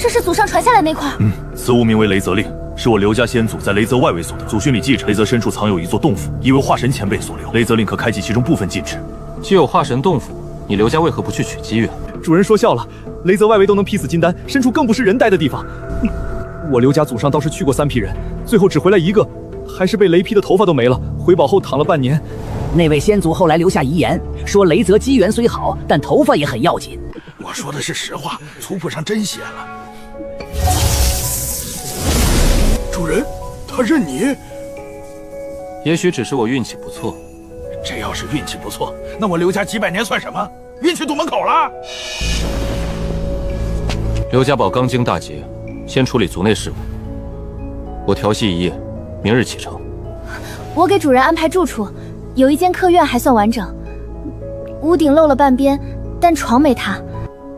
这是祖上传下来那块。此物名为雷泽令，是我刘家先祖在雷泽外围所得。祖训里记着，雷泽深处藏有一座洞府，疑为化神前辈所留。雷泽令可开启其中部分禁制。既有化神洞府，你刘家为何不去取机缘？主人说笑了，雷泽外围都能劈死金丹，深处更不是人待的地方。我刘家祖上倒是去过3批人，最后只回来1个，还是被雷劈的头发都没了。回堡后躺了半年。那位先祖后来留下遗言，说雷泽机缘虽好，但头发也很要紧。我说的是实话，族谱上真写了。主人，他认你。也许只是我运气不错。这要是运气不错，那我刘家几百年算什么？运气堵门口了。刘家堡刚经大劫，先处理族内事务。我调息1夜，明日启程。我给主人安排住处，有一间客院还算完整，屋顶漏了半边，但床没塌。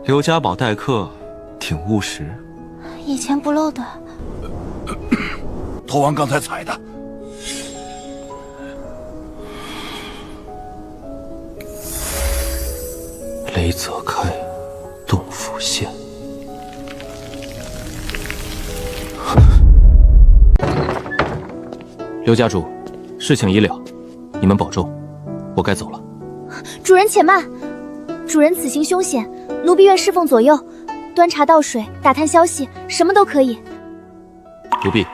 刘家堡待客挺务实，以前不漏的。头王刚才踩的。雷泽开，洞府现。刘家主，事情已了，你们保重，我该走了。主人且慢，主人此行凶险，奴婢愿侍奉左右，端茶倒水，打探消息，什么都可以。不必，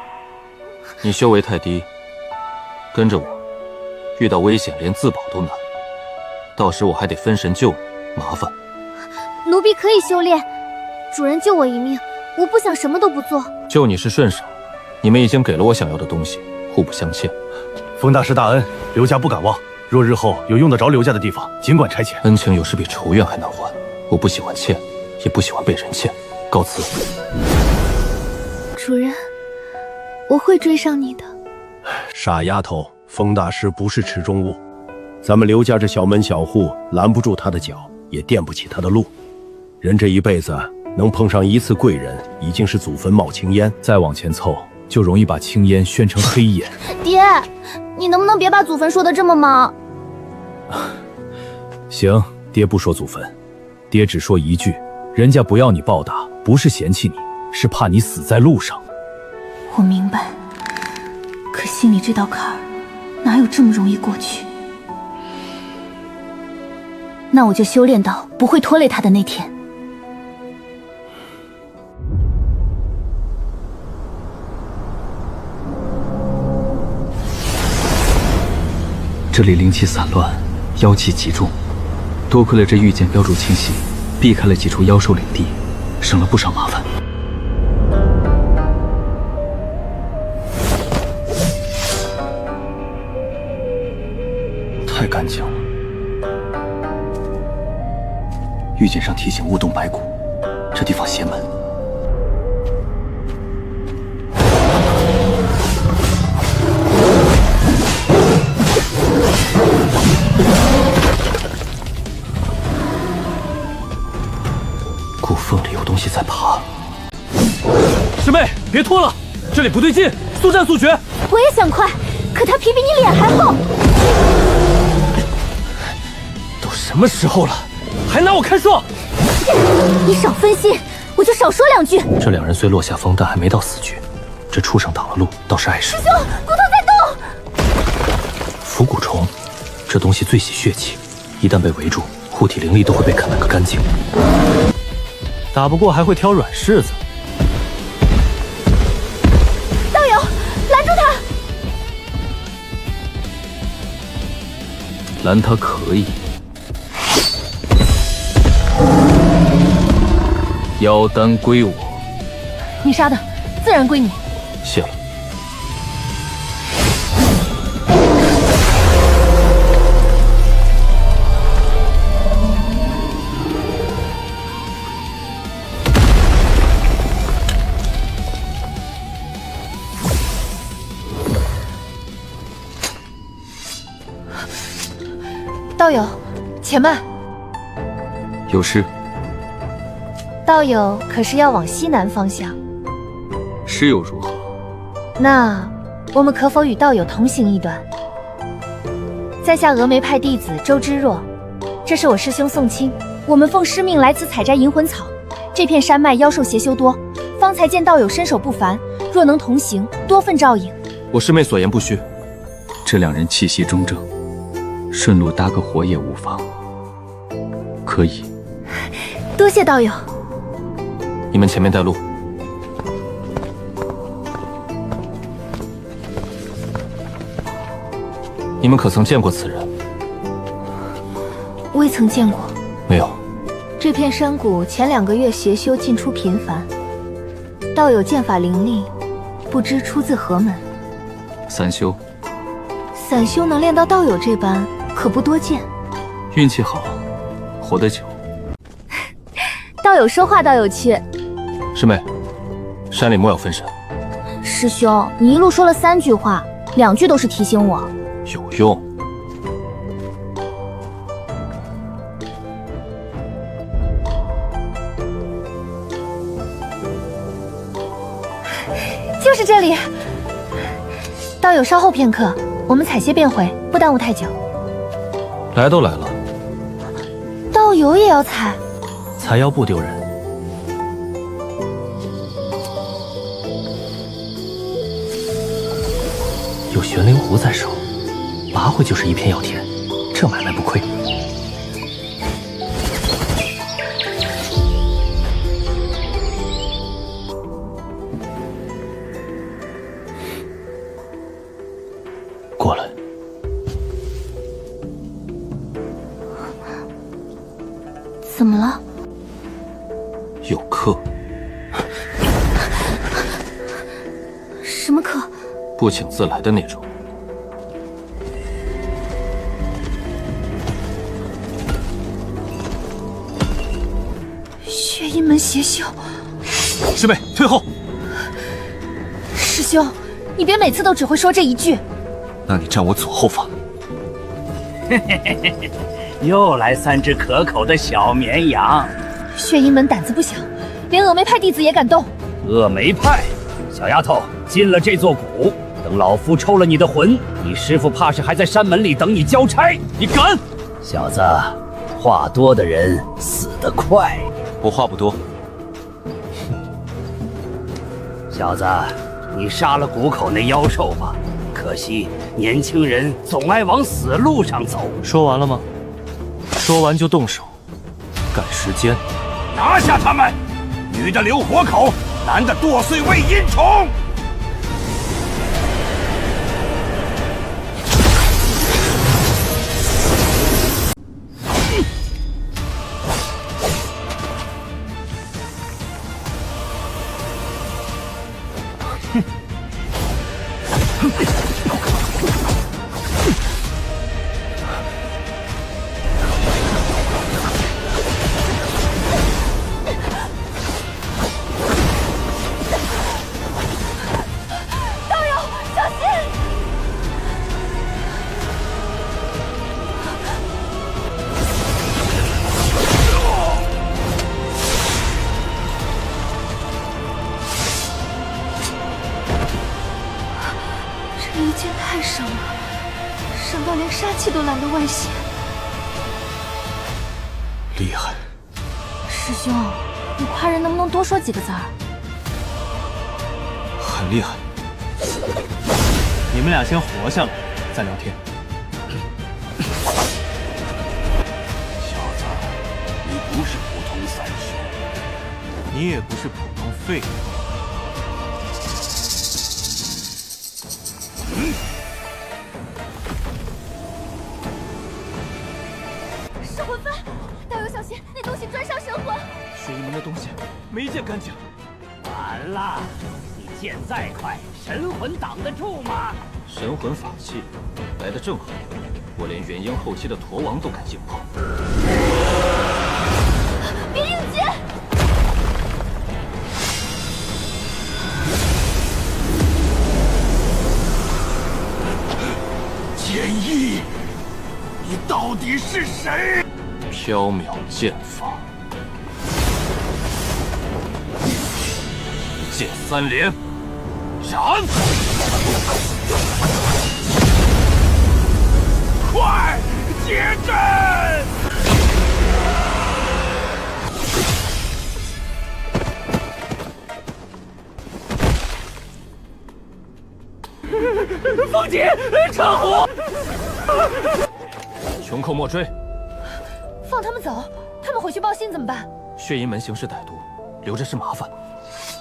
你修为太低，跟着我，遇到危险连自保都难，到时我还得分神救你，麻烦。奴婢可以修炼，主人救我一命，我不想什么都不做。救你是顺手，你们已经给了我想要的东西，互不相欠。封大师大恩，刘家不敢忘。若日后有用得着刘家的地方，尽管差遣。恩情有时比仇怨还难还，我不喜欢欠，也不喜欢被人欠。告辞。主人，我会追上你的。傻丫头，封大师不是池中物，咱们刘家这小门小户拦不住他的脚，也垫不起他的路。人这一辈子能碰上1次贵人，已经是祖坟冒青烟，再往前凑，就容易把青烟熏成黑烟。爹，你能不能别把祖坟说的这么忙？行，爹不说祖坟，爹只说一句，人家不要你报答，不是嫌弃你，是怕你死在路上。我明白，可心里这道坎儿，哪有这么容易过去？那我就修炼到不会拖累他的那天。这里灵气散乱，妖气极重，多亏了这御剑标注清晰，避开了几处妖兽领地，省了不少麻烦。太干净了。御剑上提醒勿动白骨，这地方邪门。骨缝里有东西在爬。师妹，别拖了，这里不对劲，速战速决。我也想快，可他皮比你脸还厚。都什么时候了，还拿我看数？你少分心，我就少说2句。这2人虽落下风，但还没到死局。这畜生挡了路，倒是碍事。师兄，骨头在动。伏骨虫，这东西最喜血气，一旦被围住，护体灵力都会被啃了个干净。打不过还会挑软柿子。道友，拦住他！拦他可以。妖丹归我。你杀的，自然归你。谢了。道友，且慢。有事？道友可是要往西南方向？是又如何？那我们可否与道友同行一段？在下峨眉派弟子周之若，这是我师兄宋清。我们奉师命来此采摘银魂草。这片山脉妖兽邪修多，方才见道友身手不凡，若能同行，多份照应。我师妹所言不虚。这两人气息中正，顺路搭个伙也无妨。可以。多谢道友。你们前面带路。你们可曾见过此人？未曾见过。没有。这片山谷前2个月邪修进出频繁，道友剑法凌厉，不知出自何门。散修。散修能练到道友这般，可不多见。运气好，活得久。道友说话倒有趣。师妹，山里莫要分神。师兄，你一路说了3句话，2句都是提醒我。有用。就是这里。道友稍后片刻，我们采撷便回，不耽误太久。来都来了，道友也要采？采药不丢人。有玄灵湖在手，拔回就是一片药田，这买卖不亏。过来。怎么了？有客。什么客？不请自来的那种。血阴门邪修。师妹，退后！师兄，你别每次都只会说这一句。那你站我左后方。又来3只可口的小绵羊。血阴门胆子不小，连峨眉派弟子也敢动。峨眉派，小丫头，进了这座谷，等老夫抽了你的魂，你师父怕是还在山门里等你交差。你敢？小子，话多的人死得快。我话不多。小子，你杀了谷口那妖兽吧。可惜年轻人总爱往死路上走。说完了吗？说完就动手，赶时间。拿下他们！女的留活口，男的剁碎喂阴虫。太伤了，伤到连杀气都懒得外泄。厉害！师兄，你夸人能不能多说几个字儿？很厉害。你们俩先活下来，再聊天。小子，你不是普通散修，你也不是普通废物。摄魂幡，道友小心，那东西专伤神魂。血翼门的东西没见干净。完了，你剑再快，神魂挡得住吗？神魂法器来得正好，我连元婴后期的驼王都敢硬碰。别应接！剑意，你到底是谁？缥缈剑法，一剑3连，斩！快接阵！凤姐，长虎！穷寇莫追。放他们走，他们回去报信怎么办？血阴门行事歹毒，留着是麻烦。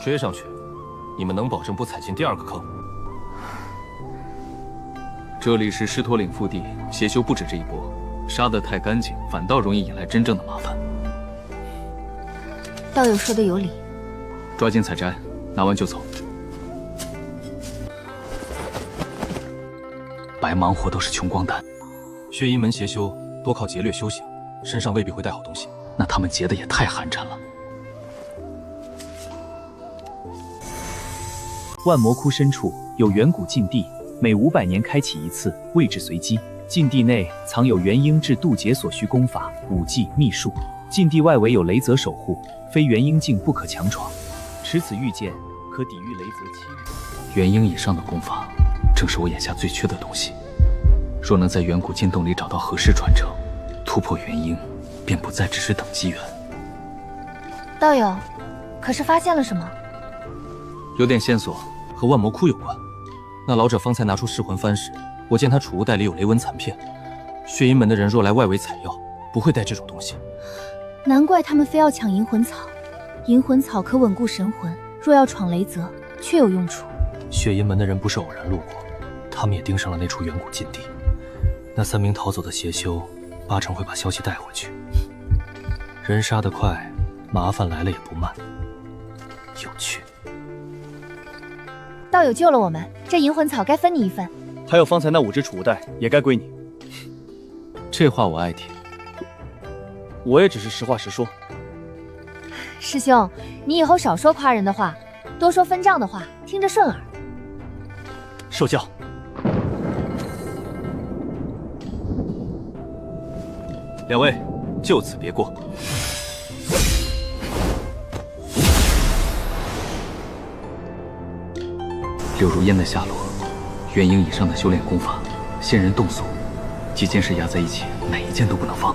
追上去，你们能保证不踩进第二个坑？这里是狮驼岭腹地，邪修不止这一波，杀得太干净，反倒容易引来真正的麻烦。道友说的有理，抓紧采摘，拿完就走。白忙活都是穷光蛋，血阴门邪修多靠劫掠修行，身上未必会带好东西。那他们劫的也太寒碜了。万魔窟深处有远古禁地，每500年开启一次，位置随机。禁地内藏有元婴制渡劫所需功法、武技、秘术。禁地外围有雷泽守护，非元婴境不可强闯。持此御剑，可抵御雷泽7日。元婴以上的功法，正是我眼下最缺的东西。若能在远古禁洞里找到合适传承，突破元婴，便不再只是等机缘。道友，可是发现了什么？有点线索，和万魔窟有关。那老者方才拿出噬魂幡时，我见他储物袋里有雷纹残片。血阴门的人若来外围采药，不会带这种东西。难怪他们非要抢银魂草。银魂草可稳固神魂，若要闯雷泽，确有用处。血阴门的人不是偶然路过，他们也盯上了那处远古禁地。那3名逃走的邪修，8成会把消息带回去。人杀得快，麻烦来了也不慢。有趣。道友救了我们，这银魂草该分你一份。还有方才那5只储物袋也该归你。这话我爱听。我也只是实话实说。师兄，你以后少说夸人的话，多说分账的话，听着顺耳。受教。2位，就此别过。柳如烟的下落，元婴以上的修炼功法，仙人动俗，几件事压在一起，哪一件都不能放。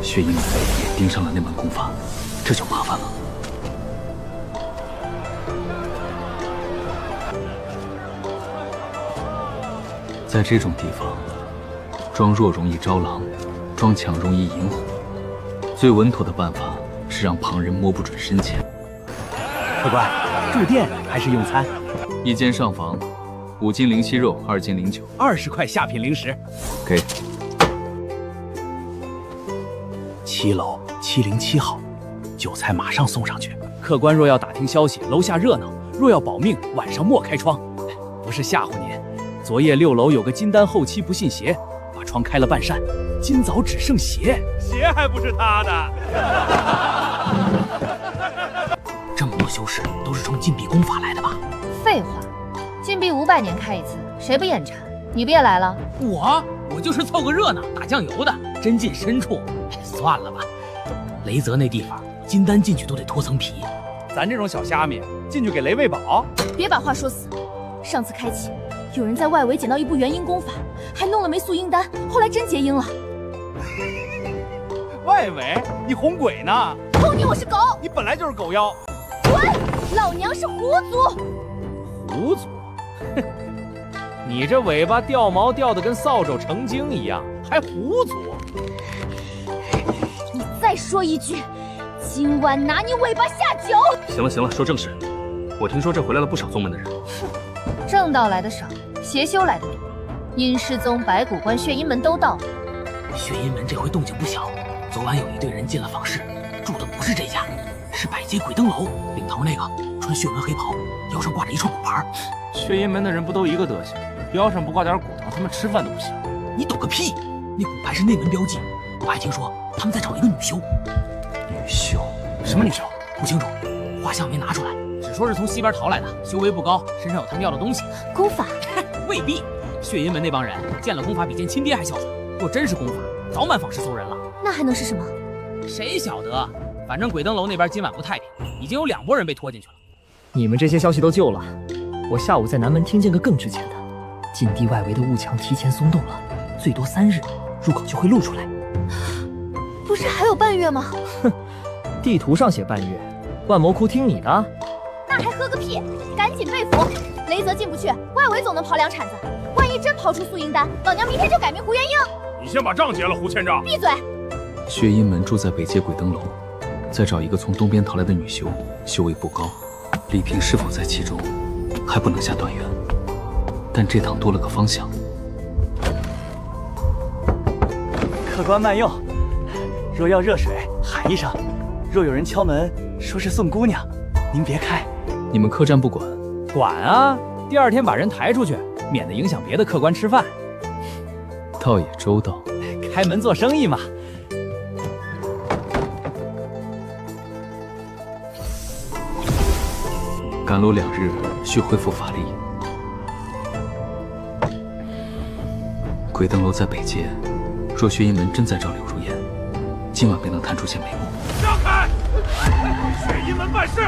血阴门也盯上了那门功法，这就麻烦了。在这种地方，装弱容易招狼，装强容易引虎。最稳妥的办法是让旁人摸不准深浅。客官，住店还是用餐？1间上房，5斤灵犀肉，2斤灵酒，20块下品零食。给。7楼707号，酒菜马上送上去。客官若要打听消息，楼下热闹；若要保命，晚上莫开窗。不是吓唬您，昨夜6楼有个金丹后期不信邪，把窗开了半扇，今早只剩鞋，鞋还不是他的。这么多修士都是冲禁闭功法来的吧？废话，禁闭500年开一次，谁不眼馋？你不也来了？我就是凑个热闹，打酱油的，真进深处。算了吧，雷泽那地方，金丹进去都得脱层皮。咱这种小虾米进去给雷喂饱。别把话说死。上次开启，有人在外围捡到一部元婴功法，还弄了枚素婴丹，后来真结婴了。外围？你哄鬼呢？哄你我是狗，你本来就是狗妖。滚！老娘是狐族。狐族？哼，你这尾巴掉毛掉得跟扫帚成精一样，还狐族？你再说一句，今晚拿你尾巴下酒。行了行了，说正事。我听说这回来了不少宗门的人。正道来的少，邪修来的多。阴尸宗、白骨观、血阴门都到了。血阴门这回动静不小，昨晚有一队人进了房室，住的不是这家，是百街鬼灯楼领头那个，穿血纹黑袍，腰上挂着一串骨牌。血阴门的人不都一个德行，腰上不挂点骨头，他们吃饭都不行。你懂个屁！那骨牌是内门标记，我还听说他们在找一个女修。女修？什么女修？不清楚，画像没拿出来，只说是从西边逃来的，修为不高，身上有他们要的东西。功法？未必。血阴门那帮人见了功法比见亲爹还孝顺，若真是功法，早满坊市搜人了。那还能是什么？谁晓得？反正鬼灯楼那边今晚不太平，已经有2拨人被拖进去了。你们这些消息都旧了，我下午在南门听见个更值钱的，禁地外围的雾墙提前松动了，最多3日，入口就会露出来。不是还有半月吗？哼，地图上写半月，万魔窟听你的？那还喝个屁！赶紧被俘！雷泽进不去，外围总能跑2铲子。万一真跑出素英丹，老娘明天就改名胡元英。你先把账结了，胡千丈。闭嘴！薛阴门住在北街鬼灯楼，再找一个从东边逃来的女修，修为不高，李萍是否在其中，还不能下断言。但这趟多了个方向。客官慢用，若要热水，喊一声；若有人敲门，说是送姑娘，您别开。你们客栈不管？管啊！第2天把人抬出去，免得影响别的客官吃饭。倒也周到。开门做生意嘛。赶路2日，需恢复法力。鬼灯楼在北街，若薛阴门真在找柳如烟，今晚便能探出些眉目。让开！薛阴门办事。